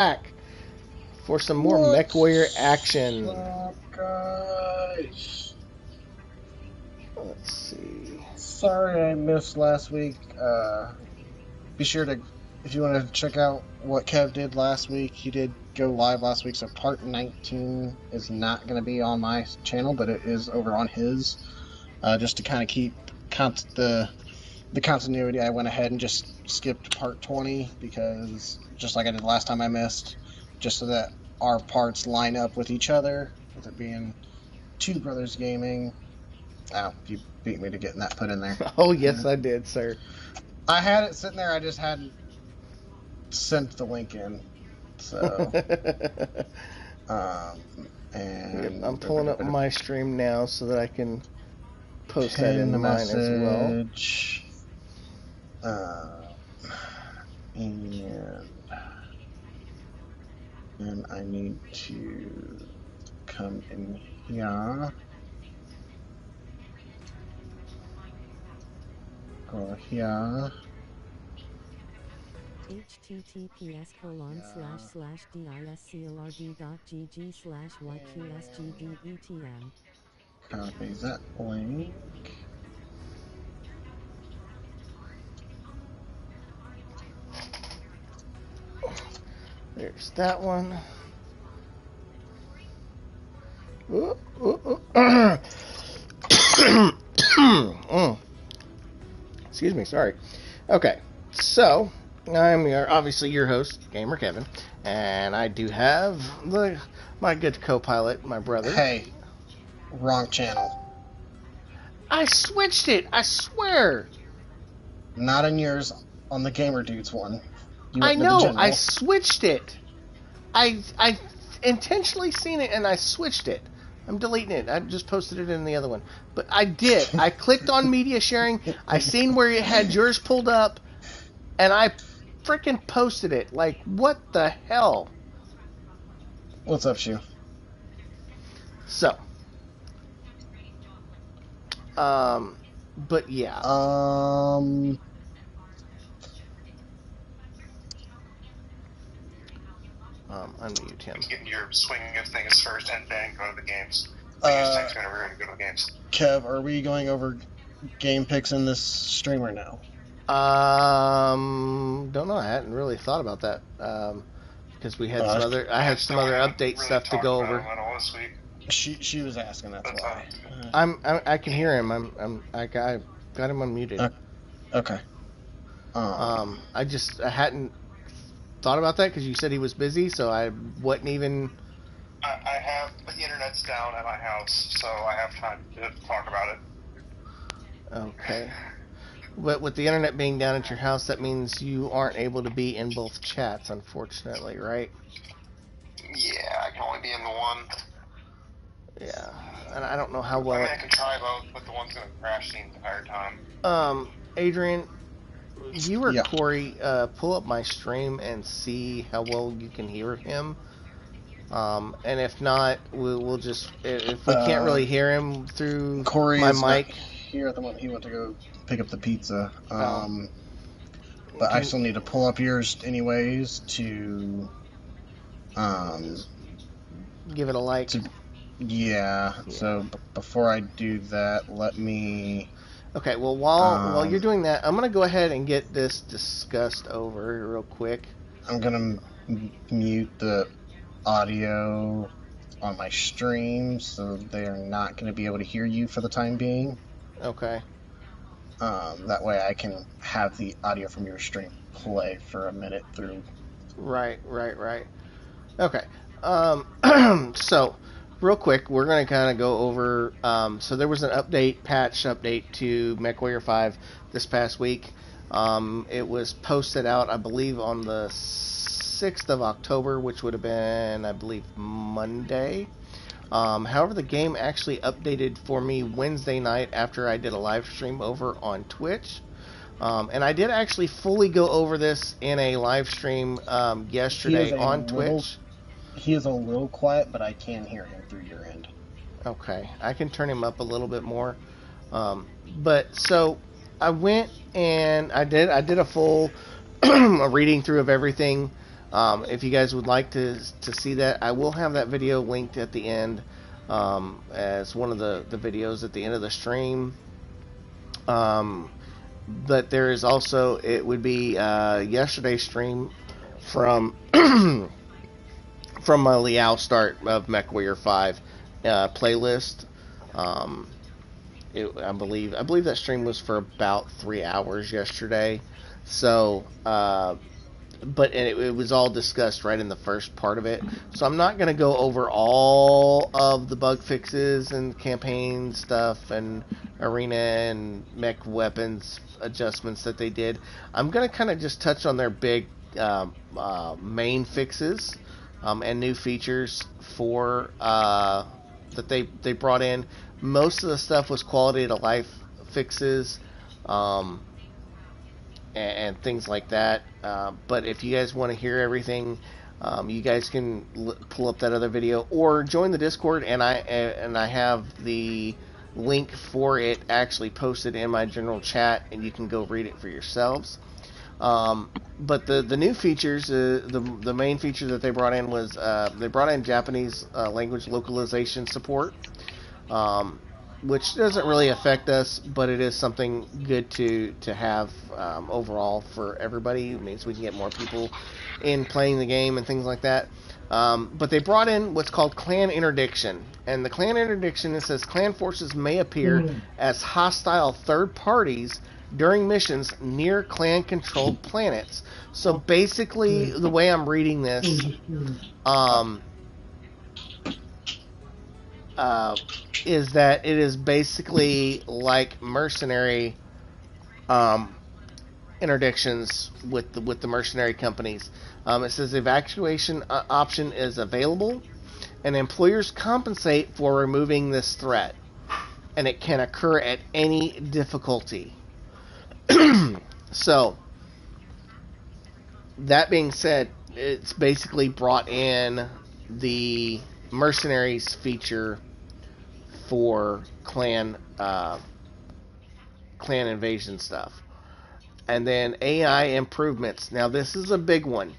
back for some more Mechwarrior action. What's up, guys? Let's see. Sorry I missed last week. Be sure to, if you want to check out what Kev did last week, he did go live last week, so part 19 is not going to be on my channel, but it is over on his. Just to kind of keep the continuity, I went ahead and just skipped part 20, because just like I did last time I missed, just so that our parts line up with each other, with it being Two Brothers Gaming. Oh, you beat me to getting that put in there. Oh, yes, I did, sir. I had it sitting there, I just hadn't sent the link in. So, and I'm pulling up my stream now so that I can post that in mine as well. And I need to come in here. Go here. https://disclrd.gg/yqsgdetm. Copy that link. There's that one. Excuse me, sorry. Okay, so I'm obviously your host, Gamer Kevin, and I do have my good co-pilot, my brother. Hey, wrong channel. I switched it, I swear. Not on yours, on the Gamer Dudes one. I know, I switched it. I intentionally seen it and I switched it. I'm deleting it. I just posted it in the other one. But I did. I clicked on media sharing. I seen where it had yours pulled up. And I freaking posted it. Like, what the hell? What's up, Shu? So. But yeah. Unmute him. Get your swing of things first and then go to the games. Whenever we're going to go to games. Kev, are we going over game picks in this streamer now? Don't know. I hadn't really thought about that. Because we had some other. I had some other update really stuff to go over. She was asking. That's why. I can hear him. I got him unmuted. Okay. I hadn't thought about that because you said he was busy, so I wasn't even. I have the internet's down at my house, so I have time to talk about it. Okay. But with the internet being down at your house, that means you aren't able to be in both chats, unfortunately, right? Yeah, I can only be in the one. Yeah, and I don't know how well. I can try both, but the one's gonna crash the entire time. Adrian, you or Corey, pull up my stream and see how well you can hear him. And if not, we'll just if we can't really hear him through Corey my is mic. Not here at the moment, he went to go pick up the pizza. But I still need to pull up yours anyways to give it a like. Yeah. So before I do that, let me. Okay. Well, while you're doing that, I'm gonna go ahead and get this discussed over real quick. I'm gonna mute the audio on my stream, so they are not going to be able to hear you for the time being. Okay. That way I can have the audio from your stream play for a minute through. Right. Okay. So, real quick, we're going to kind of go over, so there was an patch update to Mechwarrior 5 this past week. It was posted out, I believe, on the 6th of October, which would have been, I believe, Monday. However, the game actually updated for me Wednesday night after I did a live stream over on Twitch. And I did actually fully go over this in a live stream yesterday on Twitch. He is a little quiet, but I can hear him through your end. Okay, I can turn him up a little bit more. But so I went and I did a full reading through of everything. If you guys would like to see that, I will have that video linked at the end as one of the videos at the end of the stream. But there is also, it would be yesterday's stream from from my Liao start of Mechwarrior 5 playlist. I believe that stream was for about 3 hours yesterday. So, but it was all discussed right in the first part of it. So I'm not going to go over all of the bug fixes and campaign stuff and arena and mech weapons adjustments that they did. I'm going to kind of just touch on their big main fixes and new features for that they brought in. Most of the stuff was quality of life fixes and things like that. But if you guys want to hear everything, you guys can pull up that other video or join the Discord, and I have the link for it actually posted in my general chat, and you can go read it for yourselves. But the new features, the main feature that they brought in was they brought in Japanese language localization support, which doesn't really affect us, but it is something good to have overall for everybody. It means we can get more people in playing the game and things like that. But they brought in what's called clan interdiction. And the clan interdiction, it says clan forces may appear as hostile third parties during missions near clan-controlled planets. So basically, the way I'm reading this, is that it is basically like mercenary interdictions with the mercenary companies. It says evacuation option is available, and employers compensate for removing this threat, and it can occur at any difficulty. So, that being said, it's basically brought in the Mercenaries feature for clan invasion stuff. And then AI improvements. Now, this is a big one.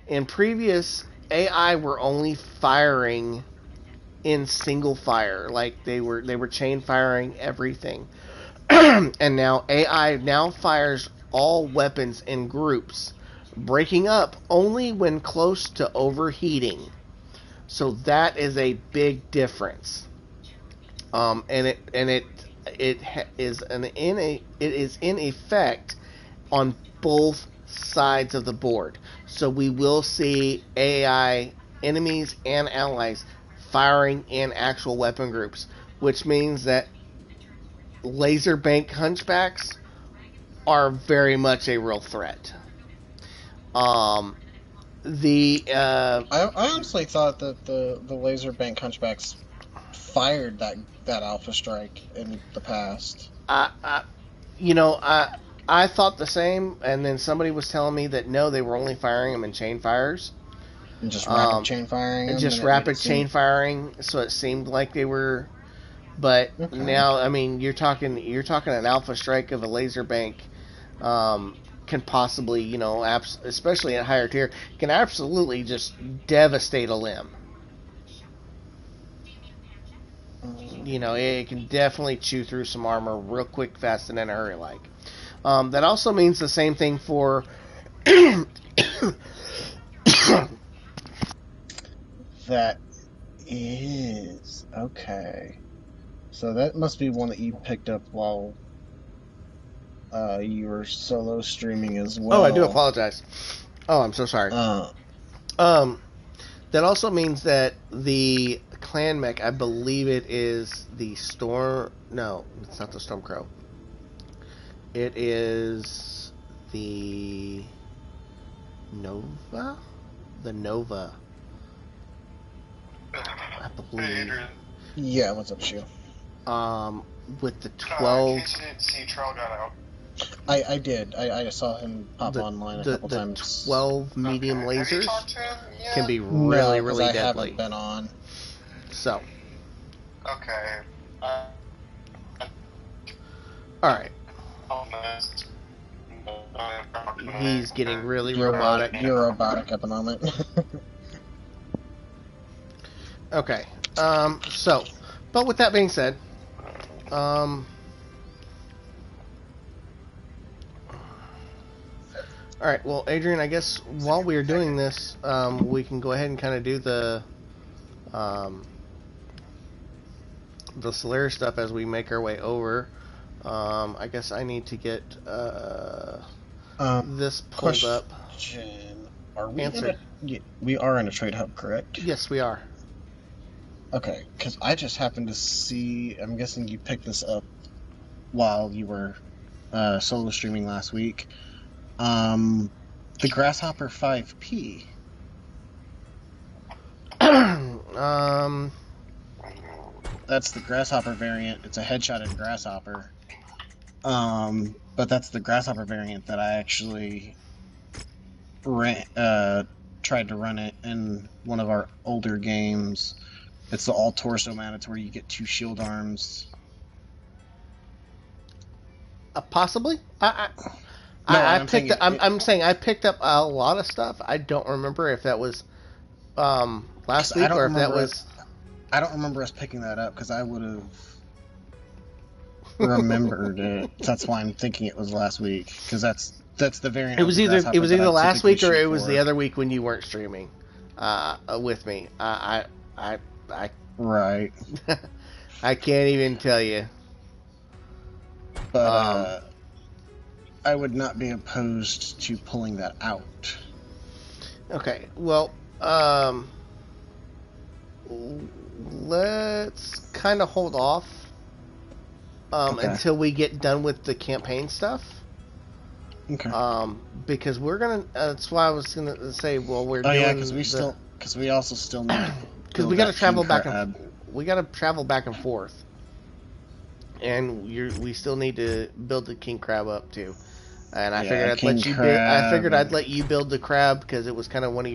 In previous, AI were only firing in single fire, like they were chain firing everything. And now AI now fires all weapons in groups, breaking up only when close to overheating. So that is a big difference. And it is in effect on both sides of the board. So we will see AI enemies and allies firing in actual weapon groups, which means that laser bank hunchbacks are very much a real threat. I honestly thought that the laser bank hunchbacks fired that alpha strike in the past. I thought the same, and then somebody was telling me that no, they were only firing them in chain fires. And just rapid chain firing them? Just rapid chain firing, so it seemed like they were. But now, I mean, you're talking an alpha strike of a laser bank can possibly, especially at higher tier, can absolutely just devastate a limb. It can definitely chew through some armor real quick, fast, and in a hurry like. That also means the same thing for That is okay. So that must be one that you picked up while you were solo streaming as well. Oh, I do apologize. Oh, I'm so sorry. That also means that the clan mech, I believe it is the Storm... No, it's not the Stormcrow. It is the Nova? The Nova. I believe. Yeah, what's up, Shield? With the 12... in case you didn't see, Trell got out. I did. I saw him pop online a couple times. 12 medium lasers can be really deadly. I haven't been on. So. Okay. Alright. he's getting really robotic. You're robotic at the moment. Okay. So, but with that being said, all right. Well, Adrian, I guess while we are doing this, we can go ahead and kind of do the Solaris stuff as we make our way over. I guess I need to get this pulled up. Are we Answer. We are in a trade hub, correct? Yes, we are. Okay, because I just happened to see. I'm guessing you picked this up while you were solo streaming last week. The Grasshopper 5P. That's the Grasshopper variant. It's a headshotted Grasshopper. But that's the Grasshopper variant that I actually tried to run it in one of our older games. It's the all torso mount. It's where you get 2 shield arms. Possibly. I'm saying I picked up a lot of stuff. I don't remember if that was last week or if that was. I don't remember us picking that up because I would have remembered it. That's why I'm thinking it was last week because that's the variant. It was either last week or it was the other week when you weren't streaming with me. Right. I can't even tell you. But I would not be opposed to pulling that out. Okay, well, let's kind of hold off until we get done with the campaign stuff. Okay. Because we're gonna. That's why I was gonna say. Well, we're doing. Yeah, because we also still need. Because we got to travel back and we got to travel back and forth, and we still need to build the king crab up too. And I figured I'd let you build the crab because it was kind of one of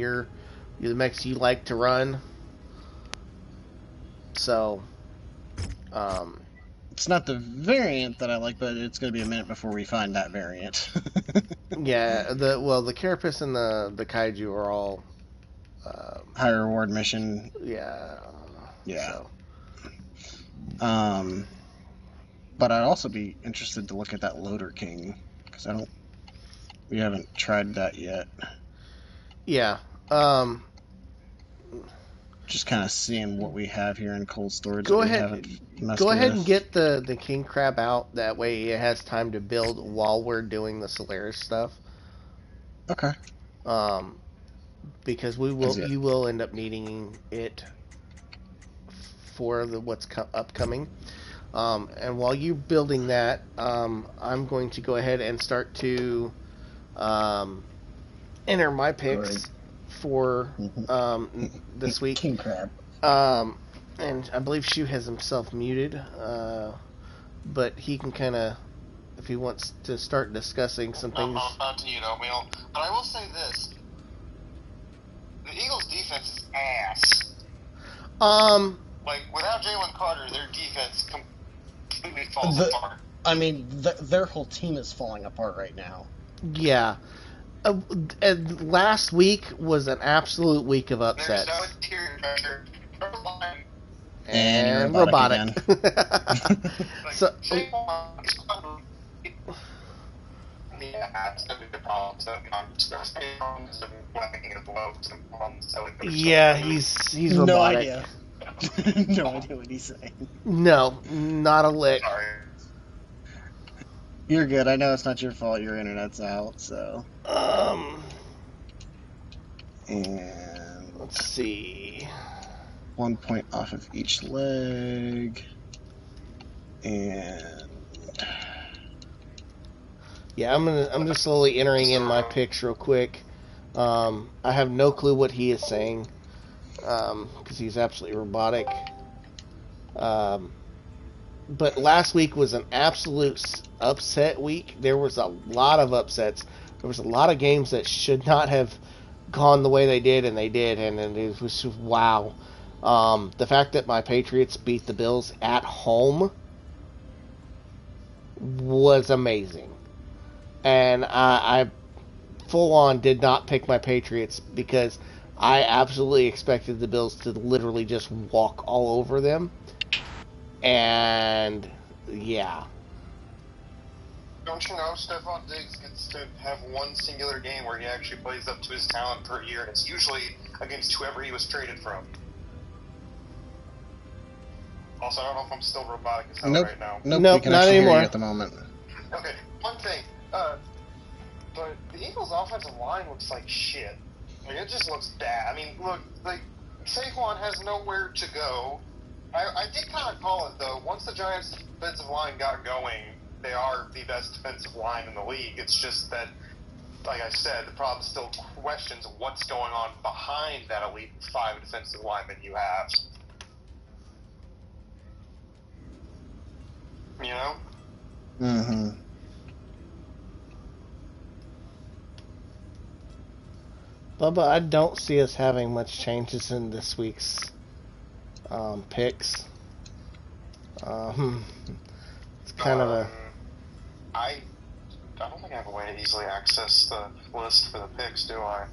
the mechs you like to run. So, it's not the variant that I like, but it's going to be a minute before we find that variant. Yeah, the Carapace and the Kaiju are all high reward mission. Yeah. Yeah. So. But I'd also be interested to look at that Loader King because we haven't tried that yet. Yeah. Just kind of seeing what we have here in cold storage. Go ahead and get the king crab out. That way it has time to build while we're doing the Solaris stuff. Okay. Because you will end up needing it for what's upcoming. And while you're building that, I'm going to go ahead and start to enter my picks for this week. King crab. And I believe Shu has himself muted, but he can kind of, if he wants to start discussing some things. Not to you, Oatmeal. But I will say this: the Eagles' defense is ass. Like without Jalen Carter, their defense completely falls apart. I mean, their whole team is falling apart right now. Yeah. Last week was an absolute week of upsets. There's no interior pressure. And robotic. So, yeah, he's robotic. No idea. No idea what he's saying. No, not a lick. Sorry. You're good. I know it's not your fault. Your internet's out, so. And let's see. 1 point off of each leg. And yeah, I'm just slowly entering in my picks real quick. I have no clue what he is saying because he's absolutely robotic. But last week was an absolute upset week. There was a lot of upsets. There was a lot of games that should not have gone the way they did, and they did, and it was just wow. The fact that my Patriots beat the Bills at home was amazing. And full on did not pick my Patriots because I absolutely expected the Bills to literally just walk all over them. And yeah. Don't you know Stephon Diggs gets to have one singular game where he actually plays up to his talent per year, and it's usually against whoever he was traded from. Also, I don't know if I'm still robotic as hell right now. Nope, we can not actually anymore. hear you at the moment. Okay, one thing. But the Eagles' offensive line looks like shit. Like, it just looks bad. I mean, look, like, Saquon has nowhere to go. I did kind of call it, though. Once the Giants' defensive line got going, they are the best defensive line in the league. It's just that, like I said, the problem still questions what's going on behind that elite 5 defensive linemen you have. You know? Mm-hmm. Bubba, I don't see us having much changes in this week's picks. It's kind of a... I don't think I have a way to easily access the list for the picks, do I?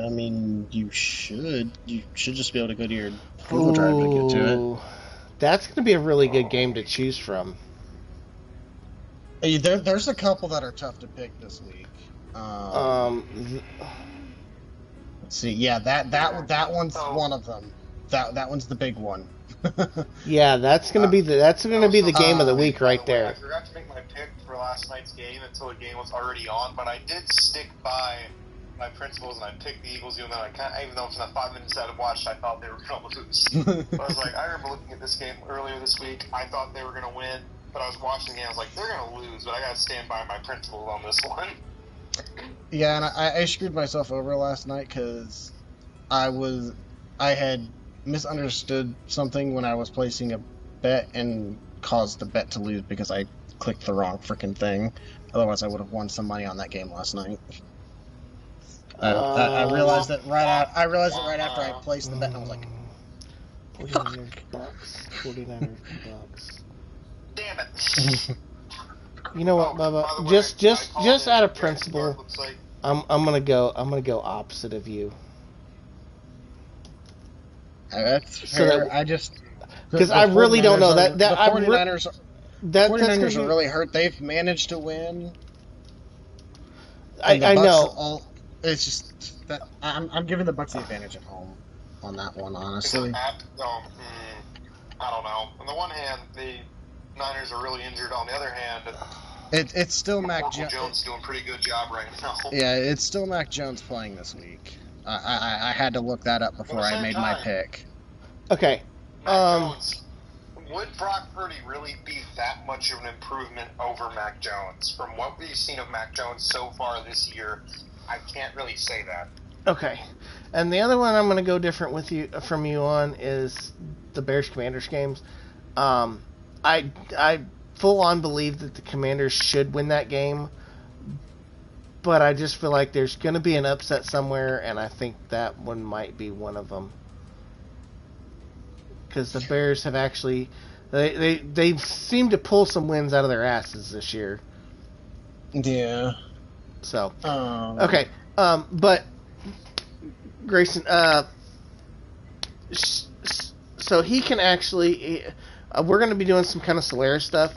I mean, you should. You should just be able to go to your Google Drive to get to it. That's going to be a really good game to choose from. Hey, there's a couple that are tough to pick this week. Let's see. Yeah, that one's one of them. That one's the big one. Yeah, that's going to be the game of the week right there. I forgot to make my pick for last night's game until the game was already on, but I did stick by my principles and I picked the Eagles, even though even though from the 5 minutes that I watched, I thought they were going to lose. But I was like, I remember looking at this game earlier this week. I thought they were going to win, but I was watching the game. I was like, they're going to lose, but I got to stand by my principles on this one. Yeah, and I screwed myself over last night because I had misunderstood something when I was placing a bet and caused the bet to lose because I clicked the wrong freaking thing. Otherwise, I would have won some money on that game last night. I realized it right after I placed the bet, and I was like, "Fuck." 49ers bucks. Damn it. You know what, Bubba? Just out of principle, I'm gonna go opposite of you. That's fair. Because I really don't know that the 49ers. The 49ers are really hurt. They've managed to win. I know. It's just that I'm giving the Bucks the advantage at home on that one, honestly. I don't know. On the one hand, the Niners are really injured. On the other hand, it's still Mac Jones doing a pretty good job right now. Yeah, it's still Mac Jones playing this week. I had to look that up before I made my pick. Okay. Jones, would Brock Purdy really be that much of an improvement over Mac Jones? From what we've seen of Mac Jones so far this year, I can't really say that. Okay. And the other one I'm going to go different from you on is the Bears-Commanders games. I full on believe that the Commanders should win that game, but I just feel like there's going to be an upset somewhere, and I think that one might be one of them. Because the Bears have actually... They seem to pull some wins out of their asses this year. Yeah. So, okay. But, Grayson, so he can actually... we're going to be doing some kind of Solaris stuff,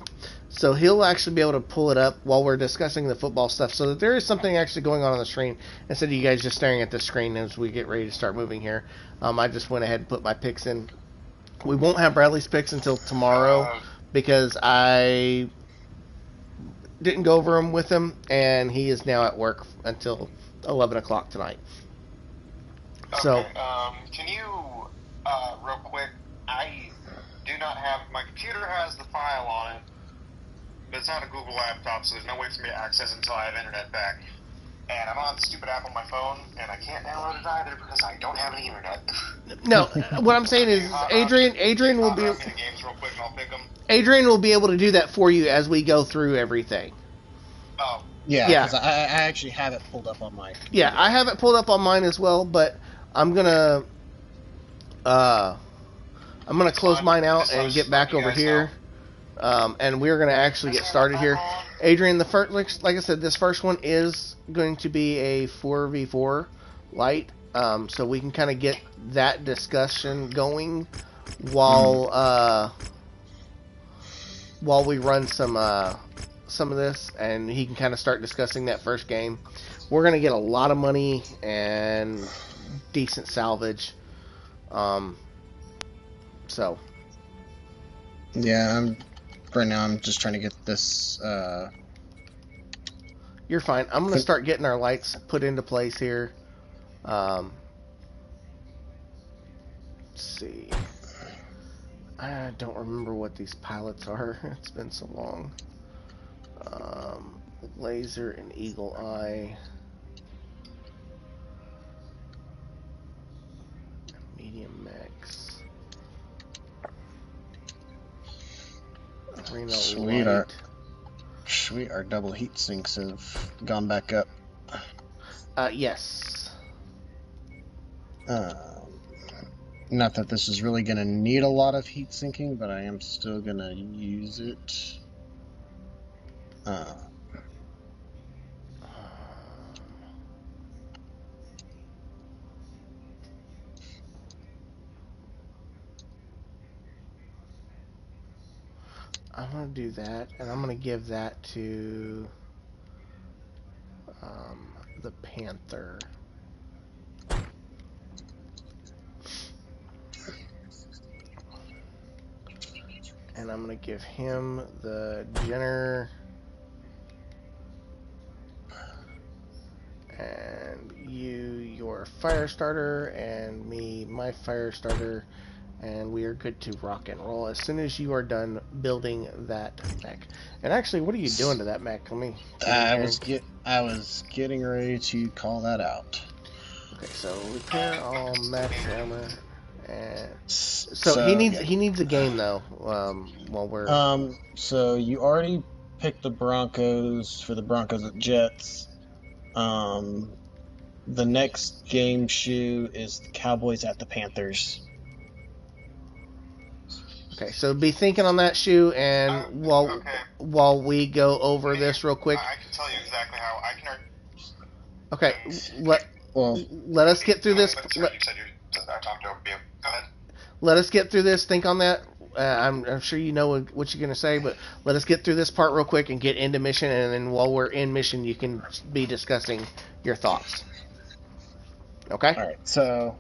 so he'll actually be able to pull it up while we're discussing the football stuff, so that there is something actually going on the screen, instead of you guys just staring at the screen as we get ready to start moving here. I just went ahead and put my picks in. We won't have Bradley's picks until tomorrow, because I didn't go over them with him, and he is now at work until 11 o'clock tonight. Okay, So, can you, real quick, I do not have, my computer has the file on it, but it's not a Google laptop, so there's no way for me to access it until I have internet back. And I'm on the stupid app on my phone, and I can't download it either because I don't have any internet. No, what I'm saying is Adrian will be... Adrian will be able to do that for you as we go through everything. Oh. Yeah, because I actually have it pulled up on my computer. Yeah, I have it pulled up on mine as well, but I'm gonna close mine out and get back over here. And we're gonna actually get started here. Adrian, the first, like I said, this first one is going to be a 4v4 light, so we can kind of get that discussion going while while we run some of this, and he can kind of start discussing that first game. We're gonna get a lot of money and decent salvage, so. Yeah, right now I'm just trying to get this. You're fine. I'm gonna start getting our lights put into place here. Let's see. I don't remember what these pilots are. It's been so long. Laser and Eagle Eye. Medium Max. Arena Light. Sweet, our double heat sinks have gone back up. Yes. Not that this is really going to need a lot of heat sinking, but I am still going to use it. I'm going to do that, and I'm going to give that to the Panther. And I'm going to give him the Jenner. And you, your fire starter, and me, my fire starter. And we are good to rock and roll as soon as you are done building that mech. And actually, what are you doing to that mech? Let me. I was getting ready to call that out. Okay, so repair all mech armor. And so he needs a game though. While we're. So you already picked the Broncos for the Broncos at Jets. The next game shoe is the Cowboys at the Panthers. Okay, so be thinking on that shoe, and while we go over this real quick. I can tell you exactly how I can. Okay, let us get through this. You said I talked over you. Go ahead. Let us get through this. Think on that. I'm sure you know what you're going to say, but let us get through this part real quick and get into mission, and then while we're in mission, you can be discussing your thoughts. Okay? All right, so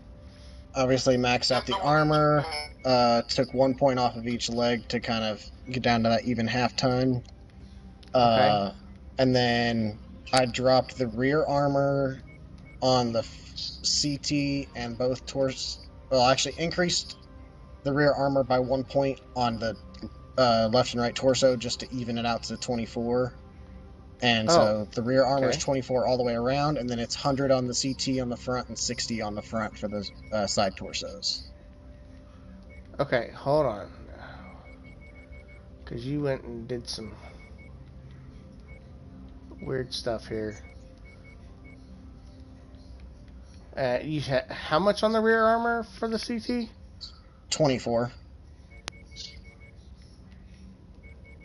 obviously maxed out the armor, took 1 point off of each leg to kind of get down to that even half ton. Okay. And then I dropped the rear armor on the CT and both torso. Well, actually increased the rear armor by 1 point on the left and right torso just to even it out to 24. And so the rear armor is 24 all the way around, and then it's 100 on the CT on the front and 60 on the front for the side torsos. Okay, hold on. Because you went and did some weird stuff here. You had how much on the rear armor for the CT? 24.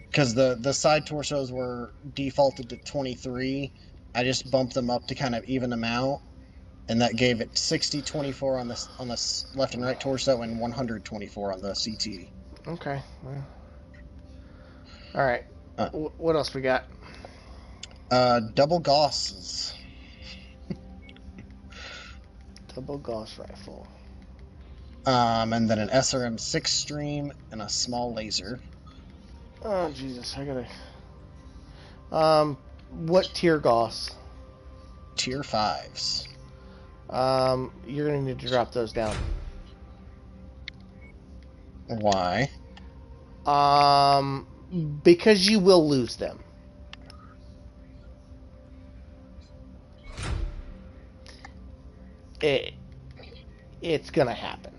Because the side torsos were defaulted to 23. I just bumped them up to kind of even them out, and that gave it 60, 24 on the left and right torso, and 124 on the CT. Okay. Well. All right. What else we got? Double Gauss. Double Gauss rifle. And then an SRM-6 stream and a small laser. Oh Jesus! I gotta. What tier Gauss? Tier 5s. You're gonna need to drop those down. Why? Because you will lose them. It's gonna happen.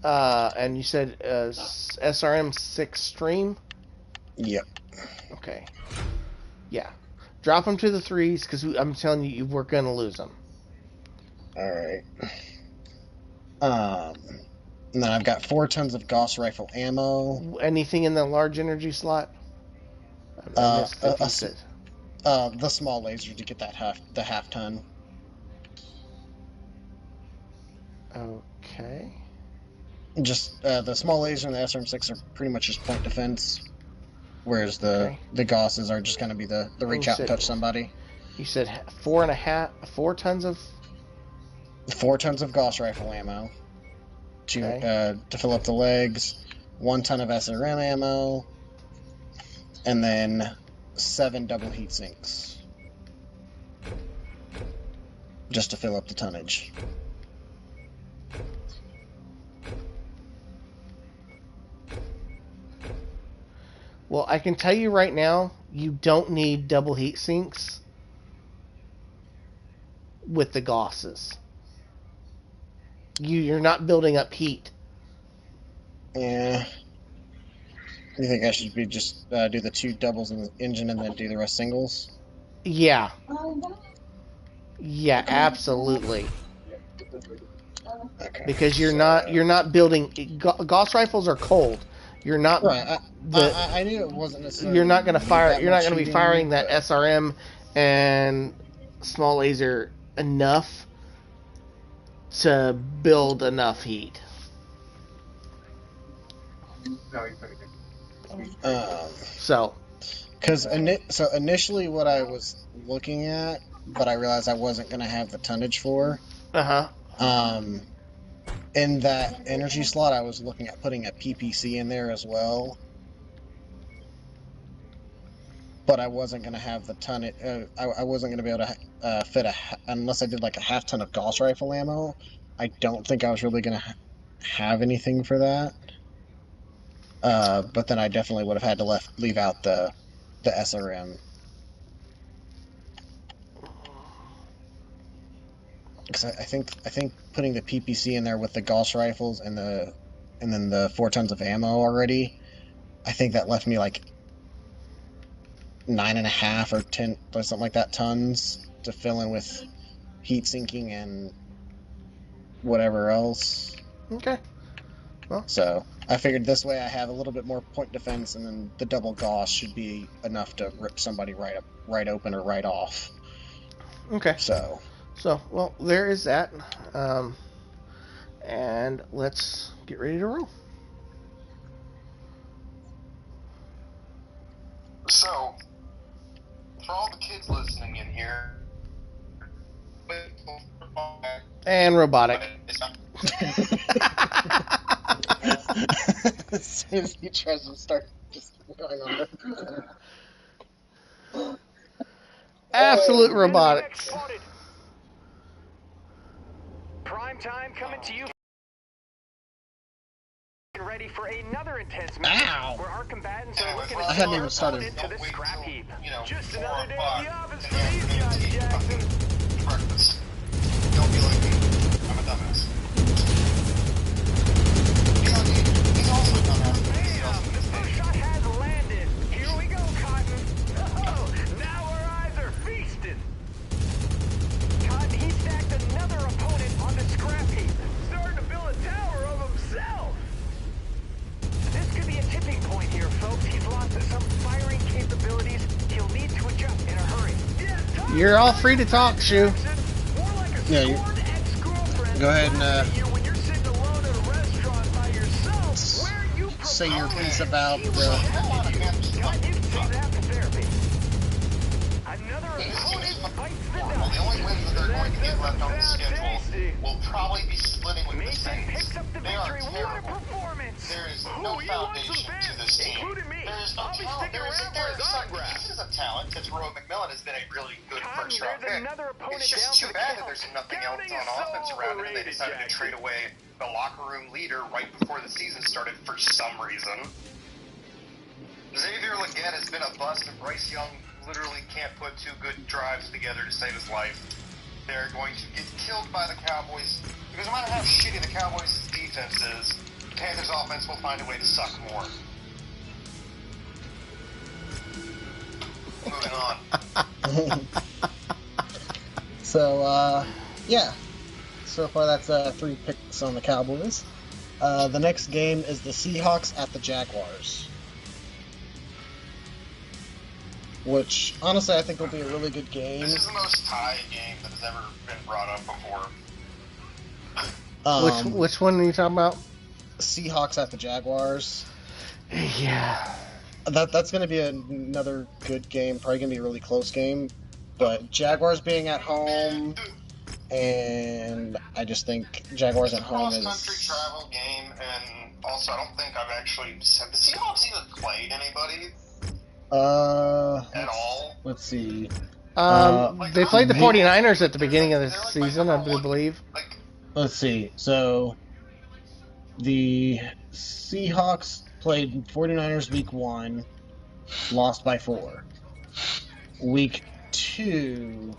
And you said SRM-6 stream? Yep. Okay. Yeah. Drop them to the 3s, because I'm telling you, we're going to lose them. Alright. And then I've got 4 tons of Gauss rifle ammo. Anything in the large energy slot? I missed if you said. The small laser to get that half ton. Okay. Just the small laser and the SRM6 are pretty much just point defense, whereas the Gausses are just going to be the reach out and touch somebody. You said 4 tons of 4 tons of Gauss rifle ammo to fill up the legs, 1 ton of SRM ammo, and then 7 double heat sinks just to fill up the tonnage. Well, I can tell you right now, you don't need double heat sinks with the Gausses. You're not building up heat. Yeah. You think I should just do the 2 doubles in the engine and then do the rest singles? Yeah. Yeah, absolutely. Okay. Because you're not building. Gauss rifles are cold. You're not. Right. I knew it wasn't necessarily. You're not going to fire. You're not going to be firing but... that SRM and small laser enough to build enough heat. Because initially what I was looking at, but I realized I wasn't going to have the tonnage for. In that energy slot, I was looking at putting a PPC in there as well. But I wasn't going to have the tonnage. I wasn't going to be able to fit unless I did like a half ton of Gauss rifle ammo. I don't think I was really going to have anything for that. But then I definitely would have had to leave out the SRM. Because I think putting the PPC in there with the Gauss rifles and then the 4 tons of ammo already, I think that left me like 9.5 or 10 or something like that tons to fill in with heat sinking and whatever else. Okay. Well, so I figured this way I have a little bit more point defense, and then the double Gauss should be enough to rip somebody right open or right off. Okay. So, well, there is that. And let's get ready to roll. So, for all the kids listening in here, and robotic. As soon as he tries to start just going on there. Absolute robotics. Prime time coming to you. Ready for another intense match where our combatants are looking I hadn't even started. into the scrap heap. Just another day at the office for these guys, Jackson. Breakfast. Don't be like me. I'm a dumbass. He's also a dumbass. Bam! The first shot has landed. Here we go, Cotton. Oh, now our eyes are feasting. Cotton, he stacked another opponent on the scrap heap, starting to build a tower of himself. This could be a tipping point here, folks. He's lost some firing capabilities. He'll need to adjust in a hurry. You're all free to talk, Shu. Yeah, you go ahead and say your piece about the only wins that are going to get left on the schedule will probably be splitting with the Saints. They are terrible. There is no foundation to this team. There is no talent. There is some pieces of talent, because Roy McMillan has been a really good first-round pick. It's just too bad that there's nothing else on offense around him, and they decided to trade away the locker room leader right before the season started for some reason. Xavier Legette has been a bust, and Bryce Young literally can't put 2 good drives together to save his life. They're going to get killed by the Cowboys, because no matter how shitty the Cowboys' defense is, the Panthers' offense will find a way to suck more. Moving on. So, yeah. So far, that's 3 picks on the Cowboys. The next game is the Seahawks at the Jaguars. Which, honestly, I think will be a really good game. This is the most tied game that has ever been brought up before. Which one are you talking about? Seahawks at the Jaguars. Yeah. That's going to be another good game. Probably going to be a really close game. But Jaguars being at home, and I just think Jaguars at home is... cross-country travel game, and also I don't think I've actually... Have the Seahawks even played anybody? At all? Let's see. They played the 49ers at the beginning of the season, I believe. Let's see. So, the Seahawks played 49ers week 1, lost by 4. Week 2,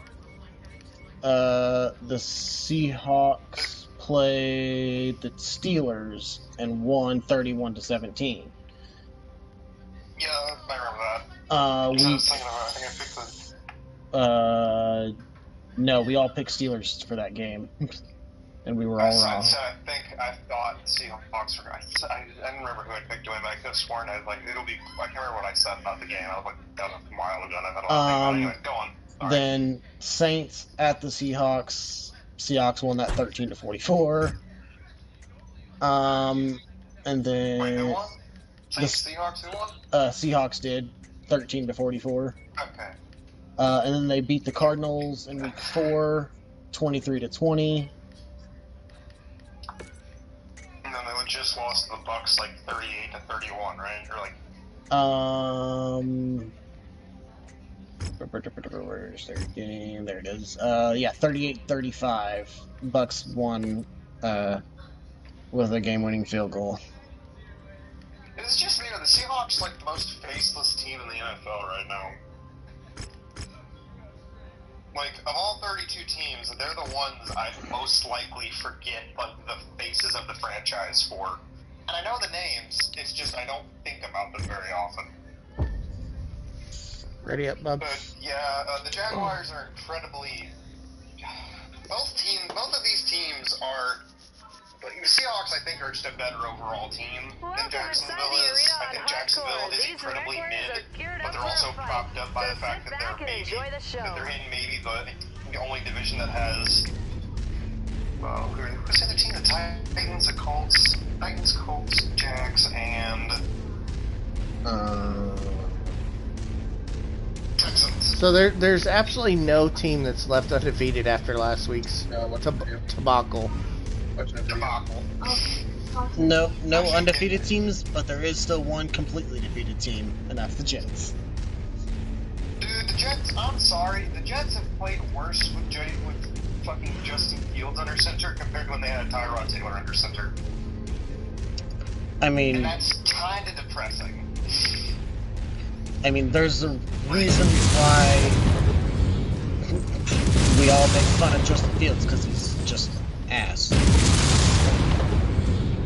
the Seahawks played the Steelers and won 31-17. Yeah, I remember that. I was thinking about it. I think I picked no, we all picked Steelers for that game. And we were all wrong. I thought Seahawks were... I didn't remember who I picked doing, but I could have sworn I can't remember what I said about the game. I was like, that was a while ago, and I thought, anyway, go on. Then Saints at the Seahawks. Seahawks won that 13-44. And then... Wait, who won? Seahawks who won? Seahawks did, 13-44. Okay. And then they beat the Cardinals in week 4, 23-20. And then they just lost to the Bucks 38-31, right? Or where's their game? There it is. 38-35. Bucks won with a game-winning field goal. It's just the Seahawks the most faceless team in the NFL right now. Of all 32 teams, they're the ones I'd most likely forget the faces of the franchise for. And I know the names, it's just I don't think about them very often. Ready up, bub. But yeah, the Jaguars are incredibly... Both of these teams are... The Seahawks, I think, are just a better overall team than Jacksonville is. I think Jacksonville is incredibly mid, but they're also propped up by the fact that they're in maybe the only division that has... who's the other team? The Titans, the Colts, Jags, and... Texans. So there's absolutely no team that's left undefeated after last week's debacle. No undefeated teams, but there is still one completely defeated team, and that's the Jets. Dude, the Jets, I'm sorry, the Jets have played worse with fucking Justin Fields under center compared to when they had Tyrod Taylor under center. And that's kind of depressing. There's a reason why we all make fun of Justin Fields, because he's just ass. I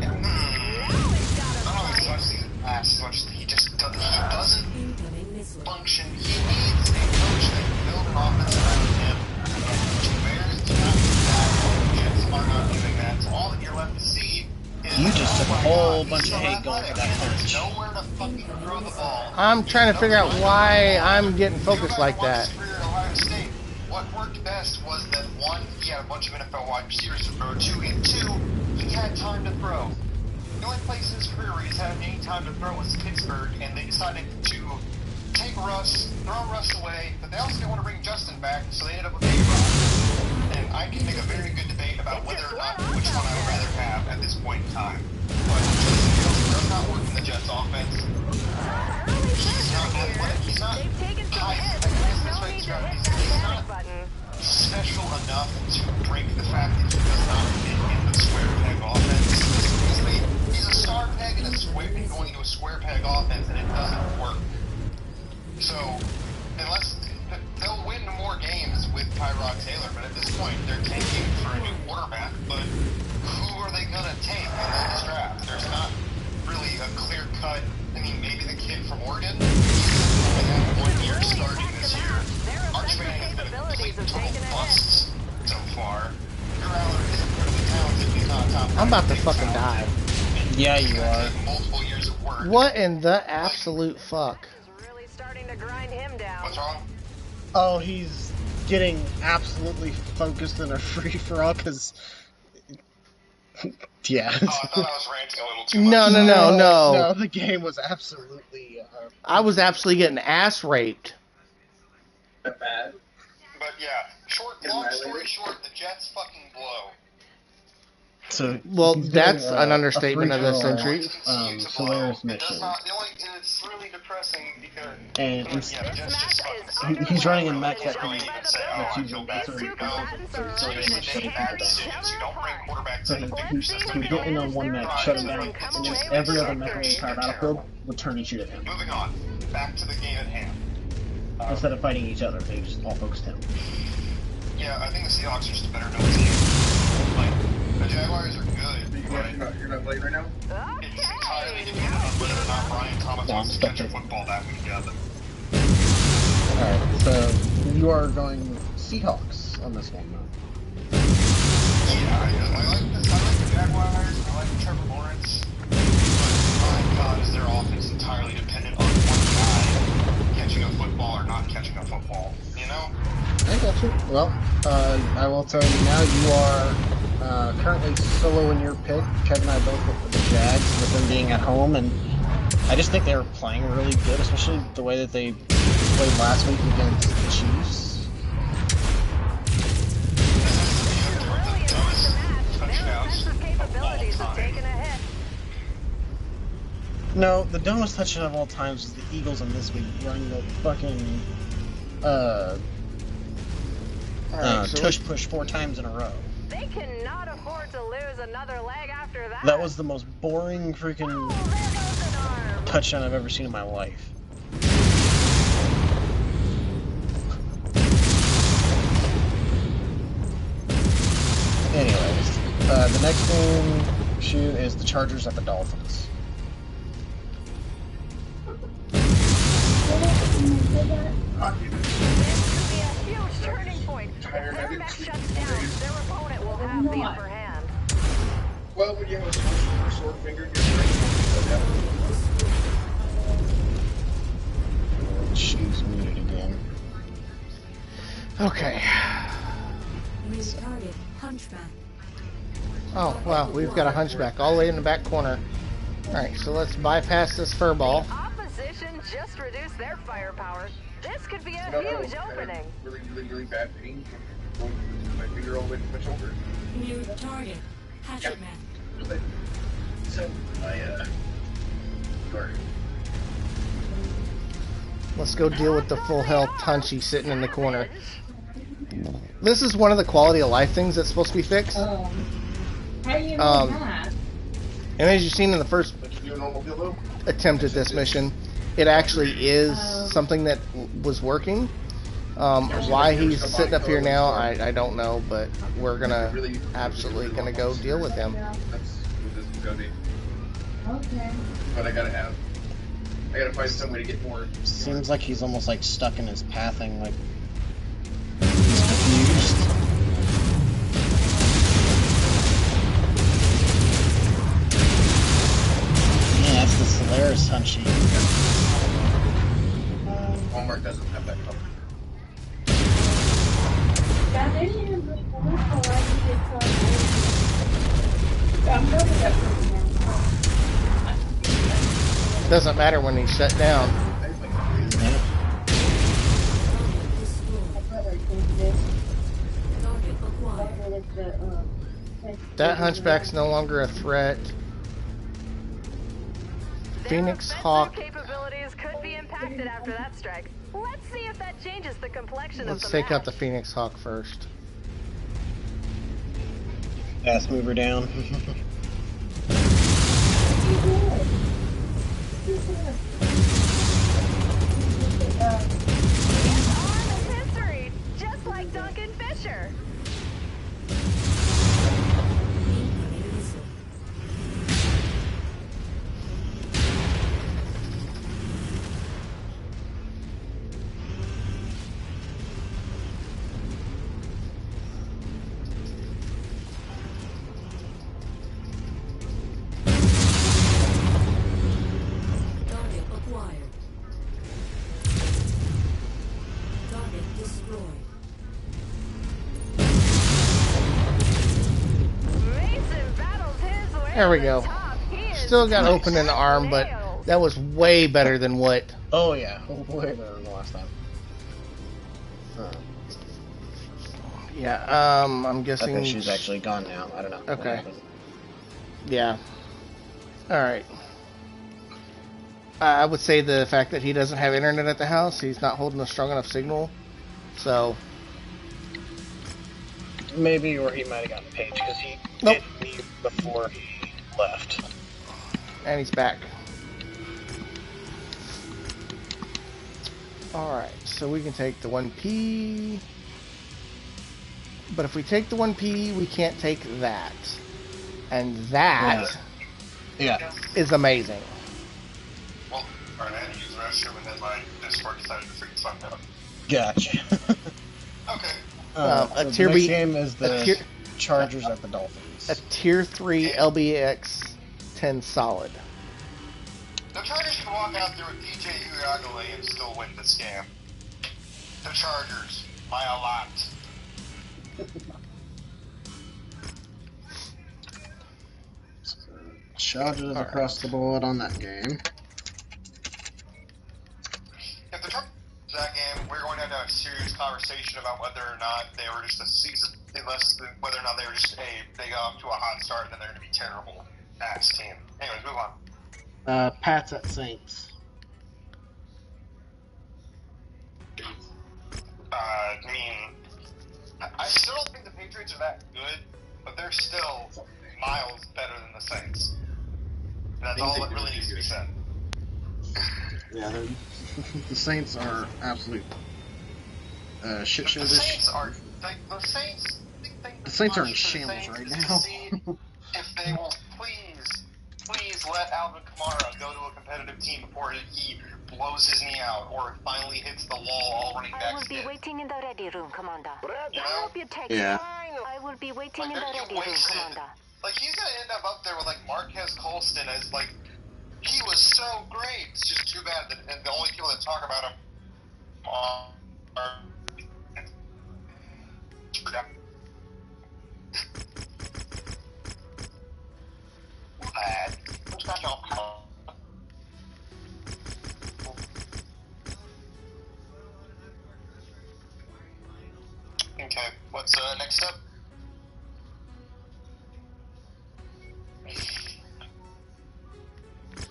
don't know as much he just doesn't function. He needs a coach that can build an offense around him. The Bears do not do that. The Jets are not doing that. So all that you're left to see is... You just took a whole bunch of hate going for that coach. There's nowhere to fucking throw the ball. I'm trying to figure out why I'm getting focused like that. What worked best was that, one, he had a bunch of NFL wide receivers to throw to, and two, he had time to throw. The only place in his career where he's had any time to throw was Pittsburgh, and they decided to take Russ, throw Russ away, but they also didn't want to bring Justin back, so they ended up with A-Rod. And I can make a very good debate about whether or not which one I would rather have at this point in time. But Justin Fields does not work in the Jets offense. He's not athletic, he's not special enough to break the fact that he does not fit in the square peg offense. He's a star peg in going into a square peg offense, and it doesn't work. So, they'll win more games with Tyrod Taylor, but at this point, they're tanking for a new quarterback, but who are they going to take in this draft? There's not really a clear cut. Maybe the kid from Oregon. He's only had 1 year starting this year. Archman has been a complete total bust so far. Your Aller is incredibly talented, but he's not a top. I'm about to fucking die. Yeah, It's you gonna are. take multiple years of work. What in the absolute fuck? Is really starting to grind him down. What's wrong? Oh, he's getting absolutely focused in a free-for-all, because... Yeah. Oh, I thought I was ranting a little too No, much. no, no, no. No, the game was absolutely... I was absolutely getting ass raped. But yeah, long story short, the Jets fucking blow. So Well, he's that's getting, an a understatement of the free-for-all, century. Solaris It mission. does not. And it's really depressing because. And Yeah, the Jets just fucking suck. he's running a Really, mech you that really can- even say, that's "Oh, I using feel bad for battery you." combatants No, are you just make bad decisions. You don't bring quarterbacks in So your system. he's getting on one mech, shut him down, and then every other mech on the entire battlefield would turn and shoot at him. Moving on, back to the game at hand. Instead of fighting each other, they just all focused him. Yeah, I think the Seahawks are just a better known team. Like, the Jaguars are good, but You're not playing right now? it's entirely dependent on whether or not Brian Thomas wants to catch a football that weekend. Alright, so you are going Seahawks on this one, though. Yeah, I like the Jaguars, I like Trevor Lawrence, but my god, is their offense entirely dependent on one guy catching a football or not catching a football, you know? I got you. Well, I will tell you now, you are currently solo in your pick. Kevin and I both went for the Jags, with them being at home, and I just think they were playing really good, especially the way that they played last week against the Chiefs. No, the dumbest touchdown of all times was the Eagles in this week running the fucking tush push 4 times in a row. They cannot afford to lose another leg after that. That was the most boring freaking Oh, there goes an arm. touchdown I've ever seen in my life. Anyways, the next game shoot is the Chargers at the Dolphins. This could be a huge turning point. If their mech shuts down, their opponent will have the upper hand. Well, when you have a sword finger in your brain, She's muted again. Okay. New target, Hunchback. Oh, wow, we've got a hunchback all the way in the back corner. Alright, so let's bypass this furball. The opposition just reduced their firepower. This could be a huge opening. really, really, really bad pain from going my finger all the way to my shoulder. New target, Hatchetman. So, sorry. Let's go deal with the full health Punchy sitting in the corner. This is one of the quality of life things that's supposed to be fixed. How do you know that? And as you've seen in the first But you do a normal pillow? attempt at this mission, it actually is something that was working. Why he's sitting up here now, I don't know, but we're gonna absolutely gonna go deal with him. That's what this is gonna be. Okay. But I gotta find some way to get more. Seems like he's almost like stuck in his pathing, like he's confused. Yeah, that's the Solaris Hunchy. Walmart doesn't have that covered. Yeah, they didn't even bring the loophole. I did I'm going to that person now. Doesn't matter when he's shut down. Yeah. My brother did this. Target acquired. After the, That hunchback's no longer a threat. Phoenix Their Hawk. offensive capabilities could be impacted after that strike. Let's see if that changes the complexion Let's of the take out the match. Phoenix Hawk first. Fast mover down. His arm is history, just like Duncan Fisher. Incoming missile. There we go. Still got Nice. open in the arm, but that was way better than what. Oh yeah, way better than the last time. Yeah. I'm guessing. Okay, she's actually gone now. I don't know what Okay. happened. Yeah. All right. I would say the fact that he doesn't have internet at the house, he's not holding a strong enough signal. So. Maybe, or he might have gotten paged because he Nope. did leave before he left. And he's back. Alright, so we can take the 1P. But if we take the 1P, we can't take that. And that Yeah. is amazing. Well, alright, I had to use the restroom and then my Discord decided to freak fuck out. Gotcha. Okay. A the tier next B- game is the tier- Chargers at the Dolphins. A tier 3 LBX 10 solid. The Chargers can walk out there with DJ Uiagalelei and still win this game. The Chargers, by a lot. Chargers across the board on that game. If the Chargers lose that game, we're going to have a serious conversation about whether or not they were just a season, whether or not they were just they got off to a hot start and then they're going to be terrible ass team. Anyways, move on. Pats at Saints. I mean, I still don't think the Patriots are that good, but they're still miles better than the Saints. That's all that really needs to be said. Yeah, the Saints are absolute shit show. The Saints are The Saints are in shambles right now. If they will please let Alvin Kamara go to a competitive team before he blows his knee out or finally hits the wall all running I back. will be waiting in the ready room, Commander. You I know? hope you take Yeah. I will be waiting Like, in the they're ready getting room, wasted. Commander. Like, he's gonna end up there with like Marquez Colston as like he was so great. It's just too bad that and the only people that talk about him are Okay, what's next up?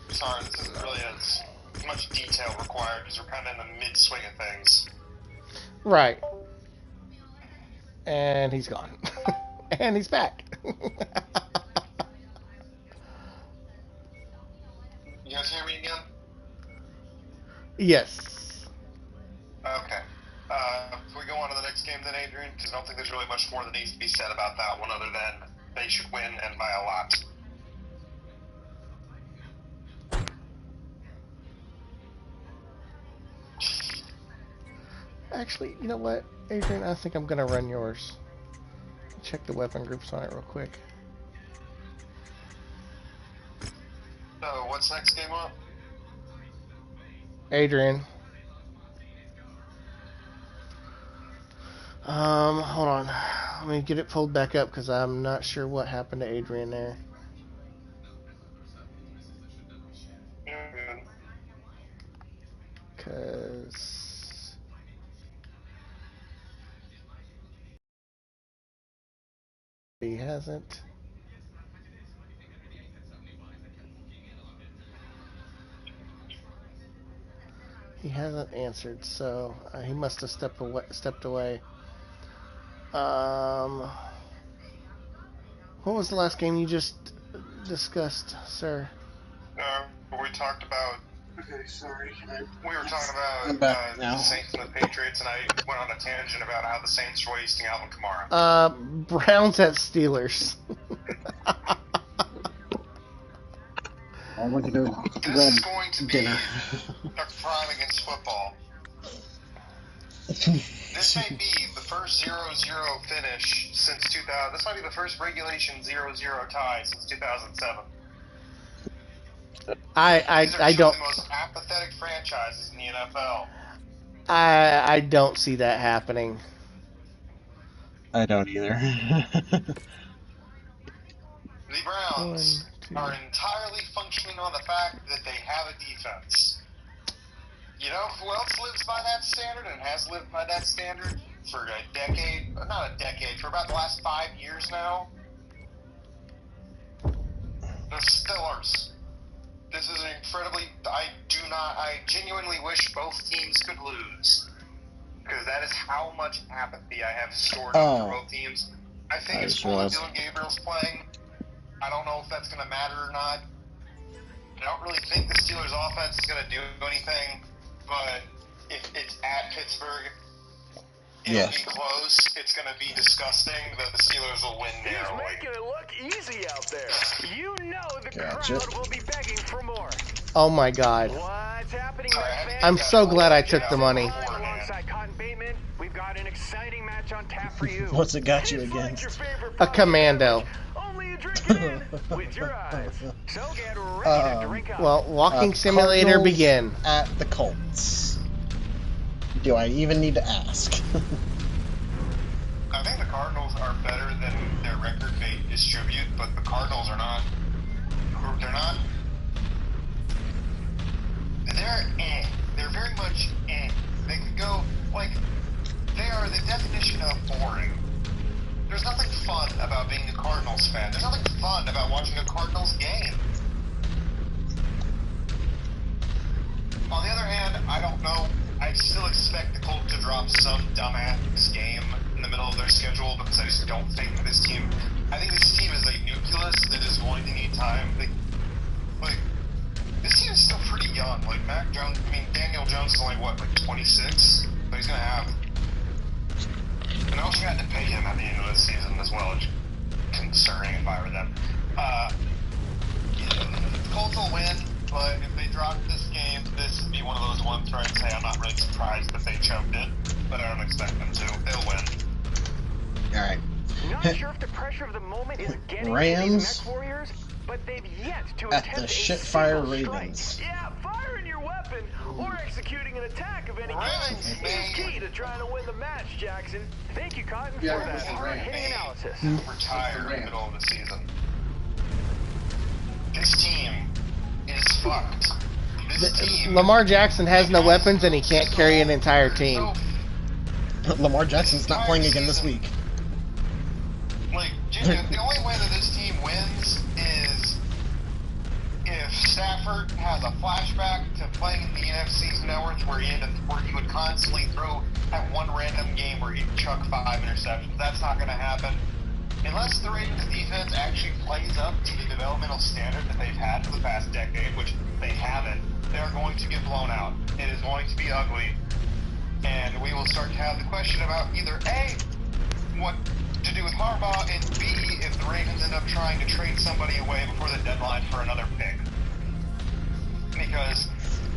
Sorry, this isn't really as much detail required because we're kind of in the mid-swing of things. Right. And he's gone. And he's back. You guys hear me again? Yes. Okay. Can we go on to the next game then, Adrian? Because I don't think there's really much more that needs to be said about that one other than they should win and by a lot. Actually, you know what, Adrian? I think I'm gonna run yours. Check the weapon groups on it real quick. So, what's next game up? Adrian. Hold on. Let me get it pulled back up because I'm not sure what happened to Adrian there. Because he hasn't. He hasn't answered, so he must have stepped away. What was the last game you just discussed, sir? We talked about. Okay, sorry. We were talking I'm about back now. the Saints and the Patriots, and I went on a tangent about how the Saints are wasting Alvin Kamara. Browns at Steelers. I want to go This is going to be dinner. a crime against football. This may be the first 0-0 finish since 2000. This might be the first regulation 0-0 tie since 2007. These I are two don't of the most apathetic franchises in the NFL. I don't see that happening. I don't either. The Browns, 1, are entirely functioning on the fact that they have a defense. You know who else lives by that standard and has lived by that standard for a decade? Not a decade, for about the last 5 years now? The Steelers. This is I genuinely wish both teams could lose. Because that is how much apathy I have stored up for both teams. I think it's cool that Dylan Gabriel's playing. I don't know if that's going to matter or not. I don't really think the Steelers' offense is going to do anything, but if it's at Pittsburgh, it'll be close. It's going to be disgusting that the Steelers will win narrowly. He's making it look easy out there. You know the crowd will be begging for more. Oh my God. What's happening, I'm so glad I took the money. Alongside Cotton Bateman, we've got an exciting match on tap for you. What's it got you against? A commando. Only a drink in with your eyes. So get ready to drink up. Well, walking simulator Cardinals begin. At the Colts. Do I even need to ask? I think the Cardinals are better than their record they distribute, but the Cardinals are not. They're not. They're very much They could go, like, they are the definition of boring. There's nothing fun about being a Cardinals fan. There's nothing fun about watching a Cardinals game. On the other hand, I don't know. I still expect the Colts to drop some dumbass game in the middle of their schedule because I just don't think this team. I think this team is a nucleus that is going to need time. This team is still pretty young. Like Mac Jones, Daniel Jones is only what, like 26, but he's gonna have. And I also had to pay him at the end of the season as well. It's concerning if I were them. The Colts will win, but if they drop this game, this would be one of those ones where I'd say I'm not really surprised that they choked it, but I don't expect them to. They'll win. All right. Not sure if the pressure of the moment is getting Rams to these Mechwarriors, but they've yet to at attempt the a shit-fire single strike. Ravens. Yeah, firing your weapon or executing an attack of any kind is key to trying to win the match, Jackson. Thank you, Cotton, for that hard-hitting analysis. Retire in the middle of the season. This team is fucked. This team. Lamar Jackson has no weapons and he can't carry an entire team. Lamar Jackson's not playing again this week. Like, the only way that this team wins is if Stafford has a flashback to playing in the NFC's North where he would constantly throw at one random game where he'd chuck 5 interceptions. That's not going to happen. Unless the Ravens defense actually plays up to the developmental standard that they've had for the past decade, which they haven't, they're going to get blown out. It is going to be ugly. And we will start to have the question about either A, what to do with Harbaugh, and B, if the Ravens end up trying to trade somebody away before the deadline for another pick. Because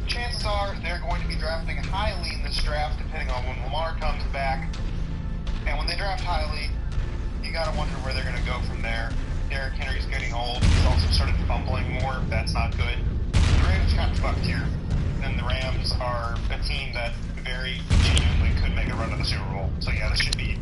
chances are they're going to be drafting highly in this draft, depending on when Lamar comes back. And when they draft highly, you gotta wonder where they're gonna go from there. Derrick Henry's getting old. He's also started fumbling more. That's not good. The Ravens got fucked here. And the Rams are a team that very genuinely could make a run to the Super Bowl. So yeah, this should be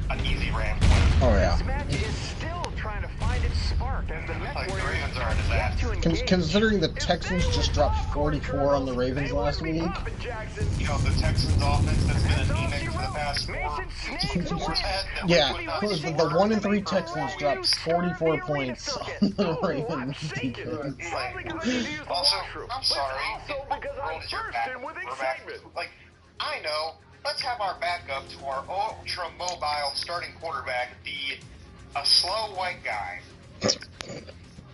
an easy Rams win. Oh yeah. This match is still trying to find its spark as the the Ravens are a disaster. Considering the Texans just dropped 44 on the Ravens last week. You know, the Texans offense that's been anemic for the past 4 years. Yeah, the 1-3 Texans dropped 44 points on the Ravens defense. Also, I'm sorry, rolled at your back. We're back. Like, I know. Let's have our backup to our ultra-mobile starting quarterback be a slow white guy.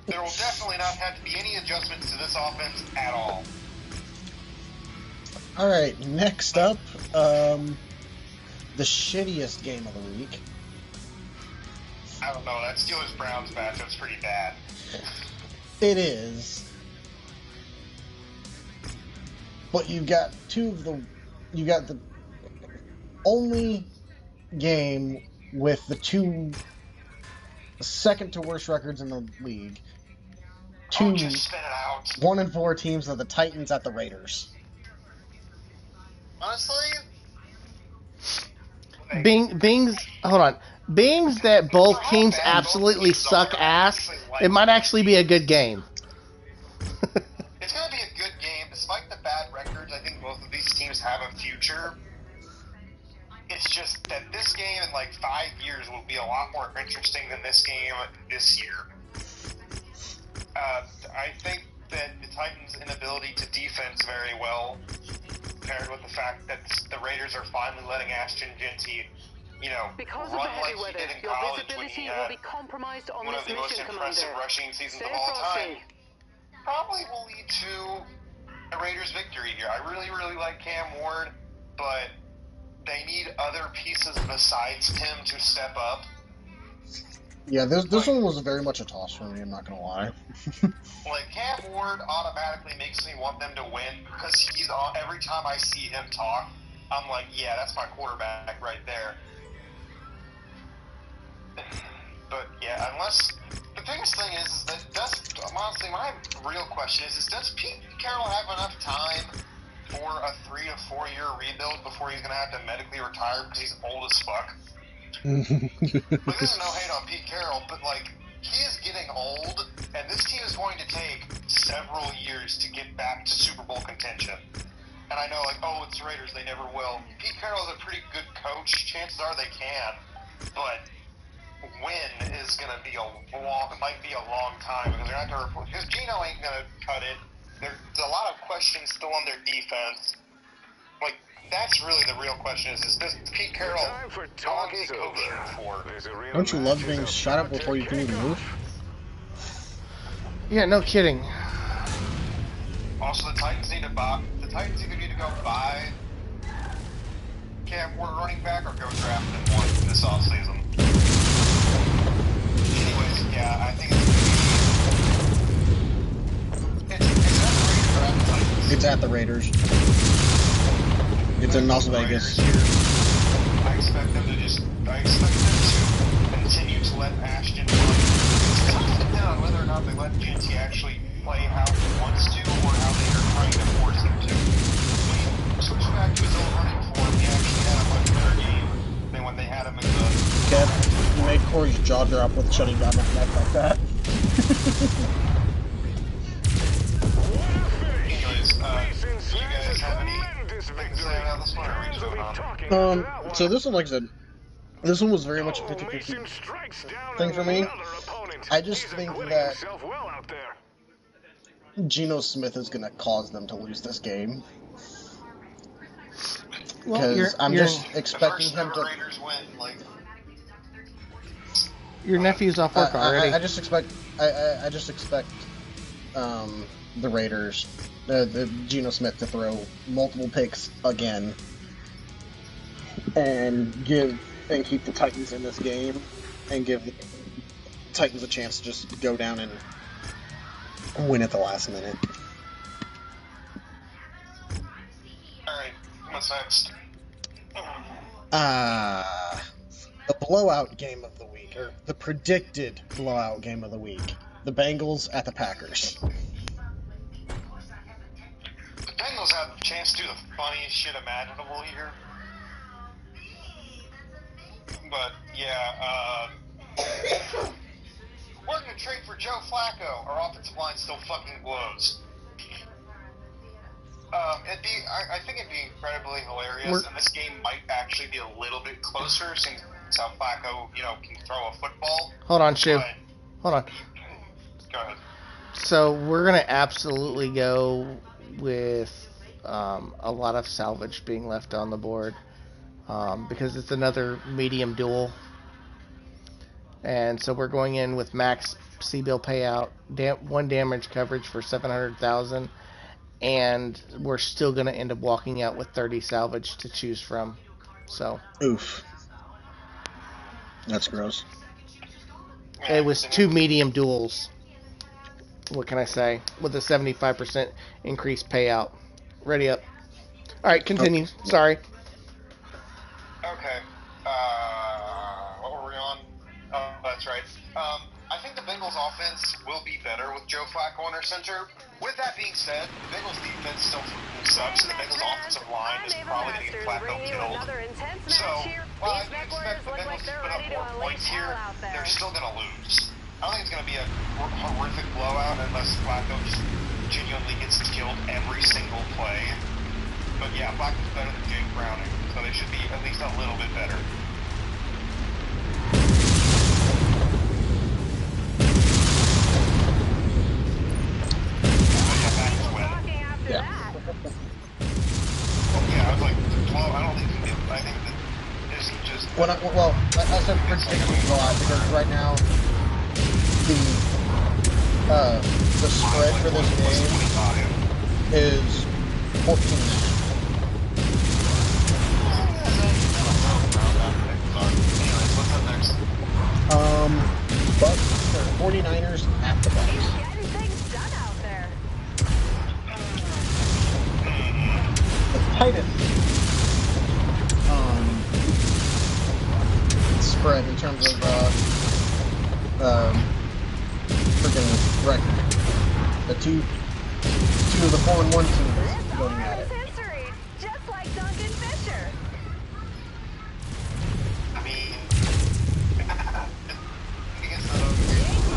There will definitely not have to be any adjustments to this offense at all. Alright, next up, the shittiest game of the week. I don't know, that Steelers-Browns matchup's pretty bad. It is. But you got the only game with the two second to worst records in the league. Two just spit it out. 1-4 teams are the Titans at the Raiders. Honestly, Beings that both teams absolutely suck ass It might actually be a good game. It's going to be a good game. Despite the bad records, I think both of these teams have a future. It's just that this game in like 5 years will be a lot more interesting than this game this year. I think that the Titans' inability to defense very well, paired with the fact that the Raiders are finally letting Ashton Genty, Because of run the heavy like he weather, did in your college when visibility he will had be compromised on one this of the most mission, impressive Commander. rushing seasons Stay of all time. frosty. Probably will lead to a Raiders victory here. I really, really like Cam Ward, but they need other pieces besides Tim to step up. Yeah, this one was very much a toss for me, I'm not gonna lie. Like, Cam Ward automatically makes me want them to win because every time I see him talk, I'm like, yeah, that's my quarterback right there. But yeah, unless the biggest thing is that honestly, my real question is does Pete Carroll have enough time for a 3 to 4 year rebuild before he's gonna have to medically retire because he's old as fuck? Like, this is no hate on Pete Carroll, but like, he is getting old, and this team is going to take several years to get back to Super Bowl contention. And I know, like, oh, it's the Raiders, they never will. Pete Carroll is a pretty good coach. Chances are they can, but when is going to be might be a long time because they're not going to because Geno ain't going to cut it. There's a lot of questions still on their defense. Like, that's really the real question is does Pete Carroll how long is he coaching for? Don't you love being shot up before you can even move? Yeah, no kidding. Also, the Titans either need to go buy Cam Ward running back or go draft him one this offseason. Anyways, yeah, I think It's at the Raiders. It's in Las Vegas. I expect them to continue to let Ashton run. It's going to depend on whether or not they let Genty actually play how he wants to or how they are trying to force him to. When he switched back to his old running form, he actually had a much better game than when they had him in the... Kev, you made Corey's jaw drop with shutting down that neck like that. Anyways, you guys have any things to say about this one, or are we just moving on? So this one, like I said, this one was very much a 50-50 thing for me. I just think that Geno Smith is going to cause them to lose this game. Because I'm just expecting him to... Raiders win, like... Your nephew's off work already. I just expect the Raiders, the Geno Smith to throw multiple picks again, and keep the Titans in this game, and give the Titans a chance to just go down and win at the last minute. Alright, what's next? The blowout game of the week, or the predicted blowout game of the week. The Bengals at the Packers. The Bengals have a chance to do the funniest shit imaginable here. But, yeah, we're gonna trade for Joe Flacco. Our offensive line still fucking blows. I think it'd be incredibly hilarious, and this game might actually be a little bit closer since how Flacco, can throw a football. Hold on, Shu. Hold on. Go ahead. So we're gonna absolutely go with a lot of salvage being left on the board because it's another medium duel, and so we're going in with max C-bill payout, one damage coverage for 700,000. And we're still going to end up walking out with 30 salvage to choose from. So. Oof. That's gross. It was 2 medium duels. What can I say? With a 75% increased payout. Ready up. Alright, continue. Okay. Sorry. Okay. What were we on? Oh, that's right. I think the Bengals offense will be better with Joe Flacco under center. With that being said, the Bengals defense still sucks, and the Bengals offensive line is probably going to get Flacco killed. So, while I do expect the Bengals to put up more points here, they're still going to lose. don't think it's going to be a horrific blowout unless Flacco just genuinely gets killed every single play. But yeah, Flacco's better than Jake Browning, so they should be at least a little bit better. Yeah. Yeah, I was like, 12, I don't think he can. I think that this is just. I said predictable blowout because right now the spread for this game is 14. Anyways, what's up next? Bucks or 49ers at the Bucks. Getting things done out there. The tightest spread in terms of freaking record. The two of the 4-1 teams going at it. History, just like Duncan Fisher. I mean,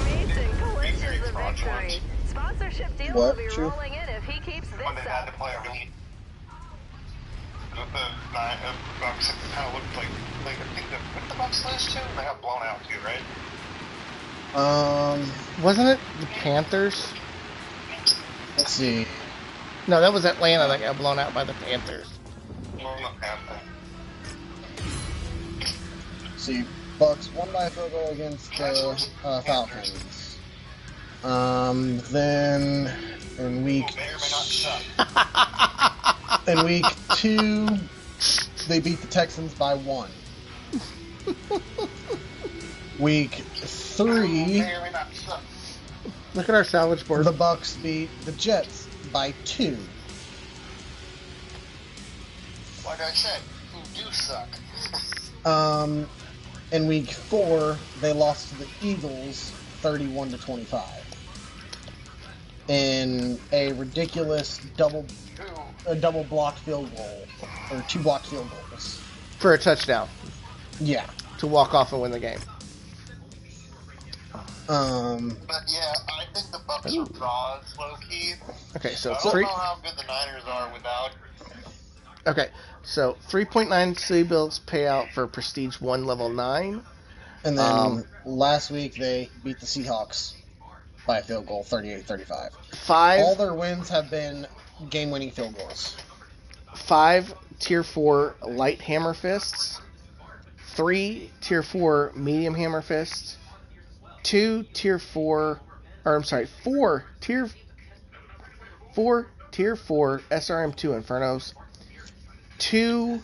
Mason clinches the victory. Sponsorship deal will What? be True. rolling in if he keeps this when they had up. to play a really. The Bucks kind of looked like I think what did the Bucks lose to? They got blown out too, right? Wasn't it the Panthers? Let's see. No, that was Atlanta that got blown out by the Panthers. Well, not Panther. See, Bucks won by a field goal against the Falcons. Then in week May or may not suck. in week 2, they beat the Texans by 1. Week 3, May or may not suck. Look at our salvage board. the Bucks beat the Jets by 2. Like I said, who do suck. In week 4, they lost to the Eagles 31-25 in a ridiculous double blocked field goal, or 2 blocked field goals. For a touchdown Yeah. to walk off and win the game. But yeah, I think the Bucks are frauds, low key. Okay, so I don't know how good the Niners are without. Okay, so 3.9 city bills payout for Prestige 1 level 9. And then last week they beat the Seahawks by a field goal, 38-35. 5 All their wins have been game-winning field goals. 5 tier 4 light hammer fists, 3 tier 4 medium hammer fists, 4 tier 4 SRM2 Infernos, 2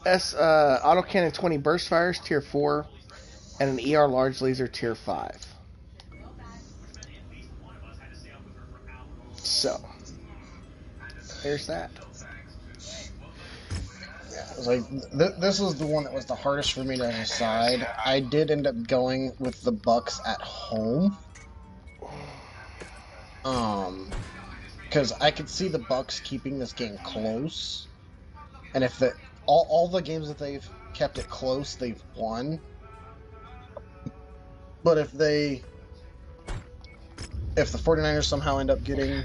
autocannon 20 burst fires tier 4, and an ER large laser tier 5. So there's that. Yeah, it was like this was the one that was the hardest for me to decide. I did end up going with the Bucks at home, because I could see the Bucks keeping this game close, and if all the games that they've kept it close, they've won. But if the 49ers somehow end up getting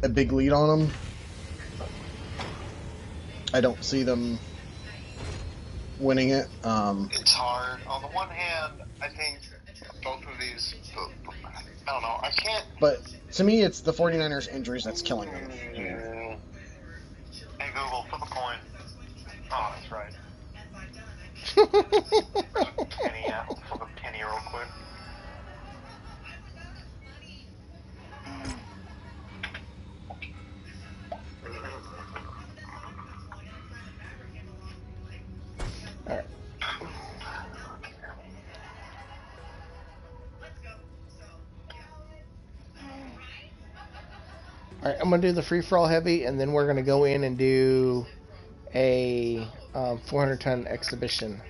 a big lead on them, I don't see them winning it. It's hard. On the one hand, I think both of these. I don't know. I can't. But to me, it's the 49ers injuries that's killing them. Hey Google, flip a coin. Oh, that's right. Penny, yeah. Flip a penny real quick. Alright. Alright, I'm going to do the free-for-all heavy, and then we're going to go in and do a 400-ton exhibition.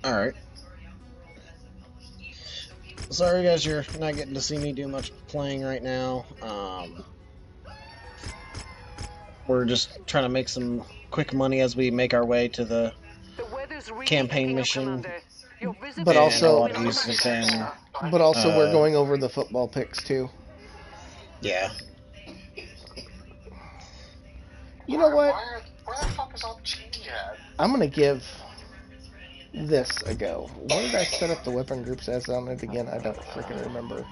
Alright. Sorry guys, you're not getting to see me do much playing right now. We're just trying to make some quick money as we make our way to the The weather's really campaign picking up, mission Commander. You'll visit But the And a also- lot of these have been, But also, we're Uh, going over the football picks too. yeah. You know what? Where the fuck is all the change at? I'm gonna give this a go. What did I set up the weapon groups as on it again? I don't freaking remember.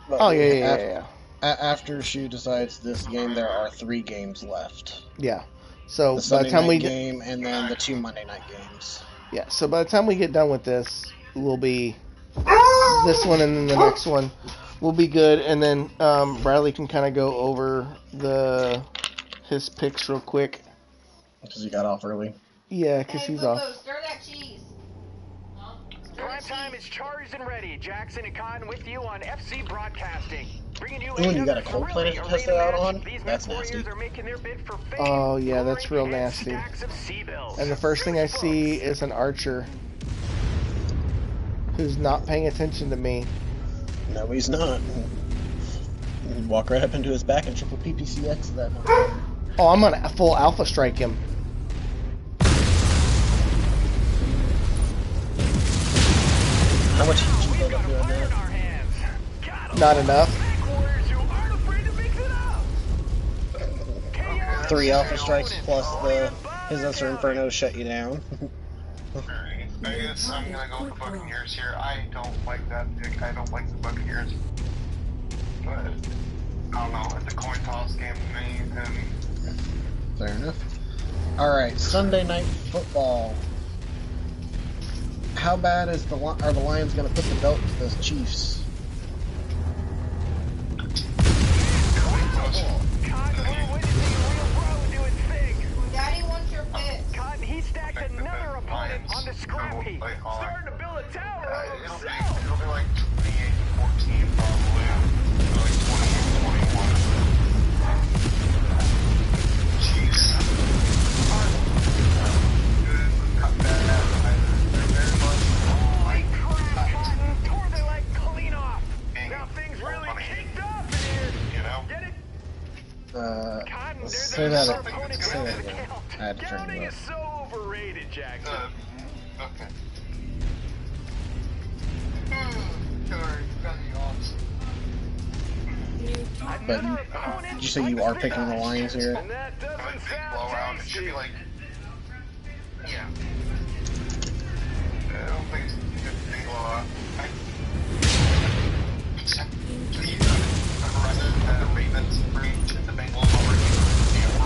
But Oh yeah. After she decides this game, there are 3 games left. Yeah. So The by Sunday the time night we get game and then the 2 Monday night games. so by the time we get done with this, we'll be this one and then the next one will be good, and then Bradley can kind of go over his picks real quick. Because he got off early. Yeah, because he's off. Stir that cheese. Prime time is charged and ready. Jackson and Cotton with you on FC Broadcasting. Bringing you Ooh, and you got a another cold planet thrilling tester arena out match. on? These That's Mechwarriors nasty. are making their bid for fame, Oh yeah, that's glory, real and nasty. stacks of C-bills. And the first thing I see is an archer who's not paying attention to me. No, he's not. You walk right up into his back and triple PPCX that one. Oh, I'm gonna full alpha strike him. How much heat you We've build got up a doing fire in that? our hands. Gotta Not love enough. Mechwarriors who aren't afraid to mix it up. Chaos 3 alpha is strikes opponent. plus the Above his Esser counting. Inferno shut you down. Alright, I guess I'm gonna go with the Buccaneers here. I don't like that pick. I don't like the Buccaneers. But, I don't know, it's a coin toss game to me, and Fair enough. Alright, Sunday night football. How bad is are the Lions going to put the belt to those Chiefs? Cotton, we're witnessing a real pro do its thing. Daddy wants your picks. Cotton, he stacked another opponent on the scrap heap. Starting to build a tower of it'll himself. be like 28-14 probably. Or like 28-21. Chiefs aren't good, but not bad either. They're very much Holy crap, Cotton. Tore they like clean off. being Now things really funny, kicked up in here. you know? Get it? Cotton, Let's they're say the that, other opponent say down that to the again. count. I had to turn Counting it is up. so overrated, Jackson. Okay. Sorry, got the odds. New target. But did you say you are picking the Lions here? And that Have a doesn't big sound blowout. It should tasty. be like, yeah. I don't think it's a good big blowout. The Ravens breach and the Bengals already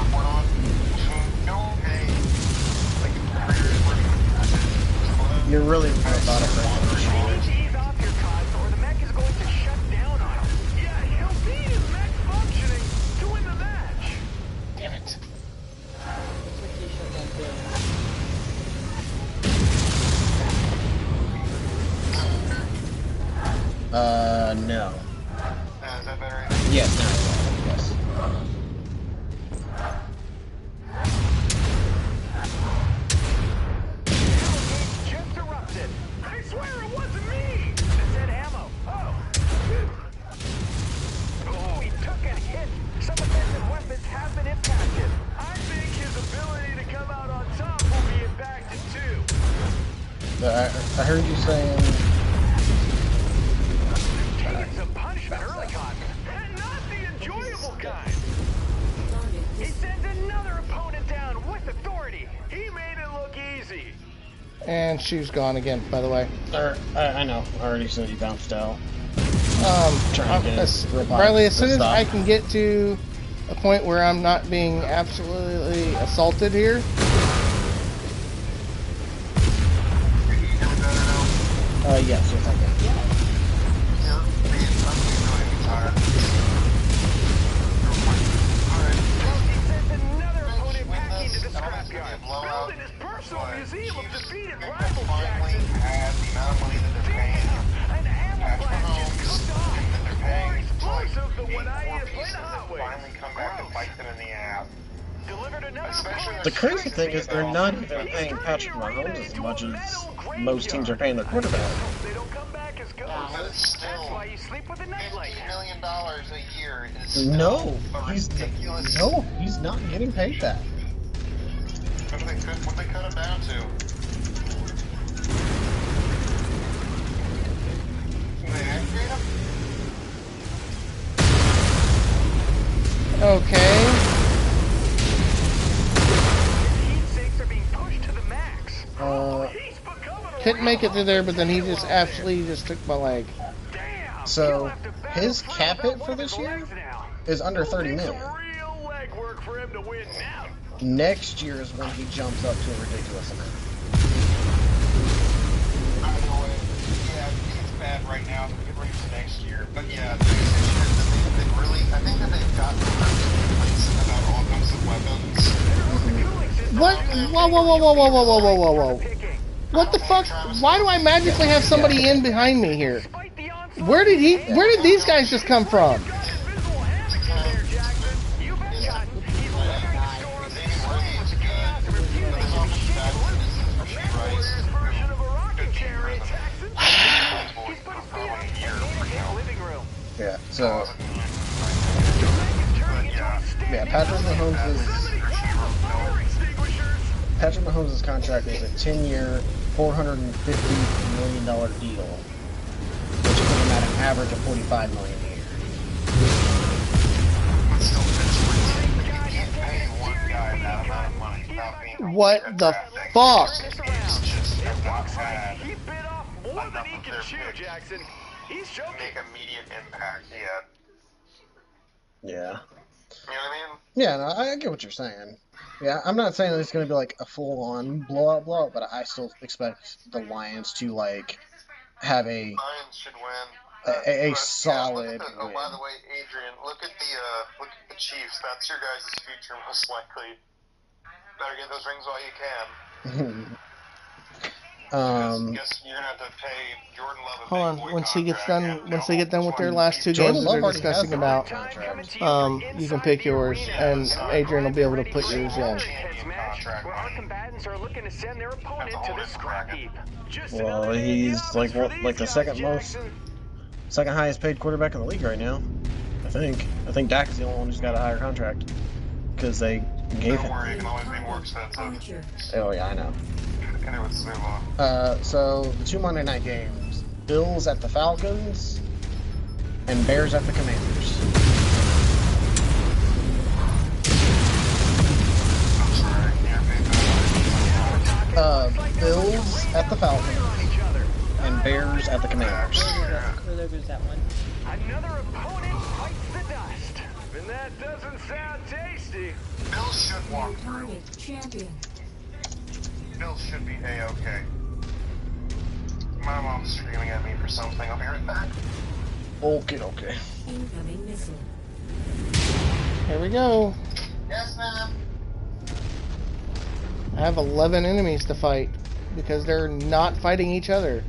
report on. No, hey, like, You're really methodical. You need to ease off your cause, or the mech is going to shut down on him. Yeah, he'll need his mech functioning to win the match. Damn it. No. is that better? Yes, now yes. Tailgate just erupted. I swear it wasn't me. It said ammo. Oh. Oh, he took a hit. Some offensive weapons have been impacted. I think his ability to come out on top will be impacted too. I heard you saying Taking some punishment early, Cotton. And not the enjoyable kind. Target He is sends another opponent down with authority. He made it look easy. And she's gone again, by the way. I know. I already said you bounced out. Trying to revive Riley, as soon the as I stop. can get to a point where I'm not being absolutely assaulted here, Yes, I can. He sends another opponent back into the scrapyard, building his personal museum of defeated rivals, Jackson. An ammo blast just cooked off. More explosive than when I used to play the Hot Wheels. Finally come back and bite them in the ass. Delivered another Especially opponent The crazy straight thing is they're to not the even He's paying turning Patrick the arena Mahomes as into much a as metal most teams are graveyard. paying their quarterback. They don't come back as ghosts. But it's That's still why you sleep with a nightlight. $50 million a year is still No, a ridiculous. he's not getting paid that. What they cut him down to? Can they activate him? Okay. Heat sinks are being pushed to the max. He's becoming a Couldn't make it through there, but then he real just out there. absolutely just took my leg. Damn, So, he'll have to battle his through cap without hit for one of this his year legs now. is under It'll 30 take million. some real legwork for him to win now. Next year is when he jumps up to a ridiculous amount. Either way, yeah, it's bad right now. We get ready for next year. But yeah, this year, they really, I think that they've gotten complacent about all kinds of weapons. What? Whoa, whoa, whoa, whoa, whoa, whoa, whoa, whoa, whoa, whoa. What the fuck? Why do I magically have somebody in behind me here? Where did these guys just come from? Yeah, so... Yeah, Patrick Mahomes' contract is a 10-year, $450 million deal, which is him at an average of $45 million a year. What the fuck? He bit off more than he can chew, Jackson. He's joking. Make immediate impact, yeah. Yeah. You know what I mean? Yeah, no, I get what you're saying. Yeah, I'm not saying that it's going to be like a full-on blowout, but I still expect the Lions to like have a Lions should win. a solid Oh, win. by the way, Adrian, look at the Chiefs. That's your guys' future, most likely. Better get those rings while you can. Guess you're gonna have to pay Jordan Love a Hold on. big boy Once he gets contract done, and once they get done with their last two Jordan games that Love they're already has discussing the about, contract. you can pick yours, and Adrian will be able to put yours in. Where our combatants are looking to send their opponent to the scrap heap. Well, he's like the second highest paid quarterback in the league right now. I think Dak is the only one who's got a higher contract because they gave him. Don't worry, it can always be more expensive. Archer. Oh yeah, I know. And it would move on. So the two Monday night games: Bills at the Falcons and Bears at the Commanders. I'm sorry, Bills at the Falcons and Bears at the Commanders. That one. Another opponent bites the dust. And that doesn't sound tasty. Bills should walk through. Target champion. Bills should be A-okay. My mom's screaming at me for something. I'll be right back. Okay. Incoming missile. Here we go. Yes, ma'am. I have 11 enemies to fight because they're not fighting each other.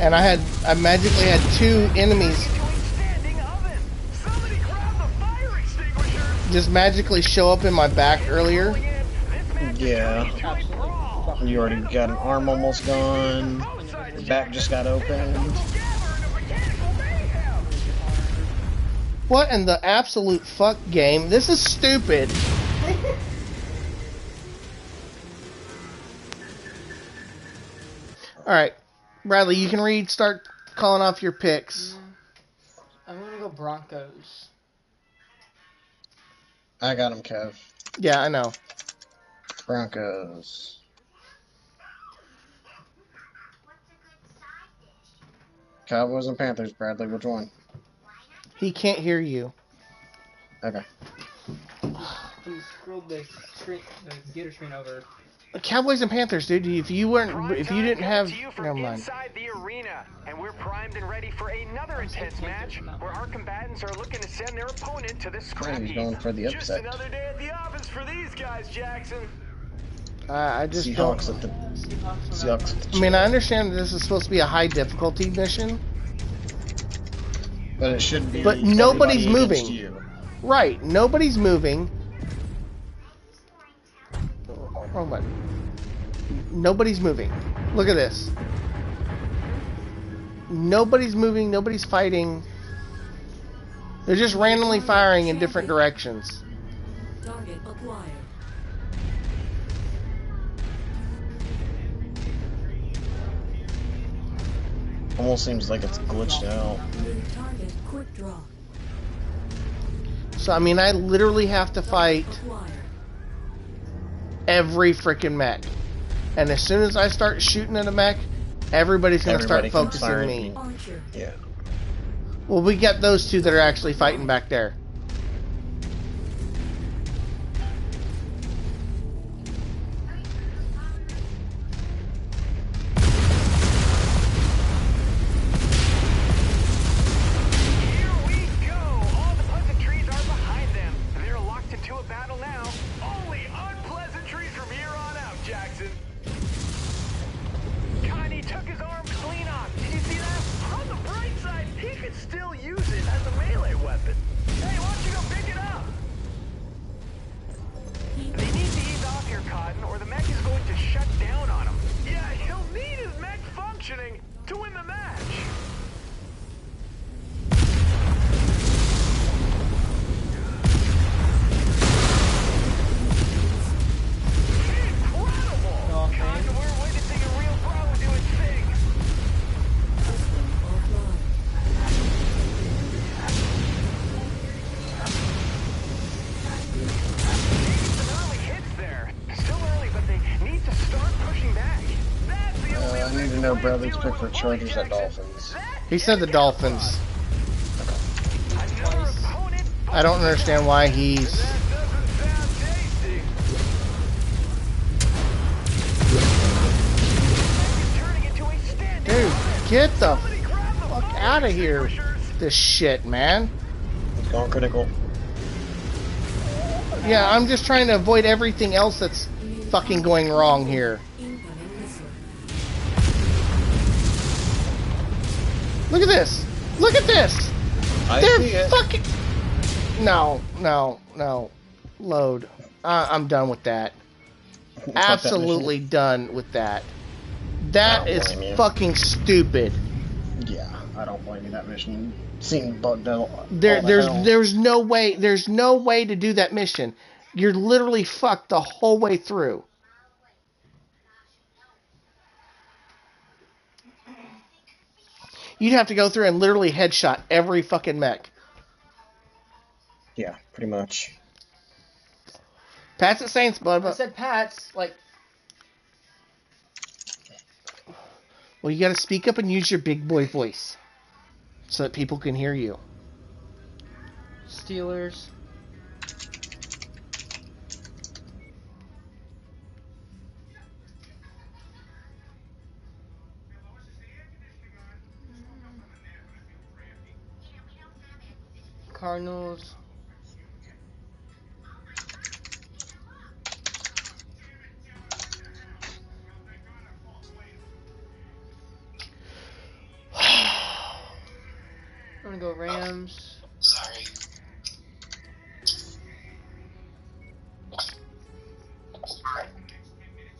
And I magically had 2 enemies just magically show up in my back earlier. Yeah. You already got an arm almost gone. Your back just got opened. What in the absolute fuck game? This is stupid. Alright. Bradley, you can start calling off your picks. I'm gonna go Broncos. I got him, Kev. Yeah, I know. Broncos. Cowboys and Panthers, Bradley, which one? He can't hear you. Okay. Please scroll the computer screen over. Cowboys and Panthers, dude. If you didn't have, never mind. Inside the arena, and we're primed and ready for another intense match where our combatants are looking to send their opponent to the scrap He's heap. going for the Just upset. another day at the office for these guys, Jackson. I just Seahawks don't. at the Seahawks. At the I mean, I understand that this is supposed to be a high difficulty mission, but it should be. but nobody's everybody against moving. You. Right? Nobody's moving. Wrong button. Nobody's moving. Look at this. Nobody's moving. Nobody's fighting. They're just randomly firing in different directions. Target acquired. Almost seems like it's glitched out. New target quick draw. So, I mean, I literally have to fight Acquired. every freaking mech. And as soon as I start shooting at a mech, everybody's going to start Everybody comes focusing firing me. Archer. Yeah. Well, we got those two that are actually fighting back there. Here we go! All the pleasantries are behind them. They're locked into a battle now. Only unpleasantries from here on out, Jackson. Connie took his arm clean off. Did you see that? On the bright side, he could still use it as a melee weapon. Hey, why don't you go pick it up? They need to ease off here, Cotton, or the mech is going to shut down on him. Yeah, he'll need his mech functioning to win the match. Incredible! Okay. Cotton, we're witnessing a real pro do its thing. System offline. Taking some early hits there. Still early, but they need to start pushing back. That's the only I need to know way Bradley's to pick for avoid Chargers at Jackson. Dolphins. That He said the is Dolphins. another opponent. I don't understand why That he's... doesn't sound tasty. He's turning into a standing Dude, ovation. get the Somebody grab the fuck phone out of here. extinguishers. This shit, man. He's going critical. Yeah, I'm just trying to avoid everything else that's fucking going wrong here. Incoming missile. Look at this. Look at this. I see They're it. fucking... No. Load. I'm done with that. Fuck that Absolutely done with that. That I don't is blame you. fucking stupid. mission. Yeah, I don't blame you. That mission seemed bugged out. There's no way to do that mission. You're literally fucked the whole way through. You'd have to go through and literally headshot every fucking mech. Yeah, pretty much. Pat's at Saints, bud. I said Pat's, like, Well, you gotta speak up and use your big boy voice so that people can hear you. Steelers. Cardinals. I'm gonna go Rams. Sorry.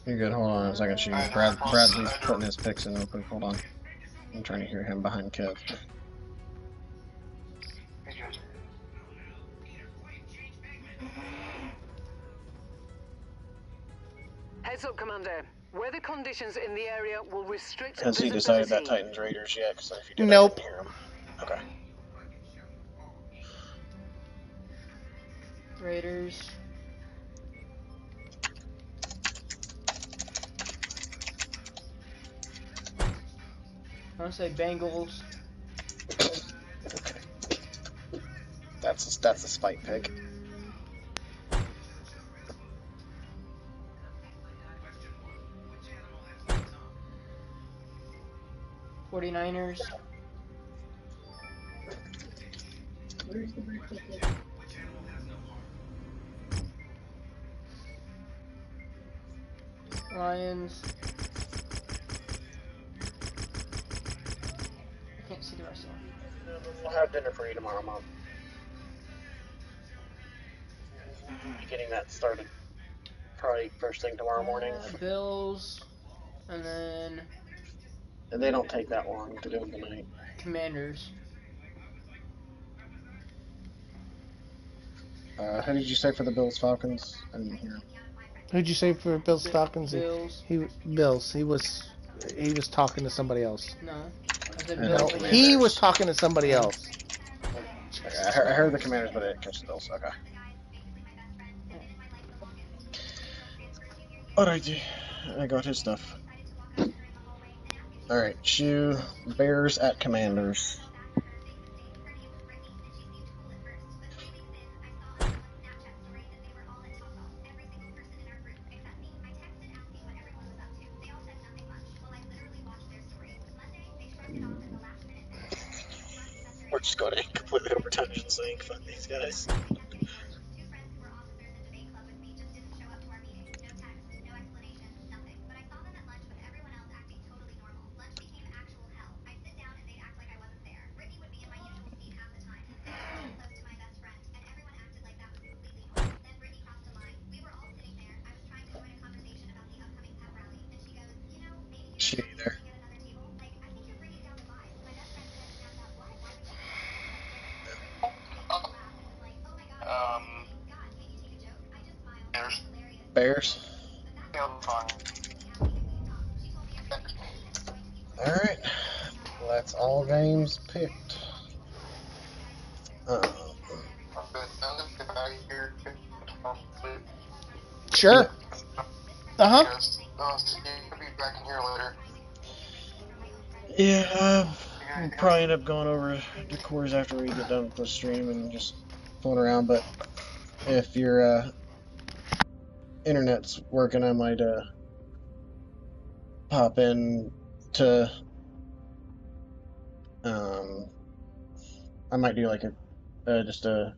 You're good. Hold on a second, Sheen. Bradley's putting his picks in real quick. Hold on. I'm trying to hear him behind Kev. Heads up, Commander. Weather conditions in the area will restrict Has he visibility. decided that Titans Raiders yet? Because if you did, Nope. I didn't hear him. Okay. Raiders. I'm gonna say Bengals. Okay. That's a spite pick. '49ers. Where's the birthday cake? Lions. I can't see the rest of them. We'll have dinner for you tomorrow, Mom. Getting that started probably first thing tomorrow morning. Bills. And then And they don't take that long to do in the night. Commanders. Who did you say for the Bills Falcons? I didn't hear. Who'd you say for Bills Falcons? Bills. Bills. He was talking to somebody else. No. I said No, No, Bills. he was Commanders. talking to somebody Oh. else. Okay, Jesus, I man. heard the Commanders, but I didn't catch the Bills. Okay. Alrighty, I got his stuff. Alright, Shoe, Bears at Commanders. We're just going to completely overtime just saying fuck these guys. Shoe there. Bears. Bears. Yeah, fine. Alright, well, that's all games picked. I'm gonna get back here. Sure. Uh huh. Because you'll be back in here later. Yeah, we'll probably end up going over to Coors after we get done with the stream and just fooling around, but if your internet's working, I might pop in to I might do like just a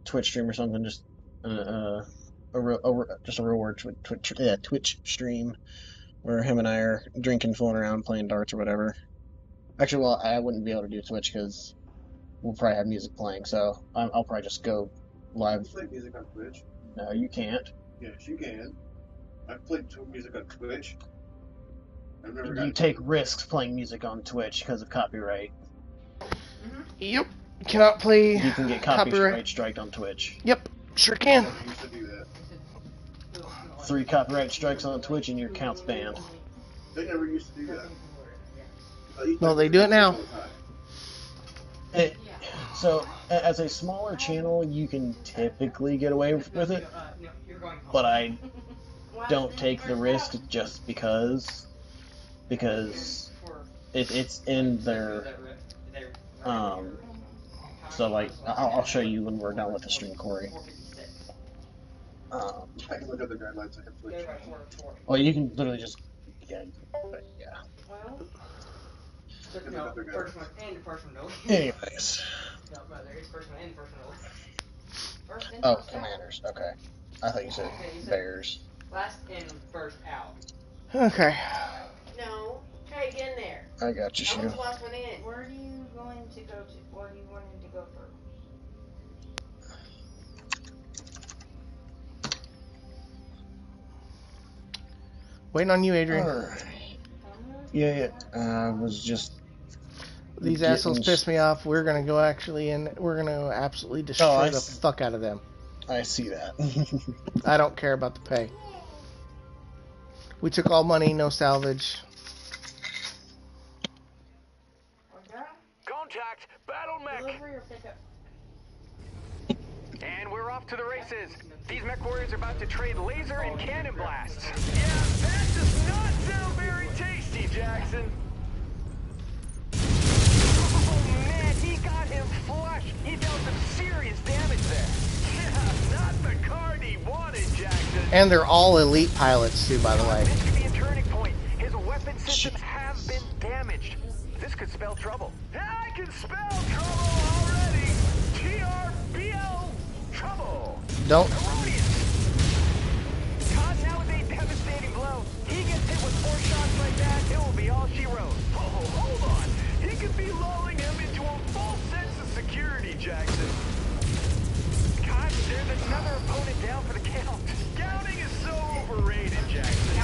Twitch stream or something, just just a real word Twitch stream where him and I are drinking, fooling around, playing darts or whatever. Actually, well, I wouldn't be able to do Twitch because we'll probably have music playing, so I'll probably just go live. You play music on Twitch? No, you can't. Yes, you can. I've played music on Twitch. I've never You gotten take risks playing music on Twitch because of copyright. Yep. Cannot play. You can get copyright striked on Twitch. Yep. Sure can. I used to do that. 3 copyright strikes on Twitch and your account's banned. They never used to do that. No, they do it now. So, as a smaller channel, you can typically get away with it, but I don't take the risk just because it's in their so like I'll show you when we're done with the stream, Corey. I can look at the guidelines. I can Twitch. Well, you can literally just yeah. Well, No, first one and first one no. Anyways. No, brother, it's first one and first one no. First and Oh, first out. Commanders. Okay. I thought you said Okay, you said Bears. Last and first out. Okay. No. Try again there. I got you, I Shoe. was the last one in. Where are you going to go to? Where do you want him to go for? Waiting on you, Adrian. Alright. Yeah. I was just. These getting assholes piss me off. We're gonna go actually and we're gonna absolutely destroy I the s- fuck out of them. I see that. I don't care about the pay. We took all money, no salvage. Contact Battle Mech. Delivery or pickup? And we're off to the races. These Mechwarriors are about to trade laser and cannon blasts. Yeah, that does not sound very tasty, Jackson. Oh man, he got him flush. He dealt some serious damage there. Yeah, not the card he wanted, Jackson. And they're all elite pilots too, by the way. This could be a turning point. His weapon systems have been damaged. This could spell trouble. I can spell trouble already. TRBL trouble. Don't. Erroneous. Caught now with a devastating blow. He gets hit with 4 shots like that, it will be all she wrote. Oh, hold on. He could be lulling him into a false sense of security, Jackson. God, there's another opponent down for the count. Scouting is so overrated, Jackson.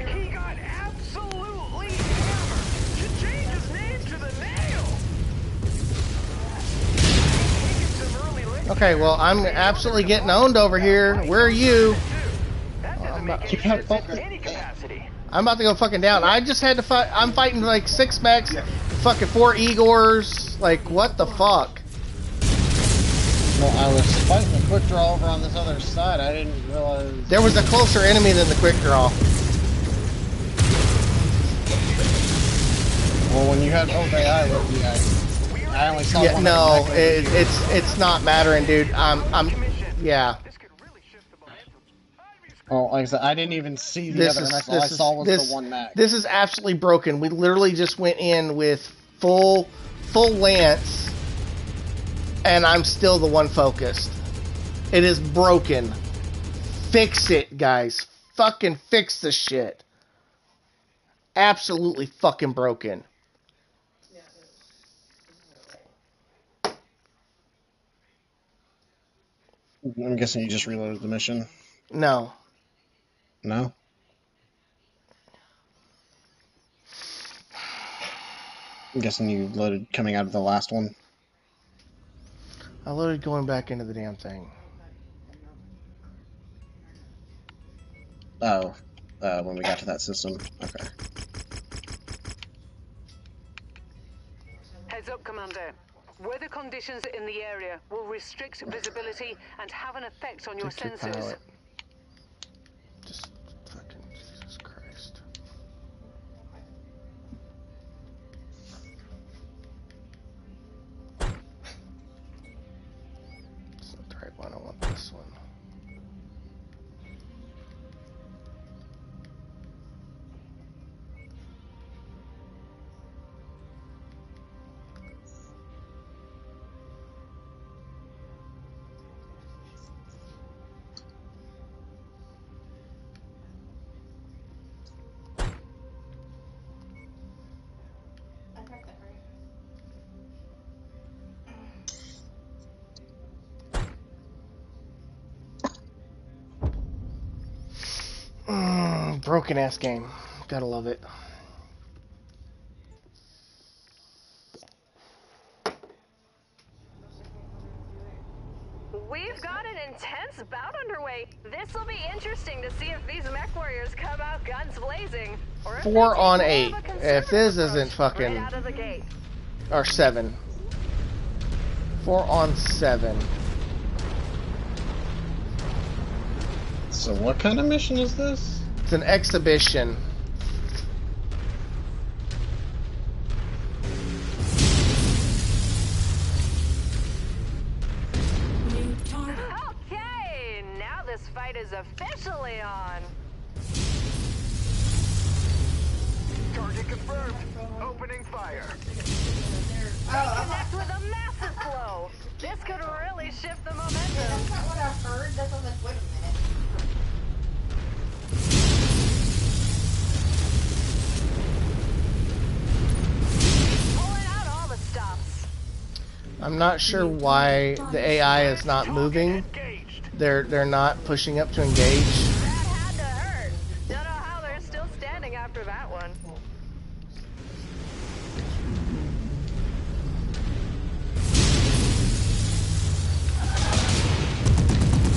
He got absolutely hammered. Should change his name to the Nail. Taking some early licks Okay, well, I'm absolutely getting owned over here. Where are you? That doesn't I'm make about, any You got sense in focus. any capacity. I'm about to go fucking down. I just had to fight. I'm fighting like 6 mechs, fucking 4 Igors. Like, what the fuck? Well, I was fighting the quick draw over on this other side. I didn't realize. There was a closer enemy than the quick draw. Well, when you had both AI with you, I only saw Yeah, one. no, other mech over you. it's not mattering, dude. Yeah. Oh, like I said, I didn't even see the This other is mechs. All I saw was the one mech. this is absolutely broken. We literally just went in with full lance, and I'm still the one focused. It is broken. Fix it, guys. Fucking fix the shit. Absolutely fucking broken. I'm guessing you just reloaded the mission. No. No. I'm guessing you loaded coming out of the last one. I loaded going back into the damn thing. Oh, when we got to that system. Okay. Heads up, Commander. Weather conditions in the area will restrict visibility and have an effect on your Take your sensors. pilot. Just fucking Jesus Christ. It's not the right one. I want this one. I got that right. Broken ass game. Gotta love it. We've got an intense bout underway. This will be interesting to see if these Mechwarriors come out guns blazing, or if 4 they take on more of 8. a If conservative this approach isn't fucking... right out of the gate. Or 7. 4 on 7. So what kind of mission is this? It's an exhibition. Okay, now this fight is officially on. Target confirmed. Opening fire. Connect with a massive blow. This could really shift the momentum. That's not what I heard. That's what I was like, wait a minute. Pulling out all the stops. I'm not sure why the AI is not moving. They're not pushing up to engage. That had to hurt. Don't know how they're still standing after that one.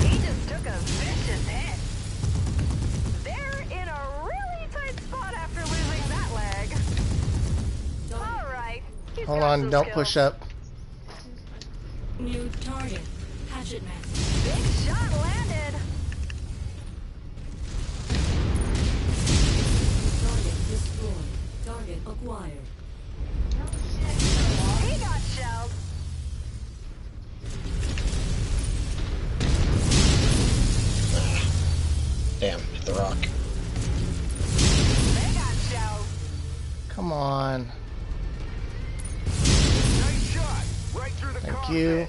He just took a vicious hit. They're in a really tight spot after losing that leg. All right. He's Hold got on, some don't skills. push up. New target. Hatchet man. Big shot landed. Target destroyed. Target acquired. He got shelled. Damn, hit the rock. They got shelled. Come on. Nice shot. Right through the Thank you.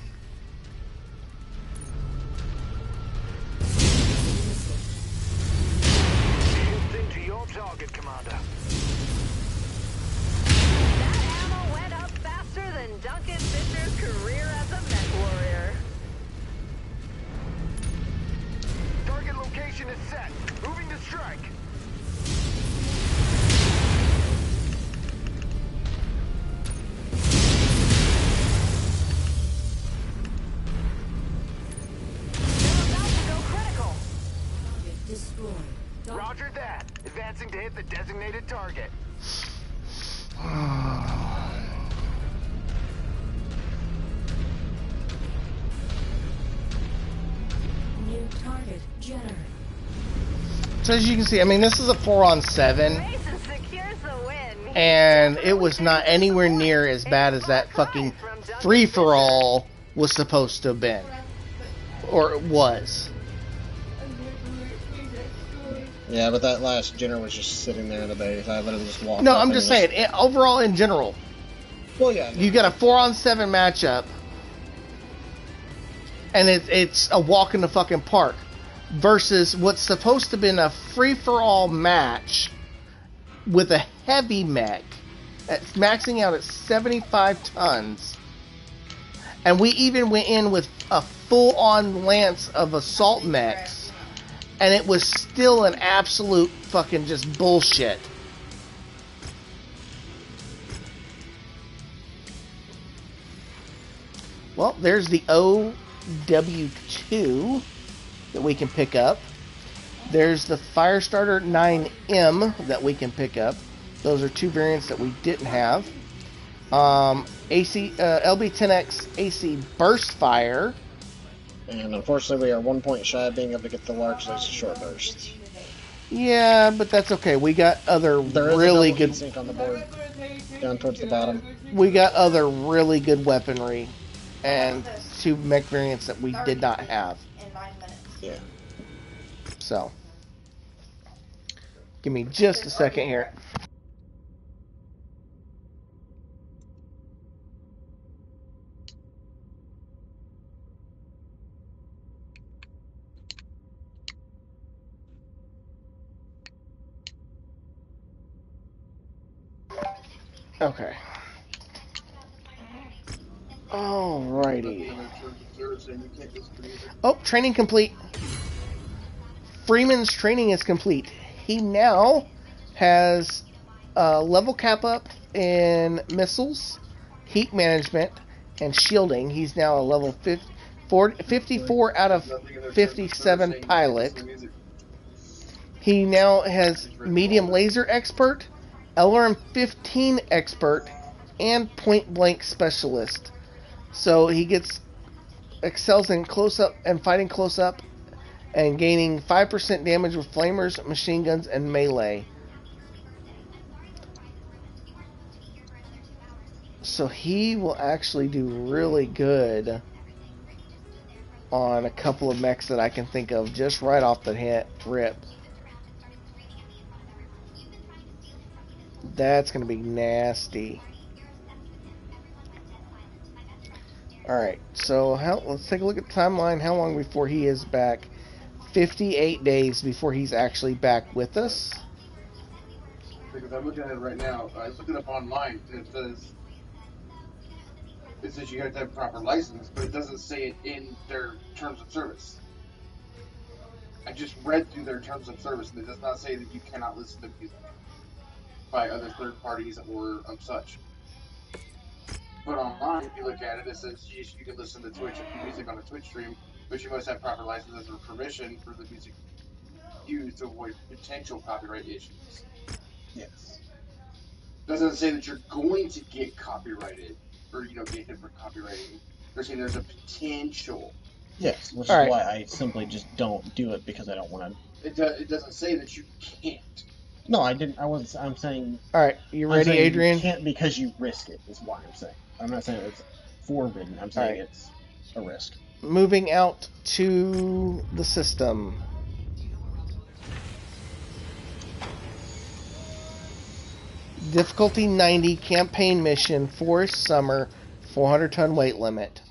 Shifting to your target, Commander. That ammo went up faster than Duncan Fisher's career as a Mechwarrior. Target location is set. Moving to strike. hit the designated target. New target generated. So as you can see, I mean, this is a 4-on-7, Mason secures the win. and it was not anywhere near as bad as that fucking free-for-all was supposed to have been. Or it was. Yeah, but that last Jenner was just sitting there in the base. I literally just walked No, up I'm and just saying, overall in general, Well, yeah. you got a 4-on-7 matchup, and it's a walk in the fucking park, versus what's supposed to have been a free-for-all match with a heavy mech that's maxing out at 75 tons. And we even went in with a full-on lance of assault mechs, and it was still an absolute fucking just bullshit. Well, there's the OW2 that we can pick up. There's the Firestarter 9M that we can pick up. Those are two variants that we didn't have. LB10X AC Burst Fire. And unfortunately, we are 1 point shy of being able to get the large laser short burst. Yeah, but that's okay. We got other There really is a good sync on the board down towards the bottom. We got other really good weaponry and two mech variants that we did not have. Yeah. So, give me just a second here. Okay. Alrighty. Oh, training complete. Freeman's training is complete. He now has a level cap up in missiles, heat management, and shielding. He's now a level 54 out of 57 pilot. He now has medium laser expert, LRM 15 expert, and point blank specialist. So he excels in close up and fighting close up, and gaining 5% damage with flamers, machine guns, and melee. So he will actually do really good on a couple of mechs that I can think of just right off the rip. That's going to be nasty. Alright, so let's take a look at the timeline. How long before he is back? 58 days before he's actually back with us. Because I'm looking at it right now. I was looking up online, and it says you have to have proper license, but it doesn't say it in their terms of service. I just read through their terms of service, and it does not say that you cannot listen to music by other third parties or of such. But online, if you look at it, it says you can listen to music on a Twitch stream, but you must have proper licenses or permission for the music used to avoid potential copyright issues. Yes. Doesn't say that you're going to get copyrighted or get hit for copywriting. They're saying there's a potential. Yes, which is why I simply just don't do it, because I don't want to. It doesn't say that you can't. No, I didn't. I'm saying. All right, you ready, Adrian? You can't because you risk it. Is why I'm saying. I'm not saying it's forbidden. I'm saying it's a risk. Moving out to the system. Difficulty 90, campaign mission, Forest Summer, 400-ton weight limit.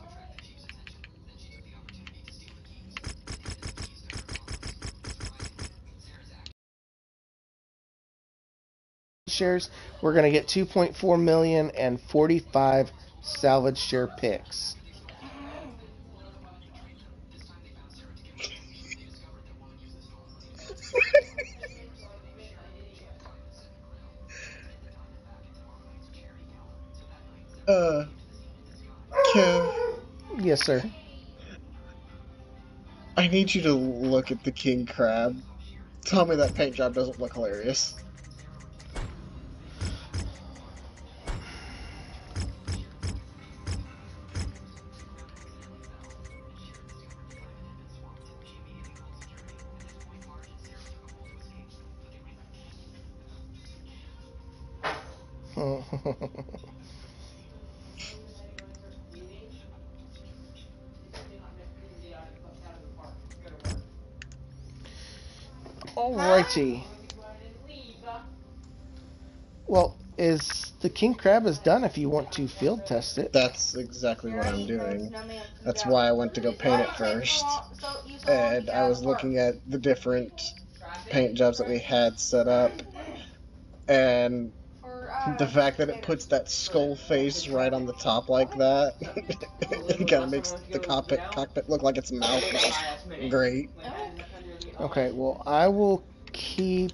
Shares, we're going to get 2.4 million and 45 salvage share picks. Kev. Yes, sir. I need you to look at the king crab. Tell me that paint job doesn't look hilarious. Alrighty. Well, the king crab is done if you want to field test it. That's exactly what I'm doing. That's why I went to go paint it first. And I was looking at the different paint jobs that we had set up, and the fact that it puts that skull face right on the top like that, it kind of makes the cockpit look like its mouth, which is great. Okay, well, I will keep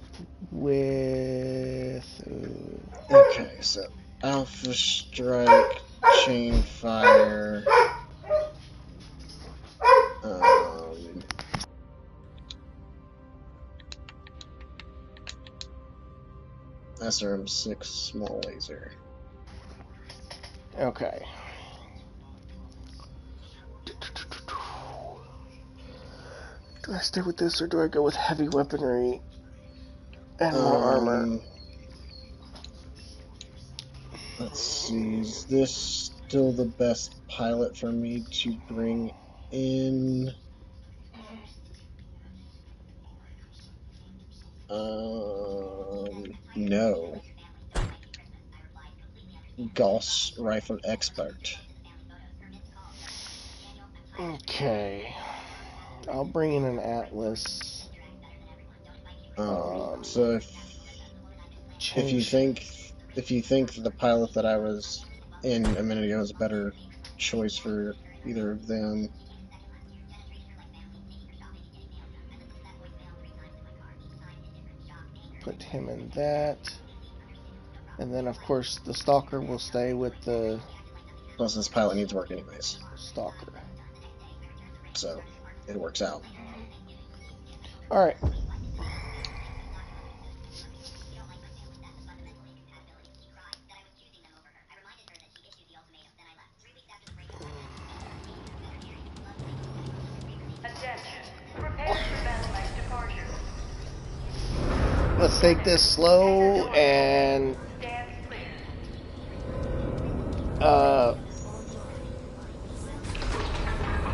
with... Okay, so Alpha Strike, Chain Fire, SRM-6 Small Laser. Okay. Do I stay with this or do I go with heavy weaponry and more armor? Let's see, is this still the best pilot for me to bring in? No. Gauss Rifle Expert. Okay. I'll bring in an Atlas. So if you think the pilot that I was in a minute ago is a better choice for either of them. Put him in that. And then, of course, the Stalker will stay with the... Plus, this pilot needs work anyways. Stalker. So, it works out. Alright. Let's take this slow and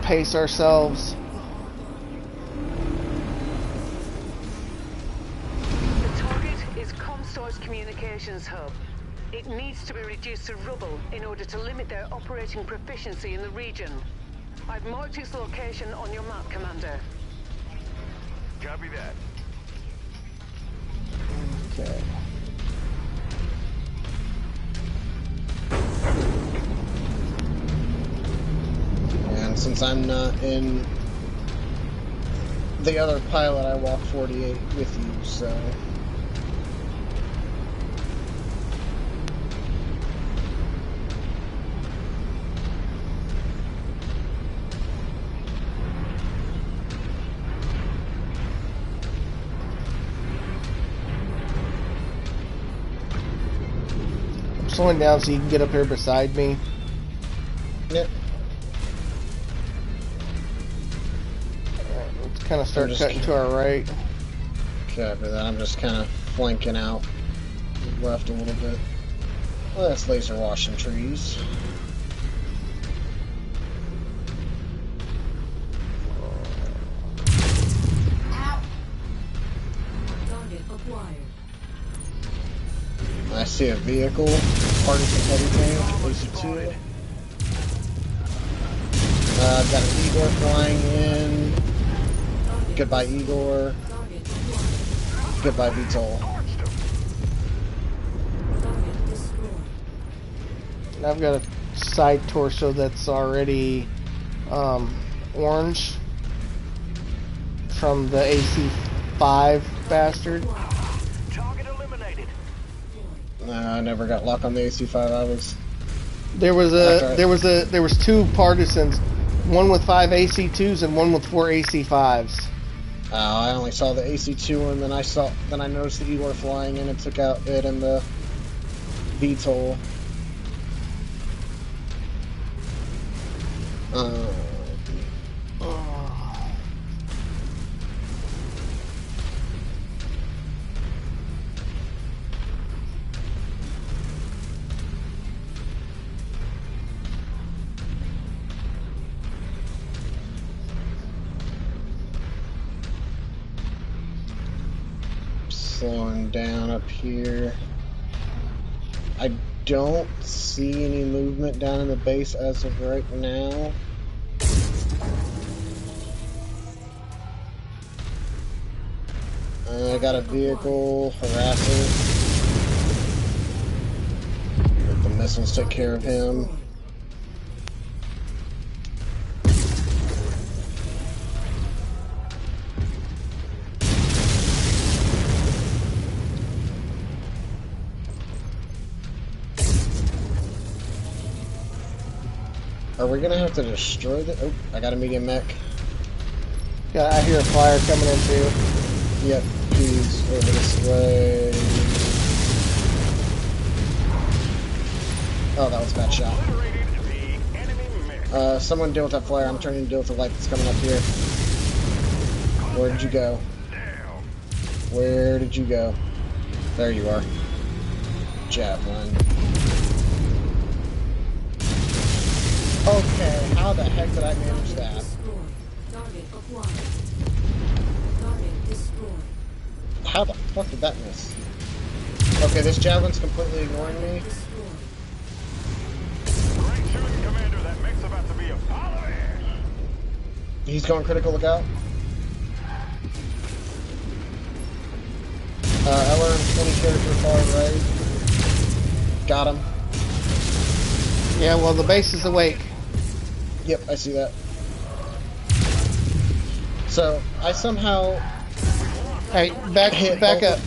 pace ourselves. The target is Comstar's communications hub. It needs to be reduced to rubble in order to limit their operating proficiency in the region. I've marked its location on your map, Commander. Copy that. Okay. And since I'm not in the other pilot, I walk 48 with you, so... Slowing down so you can get up here beside me. Yep. Alright, let's kind of start cutting to our right. Okay, but then I'm just kind of flanking out left a little bit. Well, that's laser washing trees. Target acquired. I see a vehicle, partisan heavy tank, AC-2. I've got an Igor flying in. Goodbye, Igor. Goodbye, VTOL. And I've got a side torso that's already orange from the AC-5 bastard. Target eliminated. I never got luck on the AC-5. There was two partisans, one with 5 AC-2s and one with 4 AC-5s. I only saw the AC-2 and then I noticed the Igor flying in and took out it and the VTOL. slowing down up here. I don't see any movement down in the base as of right now. I got a vehicle harasser. Let the missiles take care of him. Are we gonna have to destroy the... Oh, I got a medium mech. Yeah, I hear a flyer coming in too. Yep, he's over this way. Oh, that was a bad shot. Someone deal with that flyer. I'm trying to deal with the light that's coming up here. Where did you go? Where did you go? There you are. Javelin. Okay, how the heck did I manage that? How the fuck did that miss? Okay, this javelin's completely ignoring me. He's going critical, look out. LRM 20 character far right. Got him. Yeah, well, the base is awake. Yep, I see that. So, I somehow... Hey, back up.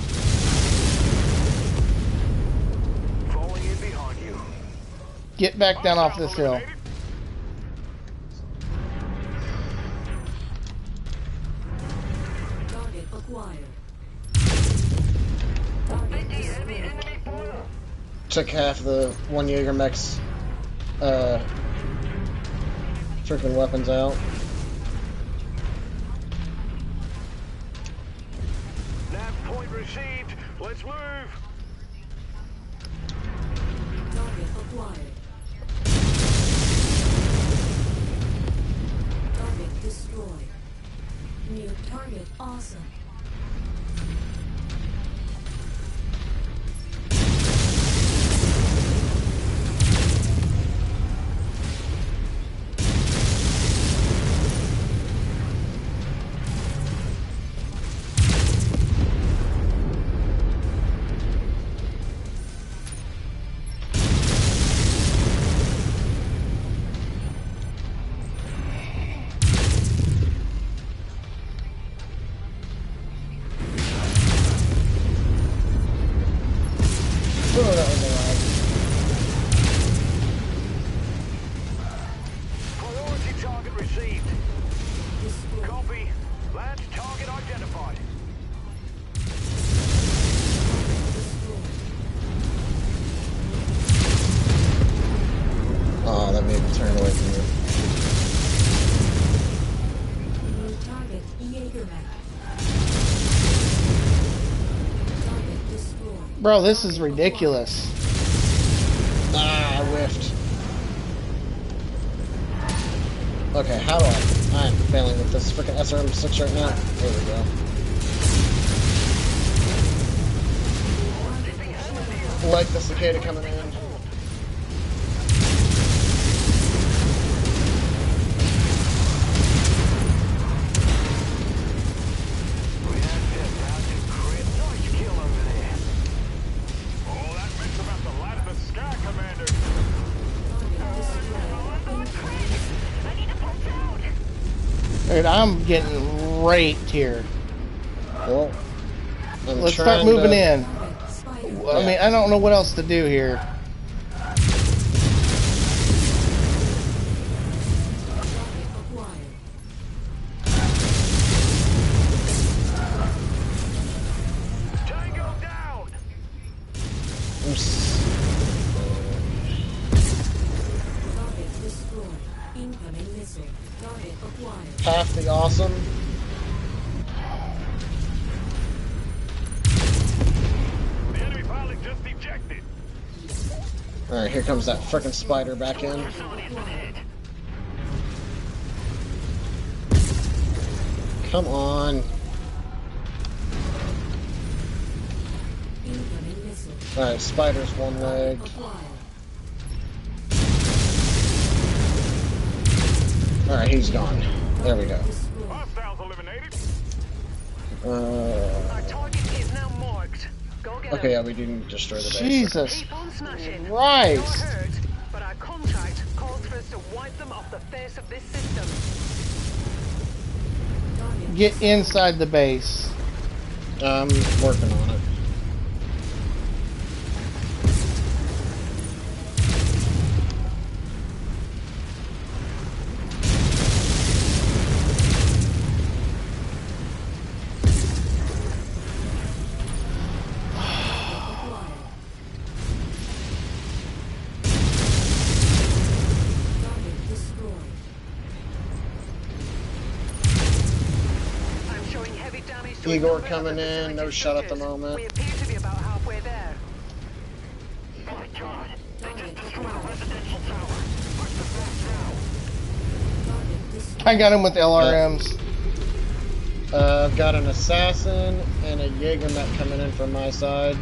Get back down off this hill. Took half the one Jaeger mech's freaking weapons out. Nav point received. Let's move. Target acquired. Target destroyed. New target awesome. Oh, that was alive. Priority target received. Copy. Land target identified. Oh, that made me turn away from you. New target Jaeger mech. Target destroyed. Bro, this is ridiculous. Ah, I whiffed. Okay, how do I'm failing with this freaking SRM6 right now. There we go. Like the cicada coming in. Dude, I'm getting raped here. Well, let's start moving in. Spider. I mean, I don't know what else to do here. Target acquired. Tango down. Target destroyed. Incoming missile. Target acquired. Half the awesome. The enemy pilot just ejected. Alright, here comes that frickin' spider back in. Come on. Alright, Spider's one leg. Alright, he's gone. There we go. Hostiles eliminated. Our target is now marked. Go get Okay, him. yeah, we do need to destroy the base. Jesus Keep on smashing. You're Christ! hurt, but our contract calls for us to wipe them off the face of this system. Get inside the base. I'm working on it. I'm showing heavy damage to a Igor number of coming the in, no facility's shot at the structures. moment. We appear to be about halfway there. My God, they just destroyed a residential tower. Push them back now. I got him with LRMs. I've got an assassin and a Jaeger mech coming in from my side.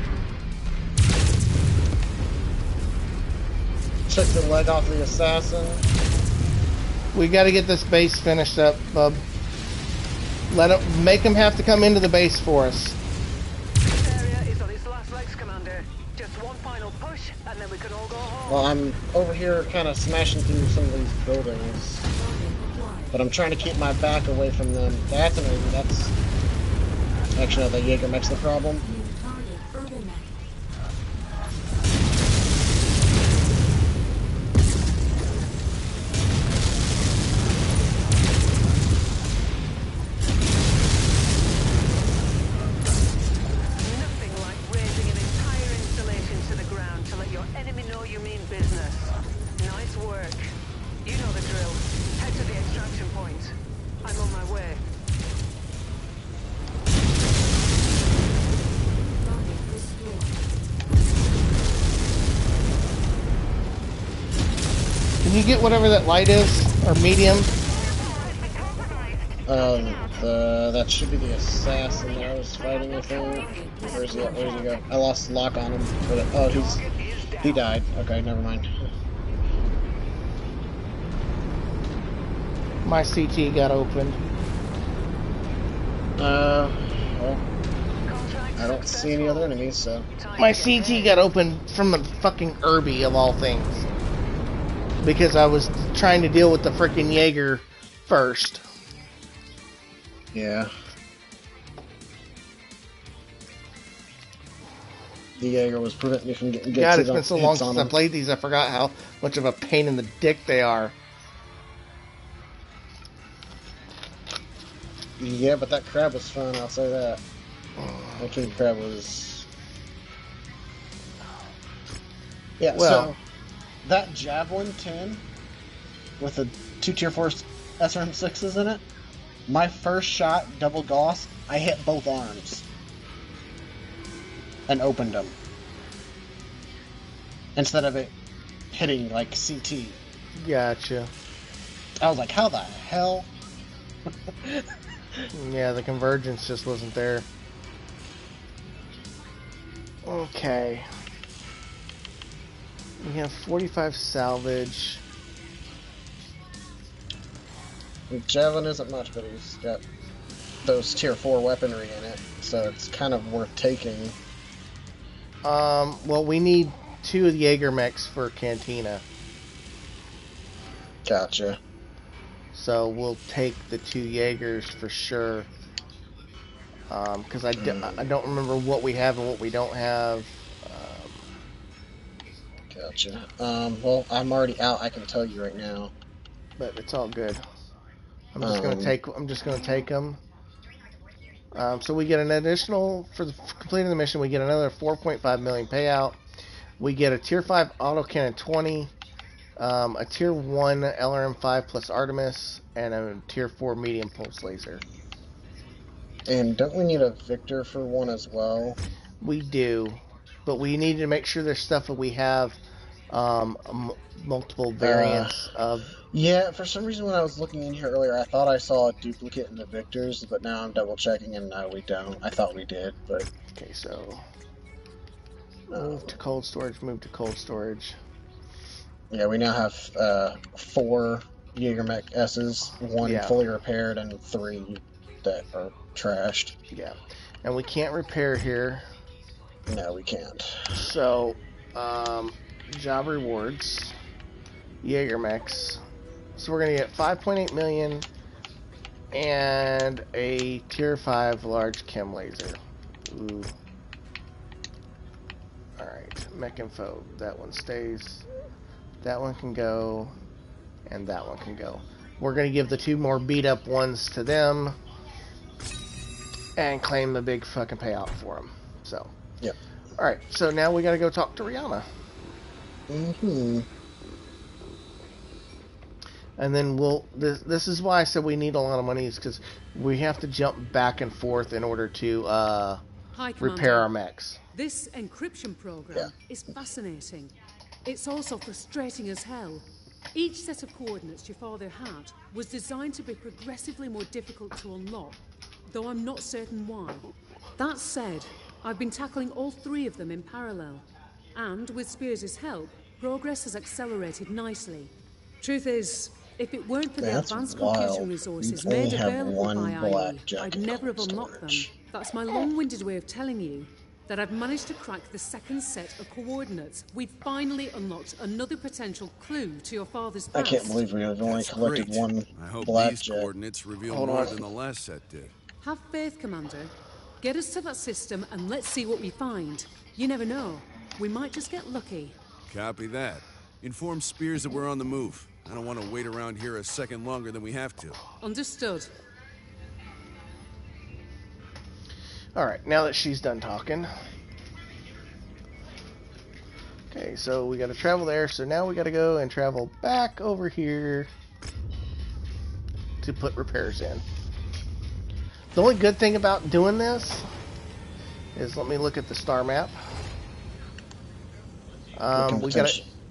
Took the leg off the assassin. We got to get this base finished up, bub. Make him have to come into the base for us. This area is on its last legs, Commander. Just one final push, and then we can all go home. Well, I'm over here kind of smashing through some of these buildings. But I'm trying to keep my back away from them. That's amazing. That's... Actually, no, the Jaeger mech's the problem. Nothing like raising an entire installation to the ground to let your enemy know you mean business. Nice work. You know the drill. Head to the extraction point. I'm on my way. Can you get whatever that light is? Or medium? That should be the assassin that I was fighting, I think. Where's he at? Where's he go? I lost lock on him. Oh, he died. Okay, never mind. My CT got opened. Well, I don't see any other enemies, so... My CT got opened from a fucking Irby of all things. Because I was trying to deal with the frickin' Jaeger first. Yeah. The Jaeger was preventing me from getting good God, it's been so long hits on since I him. played these, I forgot how much of a pain in the dick they are. Yeah, but that crab was fun, I'll say that. That king crab was... Yeah, Well. so... That Javelin 10 with the 2 tier 4 SRM6s in it, my first shot, double Gauss, I hit both arms. And opened them. Instead of it hitting, like, CT. Gotcha. I was like, how the hell? Yeah, the convergence just wasn't there. Okay. We have 45 salvage. Javelin isn't much, but he's got those tier 4 weaponry in it, so it's kind of worth taking. Well, we need 2 Jaeger mechs for Cantina. Gotcha. So we'll take the 2 Jaegers for sure. Because I don't remember what we have and what we don't have. Gotcha. Well, I'm already out, I can tell you right now. But it's all good. I'm just gonna take them. So we get an additional, for completing the mission, we get another 4.5 million payout. We get a tier 5 autocannon 20, a tier 1 LRM5 plus Artemis, and a tier 4 medium pulse laser. And don't we need a Victor for one as well? We do, but we need to make sure there's stuff that we have multiple variants of. Yeah, for some reason when I was looking in here earlier, I thought I saw a duplicate in the Victors, but now I'm double checking and no, we don't. I thought we did, but... Okay, so Move to cold storage. Move to cold storage. Yeah, we now have 4 Jaegermech S's, 1 Yeah. fully repaired, and 3 that are trashed. Yeah. And we can't repair here. No, we can't. So, job rewards. Jaegermechs. So we're going to get 5.8 million and a tier 5 large chem laser. Ooh. Alright, mech info. That one stays. That one can go. And that one can go. We're going to give the 2 more beat up ones to them. And claim the big fucking payout for them. So. Yep. Alright, so now we got to go talk to Rihanna. Mm-hmm. And then this is why I said we need a lot of money, is because we have to jump back and forth in order to repair our mechs. This encryption program is fascinating. It's also frustrating as hell. Each set of coordinates your father had was designed to be progressively more difficult to unlock, though I'm not certain why. That said, I've been tackling all 3 of them in parallel, and with Spears' help, progress has accelerated nicely. Truth is, if it weren't for the advanced computing resources made available by IE, I'd never have unlocked them. That's my long-winded way of telling you that I've managed to crack the second set of coordinates. We've finally unlocked another potential clue to your father's past. I can't believe we have only collected great. 1 I hope blackjack. these coordinates reveal more than the last set did. Have faith, Commander. Get us to that system and let's see what we find. You never know. We might just get lucky. Copy that. Inform Spears that we're on the move. I don't want to wait around here a second longer than we have to. Understood. Alright, now that she's done talking. Okay, so we got to travel there, so now we got to go and travel back over here to put repairs in. The only good thing about doing this is, let me look at the star map.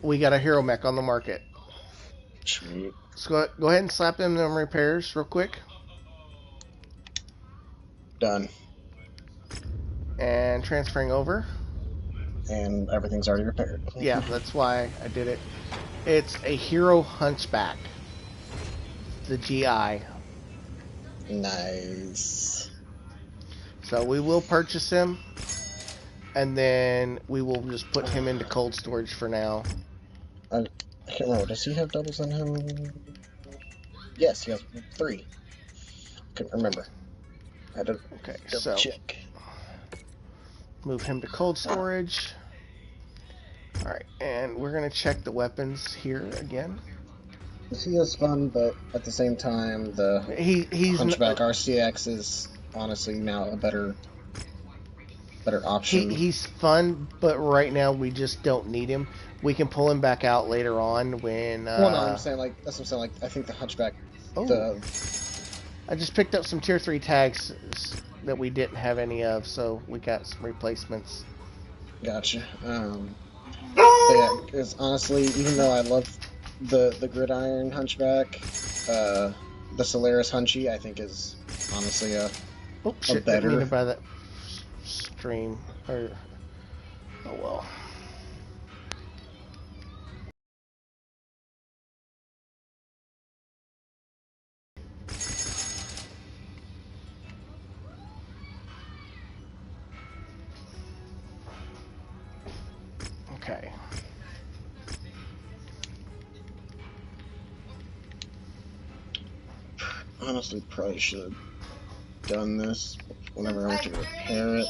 We got a hero mech on the market. Sweet. So go ahead and slap them repairs real quick. Done. And transferring over. And everything's already repaired. Yeah, that's why I did it. It's a hero hunchback. The GI. Nice. So we will purchase him. And then we will just put him into cold storage for now. I can't remember. Does he have doubles in him? Yes, he has 3. Couldn't remember. I had to double check. Move him to cold storage. Alright, and we're going to check the weapons here again. He is fun, but at the same time, the Hunchback RCX is honestly now a better option. He's fun, but right now we just don't need him. We can pull him back out later on when... well, no, I'm saying, like, that's what I'm saying, like, I think the Hunchback... Oh. I just picked up some tier 3 tags that we didn't have any of, so we got some replacements. Gotcha. But yeah, because honestly, even though I love the Gridiron Hunchback, the Solaris Hunchy, I think is honestly a better... didn't mean to buy that stream. Oh well. Okay. Honestly, probably should have done this whenever I went to repair it.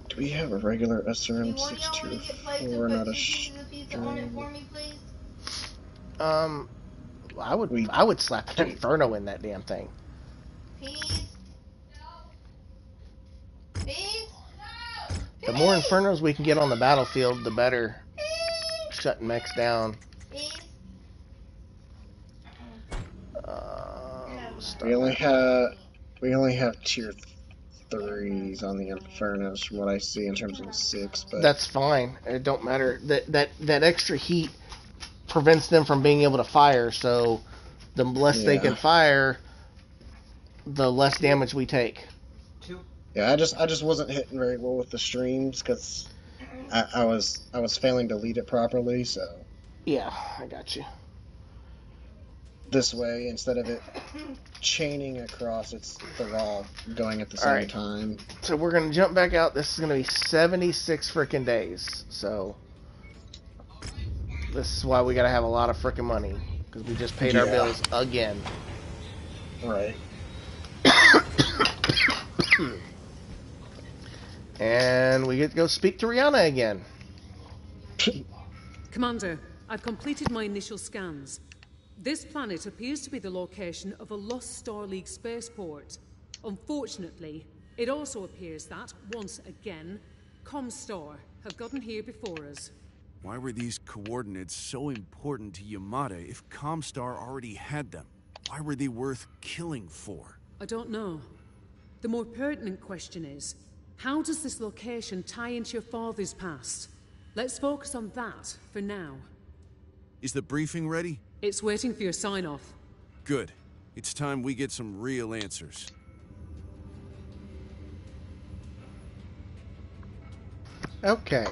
Do we have a regular SRM-624, not a stream? I would slap an Inferno in that damn thing. The more Infernos we can get on the battlefield, the better. Shutting mechs down. We only have tier 3s on the Infernos from what I see in terms of the 6, but that's fine. It don't matter. That extra heat prevents them from being able to fire, so the less they can fire, the less damage we take. Yeah, I just wasn't hitting very well with the streams because I was failing to lead it properly. So Yeah, I got you. this way, instead of it chaining across, they're all going at the All same right. time. So we're gonna jump back out. This is gonna be 76 freaking days. So this is why we gotta have a lot of freaking money because we just paid our Yeah. bills again. Right. And we get to go speak to Rihanna again. Commander, I've completed my initial scans. This planet appears to be the location of a lost Star League spaceport. Unfortunately, it also appears that, once again, Comstar have gotten here before us. Why were these coordinates so important to Yamada if Comstar already had them? Why were they worth killing for? I don't know. The more pertinent question is, how does this location tie into your father's past? Let's focus on that for now. Is the briefing ready? It's waiting for your sign-off. Good. It's time we get some real answers. Okay.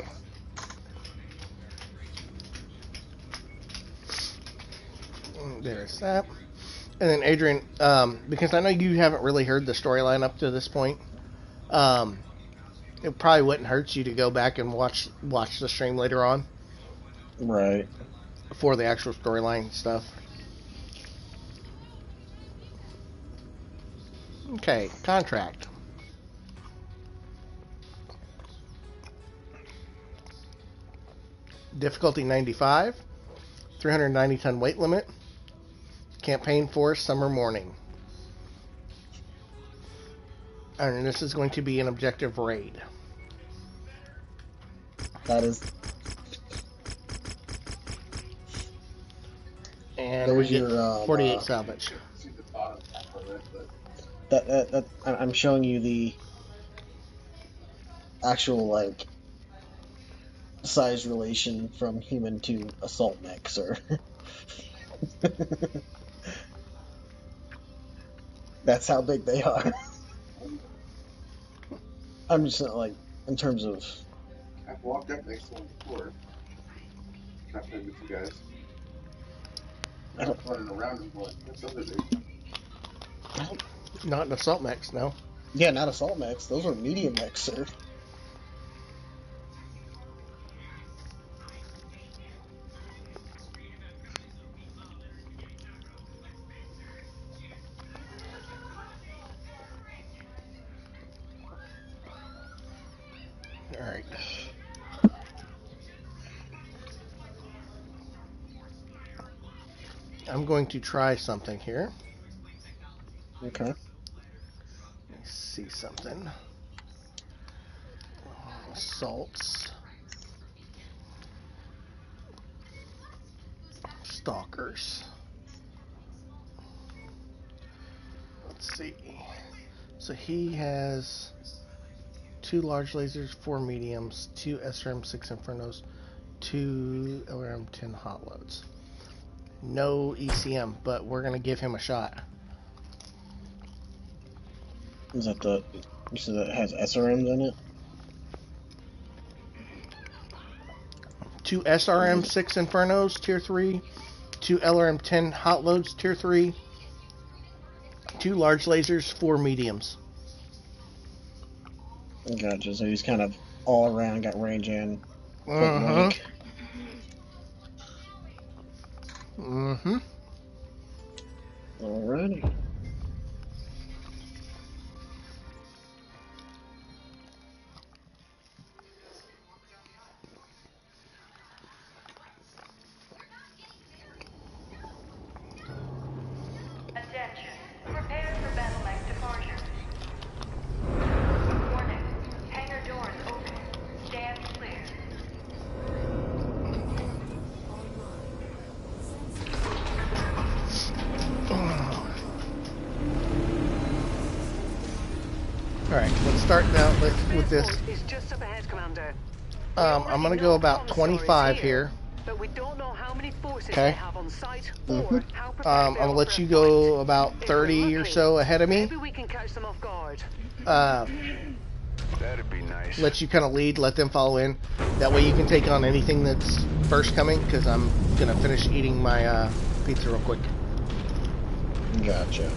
There's that. And then Adrian, because I know you haven't really heard the storyline up to this point, it probably wouldn't hurt you to go back and watch the stream later on Right. for the actual storyline stuff. Okay, contract. Difficulty 95, 390 ton weight limit. Campaign force summer morning. And this is going to be an objective raid. That is. And That we was get your 48 salvage. See the bottom half of it, but that I'm showing you the actual like size relation from human to assault mixer. That's how big they are. I'm just like in terms of. I've walked up next to one before. Not playing with you guys. I don't- Running around and going, what's up with it? Not an assault mix, no. Yeah, not assault mix. Those are medium mixer. Alright. I'm going to try something here. Okay. Let me see something. Assaults. Stalkers. Let's see. So he has 2 large lasers, 4 mediums, 2 SRM 6 Infernos, 2 LRM 10 hot loads. No ECM, but we're gonna give him a shot. Is that the? You said that has SRMs in it. 2 SRM 6 Infernos, tier 3, 2 LRM 10 hot loads, tier 3, 2 large lasers, 4 mediums. Gotcha. So he's kind of all around, got range in. Mm-hmm. Point blank. Mm-hmm. Alrighty. Attention. Prepare for battle mech departure. Warning. Hangar doors open. Stand clear. Alright, let's start now with this. Is just up ahead, Commander. I'm gonna go about 25 here. but we don't know how many forces Okay. they have on site or how prepared I'm they gonna are let for you a go fight. about If we're 30 or lucky, so ahead of me. maybe we can catch them off guard. That'd be nice. Let you kind of lead, let them follow in. That way you can take on anything that's first coming, because I'm gonna finish eating my pizza real quick. Gotcha.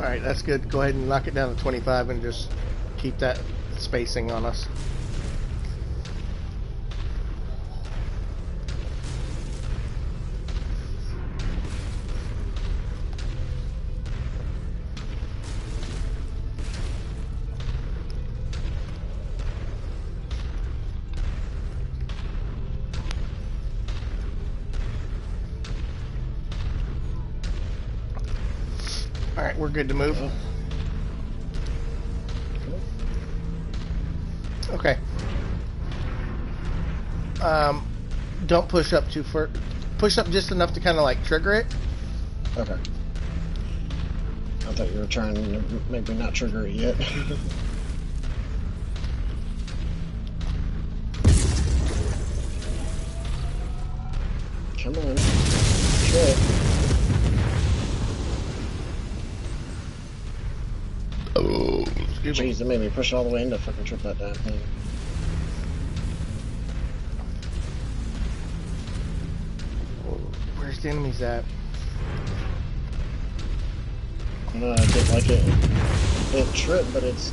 Alright, that's good. Go ahead and knock it down to 25 and just keep that spacing on us. Alright, we're good to move. Okay. Don't push up too far. Push up just enough to kind of like trigger it. Okay. I thought you were trying to maybe not trigger it yet. Come on. Shit. Oh, excuse me. Jeez, it made me push it all the way in to fucking trip that damn thing. Where's the enemies at? No, I did like it. It tripped, but it's...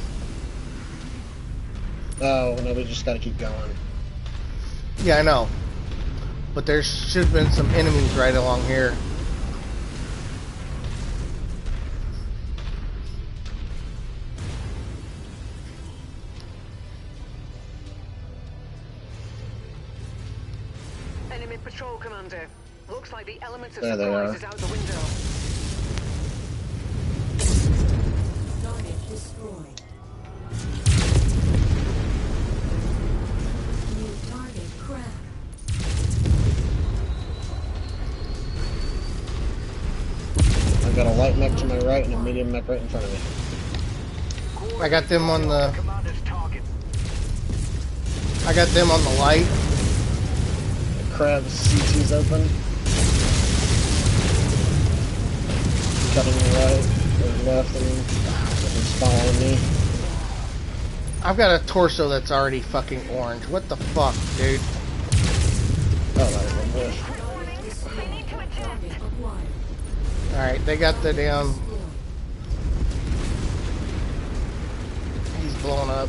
Oh, no, we just gotta keep going. Yeah, I know. But there should have been some enemies right along here. Enemy patrol commander. Looks like the elements of There they surprise are. is out the window. Target destroyed. New target cracked. I've got a light mech to my right and a medium mech right in front of me. I got them on the... Commander's target. I got them on the light. The crab's CT's open. Cutting right or left, and he's following me. I've got a torso that's already fucking orange. What the fuck, dude? Oh, that was a bush. Alright, they got the damn... He's blowing up.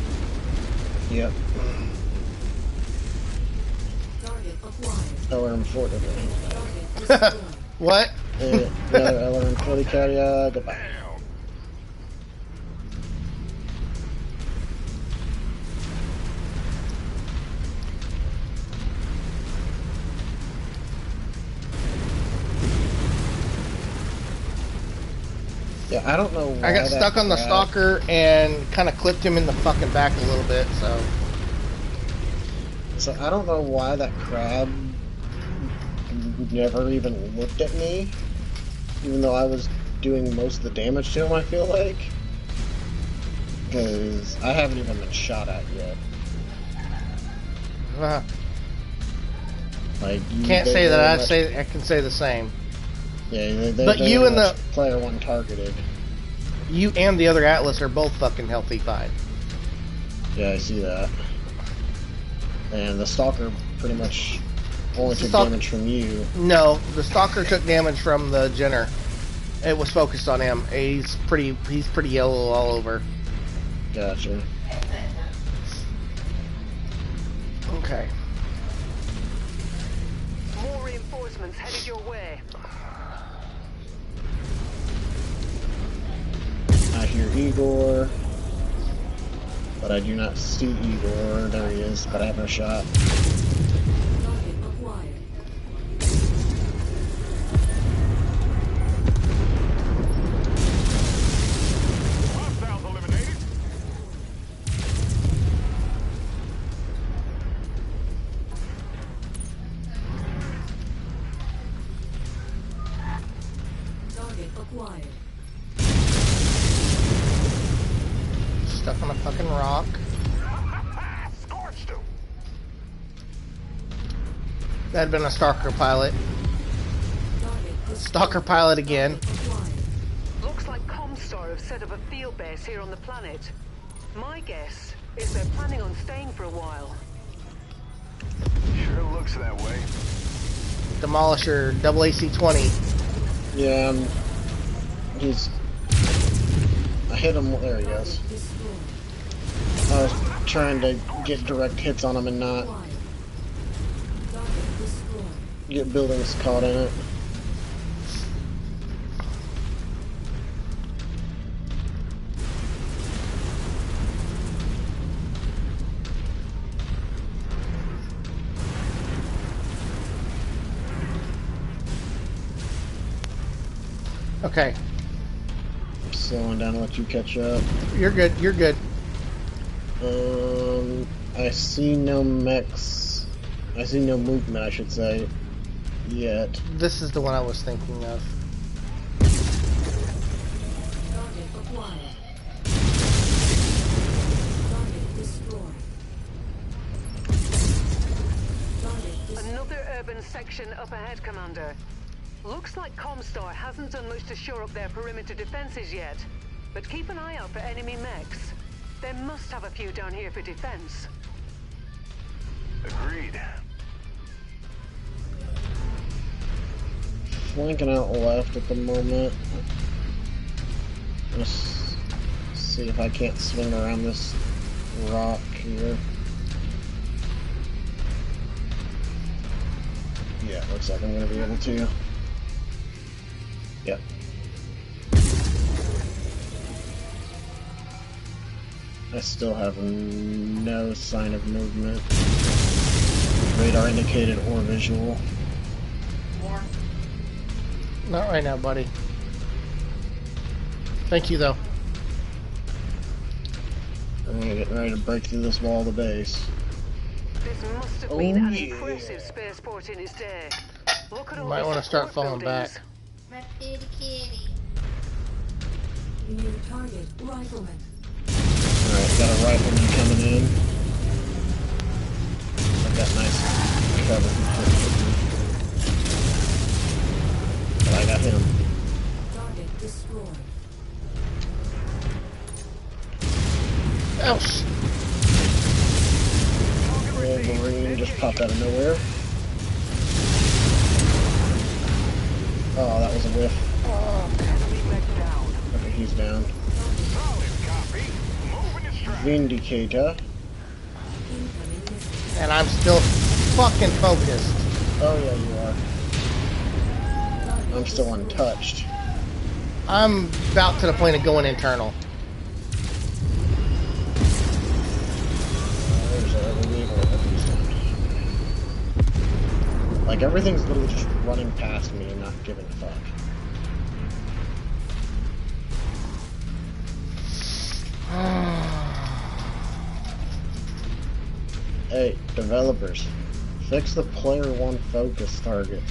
Yep. LRM-40. What? Yeah, LRM-40 carrier, goodbye. Yeah, I don't know why I got stuck on the stalker and kind of clipped him in the fucking back a little bit, so... So I don't know why that crab never even looked at me, even though I was doing most of the damage to him, I feel like. Because I haven't even been shot at yet. Like, Can't say that. I can say the same. Yeah, but you and the player one targeted. You and the other Atlas are both fucking healthy fine. Yeah, I see that. And the Stalker pretty much only took damage from you. No, the Stalker took damage from the Jenner. It was focused on him. He's pretty yellow all over. Gotcha. Okay. More reinforcements headed your way. I hear Igor, but I do not see Igor. There he is, but I have no shot. Hostiles eliminated. rock. Scorched him. That'd been a Stalker pilot. Stalker pilot again. Looks like Comstar have set up a field base here on the planet. My guess is they're planning on staying for a while. Sure looks that way. Demolisher, double AC-20. Yeah, he's... I hit him, there he goes. I was trying to get direct hits on him and not get buildings caught in it. Okay. I'm slowing down to let you catch up. You're good, you're good. I see no mechs. I see no movement, I should say, yet. This is the one I was thinking of. Another urban section up ahead, Commander. Looks like Comstar hasn't done much to shore up their perimeter defenses yet, but keep an eye out for enemy mechs. They must have a few down here for defense. Agreed. Flanking out left at the moment. Let's see if I can't swing around this rock here. Yeah, looks like I'm gonna be able to. Yep. I still have no sign of movement. Radar indicated or visual. More. Not right now, buddy. Thank you, though. I'm getting ready to break through this wall of the base. This must have been an impressive spaceport in its day. Look at all Might the want to start support falling buildings. back. My kitty kitty. New target, rifleman. Alright, got a rifleman coming in. I've got nice cover. But I got him. Target destroyed. Ouch! Wolverine just popped out of nowhere. Oh, that was a whiff. Enemy mech down. Okay, he's down. Solid copy. Moving his track. Vindicator. And I'm still fucking focused. Oh yeah, you are. I'm still untouched. I'm about to the point of going internal. There's a reliever at least. Like everything's literally just running past me and not giving a fuck. Hey, developers, fix the player one focus target.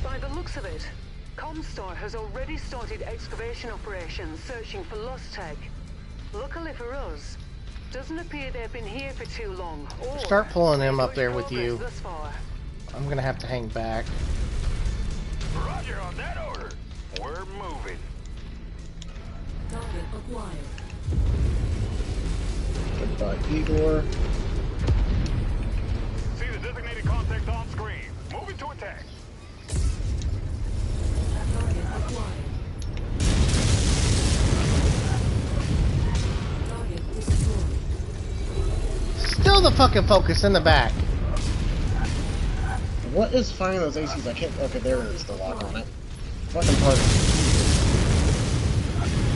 By the looks of it, Comstar has already started excavation operations searching for lost tech. Luckily for us, doesn't appear they've been here for too long. Or Start pulling him up there with progress you. thus far. I'm gonna have to hang back. Roger on that order. We're moving. Target acquired. Goodbye, Igor. See the designated contact on screen. Moving to attack. Target acquired. Target destroyed. Still the fucking focus in the back. What is firing those ACs? I can't. Okay, there it is. The lock on it. fucking part.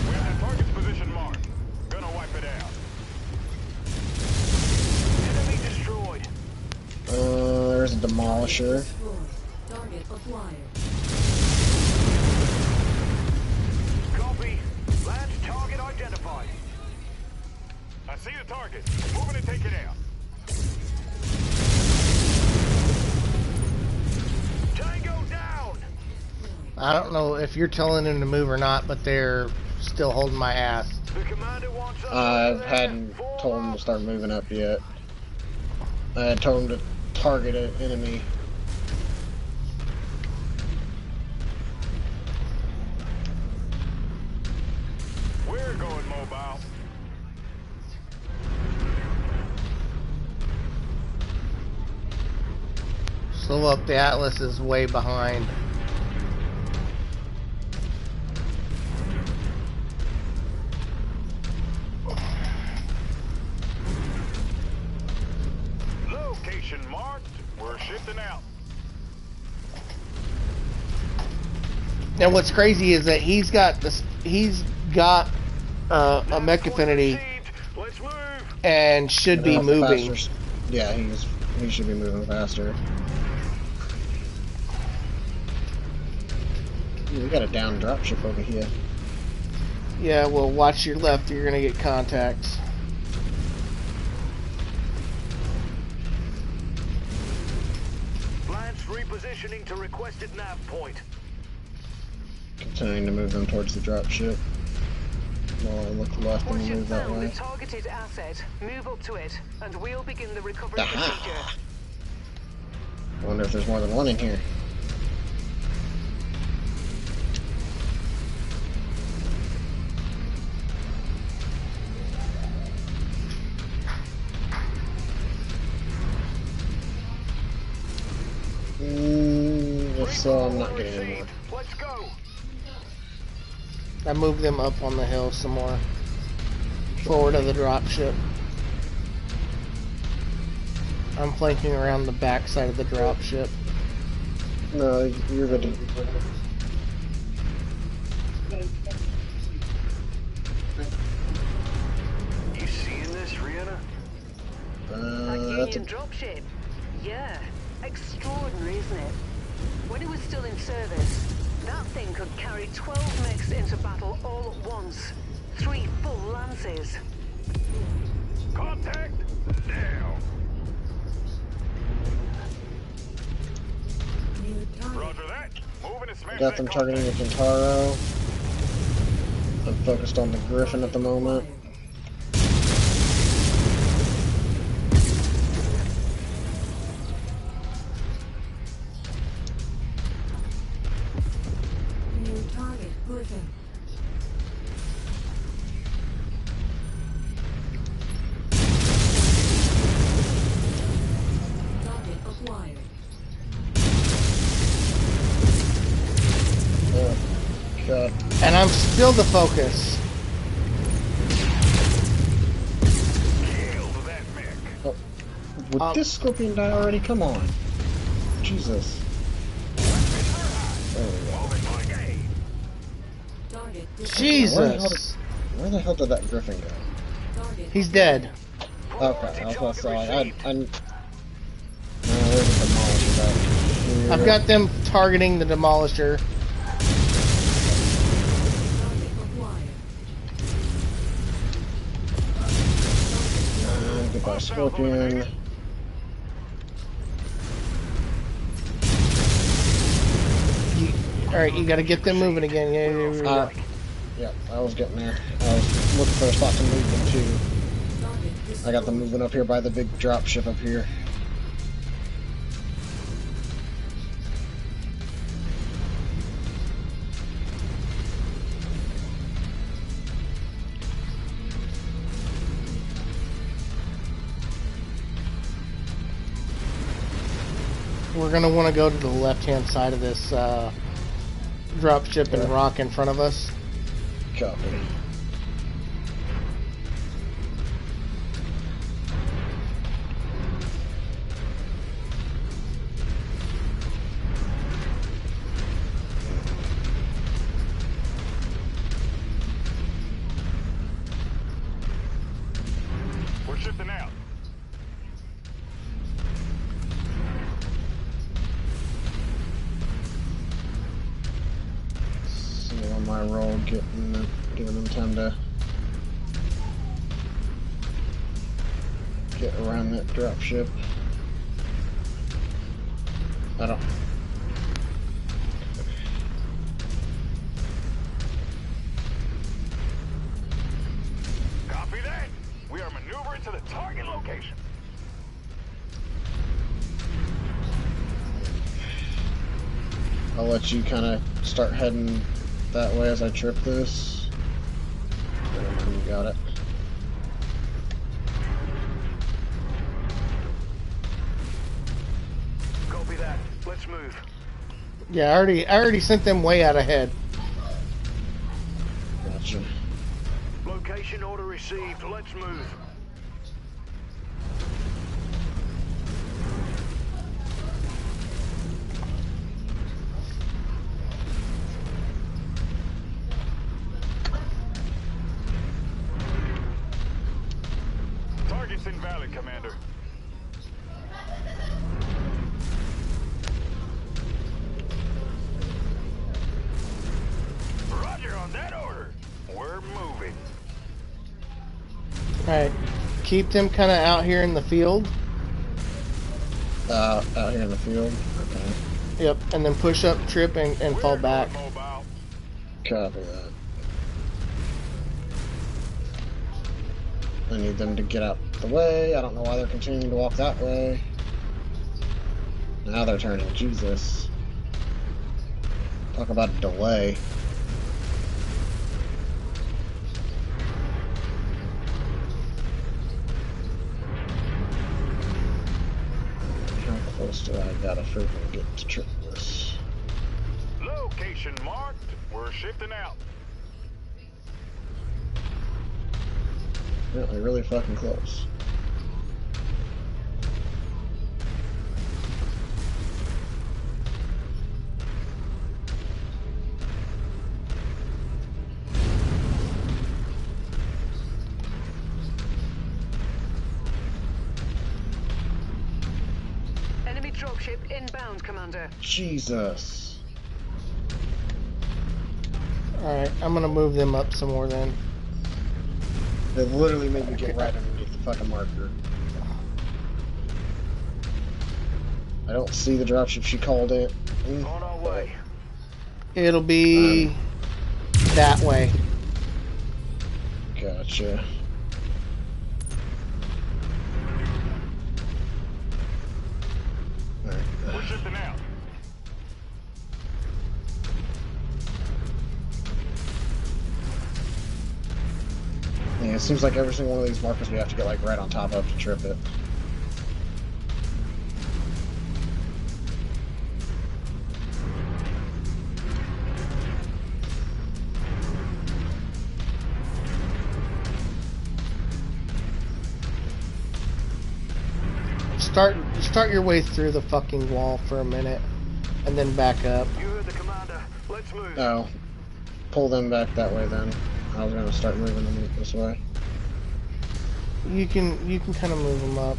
We have the target's position marked. Gonna wipe it out. Enemy destroyed. There's a demolisher. Target acquired. Copy. Lance target identified. I see the target. Moving to take it out. Tango down. I don't know if you're telling them to move or not, but they're still holding my ass. The commander wants us I over there. hadn't Form told him up. to start moving up yet. I had told him to target an enemy. We're going mobile. Slow up, the Atlas is way behind. Location marked. We're shifting out. Now what's crazy is that he's got this. He's got a mech affinity Let's move. and should be moving. Faster. Yeah, he should be moving faster. Ooh, we got a down dropship over here. Yeah, well, watch your left. You're gonna get contacts. Lance repositioning to requested nav point. Continuing to move them towards the dropship. While I look left and Once you've move that found the way. targeted asset, move up to it, and we'll begin the recovery Aha! procedure. I wonder if there's more than one in here. If so, I'm not getting any more. Let's go. I moved them up on the hill some more. Forward of the dropship. I'm flanking around the back side of the dropship. No, you're good. You seeing this, Rihanna? That That's Union dropship? Yeah. Extraordinary, isn't it? When it was still in service, that thing could carry 12 mechs into battle all at once. 3 full lances. Contact now. Roger that. Moving to smash got that them targeting the contact. Kintaro. I'm focused on the Griffin at the moment. New target, Griffin. Target acquired. Oh, God. And I'm still the focus. Killed that mech. Oh. Would this Scorpion die already? Come on. Jesus. There we go. Moving like A. Target Jesus. Where the hell did that Griffin go? Target He's dead. Okay, I was gonna say, there's a demolisher back here. I've got them targeting the demolisher. target acquired. Goodbye, Scorpion. Alright, you gotta get them moving again. Yeah. Yep, I was getting there. I was looking for a spot to move them to. I got them moving up here by the big drop ship up here. We're gonna want to go to the left-hand side of this drop ship and rock in front of us. Copy. Giving them time to get around that dropship. I don't. Copy that. We are maneuvering to the target location. I'll let you kind of start heading that way as I trip this. Never mind, you got it. Copy that. Let's move. Yeah, I already sent them way out ahead. Gotcha. Location order received. Let's move. Target's invalid, Commander. Roger on that order. We're moving. Alright. Keep them kind of out here in the field. Out here in the field? Okay. Yep, and then push up, trip, and fall back. Copy that. I need them to get out the way. I don't know why they're continuing to walk that way. Now they're turning. Jesus. Talk about a delay. How close do I gotta freaking get to trip this? Location marked. We're shifting out. Apparently really fucking close. Enemy dropship inbound, Commander. Jesus. Alright, I'm gonna move them up some more then. They literally made me get right underneath the fucking marker. I don't see the dropship she called it. On our way. It'll be that way. Gotcha. We're shifting out. Yeah, it seems like every single one of these markers we have to get like right on top of to trip it. Start your way through the fucking wall for a minute, and then back up. You heard the commander. Let's move. Oh, pull them back that way then. I was gonna start moving them this way. You can kind of move them up.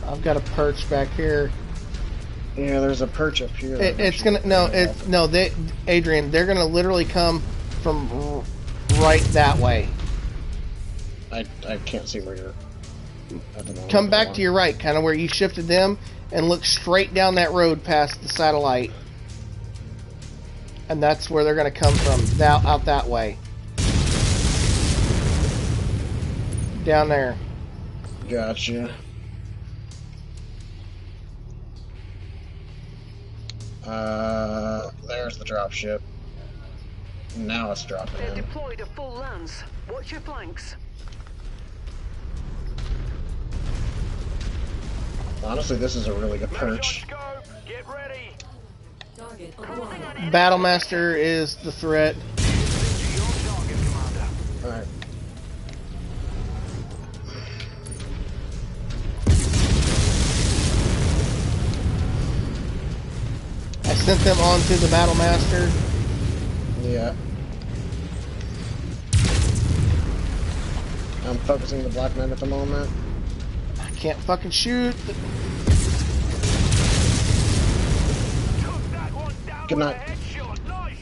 I've got a perch back here. Yeah, there's a perch up here. It's gonna Adrian, they're gonna literally come from right that way. I can't see where you're. Come back to your right, kind of where you shifted them, and look straight down that road past the satellite. And that's where they're going to come from, out that way. Down there. Gotcha. There's the dropship. Now it's dropping They're in. deployed at full lance. Watch your flanks. Honestly, this is a really good perch. Get ready. Battlemaster is the threat. Alright. I sent them on to the Battlemaster. Yeah. I'm focusing the Black Knight at the moment. I can't fucking shoot. Good night.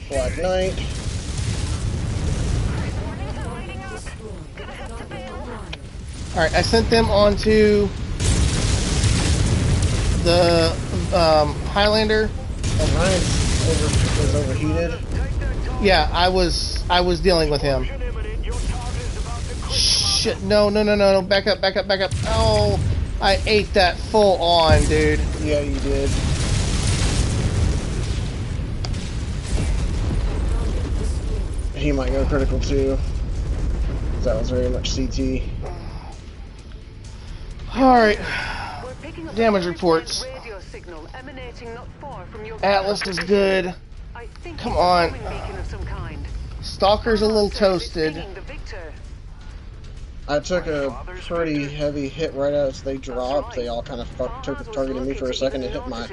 Black Knight. Alright, I sent them onto the Highlander. Orion is overheated. Yeah, I was dealing with him. Shit, no, back up. Oh, I ate that full on, dude. Yeah, you did. He might go critical too. That was very much CT. Alright. Damage reports. Atlas is good. Come on. Stalker's a little toasted. I took a pretty heavy hit right as they dropped. They all kind of targeted me for a second and hit my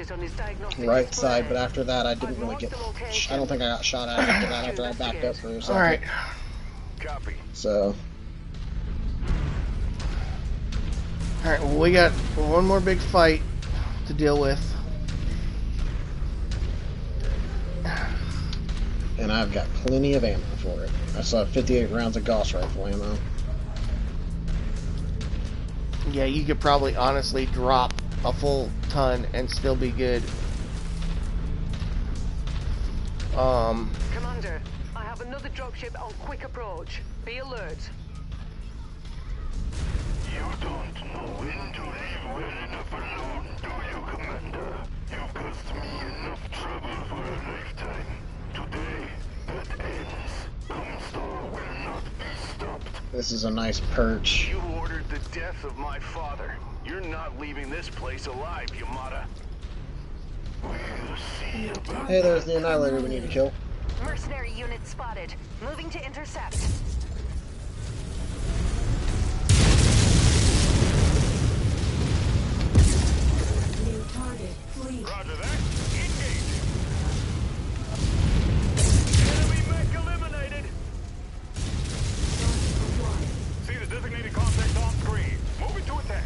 right side, but after that I didn't really get... I don't think I got shot at after that, after I backed up for a second. Alright. So... Alright, well, we got one more big fight to deal with. And I've got plenty of ammo for it. I still have 58 rounds of Gauss rifle ammo. Yeah, you could probably honestly drop a full ton and still be good. Commander, I have another dropship on quick approach. Be alert. You don't know when to leave well enough alone, do you, Commander? You've caused me enough trouble for a lifetime. Today, that ends. Comstar will not be stopped. This is a nice perch. You ordered the death of my father. You're not leaving this place alive, Yamada. We'll see about Hey, there's the Annihilator we need to kill. Mercenary unit spotted. Moving to intercept. New target, flee. Roger that. Engage. Enemy mech eliminated. See the designated contact on screen. Moving to attack.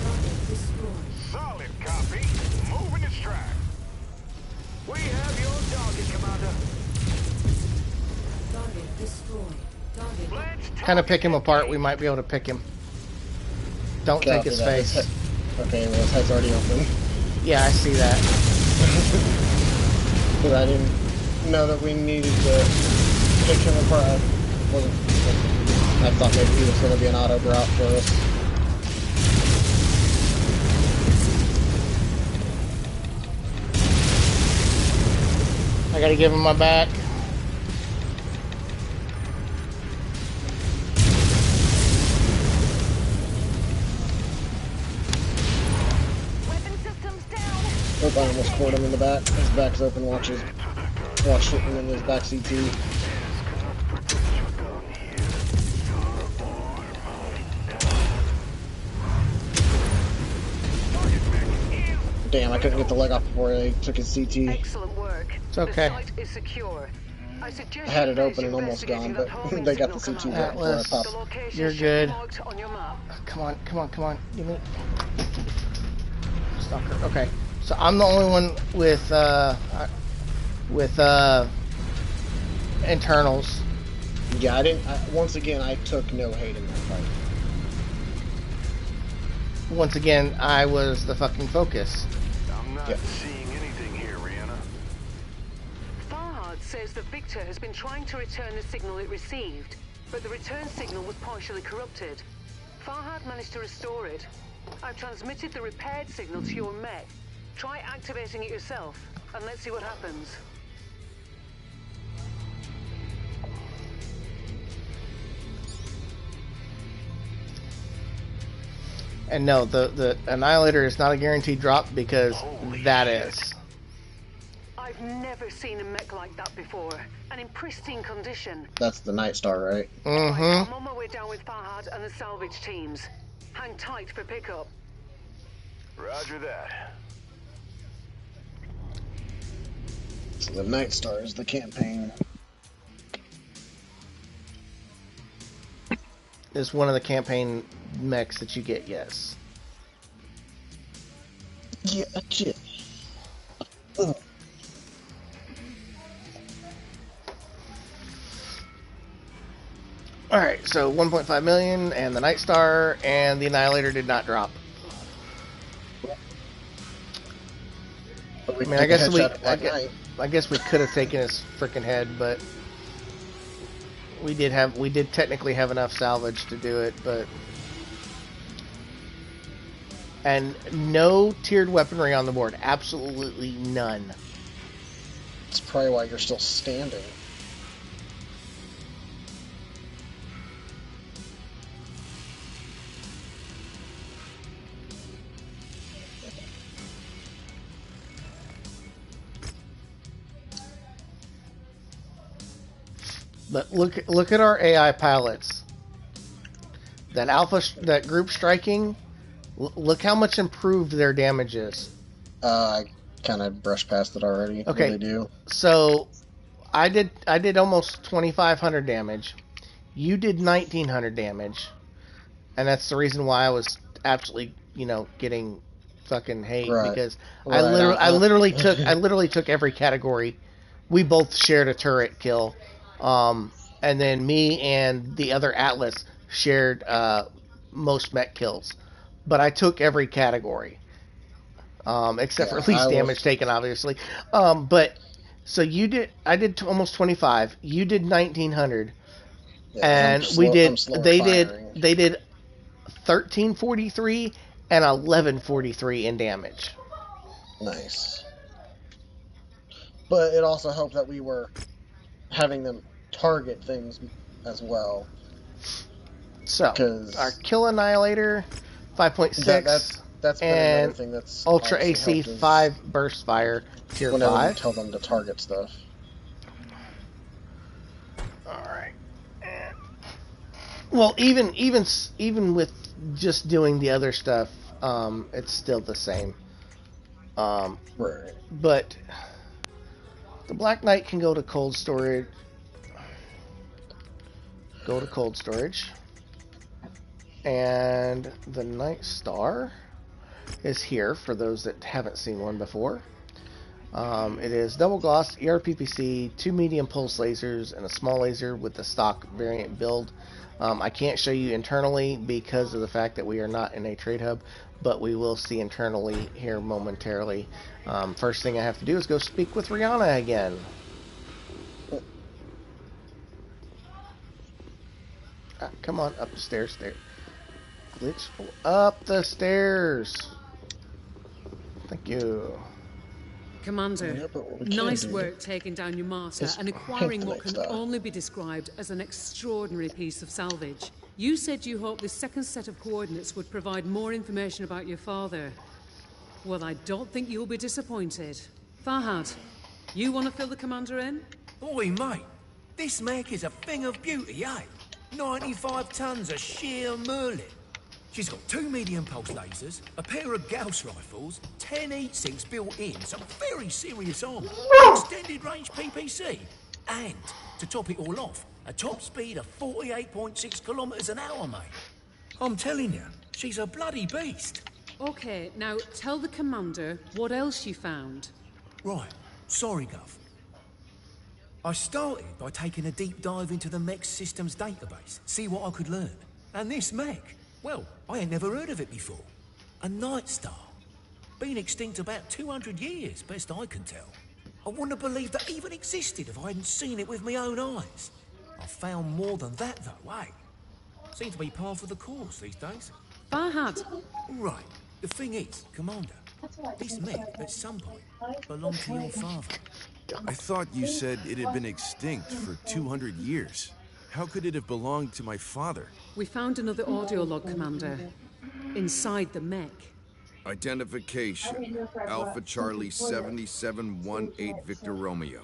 Target destroyed. Solid copy. Moving its track. We have your target, Commander. Target destroyed. Target. Let's Kind of pick him apart. We might be able to pick him. Don't take Copy his that. face. Okay, well his head's already open. Yeah, I see that. But I didn't know that we needed to pick him apart. I thought maybe he was going to be an auto drop for us. I gotta give him my back. Weapon systems down. Hope I almost caught him in the back. His back's open. Watch hitting in his back CT. Damn, I couldn't get the leg off before they took his CT. Excellent work. It's okay. The site is secure. I I had it open and almost gone, but they got the CT right before I Atlas, popped. you're good. On your map. Come on. Give me... Stalker. Okay. So I'm the only one with internals. Yeah, I didn't. Once again, I took no hate in that fight. Once again, I was the fucking focus. I'm not Yep. seeing anything here, Rihanna. Farhad says the Victor has been trying to return the signal it received, but the return signal was partially corrupted. Farhad managed to restore it. I've transmitted the repaired signal to your mech. Try activating it yourself, and let's see what happens. And no, the Annihilator is not a guaranteed drop because that is. I've never seen a mech like that before, and in pristine condition. That's the Night Star, right? Mm-hmm. I'm on my way down with Farhad and the salvage teams. Hang tight for pickup. Roger that. So the Night Star is the campaign. Is one of the campaign mechs that you get, yes. Yeah, shit. Alright, so 1.5 million, and the Night Star, and the Annihilator did not drop. But we I mean, take a headshot at Black Knight. I guess we could have taken his freaking head, but we did technically have enough salvage to do it, but. And no tiered weaponry on the board. Absolutely none. That's probably why you're still standing. But look at our AI pilots. That group striking. Look how much improved their damage is. I kind of brushed past it already. Okay, What they do. So I did almost 2,500 damage. You did 1,900 damage, and that's the reason why I was absolutely getting fucking hate because I literally took every category. We both shared a turret kill, and then me and the other Atlas shared most mech kills. But I took every category, except for least damage taken, obviously. But so I did almost 25. You did 1,900, and they did 1343 and 1143 in damage. Nice. But it also helped that we were having them target things as well. So, our Kill Annihilator, 5.6. That's been another thing that's Ultra AC 5 Burst Fire, tier 5. Whenever you tell them to target stuff. Alright. Well, even with just doing the other stuff, it's still the same. Right. But the Black Knight can go to cold storage. And the Night Star is here for those that haven't seen one before. It is double gloss, ERPPC, 2 medium pulse lasers, and a small laser with the stock variant build. I can't show you internally because of the fact that we are not in a trade hub, but we will see internally here momentarily. First thing I have to do is go speak with Rihanna again. Come on, up the stairs there. Glitch up the stairs. Thank you. Commander, nice work taking down your martyr and acquiring what can only be described as an extraordinary piece of salvage. You said you hoped this second set of coordinates would provide more information about your father. Well, I don't think you'll be disappointed. Farhad, you want to fill the commander in? Oi, mate, this mech is a thing of beauty, eh? 95 tons of sheer merlin. She's got 2 medium pulse lasers, a pair of Gauss rifles, 10 heat sinks built in, some very serious armor, extended range PPC, and, to top it all off, a top speed of 48.6 kilometers an hour, mate. I'm telling you, she's a bloody beast. Okay, now tell the commander what else you found. Right, sorry, Gov. I started by taking a deep dive into the mech systems database, see what I could learn. And this mech, well, I had never heard of it before. A Night Star. Been extinct about 200 years, best I can tell. I wouldn't have believed that even existed if I hadn't seen it with my own eyes. I found more than that, though, eh? Seems to be par for the course these days. Farhad. Right. The thing is, Commander, this mech, at some point, belonged to your father. I thought you said it had been extinct for 200 years. How could it have belonged to my father? We found another audio log, Commander. Inside the mech. Identification. Alpha Charlie 7718 Victor Romeo.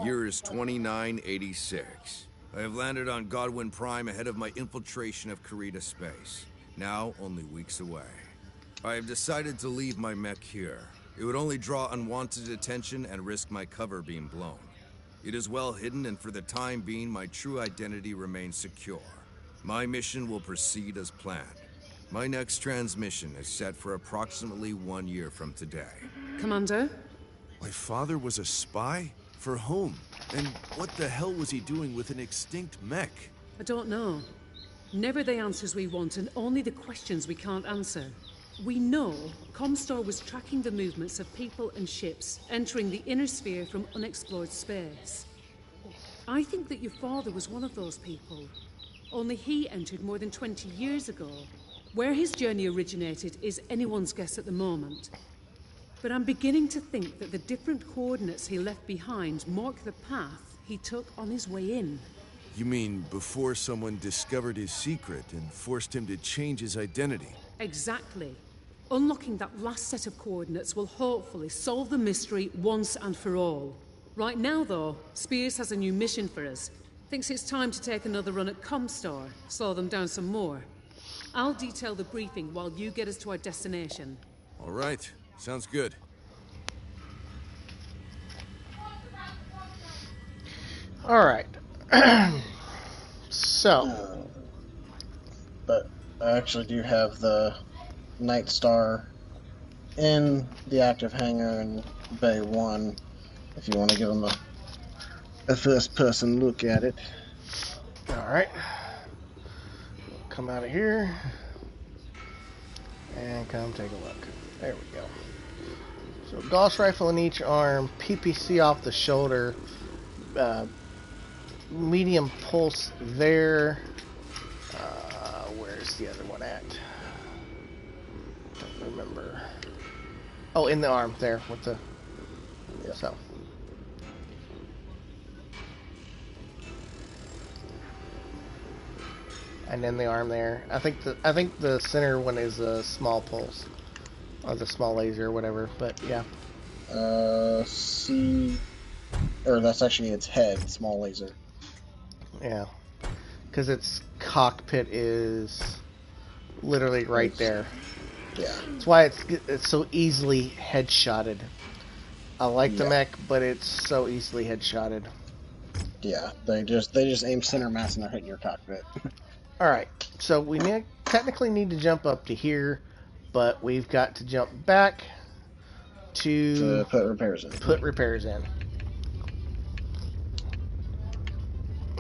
Year is 2986. I have landed on Godwin Prime ahead of my infiltration of Karita space. Now only weeks away. I have decided to leave my mech here. It would only draw unwanted attention and risk my cover being blown. It is well hidden, and for the time being, my true identity remains secure. My mission will proceed as planned. My next transmission is set for approximately 1 year from today. Commander? My father was a spy? For whom? And what the hell was he doing with an extinct mech? I don't know. Never the answers we want and only the questions we can't answer. We know Comstar was tracking the movements of people and ships entering the inner sphere from unexplored space. I think that your father was one of those people. Only he entered more than 20 years ago. Where his journey originated is anyone's guess at the moment. But I'm beginning to think that the different coordinates he left behind mark the path he took on his way in. You mean before someone discovered his secret and forced him to change his identity? Exactly. Unlocking that last set of coordinates will hopefully solve the mystery once and for all. Right now, though, Spears has a new mission for us. Thinks it's time to take another run at Comstar, slow them down some more. I'll detail the briefing while you get us to our destination. All right. Sounds good. All right. So, but I actually do have the Night Star in the active hangar in Bay 1, if you want to give them a first-person look at it. all right. Come out of here and come take a look. There we go. So, Gauss rifle in each arm, PPC off the shoulder, medium pulse there. Where's the other one at? Don't remember. Oh, in the arm there with the. Yeah. So. And then the arm there. I think the center one is a small pulse, or the small laser, or whatever. But yeah. That's actually its head, small laser. Yeah, because its cockpit is literally right there. Yeah. That's why it's so easily headshotted. I like the mech, but it's so easily headshotted. Yeah, they just aim center mass and they're hitting your cockpit. All right, so we technically need to jump up to here, but we've got to jump back to put repairs in. Put repairs in.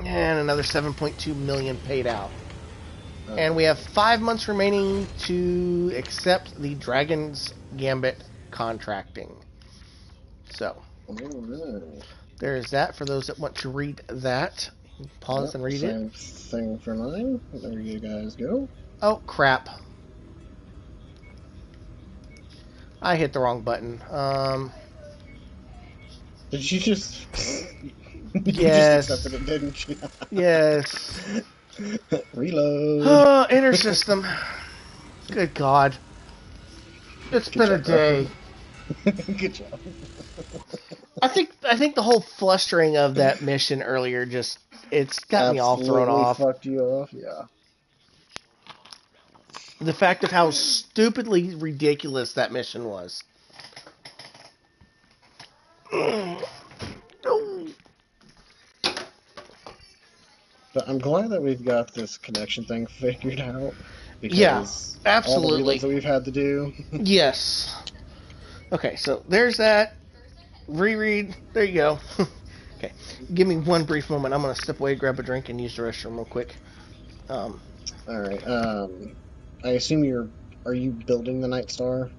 And another 7.2 million paid out. And we have 5 months remaining to accept the Dragon's Gambit contracting. So, there's that for those that want to read that. Pause and read same thing for mine. There you guys go. Oh, crap. I hit the wrong button. Did you just... Yes. You just accepted it, didn't you? Yes. Reload. Inner system. Good God. It's been a day. Good job. I think the whole flustering of that mission earlier it's got me all thrown off. Fucked you off, yeah. The fact of how stupidly ridiculous that mission was. But I'm glad that we've got this connection thing figured out. Because absolutely. All the reloads that we've had to do. Yes. Okay, so there's that. Reread. There you go. Okay, give me one brief moment. I'm going to step away, grab a drink, and use the restroom real quick. Alright, I assume are you building the Night Star?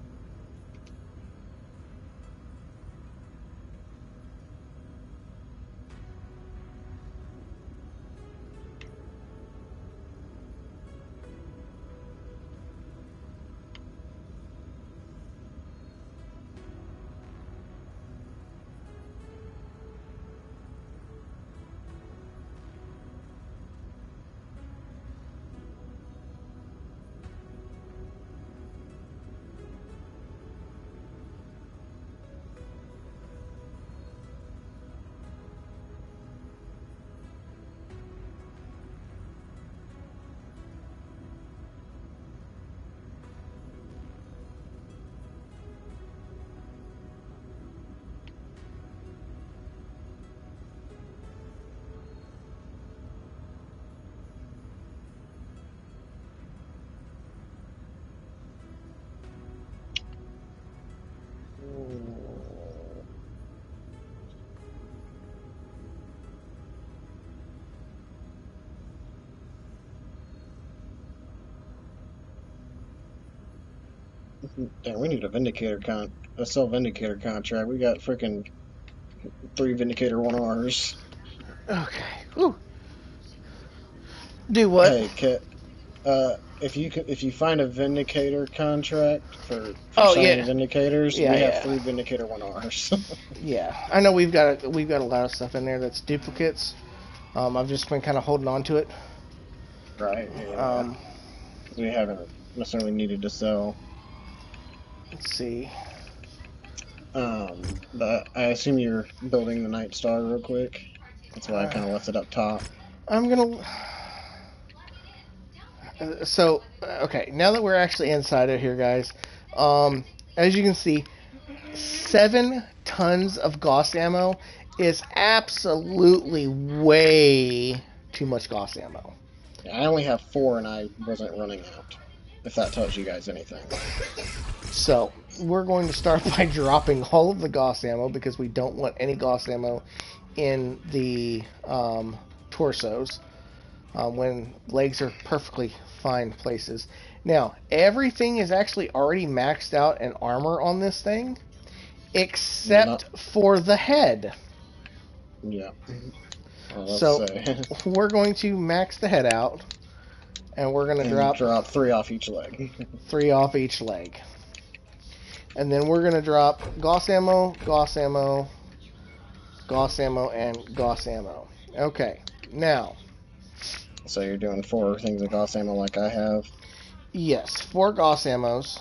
Damn, we need a sell Vindicator contract. We got freaking 3 Vindicator 1Rs. Okay. Whew. Do what? Hey, Kit. If you find a Vindicator contract for Oh selling yeah, Vindicators, yeah, we have yeah, 3 Vindicator 1Rs. yeah. I know we've got a lot of stuff in there that's duplicates. I've just been kind of holding on to it. Right, yeah. Um, We haven't necessarily needed to sell. let's see. But I assume you're building the Night Star real quick. That's why I kind of left it up top. I'm gonna. Okay, now that we're actually inside of here, guys, as you can see, 7 tons of Gauss ammo is absolutely way too much Gauss ammo. I only have 4 and I wasn't running out, if that tells you guys anything. So, we're going to start by dropping all of the Gauss ammo because we don't want any Gauss ammo in the torsos when legs are perfectly fine places. Now, everything is actually already maxed out in armor on this thing, except for the head. Yeah. So we're going to max the head out, and we're going to drop 3 off each leg. 3 off each leg. And then we're going to drop Gauss ammo, Gauss ammo, Gauss ammo, and Gauss ammo. Okay, now. So you're doing 4 things of Gauss ammo like I have? Yes, 4 Gauss ammos.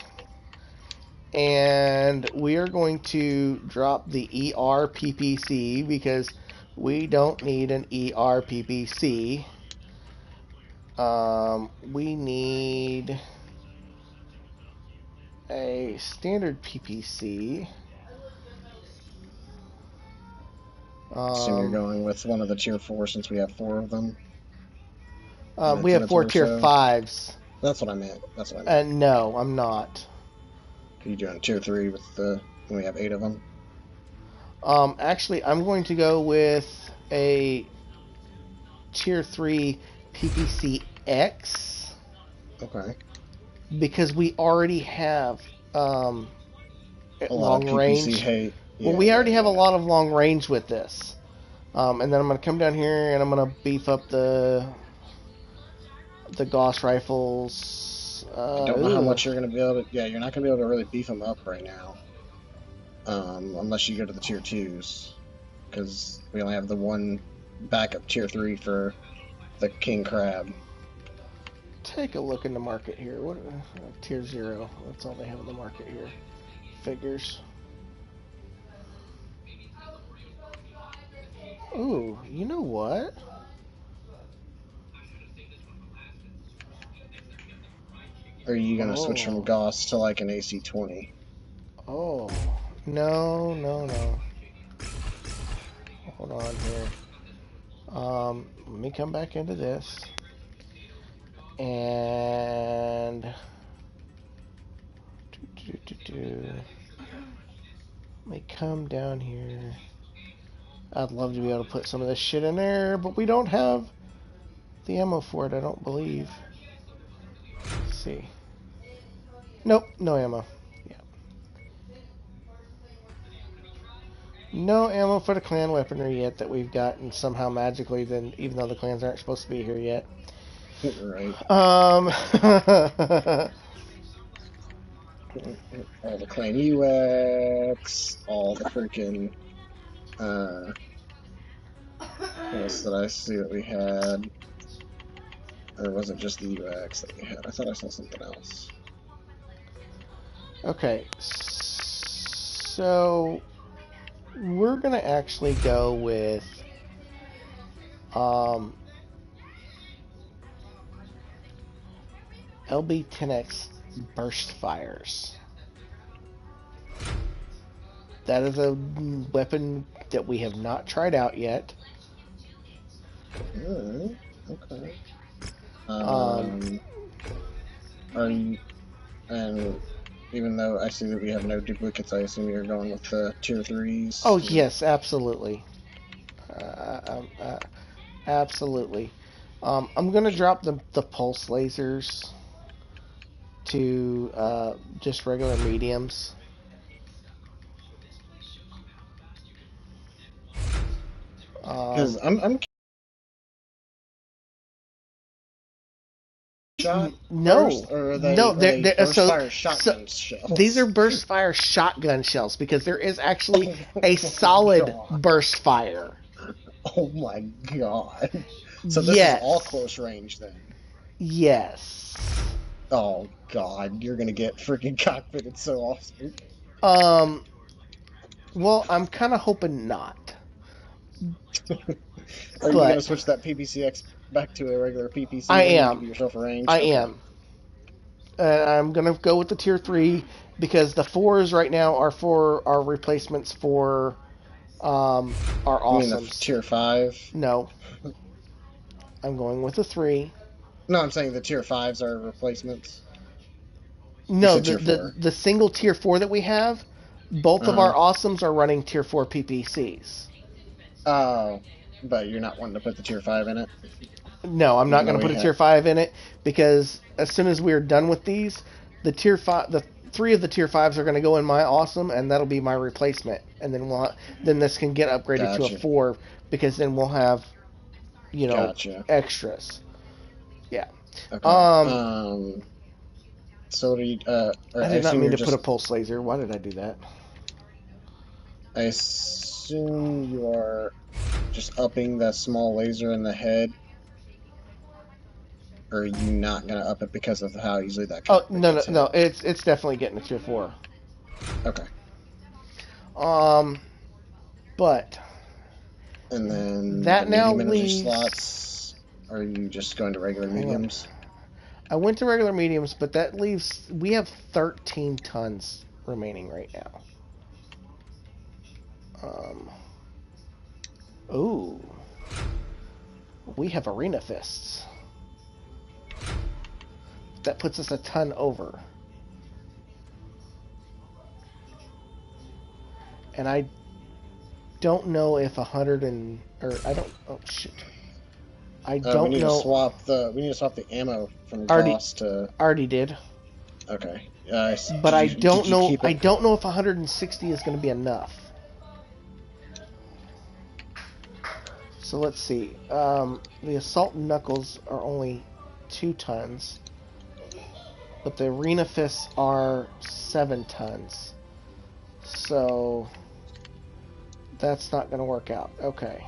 And we are going to drop the ER PPC because we don't need an ER PPC. We need a standard PPC. So you're going with one of the tier 4 since we have 4 of them? We have 4 tier 5s. That's what I meant. No, I'm not. Are you doing tier 3 when we have 8 of them? Actually, I'm going to go with a tier 3 PPC X. Okay. Because we already have long range. Well, we already have a lot of long range with this. And then I'm going to come down here and I'm going to beef up the Gauss rifles. I don't know how much you're going to be able to... Yeah, you're not going to be able to really beef them up right now. Unless you go to the tier 2s. Because we only have the one backup tier 3 for the King Crab. Take a look in the market here. What tier 0? That's all they have in the market here. Figures. Ooh, you know what? Or are you going to switch from Gauss to like an AC-20? Oh, no. Hold on here. Let me come back into this. And let me come down here. I'd love to be able to put some of this shit in there, but we don't have the ammo for it, I don't believe. Let's see. Nope, no ammo. Yeah. No ammo for the clan weaponry yet that we've gotten somehow magically, then even though the clans aren't supposed to be here yet. Right. All the clan UX, all the freaking what else did I see that we had? Or was it just the UX that we had? I thought I saw something else. Okay, so we're gonna actually go with LB-10X burst fires. That is a weapon that we have not tried out yet. Okay. Are you, and even though I see that we have no duplicates, I assume you're going with the tier 3s? Oh, yes, absolutely. Absolutely. I'm going to drop the pulse lasers to just regular mediums. Because I'm shot no, burst, or no, are they burst fire so shotgun shells? these are burst fire shotgun shells because there is actually Oh a my solid God. burst fire. Oh my God. So this is all Yes. close range then. Yes. Oh God, you're gonna get freaking cockpitted so often. Um. Well, I'm kind of hoping not. Are you gonna But switch that PPCX back to a regular PPC I then to am. give yourself a range? I Okay. am. I'm gonna go with the tier 3 because the 4s right now are for our replacements for our You mean the awesomes. tier 5? No, I'm going with the 3. No, I'm saying the tier 5s are replacements. You No, said the tier the 4. the single tier 4 that we have, both of Uh-huh. our awesomes are running tier 4 PPCs. Oh, but you're not wanting to put the tier 5 in it? No, I'm not Even going though to we put a have... tier 5 in it because as soon as we're done with these, the 3 of the tier 5s are going to go in my awesome and that'll be my replacement. And then this can get upgraded to a Gotcha. 4 because then we'll have, Gotcha. extras. Yeah. Okay. Um So do you, I I did not assume mean you're to put a just... pulse laser. Why did I do that? I assume you are just upping the small laser in the head, or are you not gonna up it because of how easily that Oh, cockpit no, no, gets no. hit? It's definitely getting a tier 4. Okay. Um but And then the that now medium energy leaves. slots, are you just going to regular Hang on. mediums? I went to regular mediums, but that leaves. We have 13 tons remaining right now. Ooh. We have arena fists. That puts us a ton over. And I don't know if 100 and. Or I don't. Oh, shit. I We don't need to know. swap the ammo from Already, Gauss to... already did. Okay. But I Did don't you know. keep I it? don't know if 160 is going to be enough. So let's see. The assault knuckles are only 2 tons, but the arena fists are 7 tons. So that's not going to work out. Okay.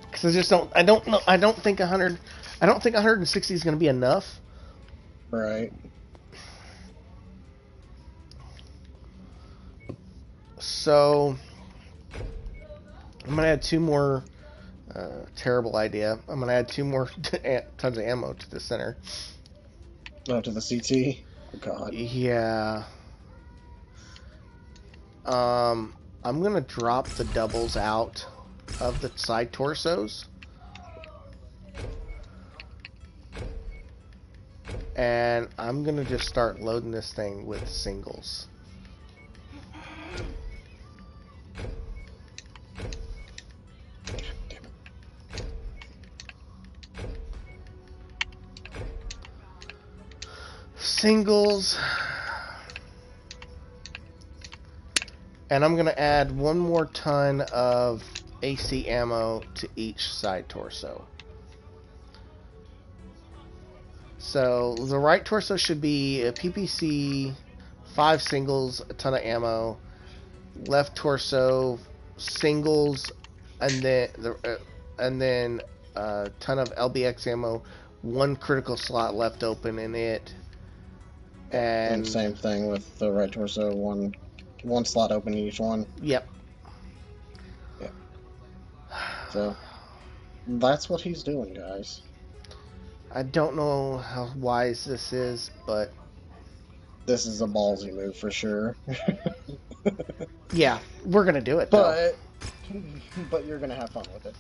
Because I just don't. I don't know. I don't think 100. I don't think 160 is going to be enough. Right. So I'm gonna add 2 more. Terrible idea. I'm gonna add 2 more tons of ammo to the center. Oh, to the CT? Oh, God. Yeah. I'm gonna drop the doubles out of the side torsos. And I'm gonna just start loading this thing with singles. Singles. And I'm going to add 1 more ton of AC ammo to each side torso. So the right torso should be a PPC, 5 singles, a ton of ammo. Left torso, singles, and then a ton of LBX ammo. 1 critical slot left open in it. And same thing with the right torso, one slot open in each one. Yep. Yeah. So that's what he's doing, guys. I don't know how wise this is, but this is a ballsy move for sure. Yeah, we're gonna do it though. But you're gonna have fun with it.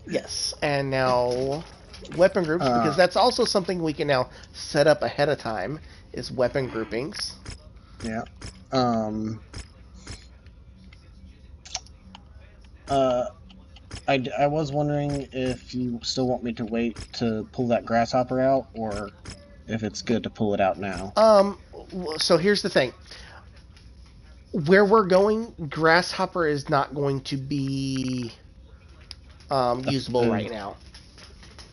Yes, and now weapon groups, because that's also something we can now set up ahead of time, is weapon groupings. Yeah. I was wondering if you still want me to wait to pull that grasshopper out, or if it's good to pull it out now. So here's the thing. Where we're going, Grasshopper is not going to be usable right now.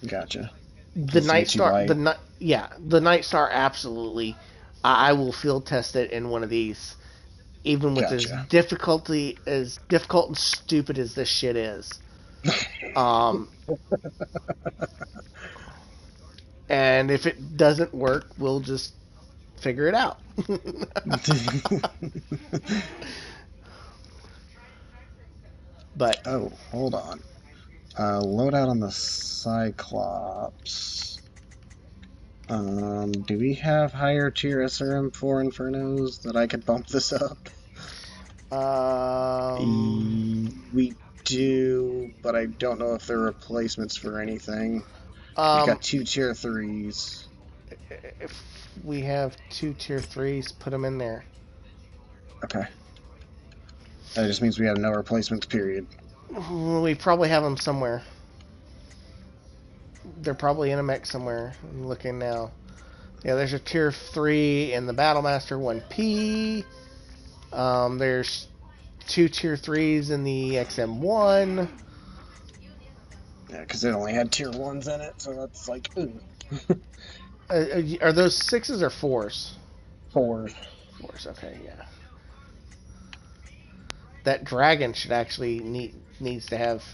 Gotcha. The Just to Night get you Star, light. the Night Star, absolutely. I will field test it in one of these, even with Gotcha. as difficult and stupid as this shit is. And if it doesn't work, we'll just figure it out. But oh, hold on. Loadout on the Cyclops. Do we have higher tier SRM for Infernos that I could bump this up? We do, but I don't know if they're replacements for anything. We've got 2 tier 3s. If we have 2 tier 3s, put them in there. Okay. That just means we have no replacements, period. We probably have them somewhere. They're probably in a mech somewhere. I'm looking now. Yeah, there's a tier 3 in the Battlemaster 1P. There's 2 tier 3s in the XM1. Yeah, because it only had tier 1s in it, so that's like, ooh. Are those 6s or 4s? 4s. 4s, okay, yeah. That dragon should actually needs to have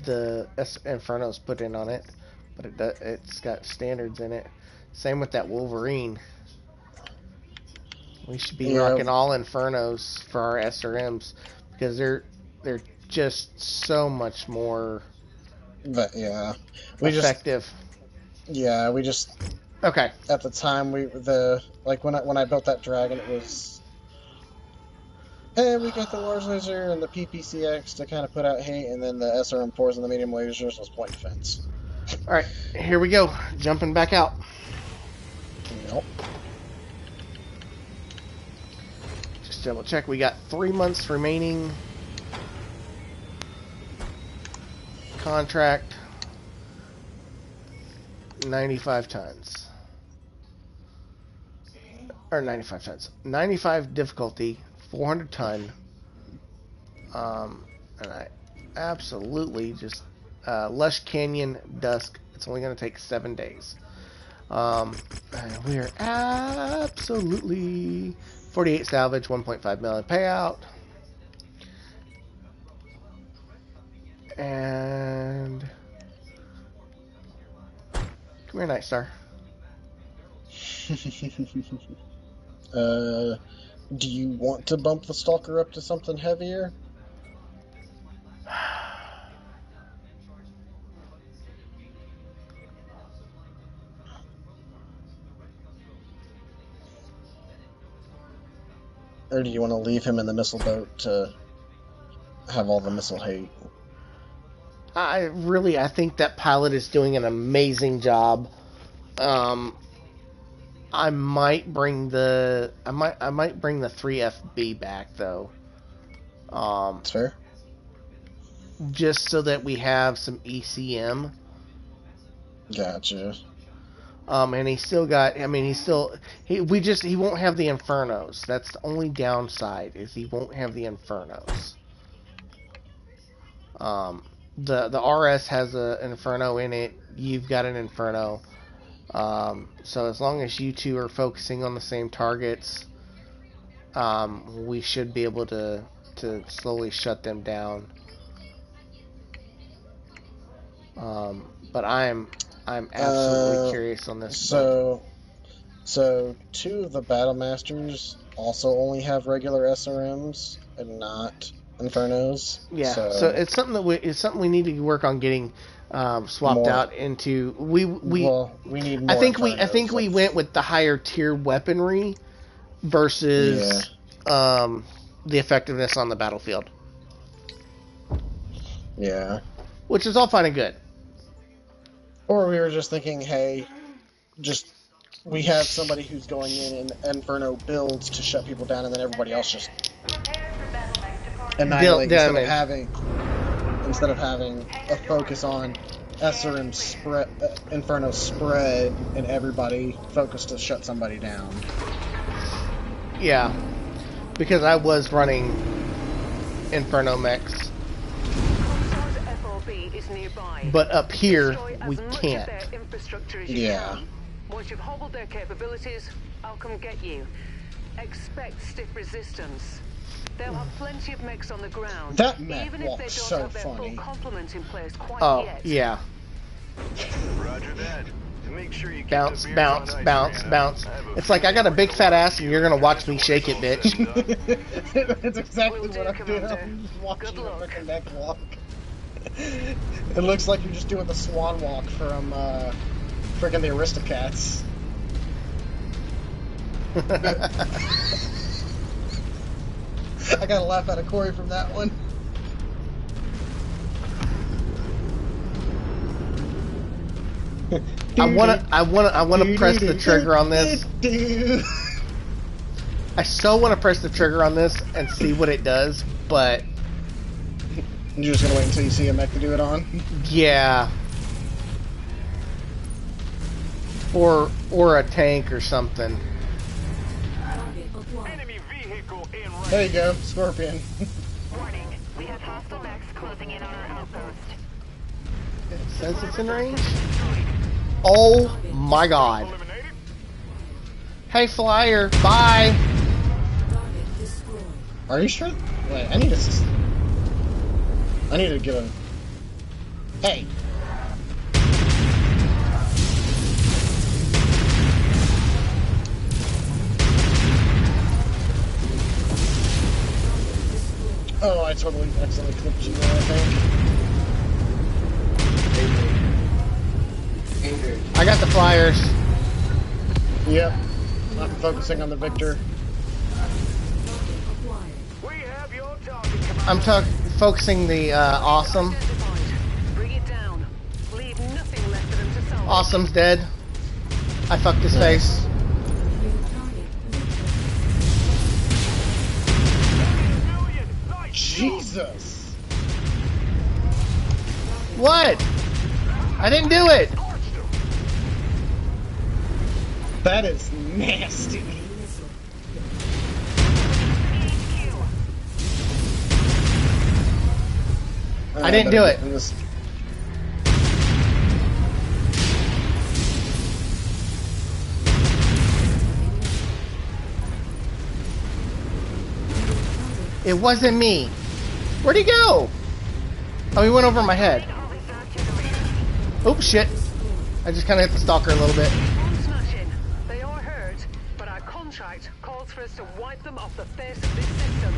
the Infernos put in on it, but it's got standards in it. Same with that Wolverine. We should be rocking all Infernos for our SRMs because they're just so much more effective. We just okay. At the time when I built that dragon, it was, hey, we got the large laser and the PPCX to kind of put out hate, and then the SRM4s and the medium lasers was point defense. All right, here we go. Jumping back out. Nope. Just double check. We got 3 months remaining. Contract 95 tons. Or 95 tons. 95 difficulty, 400 ton. And I absolutely just Lush Canyon Dusk. It's only going to take 7 days. And we are absolutely 48 salvage, 1.5 million payout. And come here, Night Star. Do you want to bump the Stalker up to something heavier? Or do you want to leave him in the missile boat to have all the missile hate? I think that pilot is doing an amazing job. I might bring the 3FB back though. That's fair. Just so that we have some ECM. Gotcha. And he's still got. I mean, he won't have the Infernos. That's the only downside is he won't have the Infernos. The RS has an Inferno in it. You've got an Inferno. So as long as you two are focusing on the same targets, we should be able to slowly shut them down. But I'm absolutely curious on this. So 2 of the Battle Masters also only have regular SRMs and not Infernos. Yeah, so it's something we need to work on getting swapped out into. We need more. I think we went with the higher tier weaponry versus the effectiveness on the battlefield. Yeah. Which is all fine and good. Or we were just thinking, hey, we have somebody who's going in and Inferno builds to shut people down, and then everybody else just annihilate instead instead of having a focus on SRM Inferno spread and everybody focused to shut somebody down. Yeah, because I was running Inferno mechs. But up here, we can't. Yeah. Once you've hobbled their capabilities, I'll come get you. Expect stiff resistance. They'll have plenty of mechs on the ground, That mech even if they walks don't so have their funny. full complement in place quite yet. Yeah. Roger that. Make sure you keep Bounce, the beers bounce, on ice, bounce, Brianna. bounce. I have a It's like I got a big fat ass and you're gonna watch me shake it, bitch. That's exactly what I'm doing. I'm just watching the freaking neck walk. It looks like you're just doing the swan walk from freaking the Aristocats. I gotta laugh out of Corey from that one. I wanna press the trigger on this. I so wanna press the trigger on this and see what it does, but you're just gonna wait until you see a mech to do it on? Yeah. Or a tank or something. There you go, Scorpion. Warning, we have hostile mechs closing in on our outpost. It says it's in range? Oh my god. Hey Flyer, bye! Are you sure? Wait, I need to get a... Hey! Oh, I totally accidentally clipped you there, I think. I got the flyers. Yep. I'm focusing on the Victor. I'm focusing the Awesome. Awesome's dead. I fucked his face. Jesus! What? I didn't do it! That is nasty. I didn't do it. It wasn't me. Where'd he go? Oh, he went over my head. Oh, shit. I just kind of hit the stalker a little bit. They are hurt, but our contract calls for us to wipe them off the face of this system.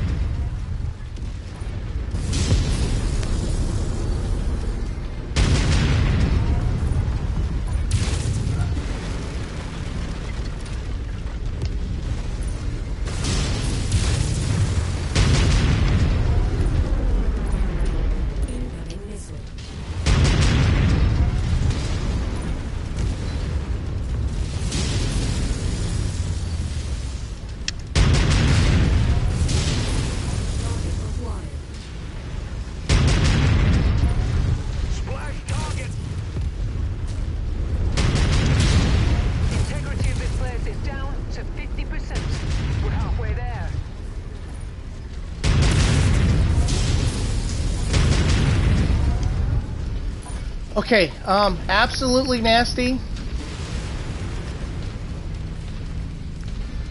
Okay, absolutely nasty.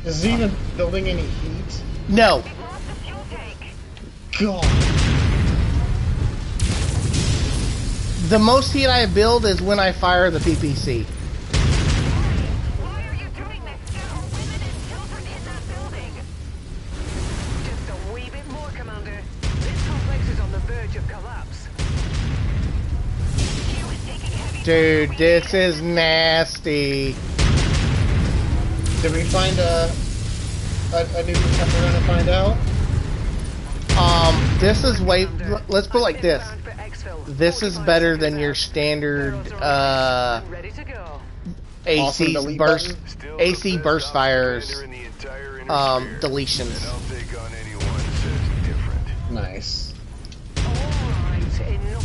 Is he even building any heat? No. God. The most heat I build is when I fire the PPC. Why are you doing this? There are women and children in that building. Just a wee bit more, Commander. This complex is on the verge of collapse. Dude, this is nasty. Did we find a new detector we're gonna find out? This is way. Let's put it like this. This is better than your standard AC burst fires deletions. Nice. Alright, enough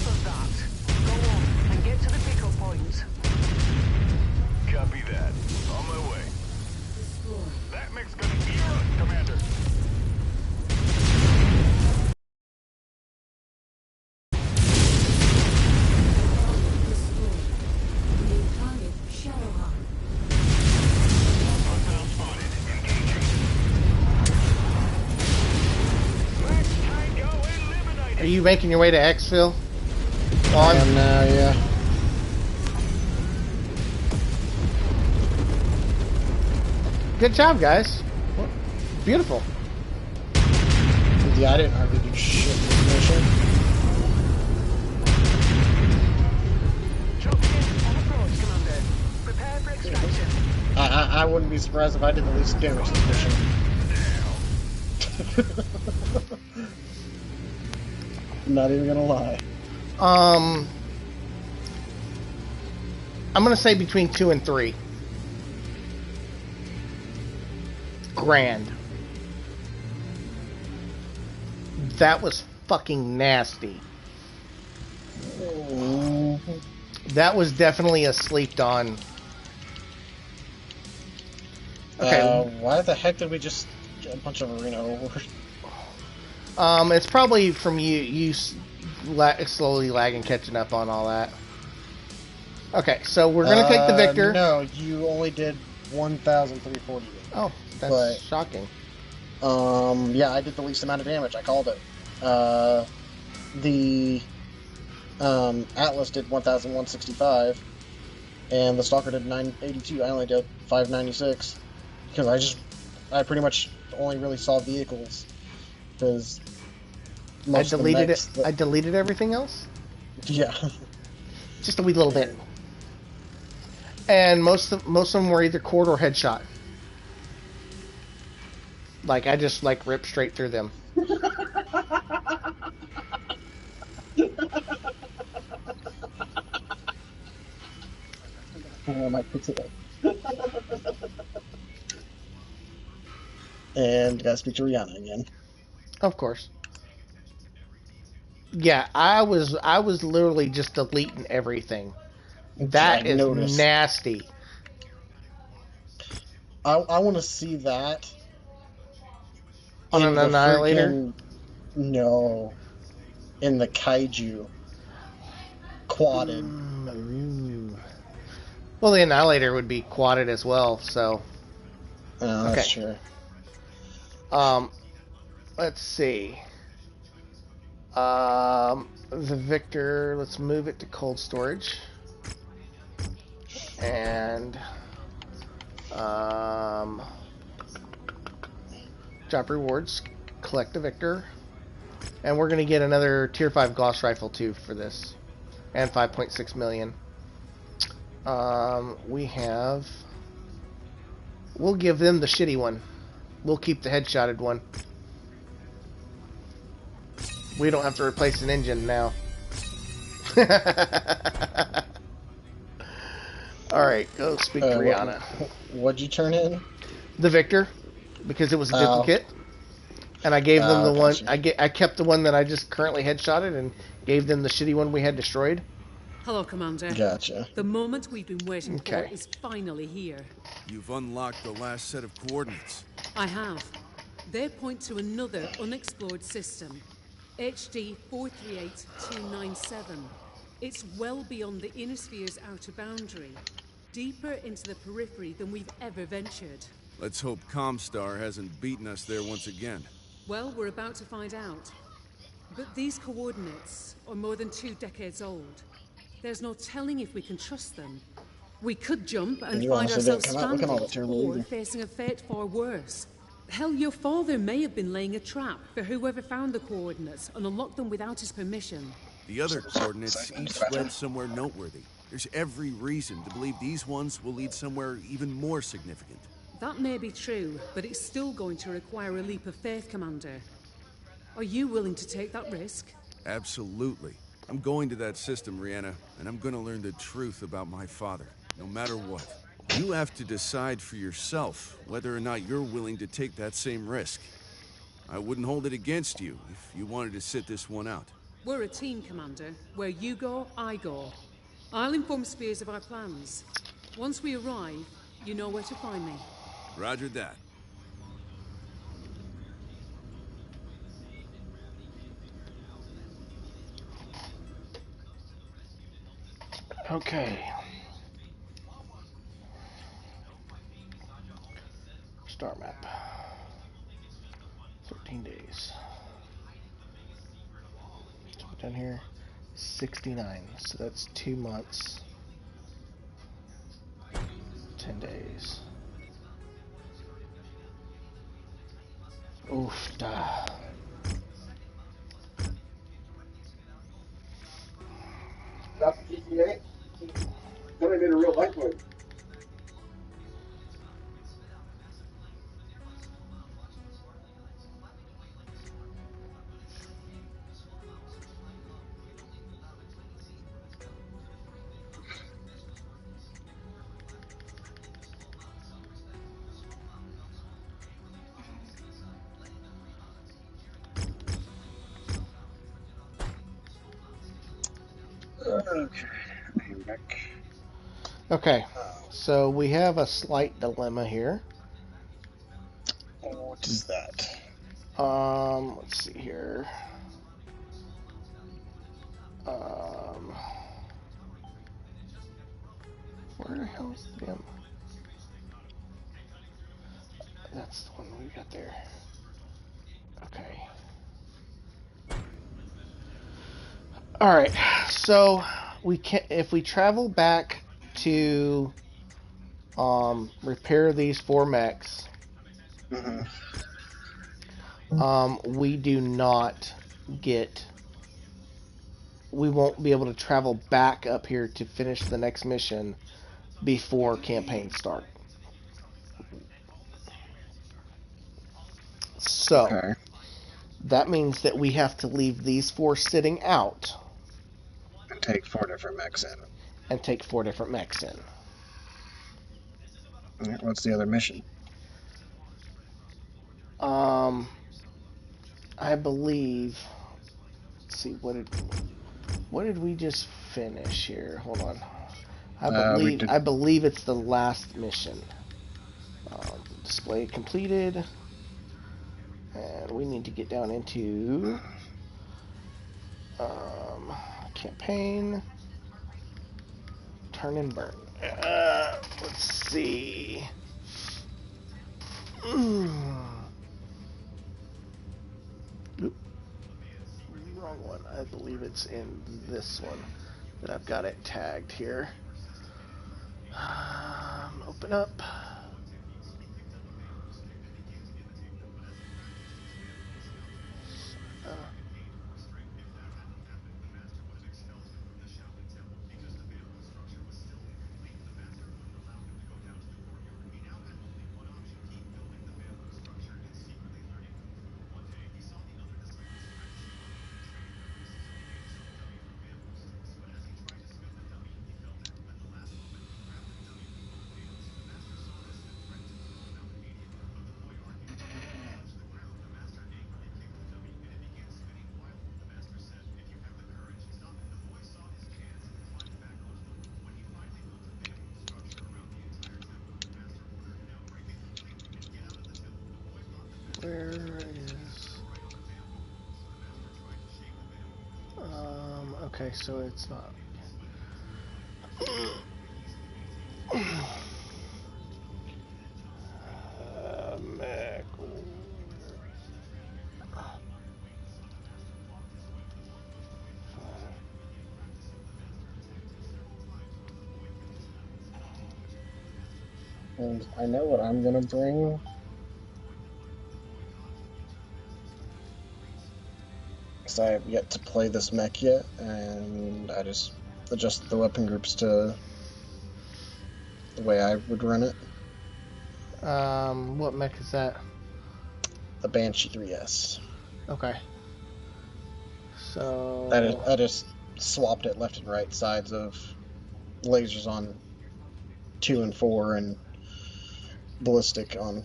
Are you making your way to Exfil? I am now, yeah. Good job, guys. Beautiful. Yeah, I didn't hardly do shit in this mission. Dropship on approach, Commander. Prepare for extraction. I wouldn't be surprised if I did the least damage this mission. Not even gonna lie. I'm gonna say between 2 and 3 grand. That was fucking nasty. That was definitely a sleeped on. Okay. Why the heck did we just get a bunch of arena over? It's probably from you slowly lagging, catching up on all that. Okay, so we're gonna take the Victor. No, you only did 1,340. Oh, that's shocking. Yeah, I did the least amount of damage. I called it. The Atlas did 1,165, and the Stalker did 982. I only did 596 because I pretty much only really saw vehicles because I deleted it. I deleted everything else. Yeah, just a wee little bit. And most of them were either cord or headshot. Like I just ripped straight through them. I might fix it up. And gotta speak to Rihanna again. Of course. Yeah, I was literally just deleting everything. That is nasty. I want to see that on an Annihilator. No, in the Kaiju quadded. Well, the Annihilator would be quadded as well, so. Oh, that's true. Let's see. The Victor, let's move it to cold storage. And drop rewards, collect the Victor. And we're going to get another tier 5 Gauss rifle too for this. And 5.6 million. We'll give them the shitty one. We'll keep the headshotted one. We don't have to replace an engine now. Alright, go speak to Rihanna. What'd you turn in? The Victor, because it was a duplicate. And I gave them the one. I kept the one that I just currently headshotted and gave them the shitty one we had destroyed. Hello, Commander. Gotcha. The moment we've been waiting for is finally here. You've unlocked the last set of coordinates. I have. They point to another unexplored system, HD 438297. It's well beyond the inner sphere's outer boundary, deeper into the periphery than we've ever ventured. Let's hope Comstar hasn't beaten us there once again. Well, we're about to find out. But these coordinates are more than 2 decades old. There's no telling if we can trust them. We could jump and find ourselves stranded, or facing a fate far worse. Hell, your father may have been laying a trap for whoever found the coordinates and unlocked them without his permission. The other coordinates each led somewhere noteworthy. There's every reason to believe these ones will lead somewhere even more significant. That may be true, but it's still going to require a leap of faith, Commander. Are you willing to take that risk? Absolutely. I'm going to that system, Rihanna, and I'm going to learn the truth about my father, no matter what. You have to decide for yourself whether or not you're willing to take that same risk. I wouldn't hold it against you if you wanted to sit this one out. We're a team, Commander. Where you go, I go. I'll inform Spears of our plans. Once we arrive, you know where to find me. Roger that. Okay. Star map. 13 days. put down here? 69. So that's 2 months. 10 days. Oof, da. Not the GTA. Somebody made a real lifeboat. Okay, I am back. Okay, so we have a slight dilemma here. What is that? Let's see here. Um, where the hell is the That's the one we got there. Okay. All right. So we can, if we travel back to repair these 4 mechs, we do not get. We won't be able to travel back up here to finish the next mission before campaign start. So Okay. that means that we have to leave these 4 sitting out And take 4 different mechs in. and take 4 different mechs in. Alright, what's the other mission? I believe. Let's see, what did we just finish here? Hold on. I believe it's the last mission. Display completed, and we need to get down into campaign, turn and burn. Let's see. Oop. Wrong one. I believe it's in this one that I've got it tagged here. Open up. Where is... okay, so it's not... And I know what I'm gonna bring. Because I have yet to play this mech yet, and I just adjusted the weapon groups to the way I would run it. What mech is that? The Banshee 3S. Okay. So... I just swapped it left and right sides of lasers on 2 and 4 and ballistic on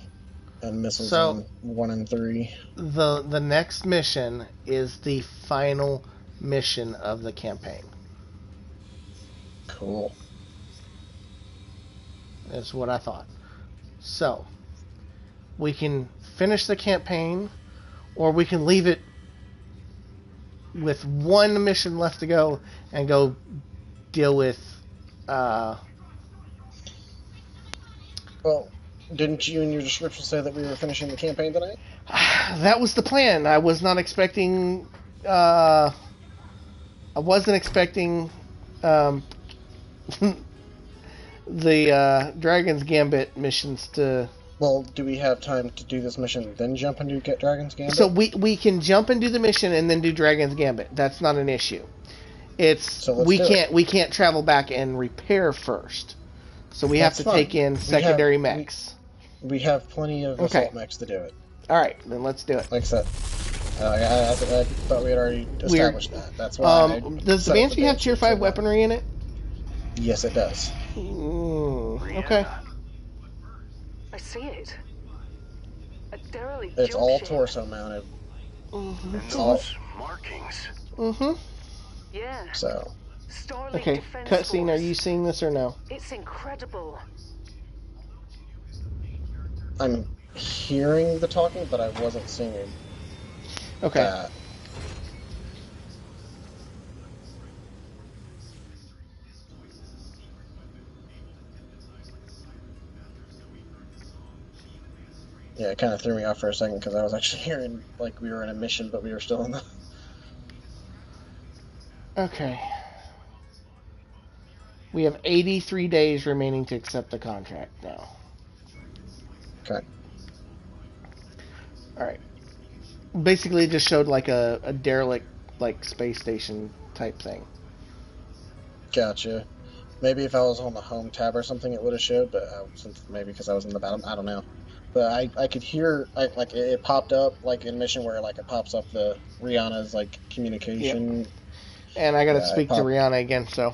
and missiles on 1 and 3. The next mission is the final mission of the campaign. Cool. That's what I thought. So, we can finish the campaign, or we can leave it with 1 mission left to go and go deal with... Well, didn't you in your description say that we were finishing the campaign tonight? That was the plan. I was not expecting I wasn't expecting um, the Dragon's Gambit missions to. Well, do we have time to do this mission, then jump and do get Dragon's So Gambit? we can jump and do the mission and then do Dragon's Gambit. That's not an issue. It's So let's do it. we can't travel back and repair first. So we have That's to fine. take in secondary mechs. We have plenty of Okay. assault mechs to do it. All right, then let's do it. Like I said, I thought we had already established that. That's why. Does the Banshee have tier 5 weaponry in it? Yes, it does. Okay. I see it. A derelict It's jump all ship. torso mounted. And all- those markings. Yeah. So. Starlink Okay, Defense cutscene, are Force. you seeing this or no? It's incredible. I'm hearing the talking, but I wasn't seeing Okay. that. Yeah, it kind of threw me off for a second because I was actually hearing like we were in a mission, but we were still in the. Okay. We have 83 days remaining to accept the contract now. Okay. Alright. Basically, it just showed like a derelict, like, space station type thing. Gotcha. Maybe if I was on the home tab or something, it would have showed, but since maybe because I was in the bottom, I don't know. But I could hear like it popped up like in mission where like it pops up the Rihanna's like communication. Yep. And I gotta Yeah, speak to Rihanna again, so.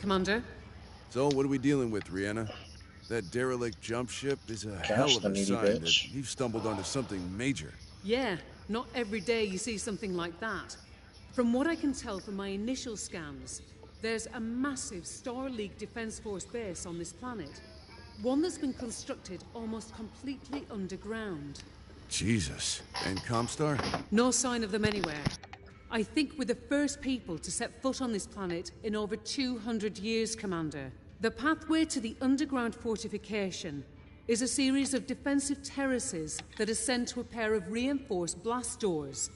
Commander? So, what are we dealing with, Rihanna? That derelict jump ship is a hell of the a needy sign bitch. that you've stumbled onto something major. Yeah, not every day you see something like that. From what I can tell from my initial scans, there's a massive Star League Defense Force base on this planet. One that's been constructed almost completely underground. Jesus. And Comstar? No sign of them anywhere. I think we're the first people to set foot on this planet in over 200 years, Commander. The pathway to the underground fortification is a series of defensive terraces that ascend to a pair of reinforced blast doors.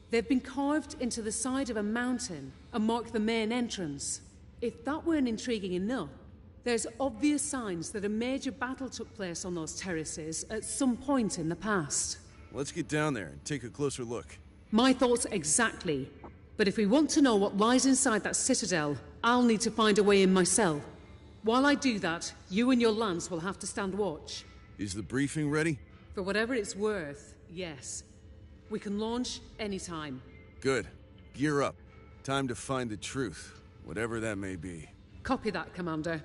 They've been carved into the side of a mountain and mark the main entrance. If that weren't intriguing enough, there's obvious signs that a major battle took place on those terraces at some point in the past. Let's get down there and take a closer look. My thoughts exactly. But if we want to know what lies inside that citadel, I'll need to find a way in myself. While I do that, you and your Lance will have to stand watch. Is the briefing ready? For whatever it's worth, yes. We can launch anytime. Good. Gear up. Time to find the truth, whatever that may be. Copy that, Commander.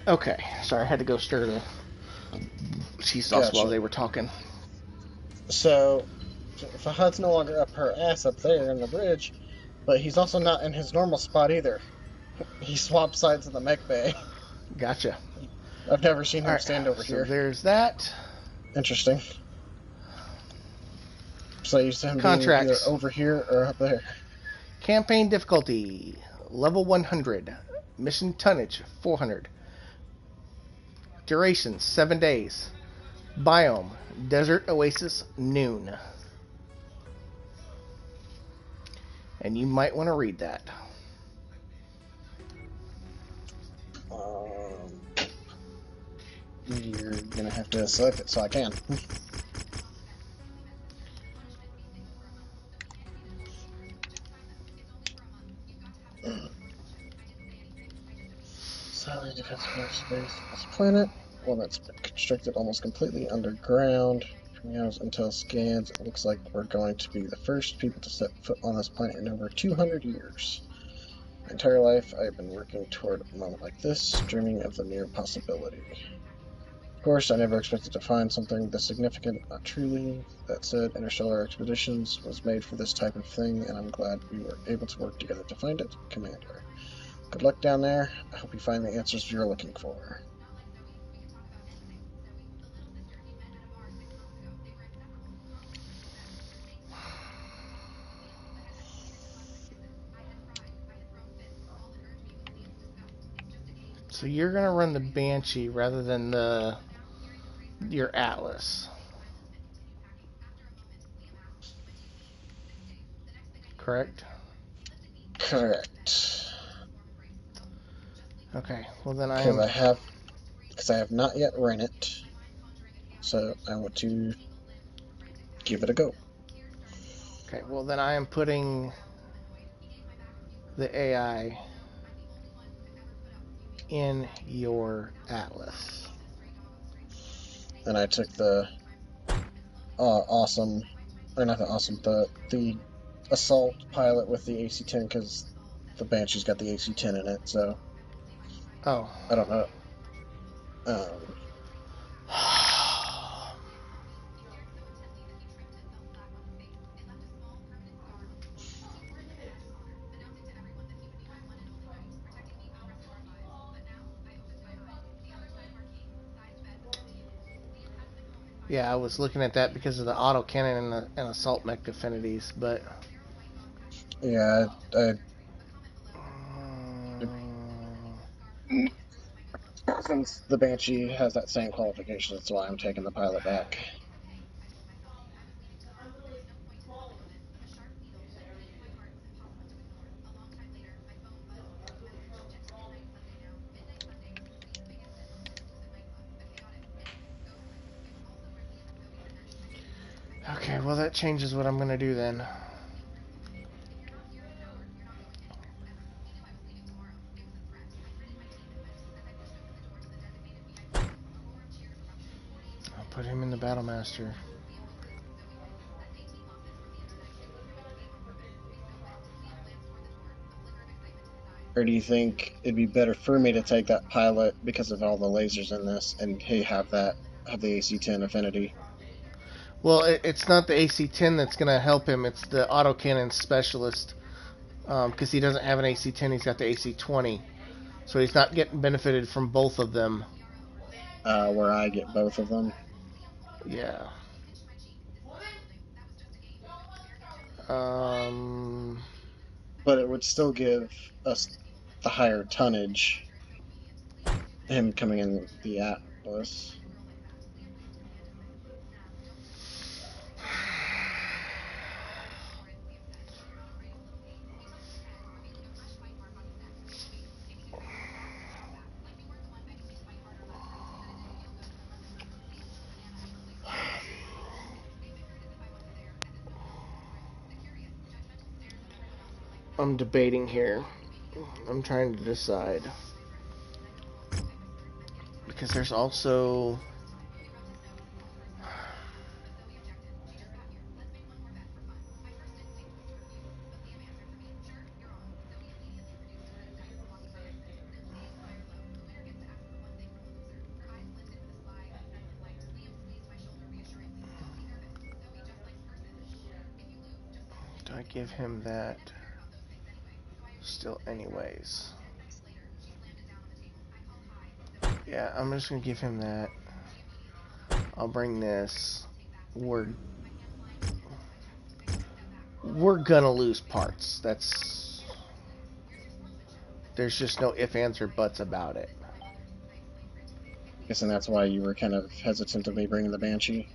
Okay, sorry, I had to go stir the cheese sauce Gotcha. while they were talking. So, Fahad's no longer up her ass up there in the bridge, but he's also not in his normal spot either. He swapped sides of the mech bay. Gotcha. I've never seen him Alright, stand over so here. there's that. Interesting. So you see him being Contracts. either over here or up there. Campaign difficulty, level 100. Mission tonnage, 400. Duration, 7 days. Biome, desert oasis, noon. And you might want to read that. You're gonna have to select it so I can. Solid defensive space. This planet, one that's been constructed almost completely underground. From now until scans, it looks like we're going to be the first people to set foot on this planet in over 200 years. My entire life, I've been working toward a moment like this, dreaming of the near possibility. Of course, I never expected to find something this significant, not truly. That said, Interstellar Expeditions was made for this type of thing, and I'm glad we were able to work together to find it, Commander. Good luck down there. I hope you find the answers you're looking for. So you're gonna run the Banshee rather than the your Atlas. Correct? Correct. Okay, well then Because I have not yet ran it, so I want to give it a go. Okay, well then I am putting the AI in your Atlas. And I took the awesome, or not the awesome, the assault pilot with the AC-10 because the Banshee's got the AC-10 in it. So Oh. I don't know. Yeah, I was looking at that because of the autocannon and assault mech affinities, but Yeah, since the Banshee has that same qualification, that's why I'm taking the pilot back. okay, well that changes what I'm gonna do then. I'll put him in the Battlemaster. Or do you think it'd be better for me to take that pilot because of all the lasers in this, and have the AC-10 affinity? Well, it's not the AC-10 that's gonna help him. It's the autocannon specialist, because he doesn't have an AC-10. He's got the AC-20, so he's not getting benefited from both of them. Where I get both of them. Yeah. But it would still give us the higher tonnage. Him coming in the Atlas. I'm debating here. I'm trying to decide. Because there's also... Do I give him that? Still anyways. Yeah, I'm just gonna give him that. I'll bring this. We're gonna lose parts. There's just no ifs, ands, or buts about it. Guessing that's why you were kind of hesitant of me bringing the Banshee.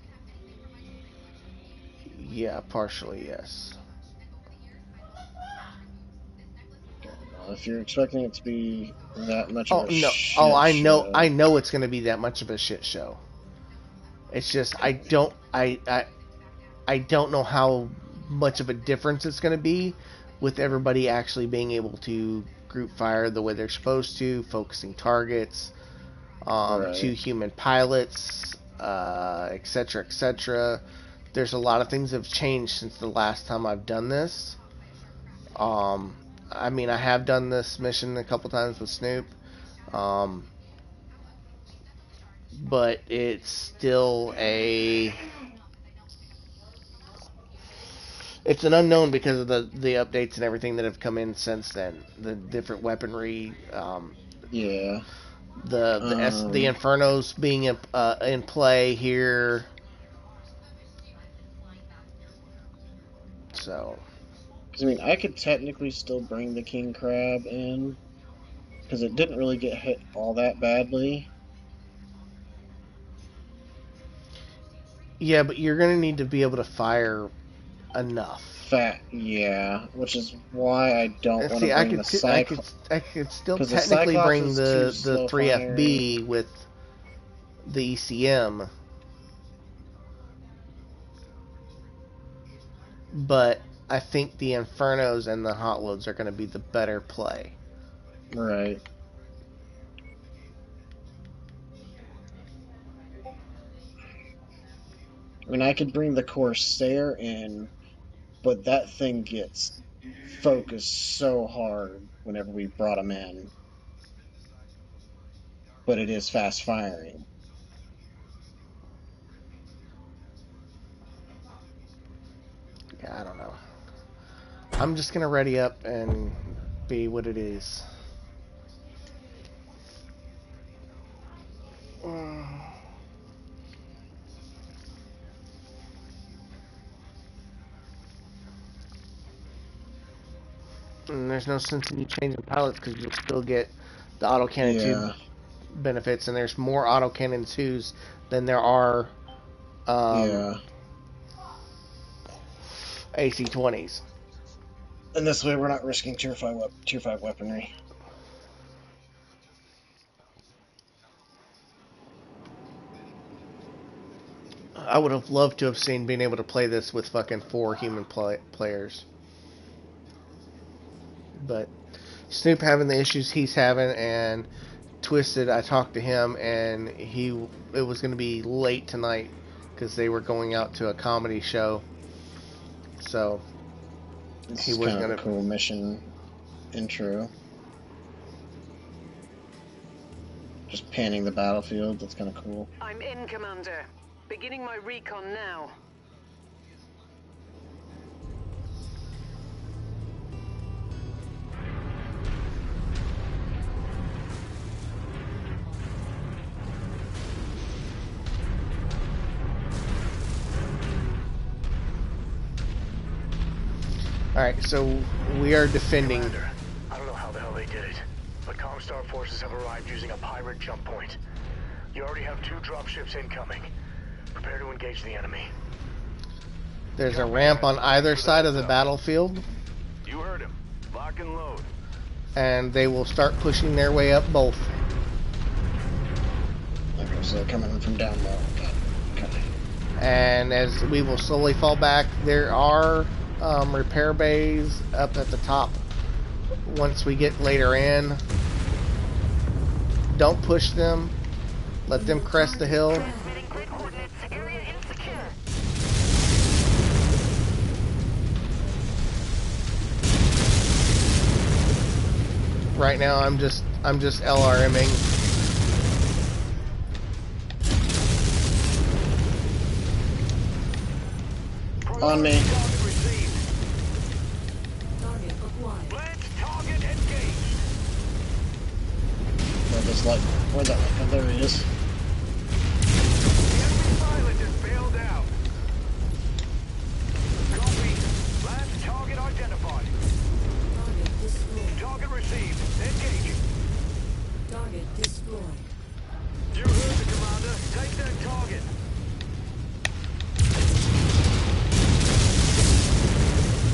Yeah, partially, yes. If you're expecting it to be that much of Oh a no! shit Oh, I know. show. I know it's gonna be that much of a shit show. It's just I don't. I don't know how much of a difference it's going to be with everybody actually being able to group fire the way they're supposed to, focusing targets, Right. 2 human pilots, etc., etc. There's a lot of things that have changed since the last time I've done this. I mean, I have done this mission a couple times with Snoop, but it's still it's an unknown because of the updates and everything that have come in since then. The different weaponry, Yeah. the Infernos being in play here. So, Because, I mean, I could technically still bring the King Crab in, because it didn't really get hit all that badly. Yeah, but you're gonna need to be able to fire enough. Yeah, which is why I don't want See, to bring the I could still because the technically Cyclops bring is too the slow 3FB firing. with the ECM, but I think the Infernos and the Hot Loads are going to be the better play. Right. I mean, I could bring the Corsair in, but that thing gets focused so hard whenever we brought him in. But it is fast firing. Yeah, I don't know. I'm just going to ready up and be what it is. And there's no sense in you changing pilots because you'll still get the autocannon 2 benefits, and there's more autocannon 2s than there are Yeah. AC-20s. And this way we're not risking tier 5 weaponry. I would have loved to have seen being able to play this with fucking 4 human players. But Snoop having the issues he's having, and Twisted, I talked to him, and it was going to be late tonight because they were going out to a comedy show. So He was kind of a cool mission intro. Just panning the battlefield. That's kind of cool. I'm in, Commander. Beginning my recon now. Alright, so we are defending. Commander, I don't know how the hell they did it, but Comstar forces have arrived using a pirate jump point. You already have 2 dropships incoming. Prepare to engage the enemy. There's a ramp on either side of the battlefield. You heard him. Lock and load. And they will start pushing their way up both. Okay, so they're coming from down low. Okay. And as we will slowly fall back, there are repair bays up at the top once we get later in. Don't push them. Let them crest the hill. Right now I'm just LRMing. On me. Where'd that light come? There he is. Target received. Engaging. Target destroyed. You heard the commander. Take that target.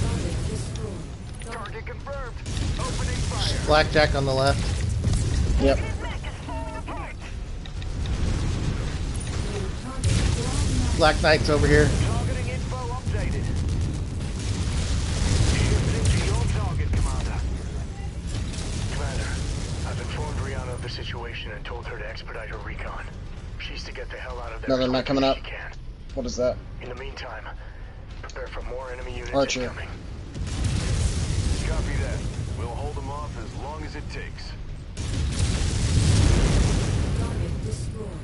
Target destroyed. Target confirmed. Opening fire. Blackjack on the left. Yep. Black Knight's over here. Targeting info updated. Shifting to your target, Commander. Commander, I've informed Rihanna of the situation and told her to expedite her recon. She's to get the hell out of there. Another mech coming up. Can. What is that? In the meantime, prepare for more enemy units Archer. incoming. Copy that. We'll hold them off as long as it takes. Target destroyed.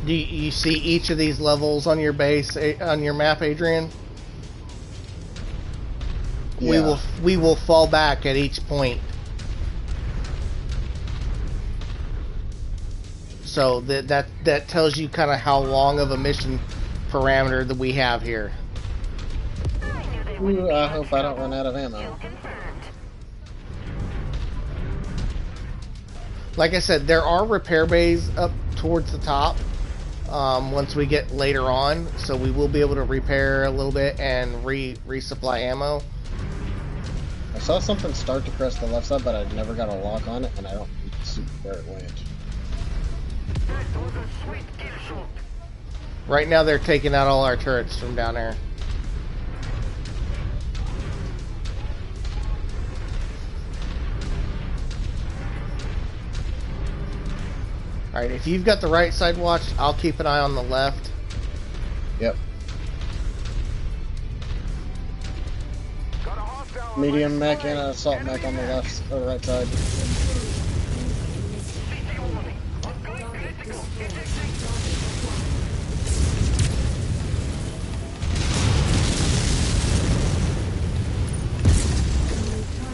Do you see each of these levels on your base, on your map, Adrian? Yeah. We will fall back at each point. So that tells you kind of how long of a mission parameter that we have here. Ooh, I hope I don't run out of ammo. Like I said, there are repair bays up towards the top once we get later on, so we will be able to repair a little bit and resupply ammo. I saw something start to press the left side, but I never got a lock on it, and I don't see where it went. Right now they're taking out all our turrets from down there. Alright, if you've got the right side watched, I'll keep an eye on the left. Yep. Medium mech and an assault mech on the left or right side.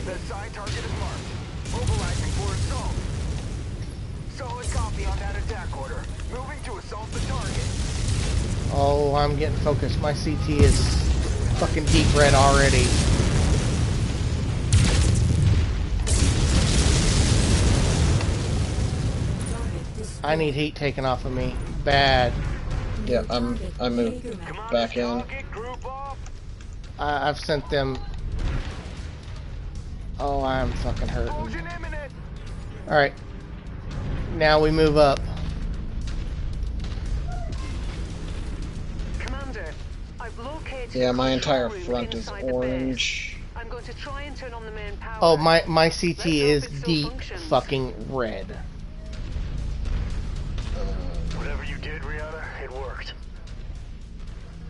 The side target is marked. Mobilizing for assault. Solid copy on that attack order. Moving to assault the target. Oh, I'm getting focused. My CT is fucking deep red already. I need heat taken off of me. Bad. Yeah, I moved back in. I've sent them. Oh, I'm fucking hurting. Alright. Now we move up. Commander, I've located Yeah, my entire control room front is inside the orange. base. I'm going to try and turn on the main power. Oh, my CT is it still deep functions. fucking red. Whatever you did, Rihanna, it worked.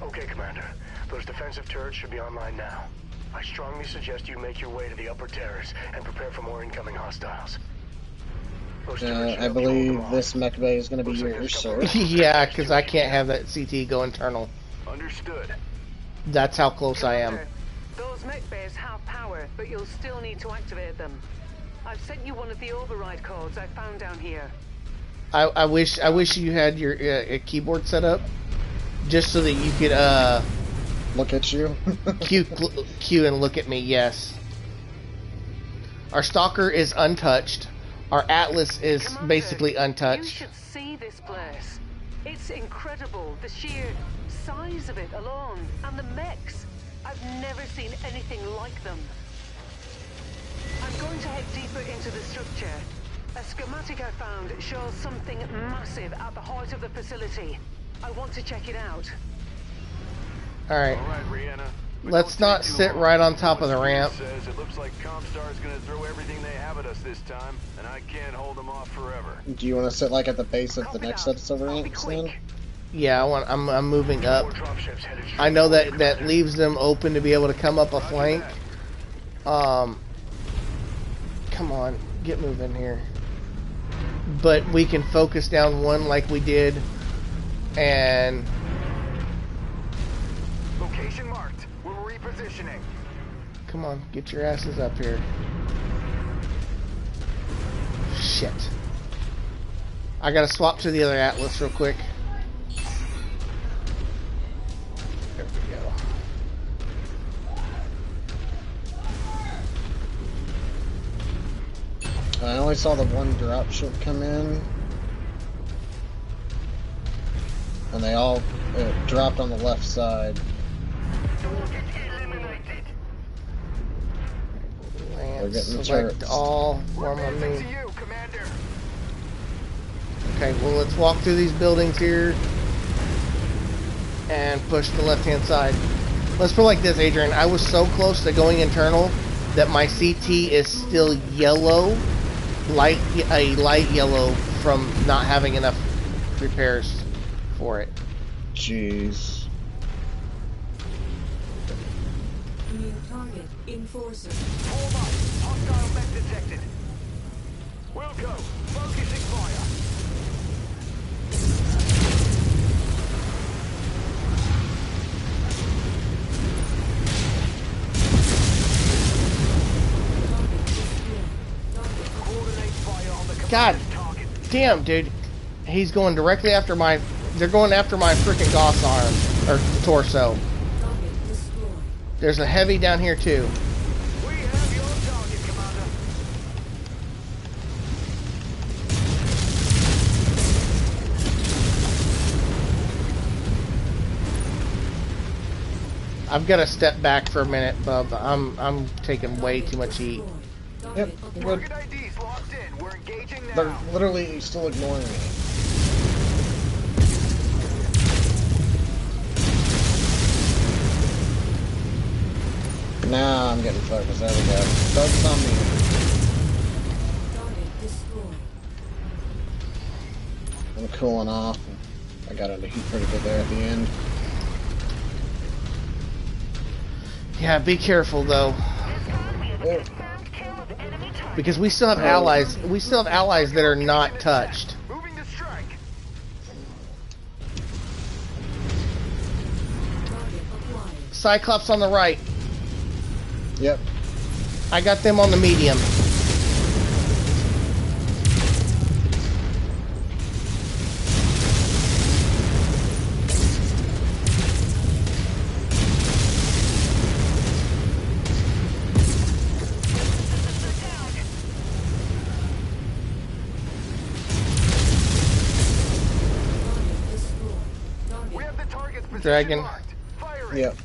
Okay, Commander. Those defensive turrets should be online now. I strongly suggest you make your way to the upper terrace and prepare for more incoming hostiles. I believe this mech bay is going to be yours, sir. Yeah, because I can't have that CT go internal. Understood. That's how close I am. Those mech bays have power, but you'll still need to activate them. I've sent you one of the override codes I found down here. I wish you had your keyboard set up, just so that you could look at you. Q and look at me. Yes. Our stalker is untouched. Our Atlas is Commander, basically you untouched. should see this place. It's incredible, the sheer size of it alone, and the mechs. I've never seen anything like them. I'm going to head deeper into the structure. A schematic I found shows something massive at the heart of the facility. I want to check it out. Alright. Rihanna. Let's not sit right on top of the ramp. Says it looks like Comstar's gonna throw everything they have at us this time, and I can't hold them off forever. Do you want to sit like at the base of the next set of ramps then? Yeah, I'm moving up. I know that leaves them open to be able to come up a flank. Come on, get moving here. But we can focus down one like we did, and Location marked. We're repositioning. come on, get your asses up here. Shit. I gotta swap to the other Atlas real quick. There we go. I only saw the one dropship come in, and they all dropped on the left side. They're getting the Select turrets. all, form on me. Okay, well let's walk through these buildings here and push the left-hand side. Let's put it like this, Adrian. I was so close to going internal that my CT is still yellow, a light yellow from not having enough repairs for it. Jeez. New target, Enforcer. Hold on. Hostile mech detected. Wilco, focusing fire. God damn, dude. He's going directly after my... They're going after my freaking Gauss arm. Or torso. There's a heavy down here, too. We have your target, Commander. I've got to step back for a minute, bub. I'm taking way too much heat. Yep, you're good. Target ID's locked in. We're engaging now. They're literally still ignoring me. Now I'm getting focused. There we go. Focus on me. I'm cooling off. I got under heat pretty good there at the end. Yeah, be careful though. Oh. Because we still have allies. We still have allies that are not touched. Moving to strike. Cyclops on the right. Yep. I got them on the medium. We have the target's position Dragon. marked. Firing. Yep.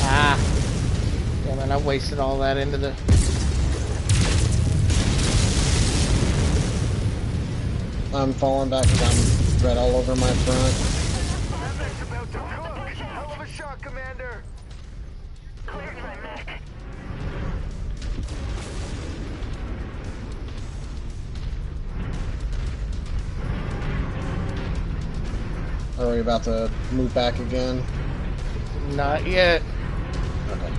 Ah. Damn it, I wasted all that into the... I'm falling back because I'm red all over my front. That mech's about to cook. Hell of a shot, Commander. Cleared my mech. Are we about to move back again? Not yet. Okay.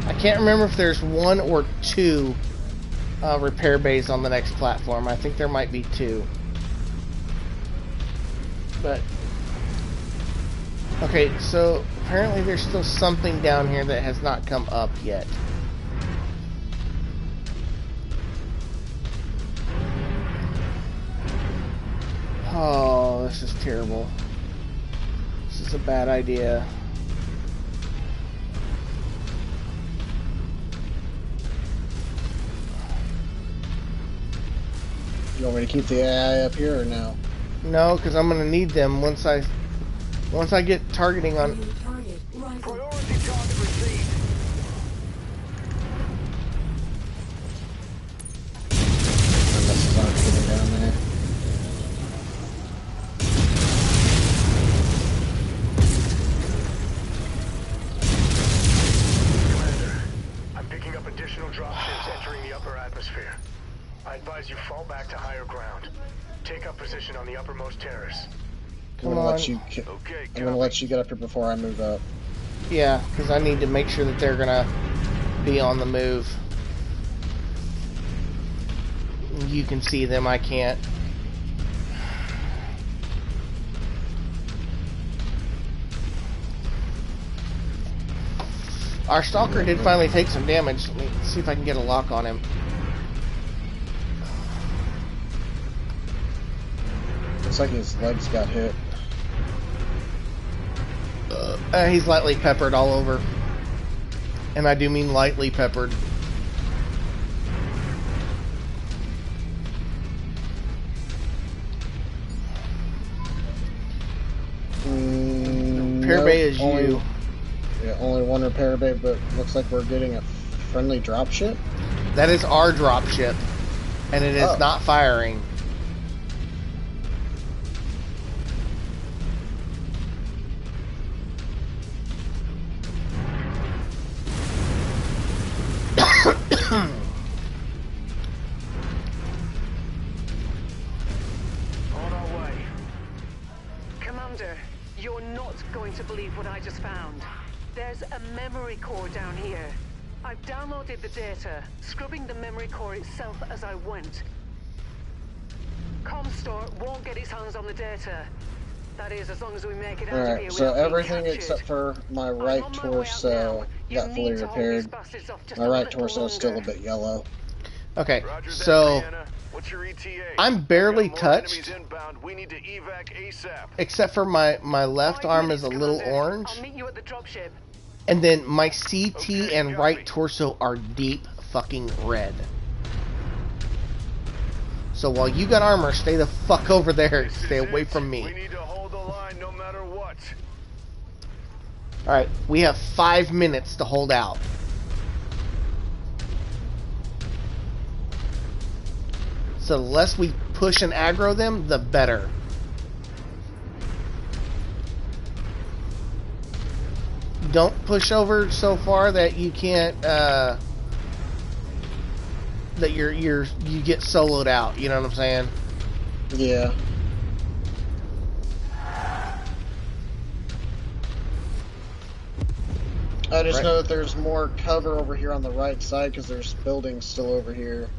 I can't remember if there's one or two repair bays on the next platform. I think there might be two. But okay, so apparently there's still something down here that has not come up yet. Oh, this is terrible. This is a bad idea. You want me to keep the AI up here or no? No, because I'm gonna need them once I get targeting on. Priority target received. My missiles aren't getting down there. Commander, I'm picking up additional dropships entering the upper atmosphere. I advise you fall back to higher ground. Take up position on the uppermost terrace. I'm gonna let you. I'm gonna let you get up here before I move up. Yeah, because I need to make sure that they're gonna be on the move. You can see them, I can't. Our stalker did finally take some damage. Let me see if I can get a lock on him. Looks like his legs got hit. He's lightly peppered all over. And I do mean lightly peppered. Repair bay is you. Yeah, only one repair bay, but looks like we're getting a friendly dropship. That is our dropship. And it is not firing. On our way. Commander, you're not going to believe what I just found. There's a memory core down here. I've downloaded the data, scrubbing the memory core itself as I went. Comstor won't get its hands on the data. That is, as long as we make it out of here. Alright, so everything except for my right torso got fully repaired. My right torso is still a bit yellow. Okay, so What's your ETA? I'm barely Got more enemies touched, inbound. We need to evac ASAP. except for my left arm is a little orange, I'll meet you at the dropship. and then my CT Okay, and copy. right torso are deep fucking red. So while you got armor, stay the fuck over there. This Stay is away it. from me. We need to hold the line no matter what. Alright, we have 5 minutes to hold out. So the less we push and aggro them, the better. Don't push over so far that you can't, that you get soloed out, you know what I'm saying? Yeah. I just know that there's more cover over here on the right side because there's buildings still over here.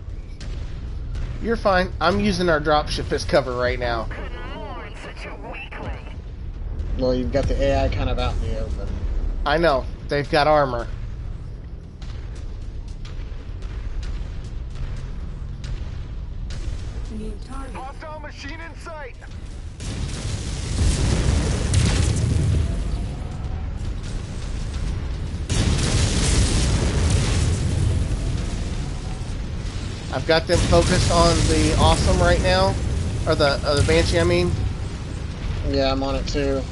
You're fine. I'm using our dropship as cover right now. Well, you've got the AI kind of out in the open. I know. They've got armor. Hostile machine in sight. I've got them focused on the Awesome right now. Or the Banshee, I mean. Yeah, I'm on it too.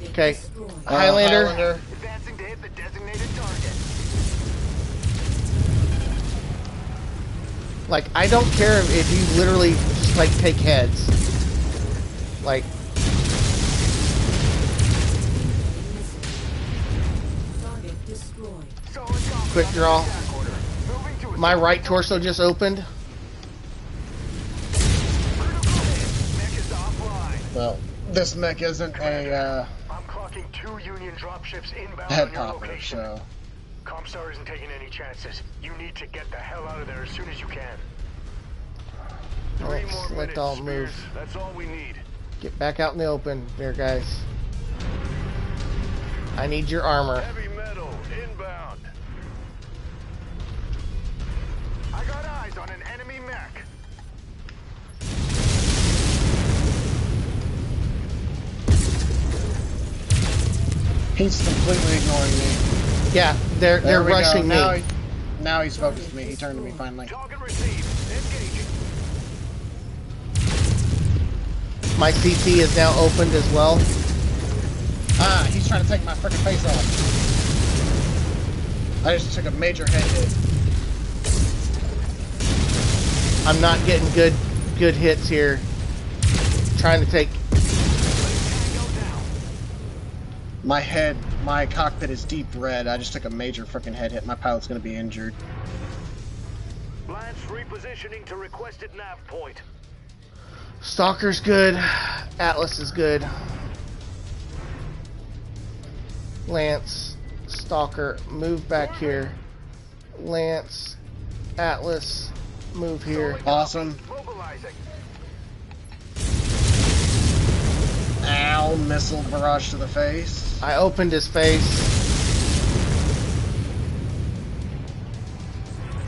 Okay. Highlander. Advancing to hit the designated target. Like, I don't care if you literally just, like, take heads. Like... Quick draw. My right torso just opened. Well, this mech isn't a I'm clocking 2 Union dropships inbound head on your popper, location. so Comstar isn't taking any chances. You need to get the hell out of there as soon as you can. 3 more Select minutes, all, Spears. move. That's all we need. Get back out in the open there, guys. I need your armor. Heavy metal inbound. I got eyes on an enemy mech. he's completely ignoring me. Yeah, they're There we go. rushing me. Now he's focused me. He turned to me finally. Target received. Engaging. My CT is now opened as well. Ah, he's trying to take my freaking face off. I just took a major head hit. I'm not getting good hits here. Trying to take... My cockpit is deep red. I just took a major freaking head hit. My pilot's gonna be injured. Lance repositioning to requested nav point. Stalker's good. Atlas is good. Lance, Stalker, move back here. Lance, Atlas, move here. Awesome. Mobilizing. Ow, missile barrage to the face. I opened his face.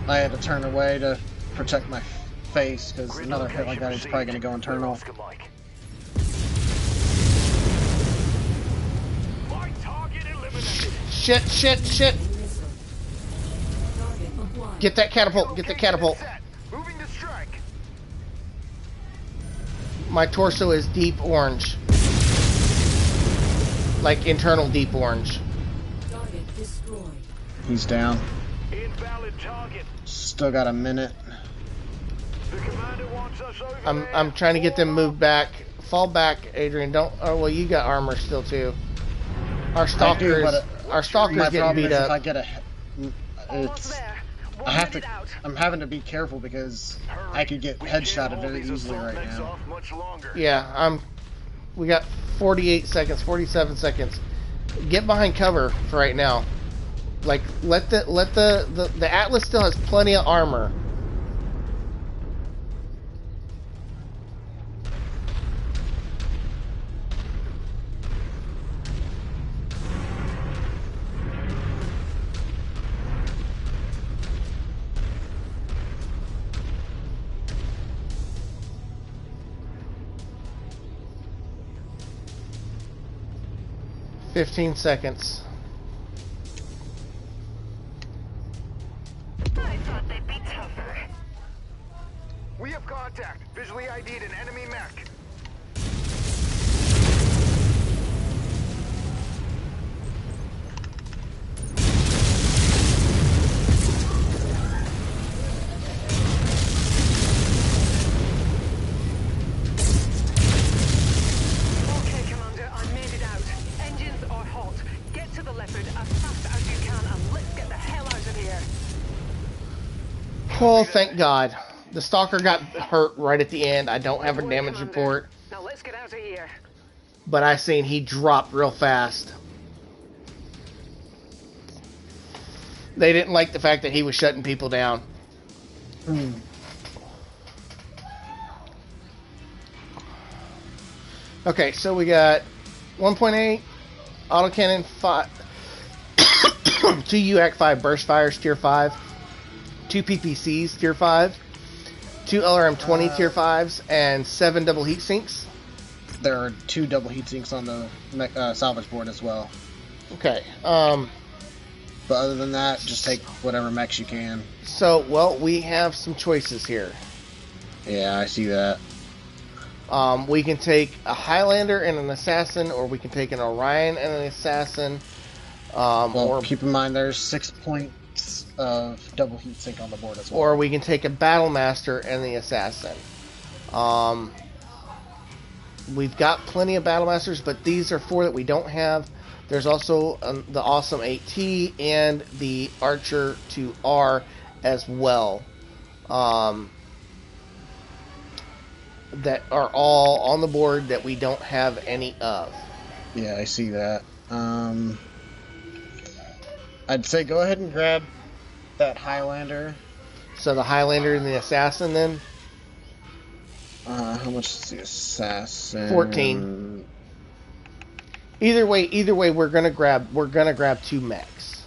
I had to turn away to protect my face because another hit like that is probably going to go internal. Shit. Get that catapult. Get the catapult. Moving to strike. My torso is deep orange. Like internal deep orange. He's down. Invalid target. Still got a minute. The commander wants us over I'm trying to get them moved back. Fall back, Adrian. Don't. Oh well, you got armor still too. Our stalker's getting beat up. If I get a, it's. I have to. I'm having to be careful because I could get headshotted very easily right now. Yeah, we got 48 seconds, 47 seconds. Get behind cover for right now. Like, let the Atlas still has plenty of armor. 15 seconds. I thought they'd be tougher. We have contact. Visually ID'd an enemy mech. Okay, Commander, I made it out. Engines are hot. Get to the Leopard as fast as you can and let's get the hell out of here. Oh, thank God. The Stalker got hurt right at the end. I don't have a damage report, Now let's get out of here. but I seen he dropped real fast. They didn't like the fact that he was shutting people down. Okay, so we got 1.8 autocannon 5, 2 UAC 5 burst fires tier 5, 2 PPCs tier 5, 2 LRM 20 tier 5s, and 7 double heat sinks. There are 2 double heat sinks on the salvage board as well. Okay. But other than that, just take whatever mechs you can. So, well, we have some choices here. Yeah, I see that. We can take a Highlander and an Assassin, or we can take an Orion and an Assassin. Well, keep in mind there's 6 points of double heat sink on the board as well. Or we can take a Battlemaster and the Assassin. We've got plenty of Battlemasters, but these are 4 that we don't have. There's also the Awesome 8T and the Archer 2R as well. That are all on the board that we don't have any of. Yeah, I see that. I'd say go ahead and grab that Highlander. So the Highlander and the Assassin then? How much is the Assassin? 14. Either way, we're gonna grab 2 mechs.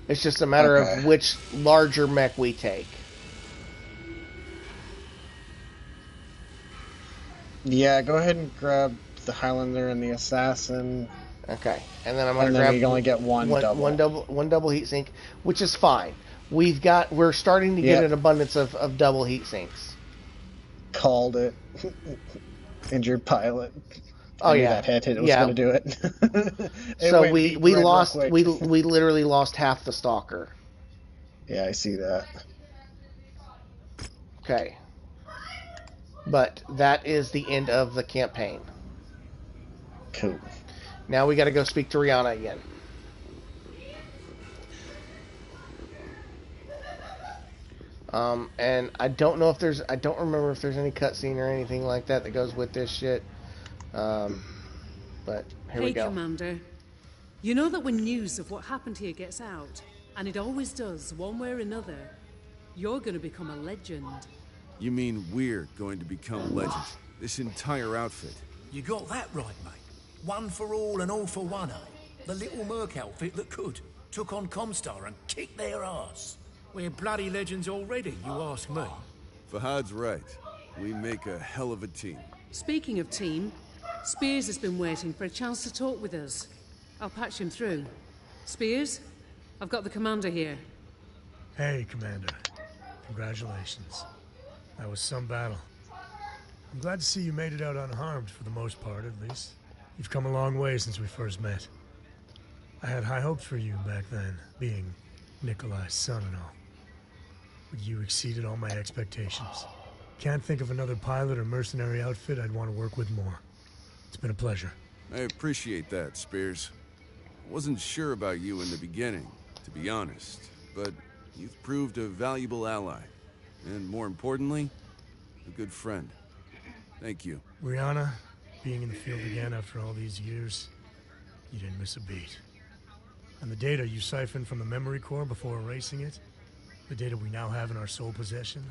It's just a matter of which larger mech we take. Yeah, go ahead and grab the Highlander and the Assassin. Okay, and then I'm gonna and grab. Then you only get one double heat sink, which is fine. We're starting to get an abundance of double heat sinks. Called it. Injured pilot. Oh yeah, that head hit was going to do it. So we lost. We literally lost half the Stalker. Yeah, I see that. Okay, but that is the end of the campaign. Cool. Now we got to go speak to Rihanna again. And I don't remember if there's any cutscene or anything like that goes with this shit. But here we go. Hey, Commander. You know that when news of what happened here gets out, and it always does, one way or another, you're going to become a legend. You mean we're going to become legends? This entire outfit. You got that right, mate. One for all and all for one, eh? The little Merc outfit that could. Took on Comstar and kicked their ass. We're bloody legends already, you ask me. Fahad's right. We make a hell of a team. Speaking of team, Spears has been waiting for a chance to talk with us. I'll patch him through. Spears, I've got the commander here. Hey, Commander. Congratulations. That was some battle. I'm glad to see you made it out unharmed, for the most part, at least. You've come a long way since we first met. I had high hopes for you back then, being Nikolai's son and all. But you exceeded all my expectations. Can't think of another pilot or mercenary outfit I'd want to work with more. It's been a pleasure. I appreciate that, Spears. I wasn't sure about you in the beginning, to be honest, but you've proved a valuable ally. And more importantly, a good friend. Thank you. Rihanna, being in the field again after all these years, you didn't miss a beat. And the data you siphoned from the memory core before erasing it, the data we now have in our sole possession,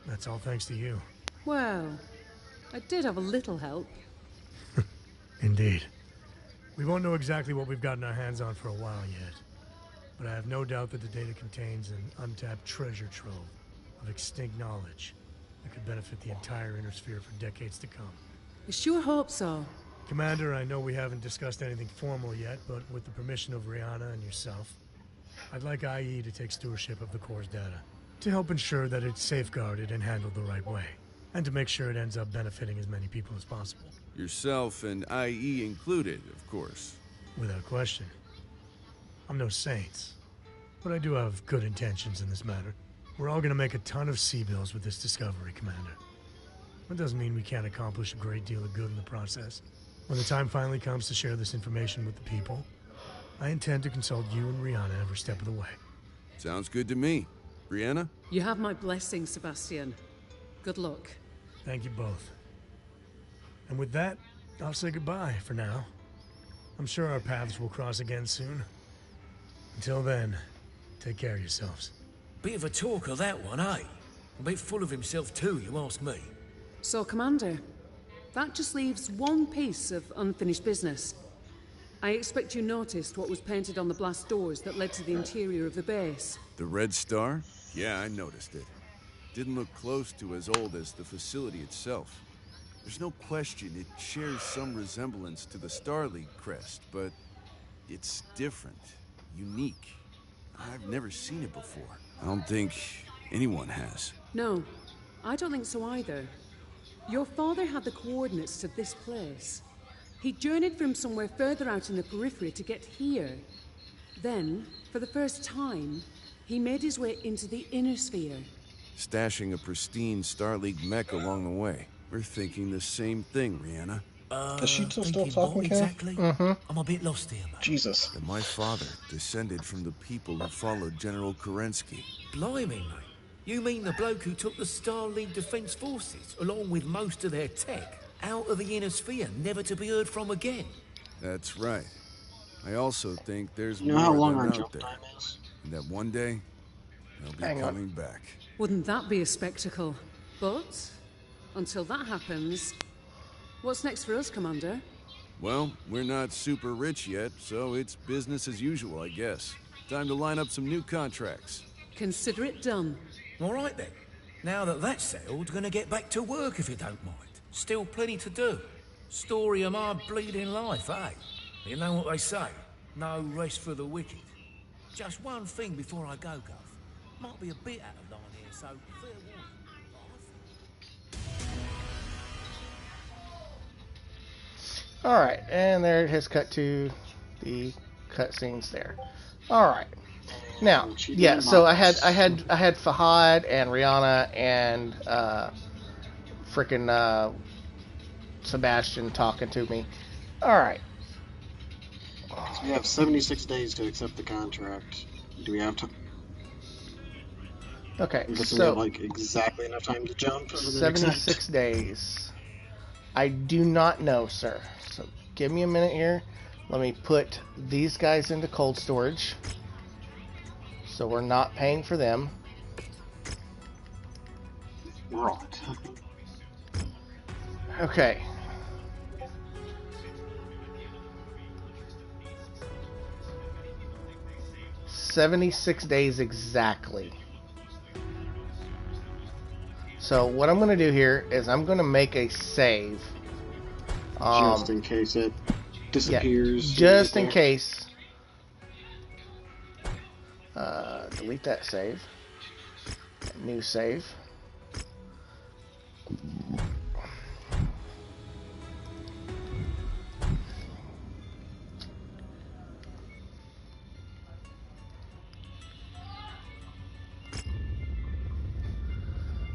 that's all thanks to you. Well, I did have a little help. Indeed. We won't know exactly what we've gotten our hands on for a while yet, but I have no doubt that the data contains an untapped treasure trove of extinct knowledge that could benefit the entire Inner Sphere for decades to come. I sure hope so. Commander, I know we haven't discussed anything formal yet, but with the permission of Rihanna and yourself, I'd like IE to take stewardship of the Corps' data, to help ensure that it's safeguarded and handled the right way, and to make sure it ends up benefiting as many people as possible. Yourself and IE included, of course. Without question. I'm no saint, but I do have good intentions in this matter. We're all gonna make a ton of C-bills with this discovery, Commander. That doesn't mean we can't accomplish a great deal of good in the process. When the time finally comes to share this information with the people, I intend to consult you and Rihanna every step of the way. Sounds good to me. Brianna? You have my blessing, Sebastian. Good luck. Thank you both. And with that, I'll say goodbye for now. I'm sure our paths will cross again soon. Until then, take care of yourselves. Bit of a talker, that one, eh? A bit full of himself too, you ask me. So, Commander, that just leaves one piece of unfinished business. I expect you noticed what was painted on the blast doors that led to the interior of the base. The Red Star? Yeah, I noticed it. Didn't look close to as old as the facility itself. There's no question it shares some resemblance to the Star League crest, but it's different, unique. I've never seen it before. I don't think anyone has. No, I don't think so either. Your father had the coordinates to this place. He journeyed from somewhere further out in the periphery to get here. Then, for the first time, he made his way into the inner sphere. Stashing a pristine Star League mech along the way. We're thinking the same thing, Rihanna. Is she still talking, what Kev? exactly? Mm-hmm. I'm a bit lost here, mate. Jesus. That my father descended from the people who followed General Kerensky. Blimey, mate. You mean the bloke who took the Star League Defense Forces, along with most of their tech, out of the inner sphere, never to be heard from again? That's right. I also think there's You know how more long of our them jump out there. time is? And that one day, they'll be Hang on. coming back. Wouldn't that be a spectacle? But, until that happens, what's next for us, Commander? Well, we're not super rich yet, so it's business as usual, I guess. Time to line up some new contracts. Consider it done. All right then. Now that that's settled, gonna get back to work if you don't mind. Still plenty to do. Story of my bleeding life, eh? You know what they say? No rest for the wicked. Just one thing before I go, Gov. Might be a bit out of line here, so fair warning. Alright, and there it has cut to the cutscenes there. Alright. Now, yeah, so I had Fahad and Rihanna and frickin' Sebastian talking to me. Alright. So we have 76 days to accept the contract. Do we have time? Okay, We so have like exactly enough time to jump. 76 days. I do not know, sir. So give me a minute here. Let me put these guys into cold storage. So we're not paying for them. Right. Okay. $76 days exactly. So what I'm going to do here is I'm going to make a save. Just in case it disappears. Yeah, just in case. Delete that save. New save.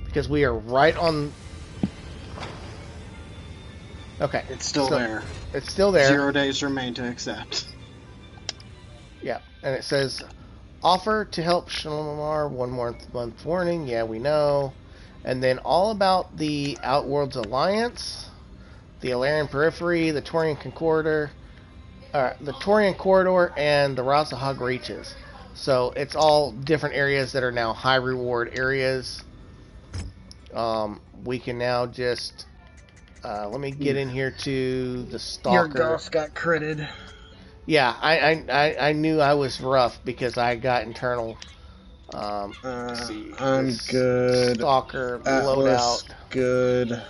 Because we are right on. Okay. It's still there. It's still there. 0 days remain to accept. Yeah, and it says offer to help Shalomar, 1 more month warning. Yeah, we know. And then all about the Outworlds Alliance, the Alarian Periphery, the Torian Corridor, and the Razahog Reaches. So it's all different areas that are now high reward areas. We can now just let me get in here to the Stalker. Your ghost got critted. Yeah, I knew I was rough because I got internal. Let's see, I'm good. Stalker Atlas, loadout. good.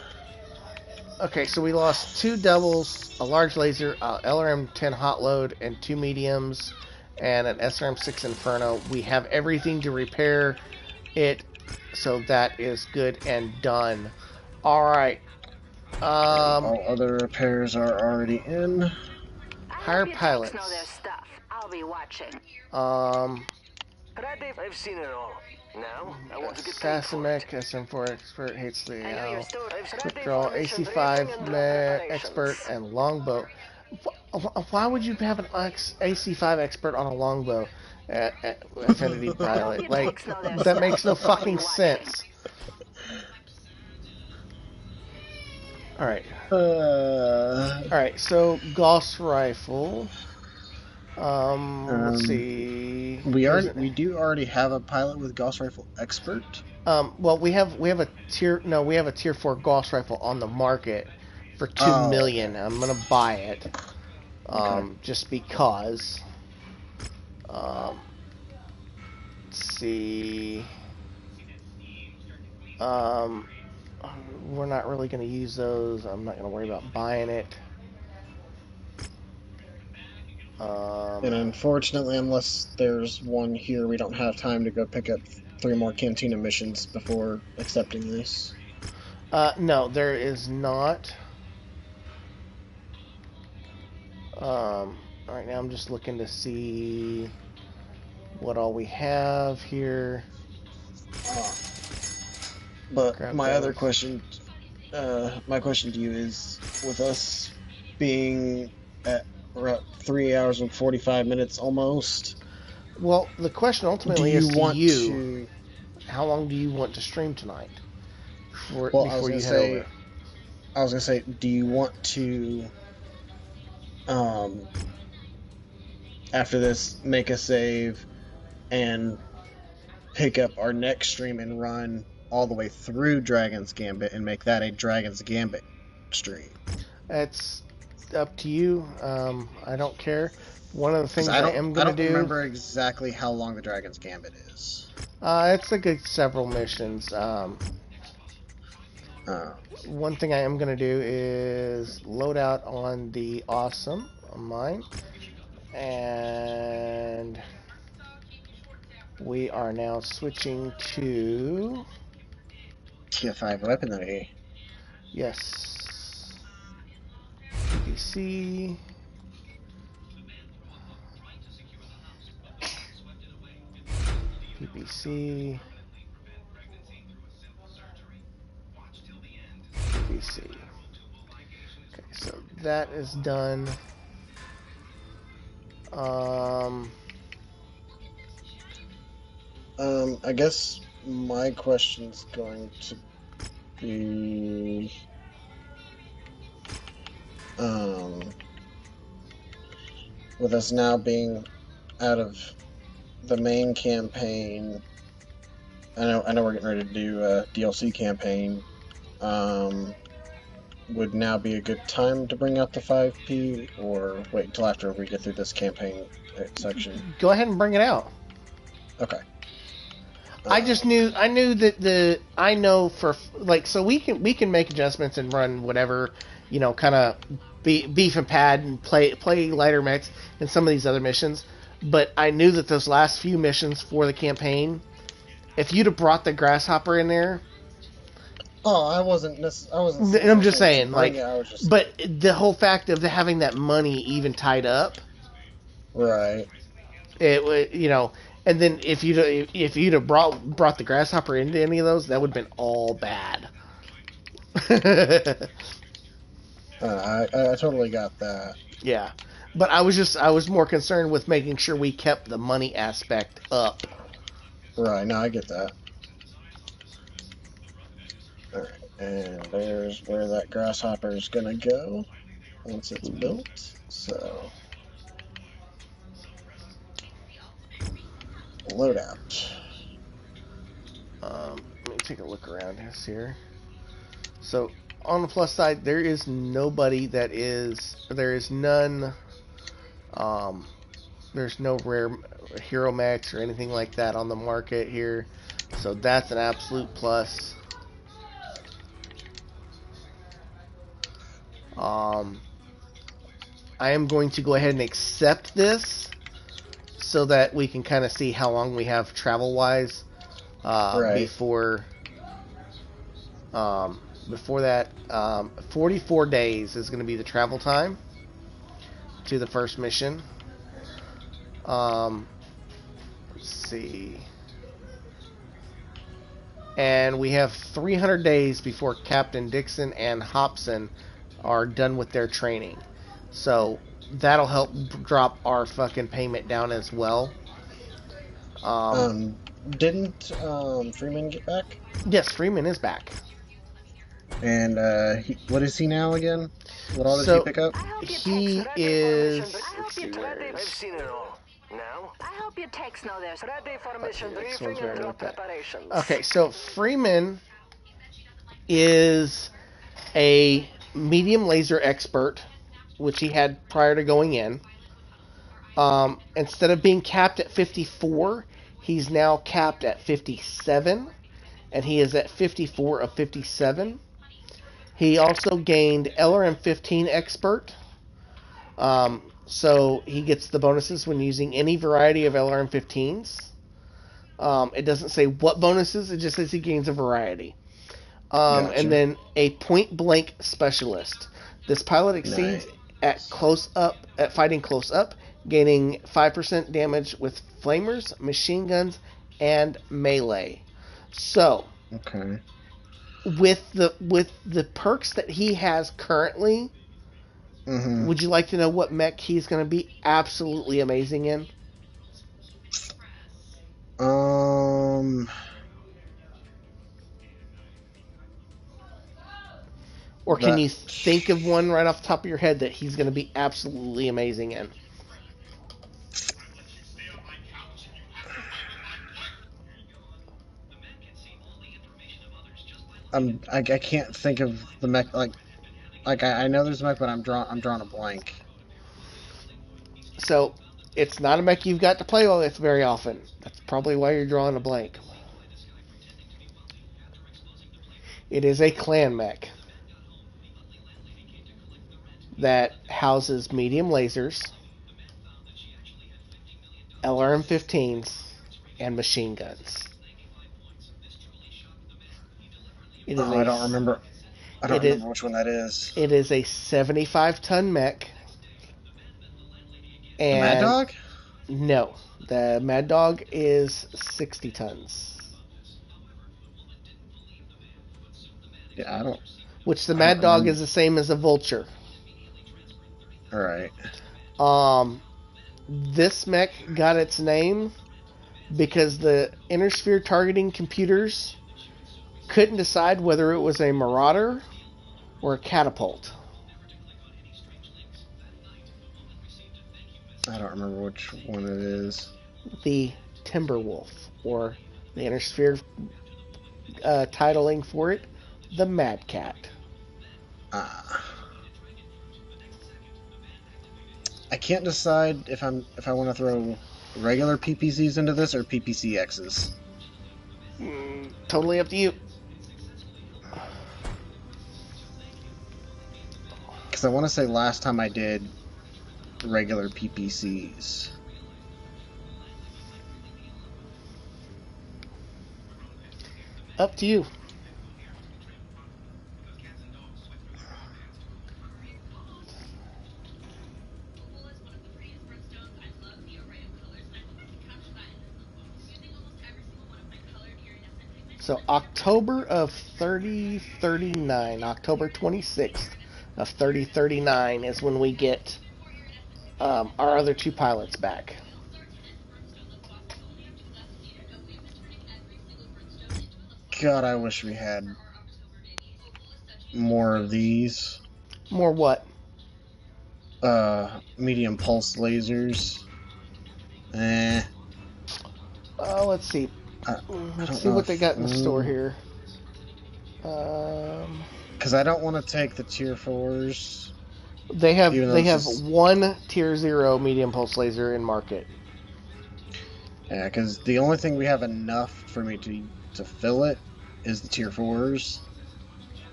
Okay, so we lost 2 doubles, a large laser, LRM-10 hot load, and 2 mediums, and an SRM-6 Inferno. We have everything to repair it, so that is good and done. Alright. All other repairs are already in. Hire pilots. Know their stuff. I'll be watching. I've seen it all. Now, I want to get paid Assassin for it. Mech, SM4 expert, hates the I know your story. quick draw, AC5 expert, and longbow. Why would you have an AC5 expert on a longbow? Affinity pilot. Like, that makes no fucking sense. Alright. Alright, so Gauss rifle. Let's see. We do already have a pilot with Gauss rifle expert. Well, we have a tier 4 Gauss rifle on the market for 2 million. I'm gonna buy it, just because. Let's see. We're not really gonna use those. I'm not gonna worry about buying it. And unfortunately, unless there's one here, we don't have time to go pick up 3 more Cantina missions before accepting this. No, there is not. Right now I'm just looking to see what all we have here. But Grab my those. other question, my question to you is, with us being at 3 hours and 45 minutes almost. Well, the question ultimately is to you. How long do you want to stream tonight? Before you head over? I was gonna say, do you want to, after this, make a save and pick up our next stream and run all the way through Dragon's Gambit and make that a Dragon's Gambit stream? It's up to you. I don't care. One of the things I am going to do... I don't remember exactly how long the Dragon's Gambit is. It's a good several missions. One thing I am going to do is load out on the Awesome on mine. And we are now switching to... TF5 weaponry. Yes. BBC. BBC. BBC. Okay, so that is done. I guess my question's going to be, with us now being out of the main campaign, I know we're getting ready to do a DLC campaign. Would now be a good time to bring out the 5P, or wait until after we get through this campaign section? Go ahead and bring it out. Okay. I knew that I know for, like, so we can make adjustments and run whatever, kind of beef and pad and play lighter mechs and some of these other missions. But I knew that those last few missions for the campaign, if you'd have brought the grasshopper in there. Oh, I wasn't. I'm just saying, like, but the whole fact of having that money even tied up, right? It would, and then if you'd have brought the grasshopper into any of those, that would have been all bad. I totally got that. Yeah, but I was more concerned with making sure we kept the money aspect up. Right. No, I get that. All right. And there's where that grasshopper is going to go once it's built. So, loadout. Let me take a look around this here. So, on the plus side, there is none, there's no rare hero mechs or anything like that on the market here. So that's an absolute plus. I am going to go ahead and accept this so that we can kind of see how long we have travel-wise Right. before that. 44 days is going to be the travel time to the first mission. Let's see. And we have 300 days before Captain Dixon and Hobson are done with their training. So that'll help drop our fucking payment down as well. Didn't Freeman get back? Yes, Freeman is back. And what is he now again? What all did he So pick up? he is. I've seen it all. Now? I hope your techs know this. Ready for mission Okay, briefing and drop preparations. Okay, so Freeman is a medium laser expert, which he had prior to going in. Instead of being capped at 54, he's now capped at 57, and he is at 54 of 57. He also gained LRM 15 expert, so he gets the bonuses when using any variety of LRM 15s. It doesn't say what bonuses, it just says he gains a variety. Gotcha. And then a point blank specialist. This pilot exceeds at fighting close up, gaining 5% damage with flamers, machine guns, and melee. So, okay. With the perks that he has currently, would you like to know what mech he's going to be absolutely amazing in? Or can you think of one right off the top of your head that he's going to be absolutely amazing in? I can't think of the mech. Like I know there's a mech, but I'm drawing a blank. So it's not a mech you've got to play with very often. That's probably why you're drawing a blank. It is a clan mech that houses medium lasers, LRM-15s, and machine guns. I don't remember. I don't remember which one that is. It is a 75-ton mech. And the Mad Dog? No, the Mad Dog is 60 tons. Yeah, I don't. Which the Mad Dog is the same as a Vulture. All right. This mech got its name because the inner sphere targeting computers couldn't decide whether it was a Marauder or a catapult. I don't remember which one it is. The Timberwolf, or the inner sphere titling for it, the Mad Cat. I can't decide if I want to throw regular PPCs into this or PPCXs. Totally up to you. Because I want to say last time I did regular PPCs. Up to you. So October of 3039, October 26th of 3039 is when we get our other two pilots back. God, I wish we had more of these. More what? Medium pulse lasers. Let's see. Let's see what they got in the store here. Because I don't want to take the tier 4s. They have one tier 0 medium pulse laser in market. Yeah, because the only thing we have enough for me to fill it is the tier 4s.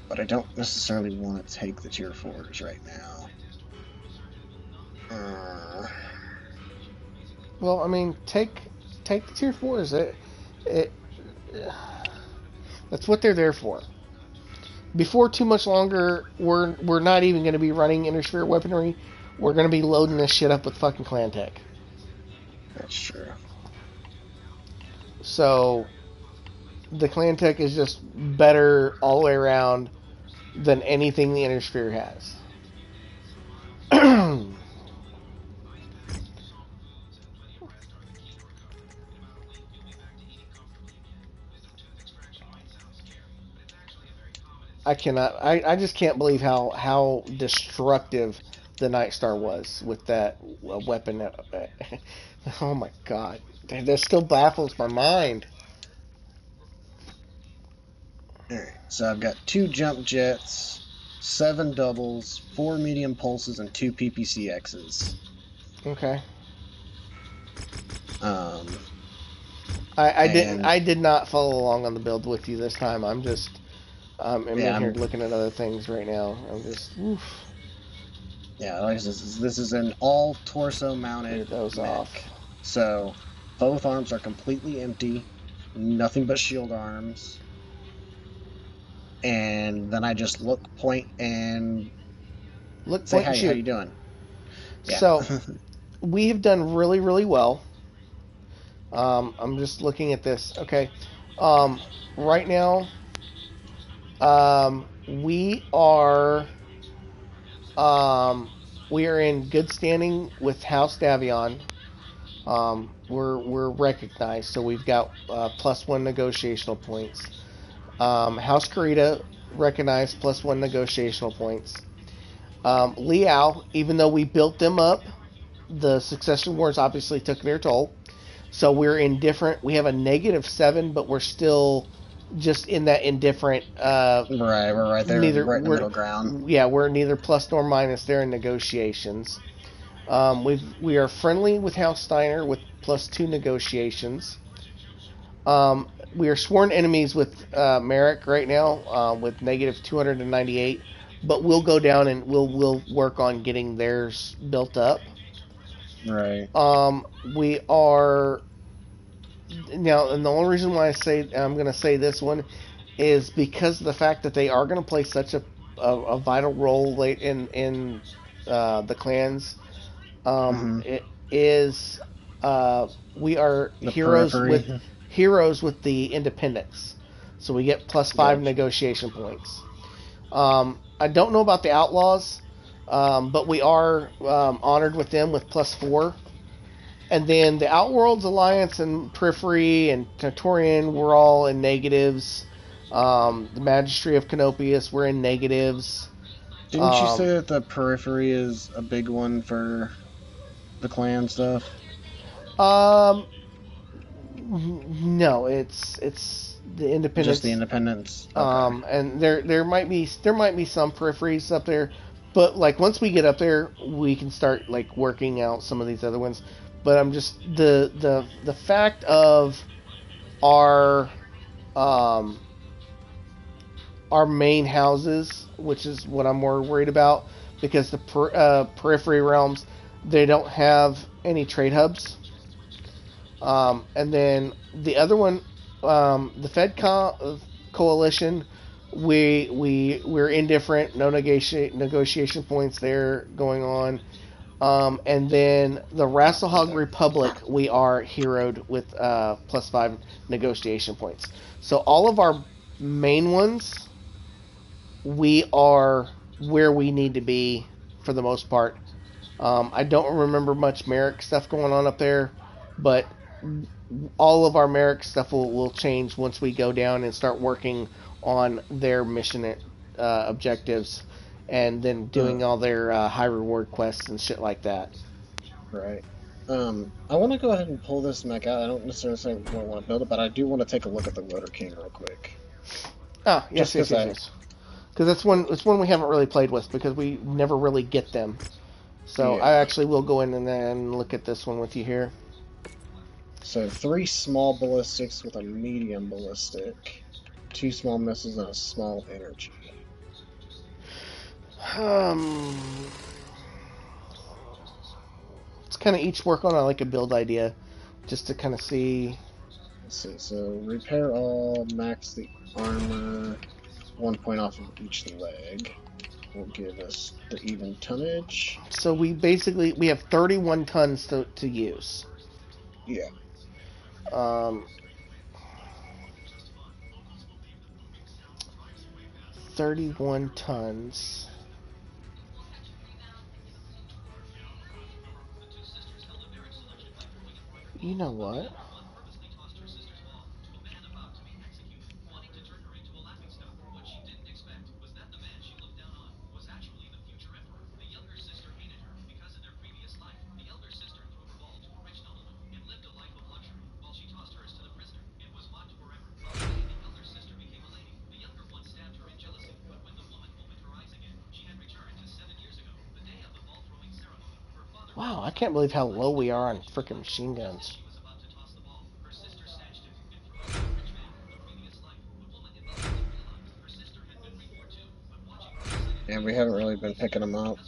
But I don't necessarily want to take the tier 4s right now. Well, I mean, take the tier 4s. That's what they're there for. Before too much longer, we're not even going to be running Intersphere weaponry. We're going to be loading this shit up with fucking clan tech. That's true. So the clan tech is just better all the way around than anything the Intersphere has. I just can't believe how destructive the Night Star was with that weapon. Oh my god. That still baffles my mind. Alright, so I've got 2 jump jets, 7 doubles, 4 medium pulses, and 2 PPCXs. Okay. And I did not follow along on the build with you this time. I'm just I'm yeah, in here looking at other things right now. I'm just oof. Yeah, like this is an all torso mounted those mech. off. So both arms are completely empty, nothing but shield arms. And then I just look, point, and say, and "Hey, how shoot." you doing?" Yeah. So we have done really, really well. I'm just looking at this. Okay. Right now, we are in good standing with House Davion. We're recognized, so we've got +1 negotiational points. House Karita recognized +1 negotiational points. Liao, even though we built them up, the succession wars obviously took their toll. So we're indifferent. We have a -7, but we're still just in that indifferent. Right, we're right there, right in the middle ground. Yeah, we're neither plus nor minus there in negotiations. We are friendly with House Steiner with +2 negotiations. We are sworn enemies with Merrick right now with -298, but we'll go down and we'll work on getting theirs built up. Right. We are now, and the only reason why I'm going to say this one is because of the fact that they are going to play such a vital role late in the clans. It is we are the heroes with the independents, so we get +5 negotiation points. I don't know about the outlaws, but we are honored with them with +4. And then the Outworlds Alliance and Periphery and Tatorian, we're all in negatives. The Magistry of Canopius, we're in negatives. Didn't you say that the Periphery is a big one for the clan stuff? No, it's the independents. Just the independents. Okay. And there might be some peripheries up there, but like once we get up there, we can start like working out some of these other ones. But I'm just the fact of our main houses, which is what I'm more worried about, because the periphery realms, they don't have any trade hubs. And then the other one, the Fed coalition, we're indifferent, no negotiation points there going on. And then the Rasselhog Republic, we are heroed with +5 negotiation points. So all of our main ones, we are where we need to be for the most part. I don't remember much Merrick stuff going on up there, but all of our Merrick stuff will change once we go down and start working on their mission objectives, and then doing all their high reward quests and shit like that. Right. I want to go ahead and pull this mech out. I don't necessarily want to build it, but I do want to take a look at the Rotor King real quick. Ah, yes. Because that's one we haven't really played with because we never really get them. So yeah. I actually will go in and then look at this one with you here. So 3 small ballistics with a medium ballistic, 2 small missiles, and a small energy. Let's kind of each work on like a build idea, just to kind of see. Let's see. So repair all, max the armor, 1 point off of each leg. Will give us the even tonnage. So we have 31 tons to use. Yeah. 31 tons. You know what? Wow, I can't believe how low we are on freaking machine guns. And we haven't really been picking them up.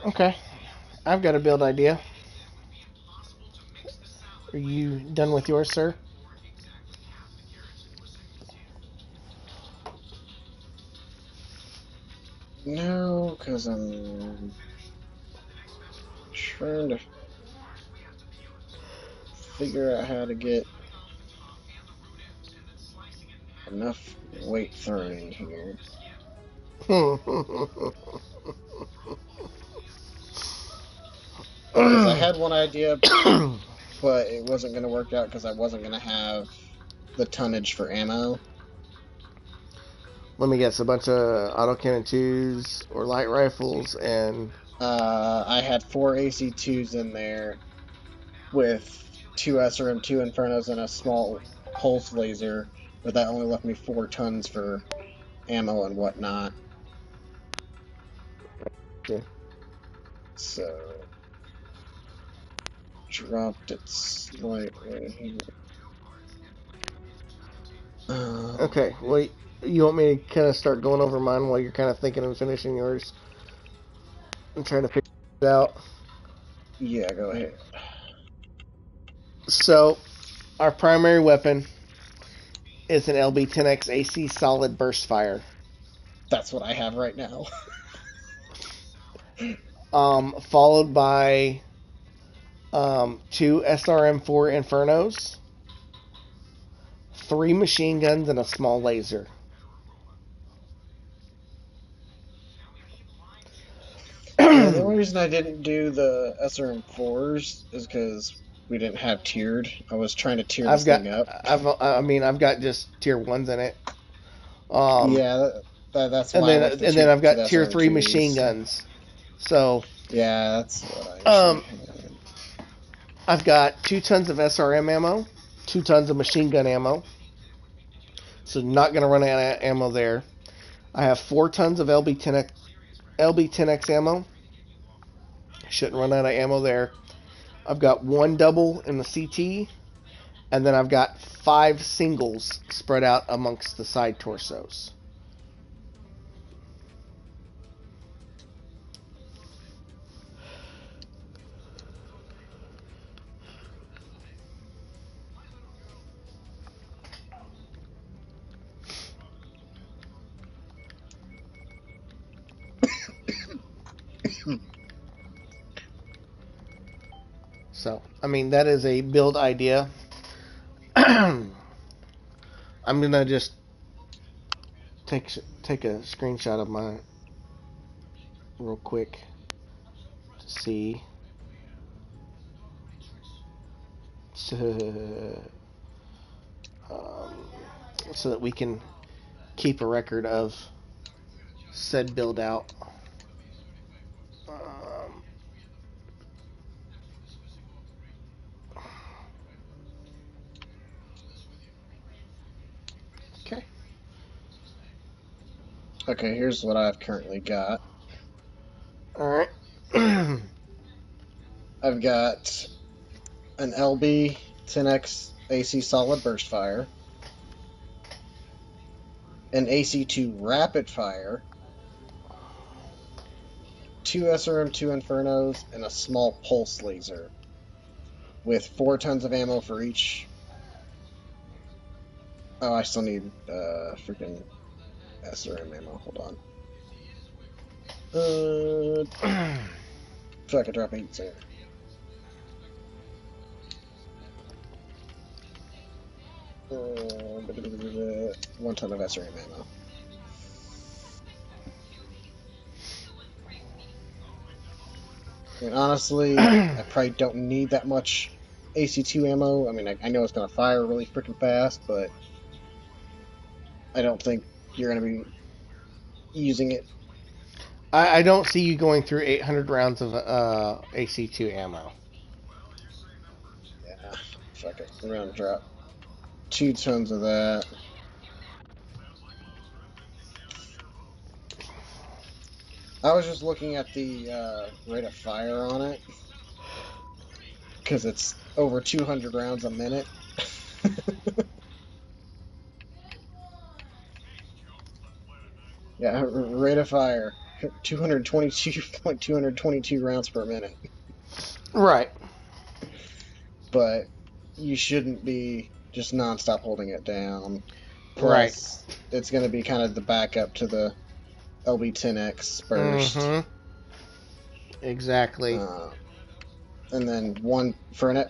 Okay, I've got a build idea. Are you done with yours, sir? No, because I'm trying to figure out how to get enough weight thrown in here. Because I had one idea, but it wasn't going to work out because I wasn't going to have the tonnage for ammo. Let me guess, a bunch of autocannon 2s or light rifles and... I had 4 AC2s in there with 2 SRM2 Infernos and a small pulse laser, but that only left me 4 tons for ammo and whatnot. Yeah. So, dropped it slightly. Okay, well, you want me to kind of start going over mine while you're kind of thinking of finishing yours? I'm trying to figure it out. Yeah, go ahead. So, our primary weapon is an LB-10X AC solid burst fire. That's what I have right now. Followed by 2 SRM4 Infernos, 3 machine guns, and a small laser. Yeah, the only reason I didn't do the SRM4s is because we didn't have tiered. I was trying to tier this thing up. I've got just tier 1s in it. Yeah, that's why I went And then I've to the got tier 3 machine SRM2s. guns. So, Yeah, that's what I initially had. I've got 2 tons of SRM ammo, 2 tons of machine gun ammo. So not going to run out of ammo there. I have 4 tons of LB-10X ammo. Shouldn't run out of ammo there. I've got 1 double in the CT, and then I've got 5 singles spread out amongst the side torsos. So, I mean, that is a build idea. I'm gonna just take a screenshot of mine real quick to see. So that we can keep a record of said build out. Okay. Okay, here's what I've currently got. Alright. I've got an LB 10X AC solid burst fire, an AC2 rapid fire, 2 SRM2 Infernos, and a small pulse laser with 4 tons of ammo for each. Oh, I still need freaking SRM ammo. Hold on. So I could drop 8 there. Uh, 1 ton of SRM ammo. And honestly, I probably don't need that much AC2 ammo. I mean, I know it's going to fire really freaking fast, but I don't think you're going to be using it. I don't see you going through 800 rounds of AC2 ammo. Yeah, fuck it. We're going to drop 2 tons of that. I was just looking at the rate of fire on it, because it's over 200 rounds a minute. Yeah, rate of fire, 222 rounds per minute. Right. But you shouldn't be just nonstop holding it down. Right. Plus, it's going to be kind of the backup to the LB-10X burst. Mm-hmm. Exactly. And then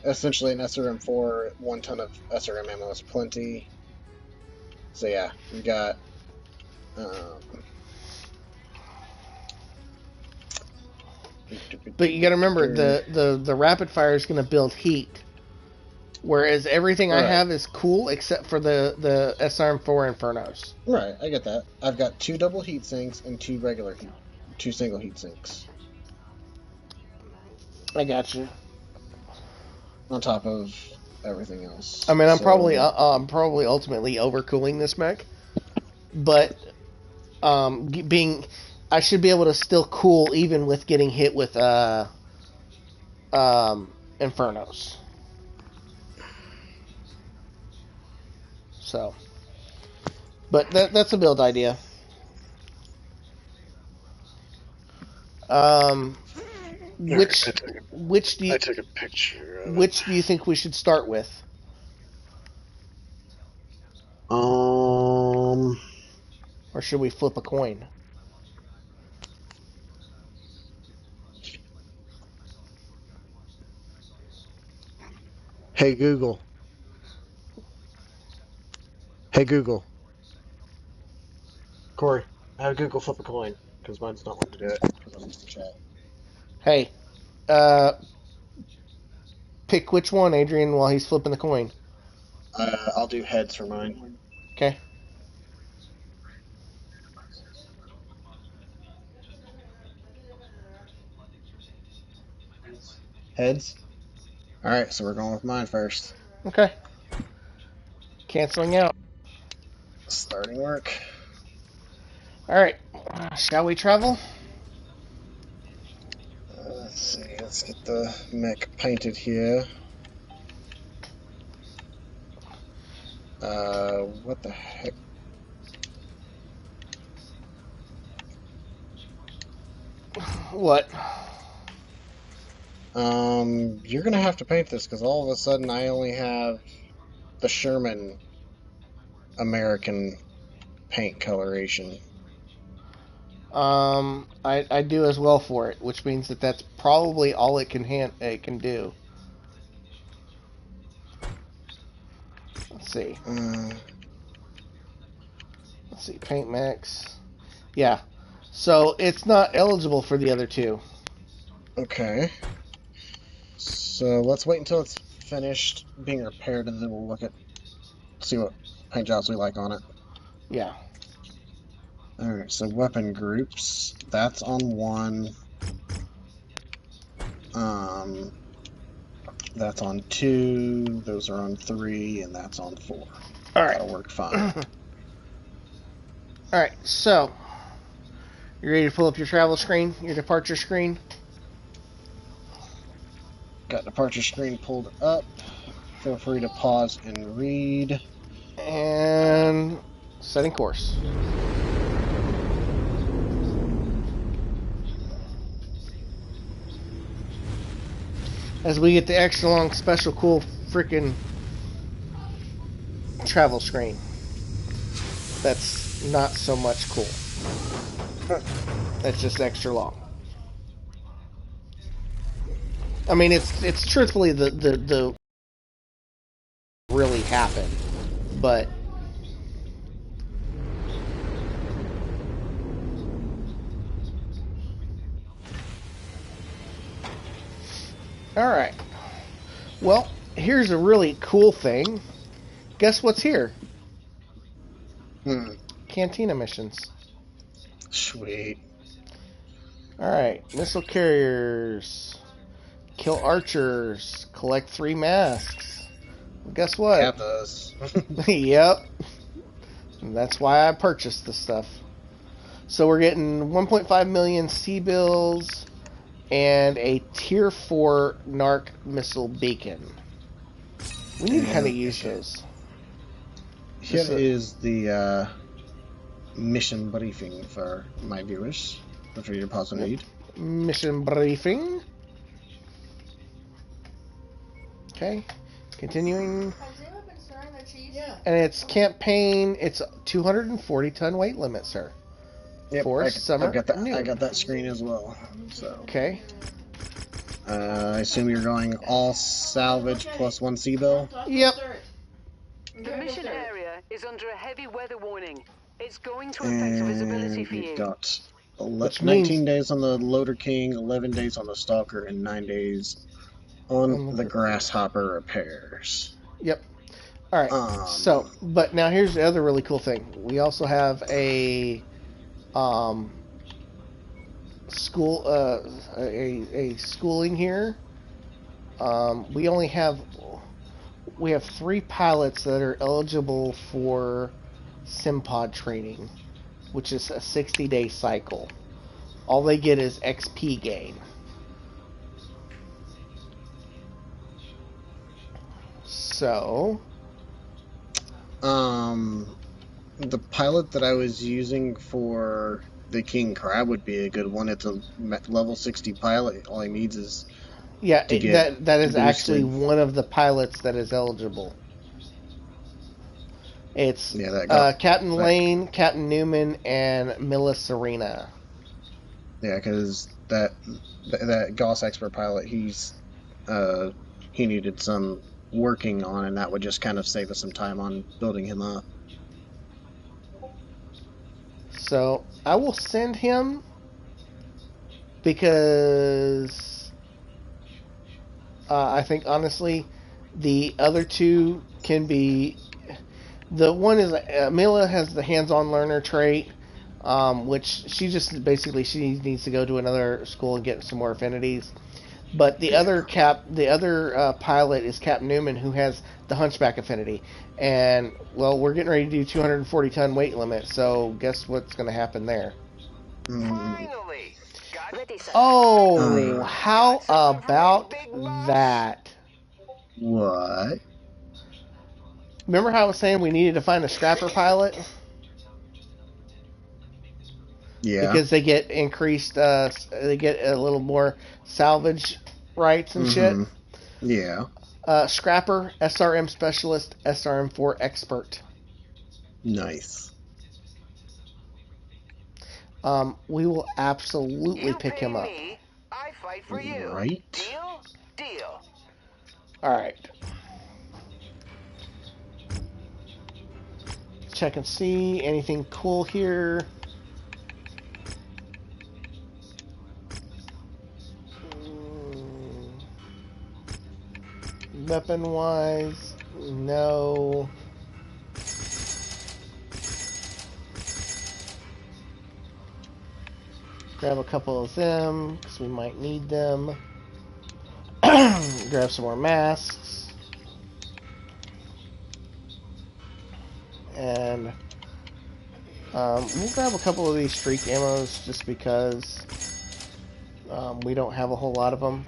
essentially an SRM4, 1 ton of SRM ammo is plenty. So yeah, we got but you got to remember the rapid fire is going to build heat Whereas everything I Right. have is cool except for the SRM4 Infernos. Right, I get that. I've got 2 double heat sinks and 2 single heat sinks. I got you. On top of everything else. I mean, I'm So, probably ultimately overcooling this mech, but being I should be able to still cool even with getting hit with Infernos. So, but that's a build idea. Um, which which do you I took a picture of it. which do you think we should start with? Or should we flip a coin? Hey Google. Hey Google. Corey, have Google flip a coin, because mine's not wanting to do it. Because I'm in the chat. Hey, pick which one, Adrian, while he's flipping the coin. I'll do heads for mine. Okay. Heads? Alright, so we're going with mine first. Okay. Canceling out. Starting work. All right. Shall we travel? Let's see, let's get the mech painted here. What the heck? What? You're gonna have to paint this, because all of a sudden I only have the Sherman American paint coloration. I do as well for it, which means that that's probably all it can do. Let's see. Let's see. Paint max. Yeah. So it's not eligible for the other two. Okay. So let's wait until it's finished being repaired, and then we'll look at see what paint jobs we like on it. Yeah. Alright, so weapon groups. That's on 1. That's on 2. Those are on 3, and that's on 4. All right. That'll work fine. All right. So, you ready to pull up your travel screen, your departure screen? Got departure screen pulled up. Feel free to pause and read. And setting course. As we get the extra long, special, cool, freaking travel screen. That's not so much cool. That's just extra long. I mean, it's truthfully the really happened, but all right. Well, here's a really cool thing. Guess what's here? Cantina missions. Sweet. Alright, missile carriers. Kill archers. Collect 3 masks. Well, guess what? Have those. Yep. And that's why I purchased this stuff. So we're getting 1.5 million C-bills and a Tier 4 NARC missile beacon. We need to kind of use those. Here is the mission briefing for my viewers. Which you're pause and read. Mission briefing. Okay. Continuing. And it's campaign. It's 240 ton weight limit, sir. Yep, For summer. I got that screen as well. So. Okay. I assume you're going all salvage plus 1 C-bill? Yep. The mission area is under a heavy weather warning. It's going to affect visibility for you. We've got 19 days on the Loader King, 11 days on the Stalker, and 9 days on the Grasshopper repairs. Yep. All right. So, but now here's the other really cool thing. We also have a school a schooling here. We have 3 pilots that are eligible for SimPod training, which is a 60-day cycle. All they get is XP gain. So, the pilot that I was using for the King Crab would be a good one. It's a level 60 pilot. All he needs is yeah, to get that is actually boosted. one of the pilots that is eligible. It's Captain Lane, Captain Newman, and Mila Serena. Yeah, because that Gauss expert pilot, he needed some working on, and that would just kind of save us some time on building him up. So I will send him because I think honestly the other 2 can be. The one is Mila has the hands-on learner trait, which she just basically she needs to go to another school and get some more affinities. But the other pilot is Captain Newman, who has the Hunchback affinity. And well, we're getting ready to do 240 ton weight limit. So guess what's going to happen there? Finally! Oh, how about that? What? Remember how I was saying we needed to find a scrapper pilot? Yeah. Because they get increased, they get a little more salvage rights and shit. Yeah. Scrapper, SRM specialist, SRM4 expert. Nice. We will absolutely pick him up. I fight for you. Right? Deal? Deal. All right. Check and see anything cool here. Weapon wise, no. Grab a couple of them because we might need them. Grab some more masks. And we'll grab a couple of these streak ammos just because we don't have a whole lot of them.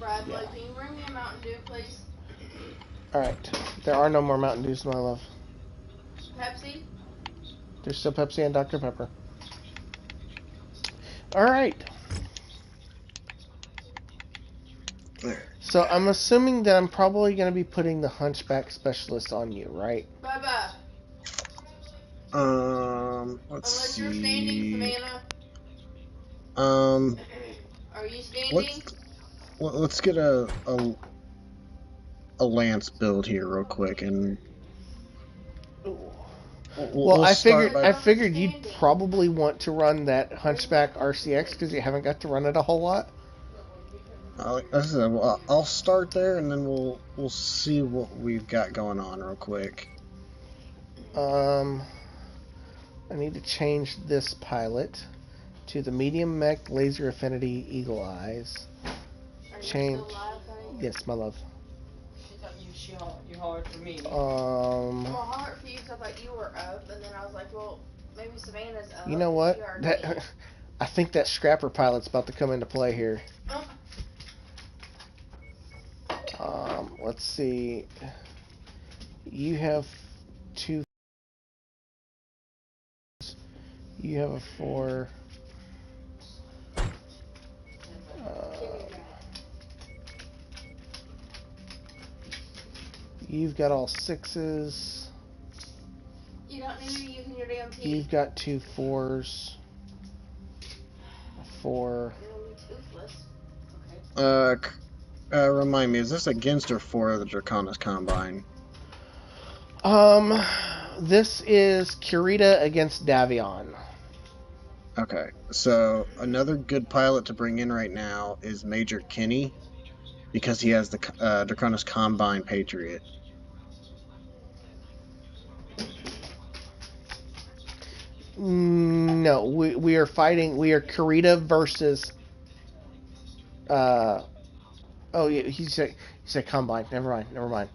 Brad, can you bring me a Mountain Dew, please? Alright. There are no more Mountain Dews, my love. Pepsi? There's still Pepsi and Dr. Pepper. Alright. So I'm assuming that I'm probably going to be putting the Hunchback Specialist on you, right? Bye-bye. Let's see. Unless you're standing, Savannah. Are you standing? Let's get a Lance build here real quick, and I figured you'd probably want to run that Hunchback RCX because you haven't got to run it a whole lot. I'll start there, and then we'll see what we've got going on real quick. I need to change this pilot to the medium mech laser affinity Eagle Eyes. Change. Yes, my love. You hard for me. Well, hard for you because I thought you were up, and then I was like, well, maybe Savannah's up. You know what? I think that scrapper pilot's about to come into play here. Let's see. You have 2. You have a 4. You've got all 6s. You don't need to be using your damn teeth. You've got 2 4s. 4. Remind me, is this against or for the Draconis Combine? This is Kurita against Davion. Okay, so another good pilot to bring in right now is Major Kinney, because he has the Draconis Combine Patriot. No, we are fighting. We are Kurita versus. Oh, yeah, he said combine. Never mind. Never mind.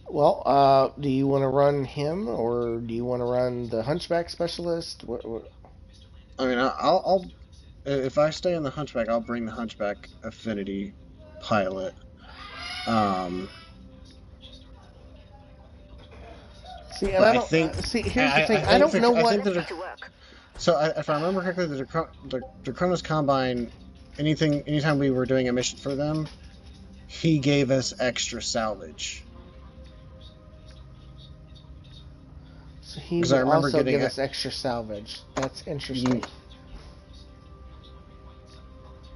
Well, do you want to run him or do you want to run the Hunchback Specialist? What? I mean, I'll if I stay on the Hunchback, I'll bring the Hunchback Affinity pilot. See, and But I I don't think see. Here's the thing. I don't know I what. think that so if I remember correctly, the Draconis Combine, anytime we were doing a mission for them, he gave us extra salvage. So he Because would I remember also getting give us extra salvage. That's interesting.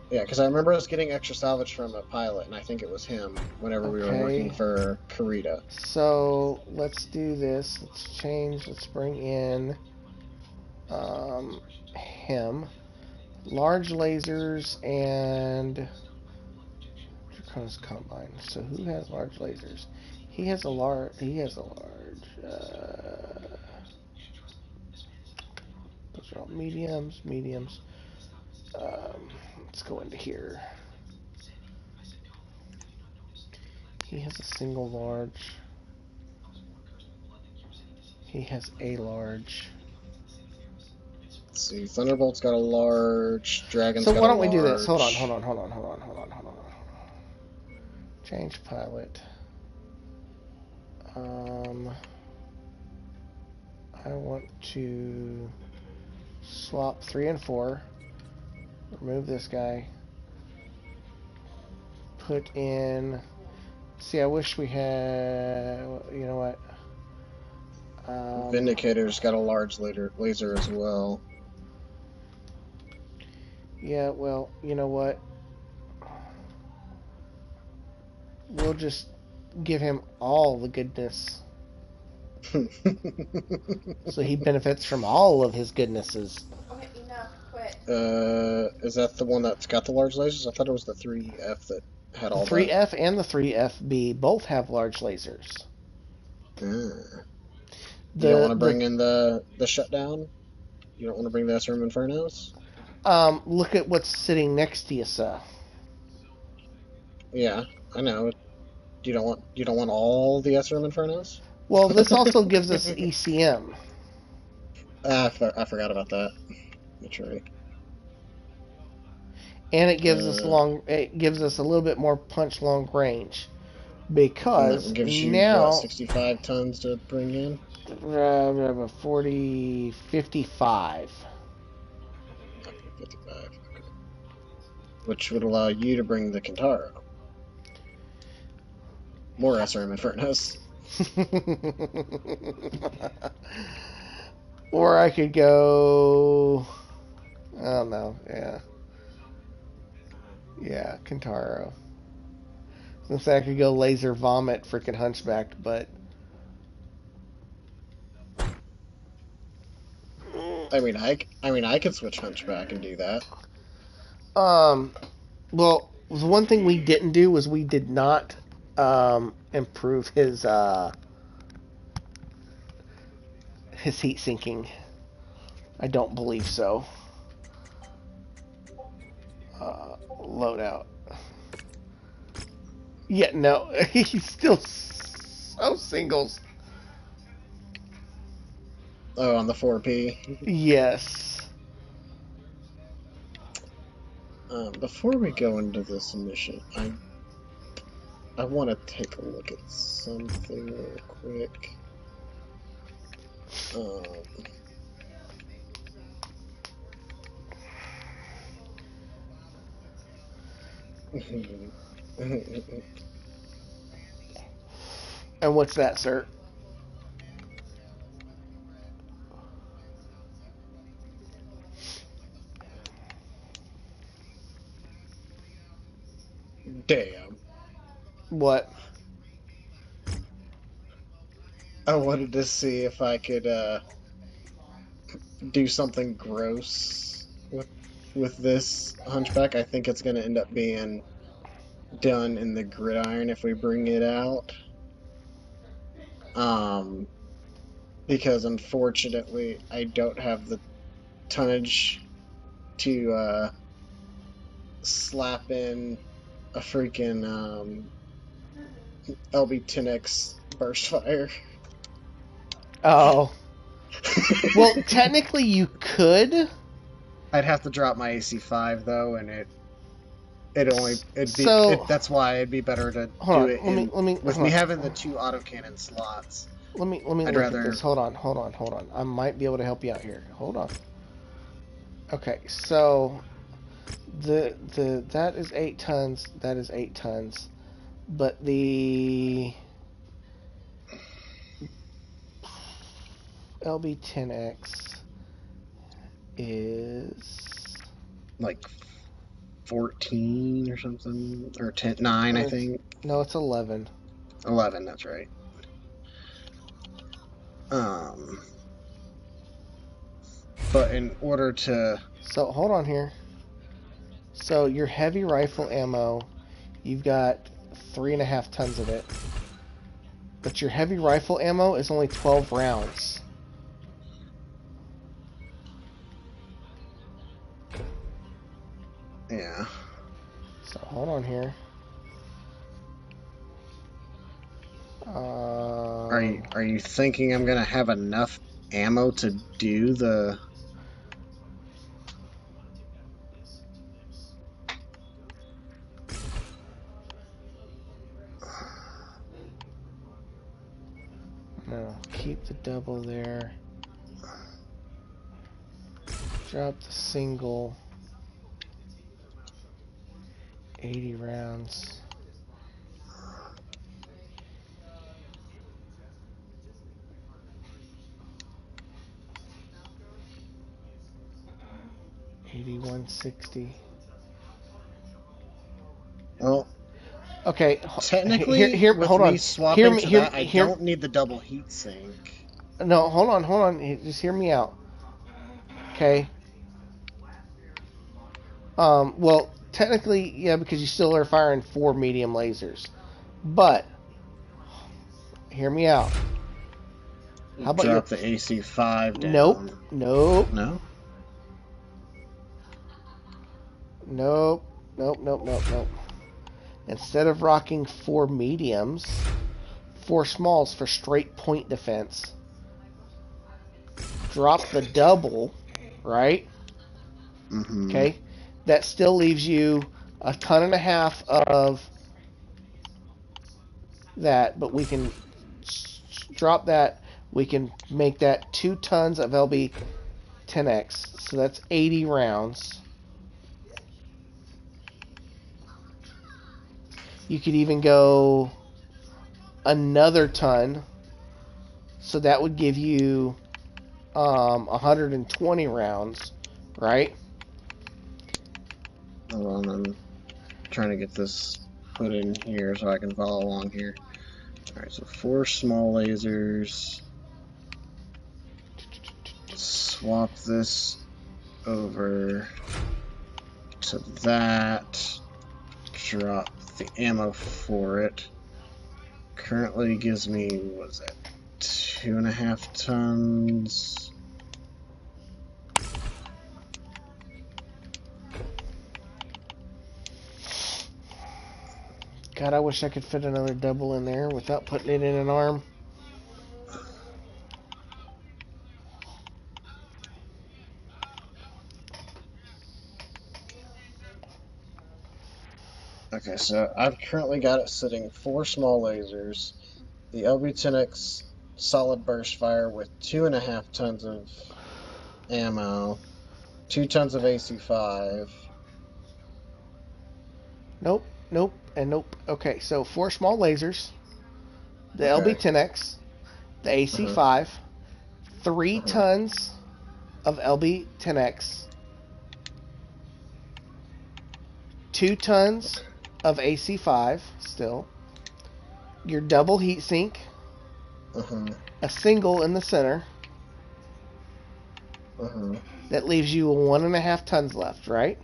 Yeah, because I remember us getting extra salvage from a pilot, and I think it was him whenever we were working Okay. for Kurita. So let's do this. Let's change. Let's bring in him. Large lasers and Draconis Combine. So who has large lasers? He has a large. He has a large. Those are all mediums. Mediums. Let's go into here. He has a single large. He has a large. Let's see, Thunderbolt's got a large, Dragon's So got why a don't we do this? Hold on. large. Change pilot. I want to swap 3 and 4. Remove this guy. Put in. See, I wish we had. You know what? Vindicator's got a large laser as well. Yeah, well, you know what? We'll just give him all the goodness. So he benefits from all of his goodnesses. Okay, enough. Quit. Is that the one that's got the large lasers? I thought it was the 3F that had The all that. 3F and the 3FB both have large lasers. You don't want to bring in the shutdown? You don't want to bring the SRM Infernos? Look at what's sitting next to you, sir. Yeah, I know. You don't want all the SRM Infernos? Well, this also gives us ECM. I forgot about that. That's right. And it gives us a little bit more punch long range. Because and that gives you now 65 tons to bring in? 40, 55. Okay, 55. Okay. Which would allow you to bring the Kintaro. More SRM Infernos. Or I could go. I don't know. Yeah. Yeah, Kintaro. Since I could go laser vomit freaking Hunchback, but. I mean, I could switch Hunchback and do that. Well, the one thing we didn't do was we did not improve his heat sinking. I don't believe so. Loadout. Yeah, no, he's still so singles. Oh, on the 4P? Yes. Before we go into this mission, I want to take a look at something real quick. And what's that, sir? Damn. What? I wanted to see if I could do something gross with this Hunchback. I think it's going to end up being done in the gridiron if we bring it out. Because unfortunately, I don't have the tonnage to slap in a freaking LB-10X burst fire. Oh. Well, technically you could. I'd have to drop my AC5 though, and that's why it'd be better to Hold do on. it with Hold me on. having the 2 autocannon slots. Let me I'd look rather at this. Hold on. I might be able to help you out here. Hold on. Okay, so that is 8 tons. That is 8 tons. But the LB-10X is like 14 or something, or 9, I think. No, it's 11. 11, that's right. But in order to... So, hold on here. So, your heavy rifle ammo, you've got 3.5 tons of it. But your heavy rifle ammo is only 12 rounds. Yeah. So, hold on here. Are you thinking I'm gonna have enough ammo to do the... No, keep the double there. Drop the single. 80 rounds. $81.60. Well, okay. Technically, with hold me on. swapping to that, I don't need the double heat sink. No, hold on. Just hear me out. Okay. Well, technically, yeah, because you still are firing 4 medium lasers. But, hear me out. How about drop the AC5 down? Nope. No? Nope. Instead of rocking 4 mediums, 4 smalls for straight point defense. Drop the double, right? Mm-hmm. Okay. That still leaves you 1.5 tons of that, but we can drop that. We can make that 2 tons of LB-10X. So that's 80 rounds. You could even go another ton. So that would give you 120 rounds, right? Hold on, I'm trying to get this put in here so I can follow along here. Alright, so 4 small lasers. Swap this over to that. Drop the ammo for it. Currently gives me, what is that, 2.5 tons. God, I wish I could fit another double in there without putting it in an arm. Okay, so I've currently got it sitting 4 small lasers, the LB-10X solid burst fire with 2.5 tons of ammo, 2 tons of AC5. Nope, and nope. Okay, so 4 small lasers, the Okay. LB-10X, the AC5, 3 tons of LB-10X, 2 tons of AC5 still, your double heat sink, a single in the center, That leaves you 1.5 tons left, right?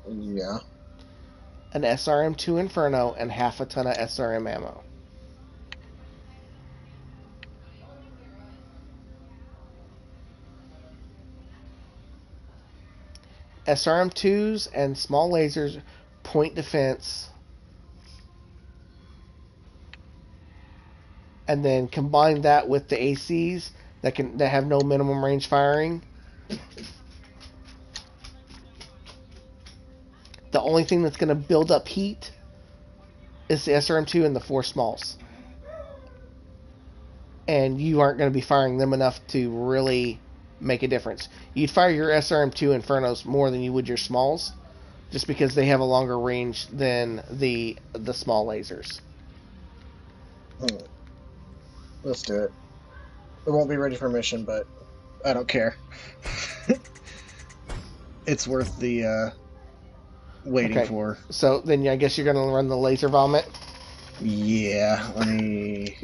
Yeah. An SRM-2 Inferno and half a ton of SRM ammo. SRM-2s and small lasers, point defense, and then combine that with the ACs that have no minimum range firing. The only thing that's going to build up heat is the SRM-2 and the 4 smalls. And you aren't going to be firing them enough to really make a difference. You'd fire your SRM-2 Infernos more than you would your smalls, just because they have a longer range than the small lasers. Let's do it. It won't be ready for mission, but I don't care. It's worth the waiting for. So then I guess you're going to run the laser vomit? Yeah, let me...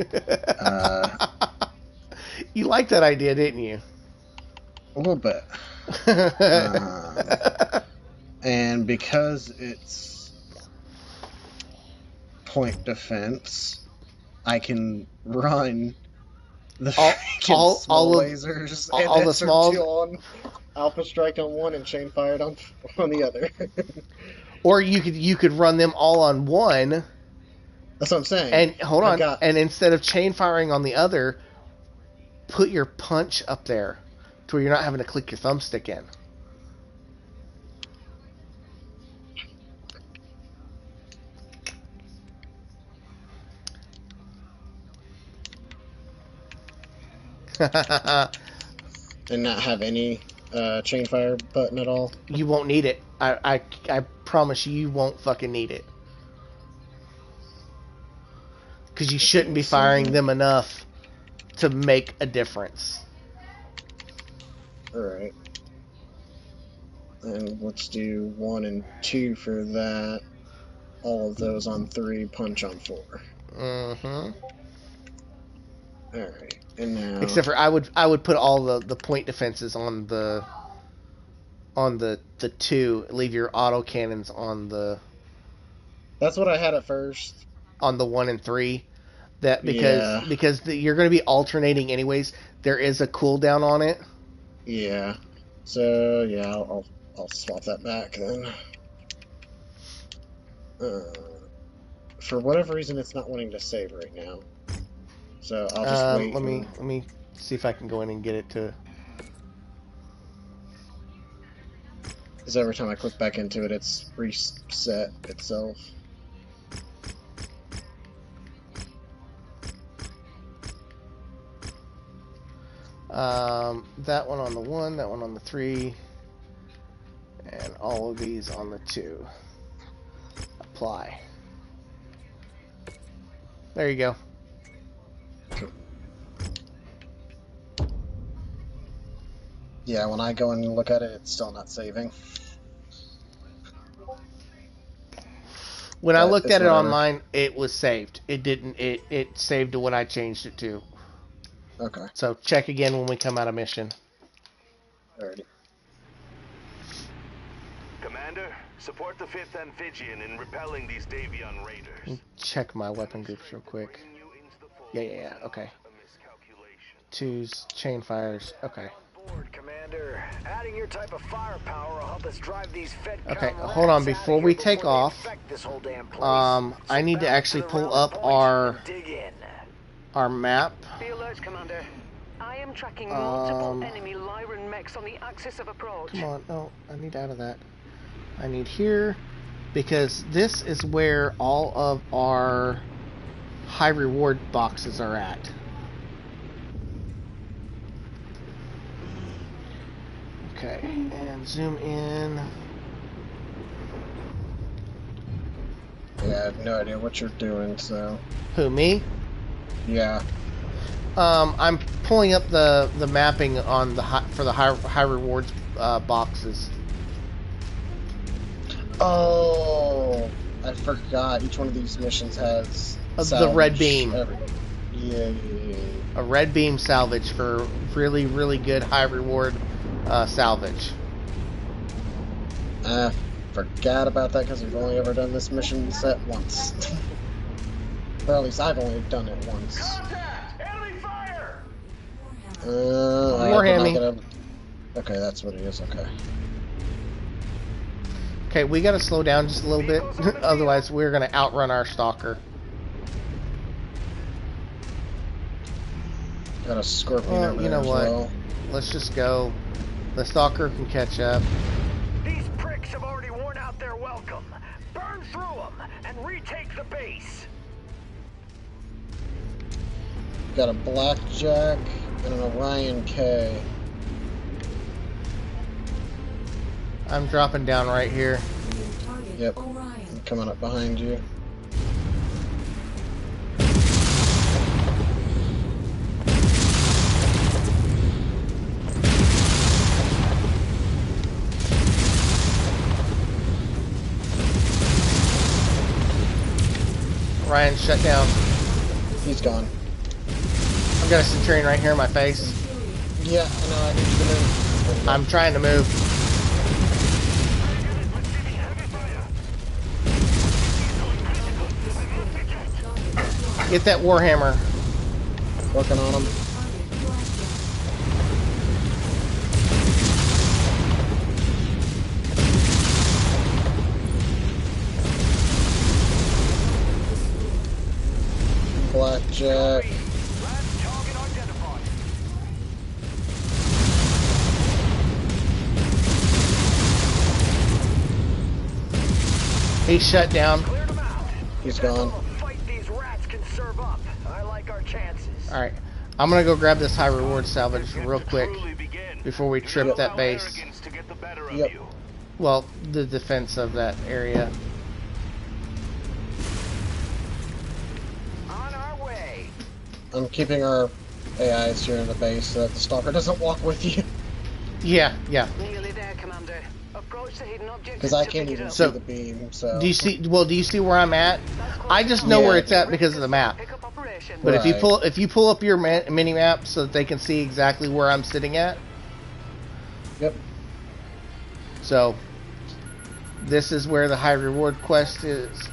You liked that idea, didn't you? A little bit. And because it's point defense, I can run the small lasers and all the smalls on Alpha Strike on one and chain fired on the other. Or you could run them all on one. That's what I'm saying. And hold on, and instead of chain firing on the other, put your punch up there to where you're not having to click your thumbstick in. And not have any chain fire button at all. You won't need it. I promise you won't fucking need it. Because you shouldn't be firing them enough to make a difference. Alright. And let's do 1 and 2 for that. All of those on 3, punch on 4. Mm-hmm. Alright. And now... Except for I would put all the point defenses on the 2, leave your auto cannons on the... That's what I had at first. On the 1 and 3. That because you're going to be alternating anyways. There is a cooldown on it. Yeah. So yeah, I'll swap that back then. For whatever reason, it's not wanting to save right now. So I'll just wait. Let me see if I can go in and get it to. Because every time I click back into it, it's reset itself. That one on the 1, that one on the 3, and all of these on the 2. Apply. There you go. Yeah, when I go and look at it, it's still not saving. When I looked at it on mine, it was saved. It didn't. It saved to what I changed it to. Okay. So check again when we come out of mission. Alrighty. Commander, support the 5th Amphibian in repelling these Davion raiders. Check my weapon groups real quick. Yeah. Okay. 2s, chain fires. Okay. Commander, adding your type of firepower will help us drive these FedCom. Okay, hold on. Before we take off, I need to actually pull up our map. Be alert, Commander. I am tracking multiple enemy Lyran mechs on the axis of approach. Come on, no, I need out of that. I need here, because this is where all of our high reward boxes are at. Okay, and zoom in. Yeah, I have no idea what you're doing, so... Who, me? Yeah. I'm pulling up the mapping on the for the high rewards boxes. Oh, I forgot. Each one of these missions has the red beam. Yeah. a red beam salvage for really, really good high reward salvage. Forgot about that because we've only ever done this mission set once. Or at least I've only done it once. Warhammy. Okay, that's what it is. Okay. Okay, we gotta slow down just a little bit, otherwise we're gonna outrun our stalker. Got a scorpion Well, over you there know as what? well. Let's just go. The stalker can catch up. These pricks have already worn out their welcome. Burn through them and retake the base. Got a Blackjack and an Orion K. I'm dropping down right here. Yep. I'm coming up behind you. Ryan shut down. He's gone. I've got a Centurion right here in my face. Yeah, I know, I need you to move. I'm trying to move. Get that Warhammer. Working on him. Blackjack. He's shut down. He's gone. Alright. I'm gonna go grab this high reward salvage real quick before we trip that base. Yep. Well, the defense of that area. I'm keeping our AIs here in the base so that the stalker doesn't walk with you. Yeah, yeah. Nearly there, Commander. Approach the hidden object. Because I can't even see the beam, so... Do you see, well, do you see where I'm at? I just know where it's at because of the map. But if you pull up your mini map so that they can see exactly where I'm sitting at. Yep. So this is where the high reward quest is,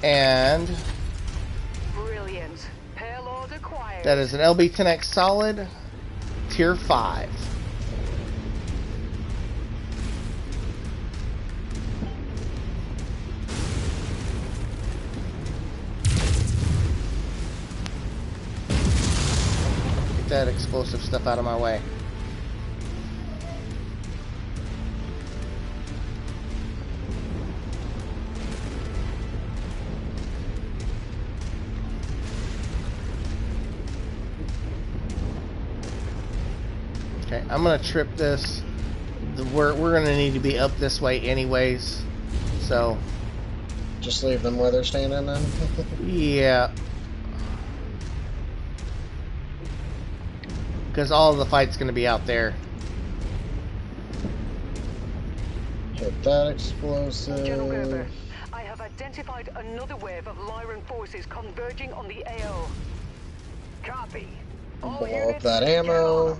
and brilliant. Payload acquired. That is an LB-10X solid, tier 5. Get that explosive stuff out of my way. Okay, I'm gonna trip this. We're gonna need to be up this way anyways, so just leave them where they're standing then. Yeah, because all of the fight's gonna be out there. Hit that explosive. General Gerber, I have identified another wave of Lyran forces converging on the AO. Copy. Blow up that ammo.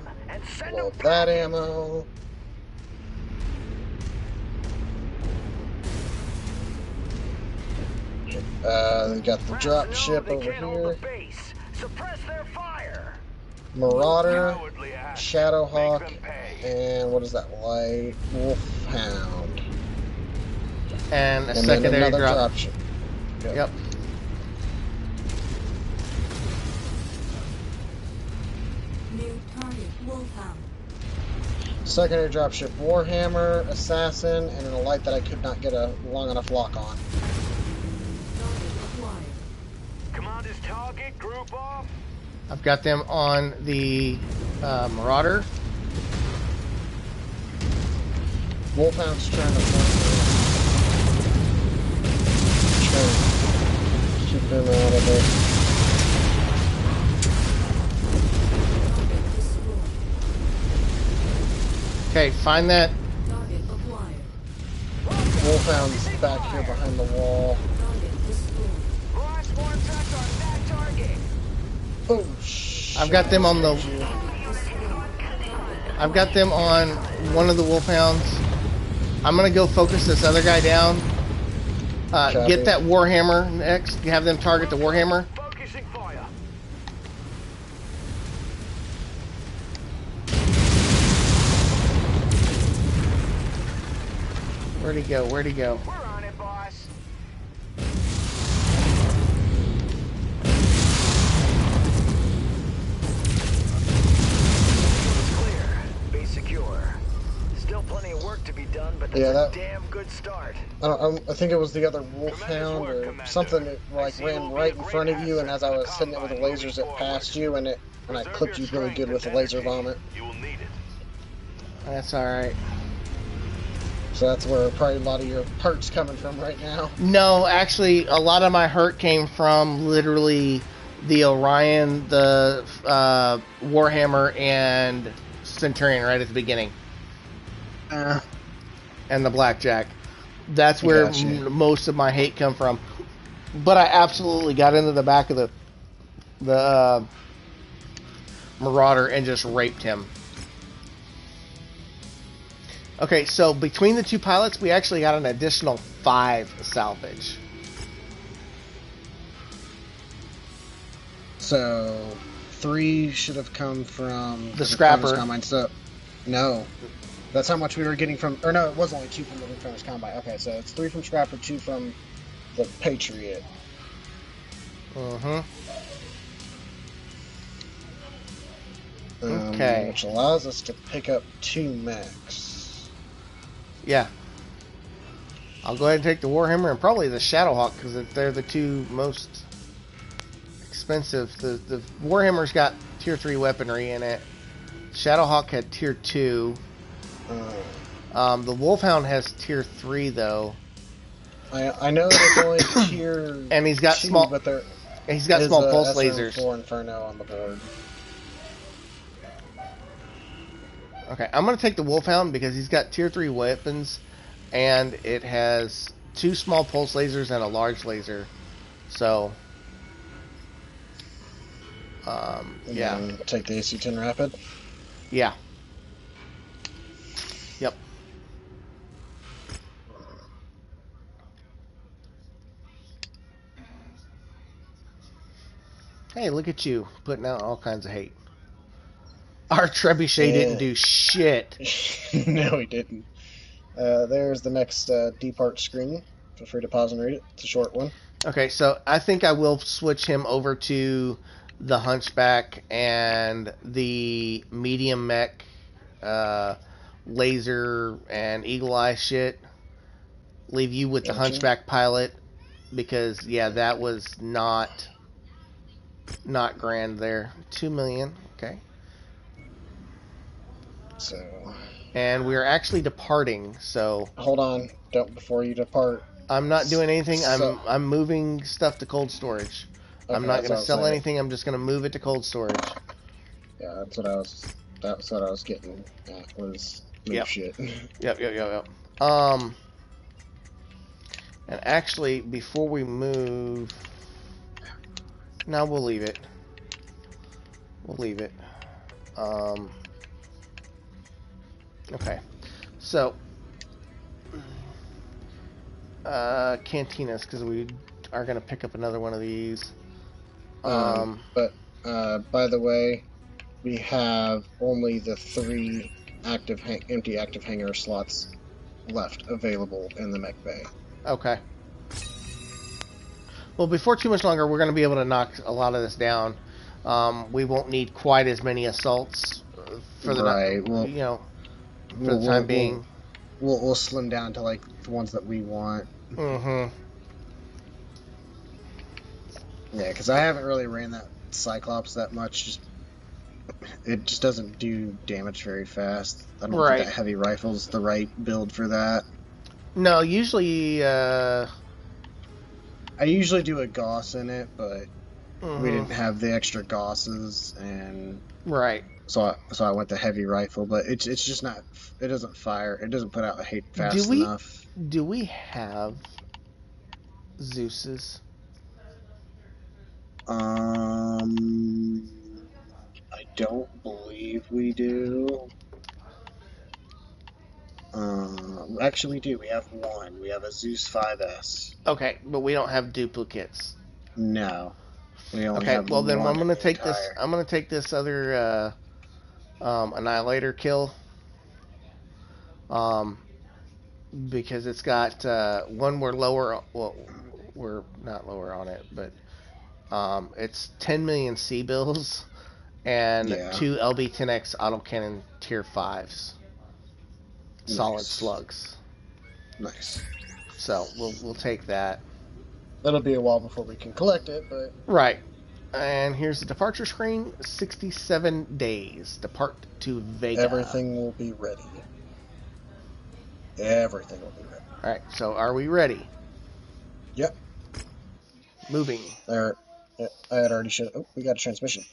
Blow up that ammo. They got the drop ship over here. Suppress their fire. Marauder, Shadowhawk, and what is that? Light Wolfhound. And a secondary drop ship. Yep. New target, Wolfhound. Secondary dropship, Warhammer, Assassin, and a light that I could not get a long enough lock on. Commander's target, group off. I've got them on the Marauder. Wolfhound's trying to keep him out of it. Okay, find that. Wolfhound's back here behind the wall. Oh, I've got them on the. I've got them on one of the wolfhounds. I'm gonna go focus this other guy down. Get that warhammer next. You have them target the warhammer. Focusing fire. Where'd he go? Where'd he go? We're on it, boss. Clear. Be secure. Still plenty of work to be done, but that's a damn good start. I think it was the other wolfhound or something that like ran right in front of you, and as I was hitting it with the lasers, it passed you, and I clipped you really good with the laser vomit. You will need it. That's all right. So that's where probably a lot of your hurt's coming from right now. No, actually, a lot of my hurt came from literally the Orion, the Warhammer, and Centurion right at the beginning. And the Blackjack. That's where most of my hate come from. But I absolutely got into the back of the Marauder and just raped him. Okay, so between the two pilots, we actually got an additional 5 salvage. So 3 should have come from the Scrapper. Combine. So no, that's how much we were getting from. Or no, it was only 2 from the Refiner's Combine. Okay, so it's 3 from Scrapper, 2 from the Patriot. Okay. Which allows us to pick up 2 mechs. Yeah. I'll go ahead and take the Warhammer and probably the Shadowhawk because they're the 2 most expensive. The Warhammer's got tier 3 weaponry in it. Shadowhawk had tier 2. The Wolfhound has tier 3 though. I know that it's only tier and he's got 2, small. but He's got small pulse SRM4 lasers. Inferno on the board. Okay, I'm going to take the Wolfhound because he's got tier 3 weapons and it has 2 small pulse lasers and a large laser. So, yeah. Take the AC-10 Rapid? Yeah. Yep. Hey, look at you, putting out all kinds of hate. Our Trebuchet didn't do shit. No, he didn't. There's the next depart screen. Feel free to pause and read it. It's a short one. Okay, so I think I will switch him over to the Hunchback and the medium mech, laser and eagle eye shit. Leave you with the Hunchback pilot because yeah, that was not grand there. 2 million. Okay. So. And we are actually departing. So. Hold on, don't before you depart. I'm not doing anything. I'm moving stuff to cold storage. Okay, I'm not going to sell anything. I'm just going to move it to cold storage. Yeah, that's what I was getting at was move shit. Yep. And actually, before we move, no, we'll leave it. Okay. So, cantinas, because we are going to pick up another one of these. But by the way, we have only the 3 empty active hangar slots left available in the mech bay. Okay. Well, before too much longer, we're going to be able to knock a lot of this down. We won't need quite as many assaults for the the time being. We'll slim down to like the ones that we want. Mm-hmm. Yeah, because I haven't really ran that Cyclops that much. It just doesn't do damage very fast. I don't think that heavy rifle's the right build for that. No, usually. I usually do a Gauss in it, but we didn't have the extra Gausses, and so I went the heavy rifle. But it's just not. It doesn't fire. It doesn't put out the hate fast enough. Do we have Zeus's? I don't believe we do. Actually, we do. We have one. We have a Zeus 5S. Okay, but we don't have duplicates. No, we only Okay, have well then one I'm in gonna the take this. entire. I'm gonna take this other Annihilator kill. Because it's got one we're lower. Well, we're not lower on it, but it's 10 million C bills and Yeah. 2 LB-10X autocannon tier 5s, solid Nice. slugs. Nice. So we'll take that. It'll be a while before we can collect it, but Right. And here's the departure screen. 67 days. Depart to Vega. everything will be ready. Everything will be ready. All right. So are we ready? Yep. Moving. There. Yep, I had already showed. Oh, we got a transmission.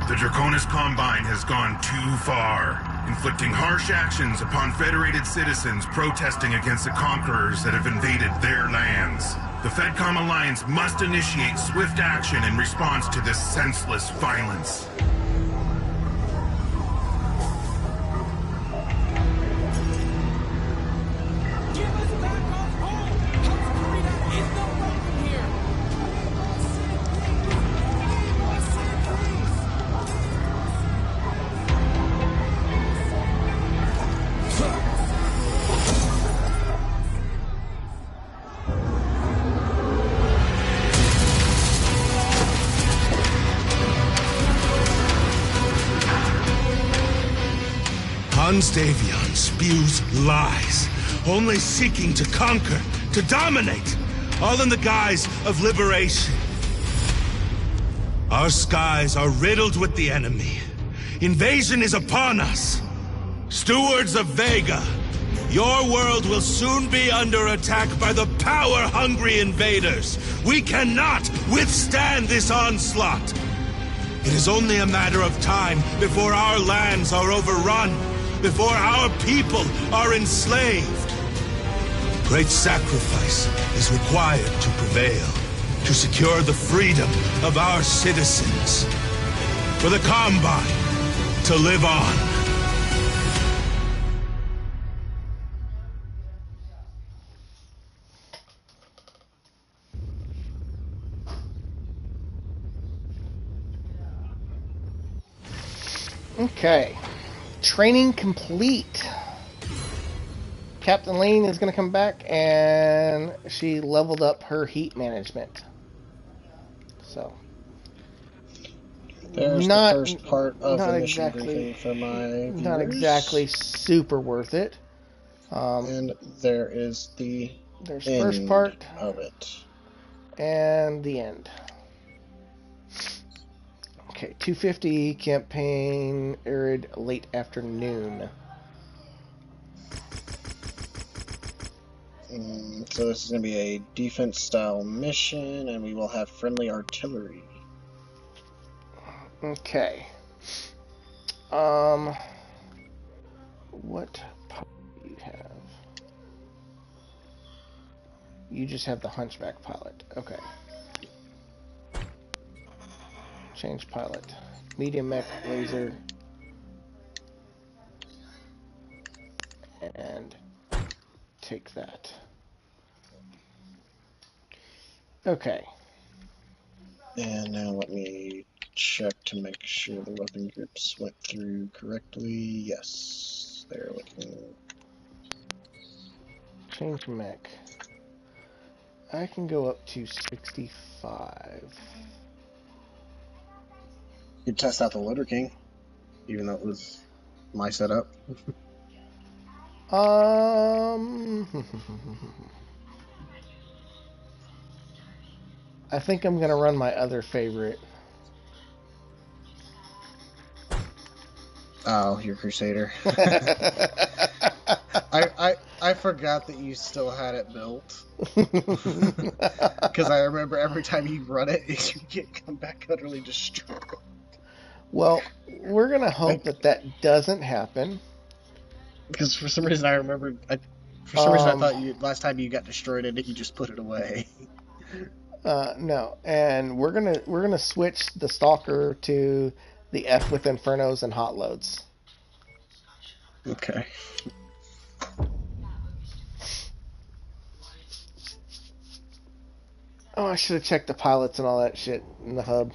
The Draconis Combine has gone too far, inflicting harsh actions upon Federated citizens protesting against the conquerors that have invaded their lands. The FedCom Alliance must initiate swift action in response to this senseless violence. Davion spews lies, only seeking to conquer, to dominate, all in the guise of liberation. Our skies are riddled with the enemy. Invasion is upon us. Stewards of Vega, your world will soon be under attack by the power-hungry invaders. We cannot withstand this onslaught. It is only a matter of time before our lands are overrun, before our people are enslaved. Great sacrifice is required to prevail, to secure the freedom of our citizens. For the Combine to live on. Okay. Training complete. Captain Lane is going to come back, and she leveled up her heat management. So, There's the first part of the mission briefing for my viewers. Not exactly super worth it. And there is there's end first part of it. And the end. Okay, 250 campaign arid late afternoon. So this is going to be a defense-style mission, and we will have friendly artillery. Okay. What pilot do you have? You just have the Hunchback pilot. Okay. Change pilot. Medium mech laser. And take that. Okay. And now let me check to make sure the weapon grips went through correctly. Yes, they're looking. Change mech. I can go up to 65. You could test out the Loader King, even though it was my setup. I think I'm gonna run my other favorite. Oh, your Crusader. I forgot that you still had it built. Because I remember every time you run it, you come back utterly destroyed. Well, we're gonna hope that doesn't happen. Because for some reason I remember, I thought you last time you got destroyed and you just put it away. No, and we're gonna switch the Stalker to the F with Infernos and Hot Loads. Okay. Oh, I should have checked the pilots and all that shit in the hub.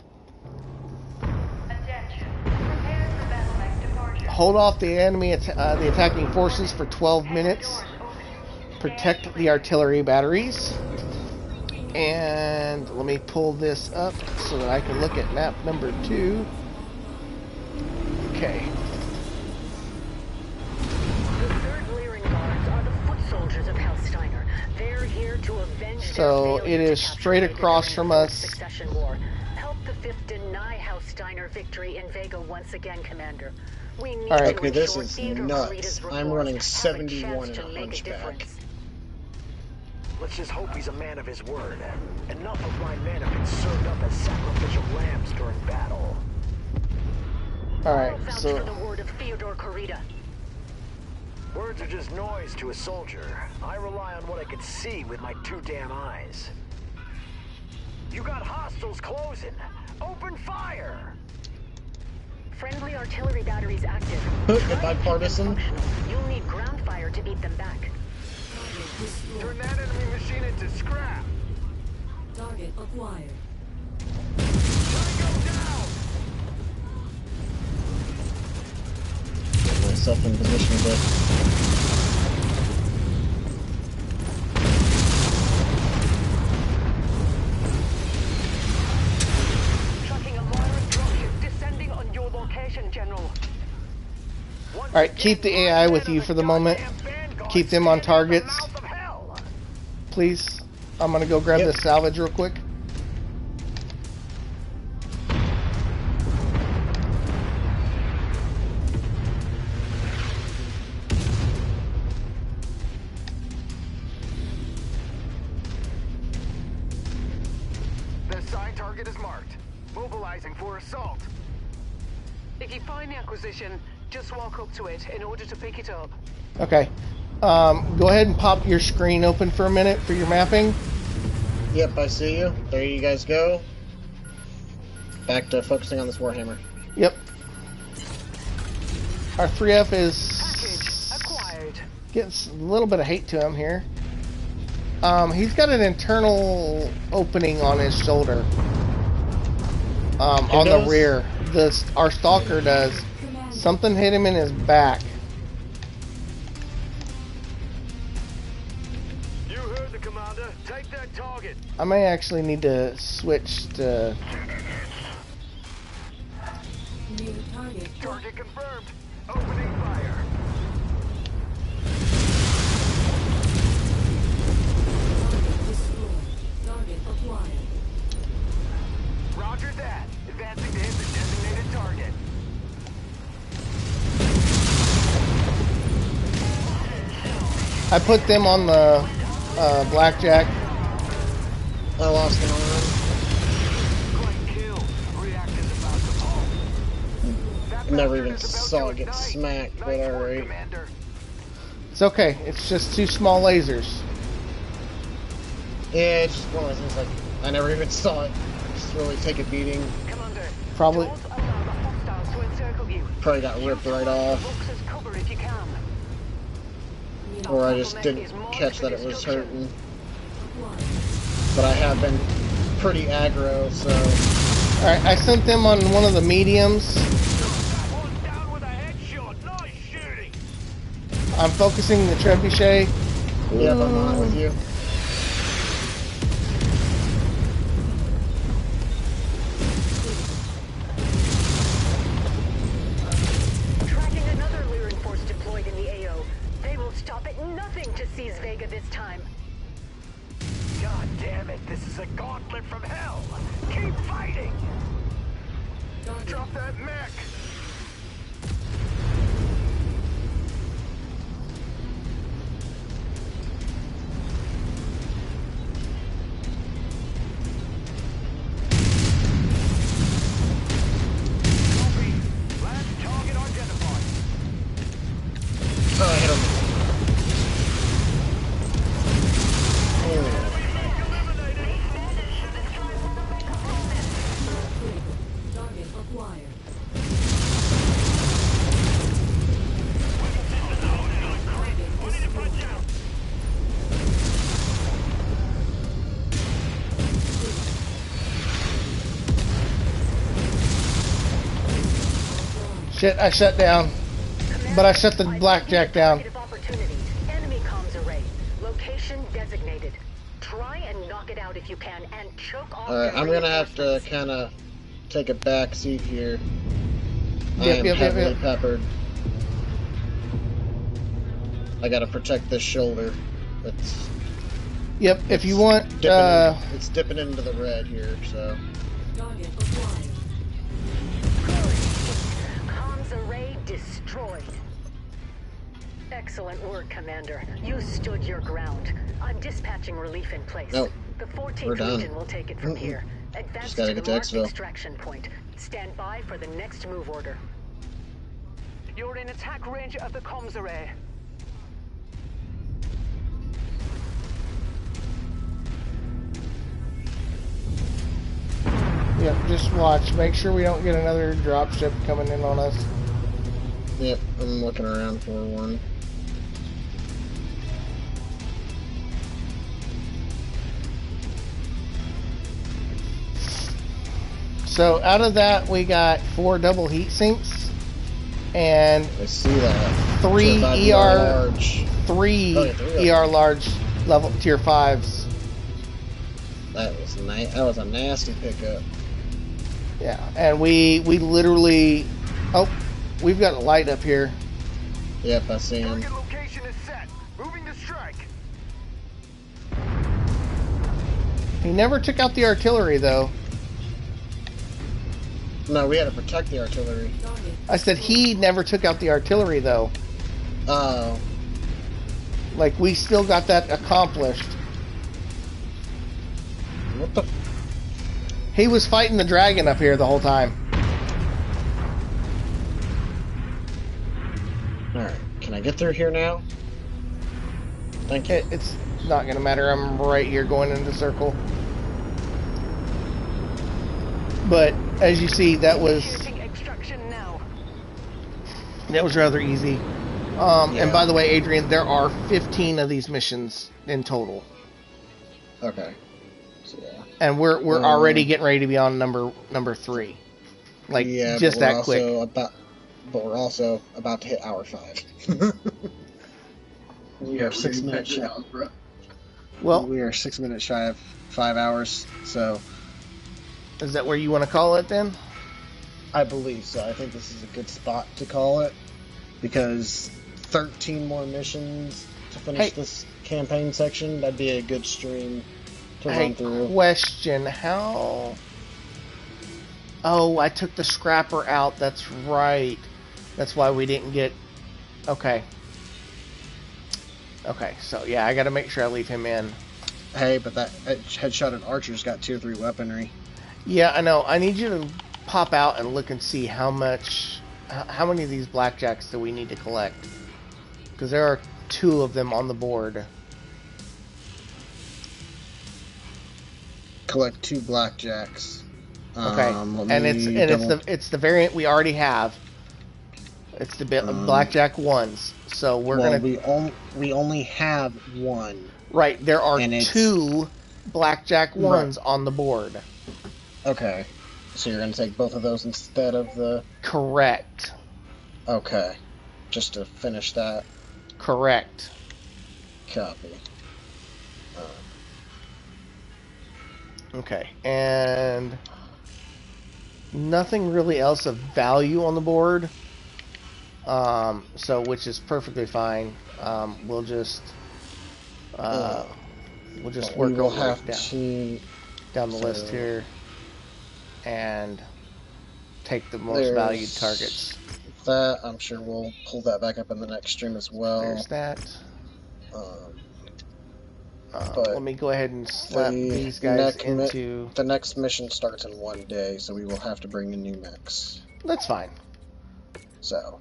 Hold off the enemy, the attacking forces for 12 minutes. Protect the artillery batteries. And let me pull this up so that I can look at map number 2. Okay. The 3rd Leering Guards are the foot soldiers of Hellsteiner. They're here to avenge So it is straight across from us. Succession War. Help the 5th deny Hellsteiner victory in Vega once again, Commander. We need All right. Okay, this is nuts. I'm running 71 in a hunchback. Let's just hope he's a man of his word. Enough of my men have been served up as sacrificial lambs during battle. Alright, so... the word of Theodore Corrida. Words are just noise to a soldier. I rely on what I can see with my 2 damn eyes. You got hostiles closing. Open fire! Friendly artillery batteries active. Goodbye, partisan. You'll need ground fire to beat them back. Turn that enemy machine into scrap. Target acquired. Tango down. Get myself in position a bit. Tracking a moderate dropship descending on your location, General. Alright, keep the AI with you for the moment. Keep them on targets. Please. I'm gonna go grab the salvage real quick. The assigned target is marked. Mobilizing for assault. If you find the acquisition, just walk up to it in order to pick it up. Okay. Go ahead and pop your screen open for a minute for your mapping. Yep, I see you. There you guys go. Back to focusing on this Warhammer. Yep. Our 3F is getting a little bit of hate to him here. He's got an internal opening on his shoulder. On the rear. Our Stalker does. Something hit him in his back. You heard the commander. Take that target. I may actually need to switch to... New target. Target confirmed. Opening fire. Target destroyed. Target acquired. Roger that. Advancing to hit the designated target. I put them on the blackjack. I lost an arm. Never even saw it get smacked, but alright. It's okay. It's just 2 small lasers. Yeah, it's just one of those things like, I never even saw it. Just really take a beating. Probably got ripped right off. Or I just didn't catch that it was hurting. But I have been pretty aggro, so... Alright, I sent them on one of the mediums. I'm focusing the trebuchet. Yep, I'm on it with you. Tracking another Lyran force deployed in the AO. They will stop at nothing to seize Vega this time. God damn it, this is a gauntlet from hell! Keep fighting! Drop that mech! Last target identified. Oh, I hit him. Shit, I shut down. But I shut the blackjack down. Target of opportunity. Enemy comms array. Location designated. Try and knock it out if you can, and choke off. Alright, I'm gonna have to kind of take a back seat here. I am heavily peppered. I gotta protect this shoulder. It's Yep, if you want, it's dipping into the red here, so. Comms array destroyed. Excellent work, Commander. You stood your ground. I'm dispatching relief in place. Oh, the we're 14th done. Legion will take it from here. Advance gotta to the get to marked Exfil. extraction point. Stand by for the next move order. You're in attack range of the comms array. Yep, just watch. Make sure we don't get another dropship coming in on us. Yep, I'm looking around for one. So out of that, we got 4 double heat sinks and I see that. 3 ER large. 3 Oh, yeah, ER large level tier 5s. That was nice. That was a nasty pickup. Yeah, and we literally, oh, we've got a light up here. Yep, I see him. Target location is set. Moving to strike. He never took out the artillery though. No, we had to protect the artillery. I said he never took out the artillery though. Oh. Like we still got that accomplished. What the? He was fighting the dragon up here the whole time. Alright, can I get through here now? Thank you. It's not gonna matter. I'm right here going into the circle. But as you see, that was rather easy. And by the way, Adrian, there are 15 of these missions in total. Okay. So, yeah. And we're already getting ready to be on number 3. Like just that quick. But we're also about to hit hour 5. We are 6 minutes shy. Well, we are 6 minutes shy of 5 hours. So, is that where you want to call it then? I believe so. I think this is a good spot to call it because 13 more missions to finish this campaign section. That'd be a good stream to run through. Question: how? Oh, I took the scrapper out. That's right. That's why we didn't get. Okay. Okay. So yeah, I got to make sure I leave him in. Hey, but that headshotted archer's got tier 3 weaponry. Yeah, I know. I need you to pop out and look and see how many of these blackjacks do we need to collect? Because there are 2 of them on the board. Collect 2 blackjacks. Okay, and it's the variant we already have. It's the blackjack 1s. So we're gonna. We only have 1. Right, there are 2 blackjack 1s on the board. Okay. So you're going to take both of those instead of the... Correct. Okay. Just to finish that. Correct. Copy. Okay, and... nothing really else of value on the board. So, which is perfectly fine. We'll just work our way down the list here. And take the most valued targets. That, I'm sure we'll pull that back up in the next stream as well. There's that. Let me go ahead and slap these guys into... The next mission starts in 1 day, so we will have to bring in new mechs. That's fine. So,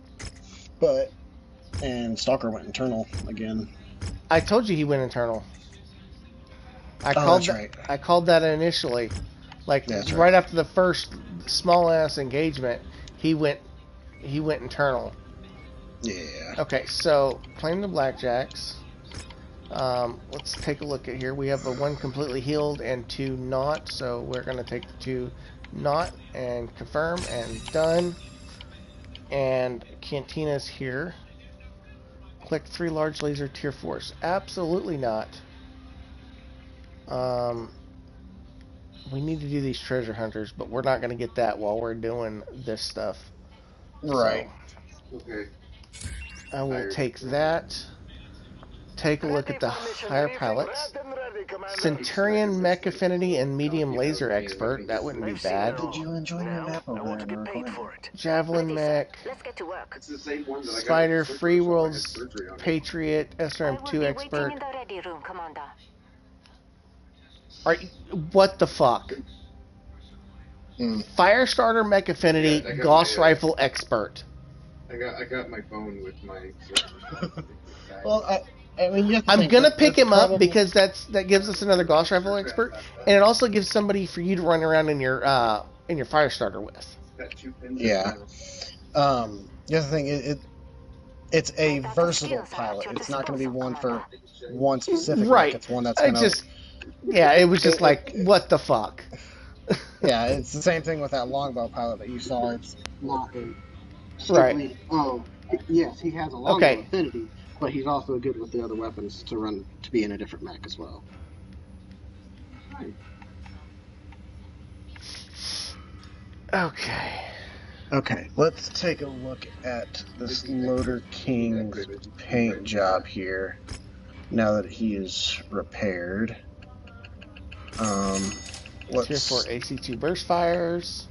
and Stalker went internal again. I told you he went internal. That's right. I called that initially. Like right after the first small ass engagement, he went internal. Yeah. Okay, so claim the blackjacks. Let's take a look at here. We have 1 completely healed and 2 not, so we're gonna take the 2 not and confirm and done. And Cantina's here. Collect 3 large laser tier 4s. Absolutely not. We need to do these treasure hunters, but we're not going to get that while we're doing this stuff. Right. So, Okay. I will take that. Take a look at the higher pilots. Centurion, Mech Affinity, and Medium Laser Expert. That wouldn't be bad. Did you enjoy your nap over there in the recording? Javelin Mech. Let's get to work. It's the same one that I got Spider, surgery, Free so I had Worlds, surgery on it. Patriot, SRM2 Expert. In the ready room, Commander. What the fuck? Firestarter, Mech Affinity, Yeah, I got Gauss my, Rifle Expert. I got my phone with my. Well, I mean, you have to I'm think gonna that pick that's him up probably- because that gives us another Gauss Rifle Expert, and it also gives somebody for you to run around in your Firestarter with. Yeah. The other thing, it's a versatile pilot. It's not going to be one for one specific Right. mech. It's one that's going to. Yeah, it was just like, what the fuck? Yeah, it's the same thing with that longbow pilot that you saw. It's not a Right. strictly. Oh, yes, he has a longbow affinity, but he's also good with the other weapons to be in a different mech as well. Okay. Okay, let's take a look at this Loader King's paint job here. Now that he is repaired, let's. Tier 4 AC2 burst fires.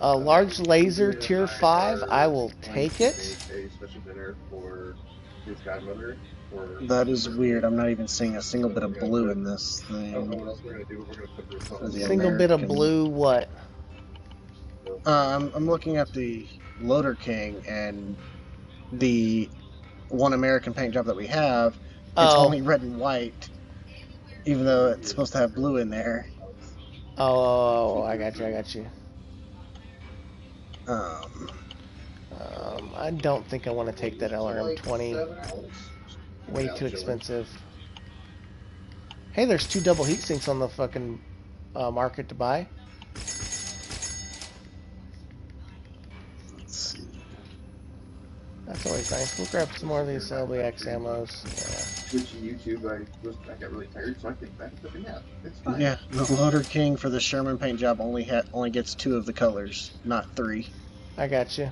A large laser tier 5. I will take it. A special dinner for his godmother. That is weird. I'm not even seeing a single bit of blue in this thing. I don't know what else we're gonna do. We're gonna put this on. Single bit of blue. What? I'm looking at the Loader King and the one American paint job that we have. It's only red and white, even though it's supposed to have blue in there. Oh, I got you. I don't think I want to take that LRM-20. Way too expensive. Hey, there's 2 double heat sinks on the fucking market to buy. Let's see. That's always nice. We'll grab some more of these LBX ammos. Switching YouTube, I got really tired, so I think back up and yeah, it's fine. Yeah, the Loader King for the Sherman paint job only gets 2 of the colors, not 3. I got you.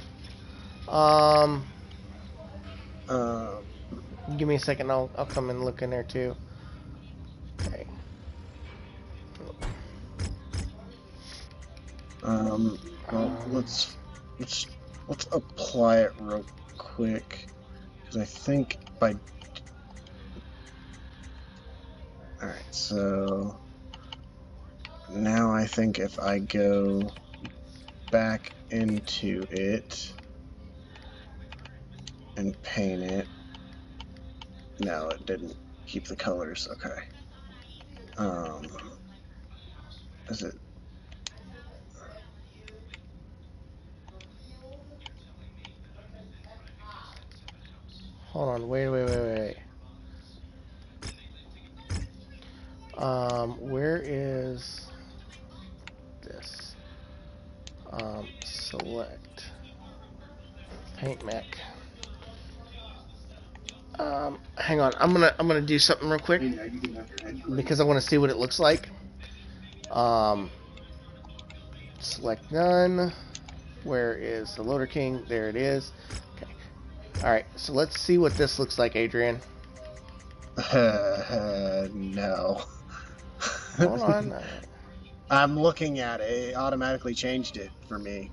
Give me a second. I'll come and look in there too. Okay. Well, let's apply it real quick, because I think by. All right, so now I think if I go back into it and paint it, no, it didn't keep the colors. Okay. Is it? Hold on. Wait. Where is this? Select paint mech. Hang on. I'm gonna do something real quick because I want to see what it looks like. Select none. Where is the Loader King? There it is. Okay. All right. So let's see what this looks like, Adrian. No. Hold on. I'm looking at it. It automatically changed it for me.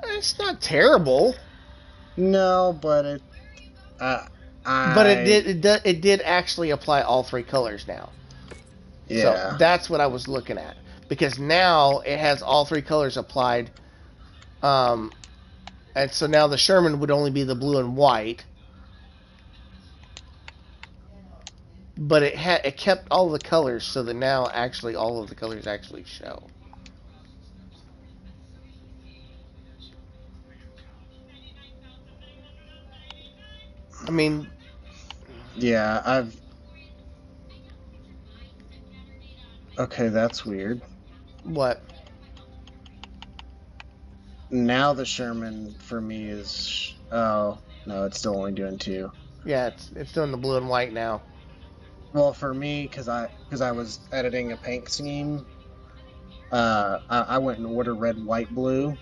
It's not terrible. No, but it. But it did actually apply all 3 colors now. Yeah. So that's what I was looking at, because now it has all 3 colors applied. And so now the Sherman would only be the blue and white. But it kept all the colors, so that now actually all of the colors actually show. I mean, yeah, Okay, that's weird. What? Now the Sherman for me is... Oh, no, it's still only doing 2. Yeah, it's doing the blue and white now. Well, for me, because I was editing a paint scheme, I went and ordered red, white, blue,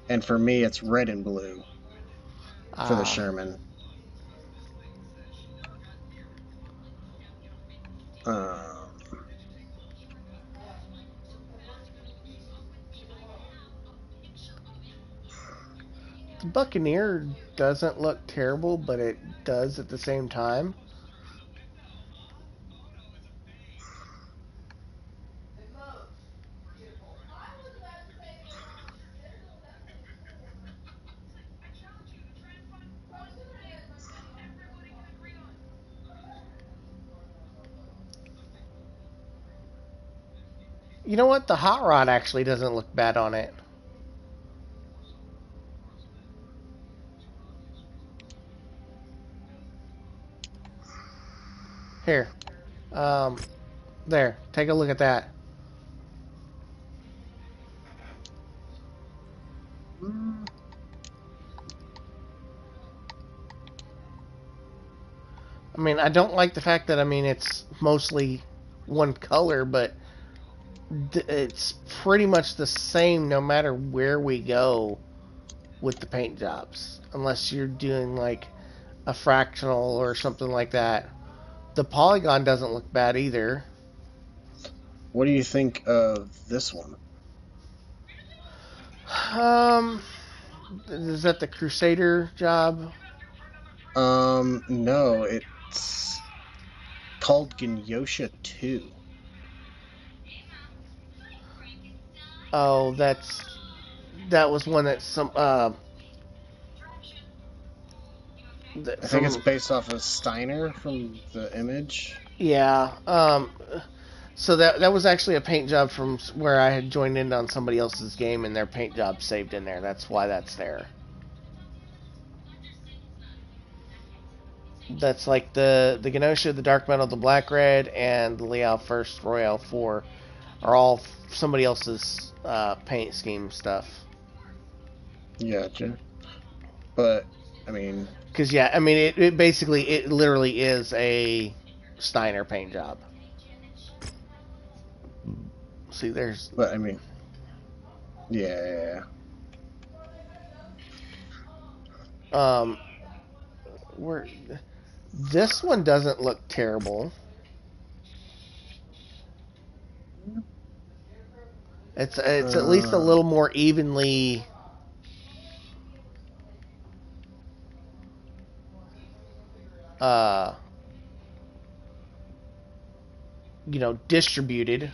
and for me it's red and blue for the Sherman. The Buccaneer doesn't look terrible, but it does at the same time. You know what? The hot rod actually doesn't look bad on it. Here. There. Take a look at that. I mean, I don't like the fact that, I mean, it's mostly one color, but it's pretty much the same no matter where we go with the paint jobs. Unless you're doing, like, a fractional or something like that. The polygon doesn't look bad either. What do you think of this one? Is that the Crusader job? No, it's called Gnyosha 2. Oh, that was one that I think it's based off of Steiner from the image. Yeah. So that was actually a paint job from where I had joined in on somebody else's game, and their paint job saved in there. That's why that's there. That's like the Genosha, the Dark Metal, the Black Red, and the Liao First Royale 4 are all somebody else's paint scheme stuff. Gotcha. But I mean, because yeah, I mean it basically it literally is a Steiner paint job. See, there's. But I mean, yeah. Where this one doesn't look terrible. It's at least a little more evenly. Distributed.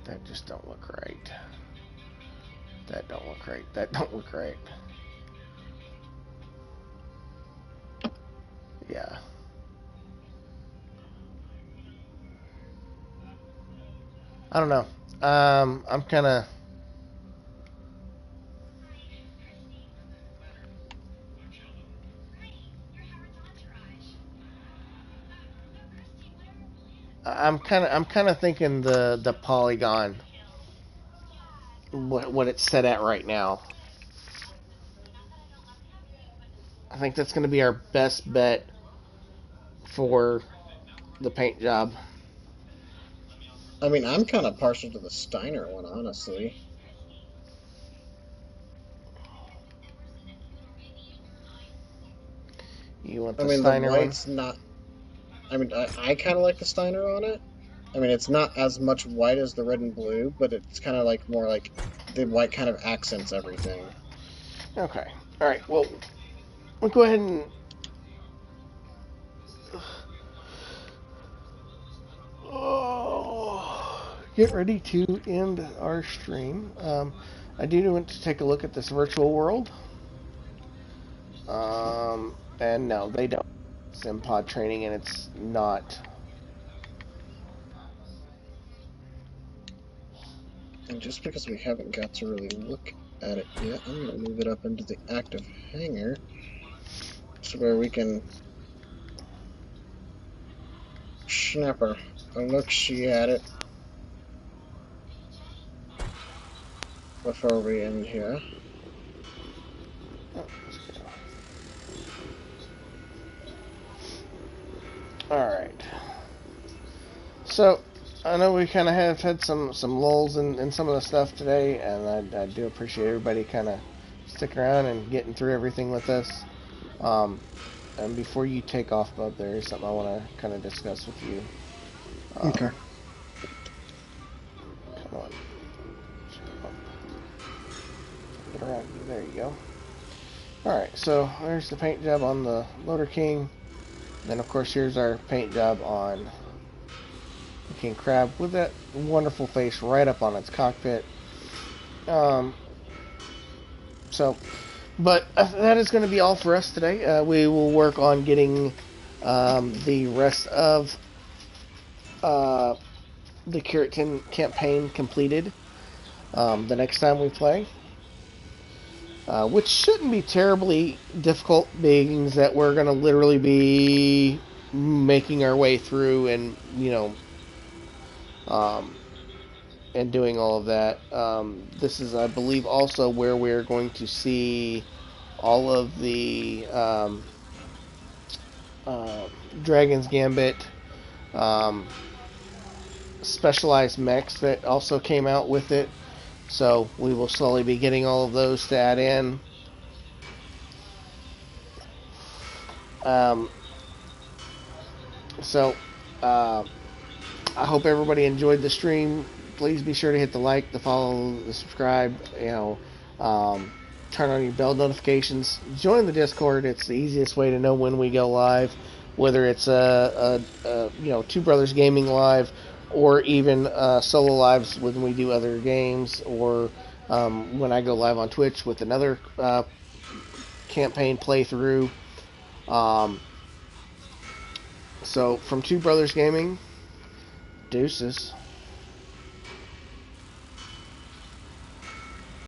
That just don't look right. That don't look right. That don't look right. Yeah. I don't know. I'm kind of. I'm kind of thinking the polygon, what it's set at right now. I think that's going to be our best bet for the paint job. I mean, I'm kind of partial to the Steiner one, honestly. You want the Steiner the white's one? Not. I mean, I kind of like the Steiner on it. I mean, it's not as much white as the red and blue, but it's kind of like more like the white kind of accents everything. Okay. All right. Well, we'll go ahead and. Get ready to end our stream. I do want to take a look at this virtual world. And no, they don't. It's in pod training, and it's not. And just because we haven't got to really look at it yet, I'm going to move it up into the active hangar to where we can snap a look-see at it before we end here. Alright. So, I know we kind of have had some lulls in some of the stuff today, and I do appreciate everybody kind of sticking around and getting through everything with us. And before you take off, Bub, there is something I want to kind of discuss with you. Okay. Come on. Get around you. There you go. Alright, so there's the paint job on the Loader King. Then, of course, here's our paint job on the King Crab with that wonderful face right up on its cockpit. But that is going to be all for us today. We will work on getting the rest of the Curitin campaign completed the next time we play. Which shouldn't be terribly difficult, being that we're going to literally be making our way through and, and doing all of that. This is, I believe, also where we're going to see all of the Dragon's Gambit specialized mechs that also came out with it. So we will slowly be getting all of those to add in. I hope everybody enjoyed the stream. Please be sure to hit the like, the follow, the subscribe. Turn on your bell notifications. Join the Discord. It's the easiest way to know when we go live, whether it's Two Brothers Gaming live, or even solo lives when we do other games, or when I go live on Twitch with another campaign playthrough. So from Two Brothers Gaming, deuces.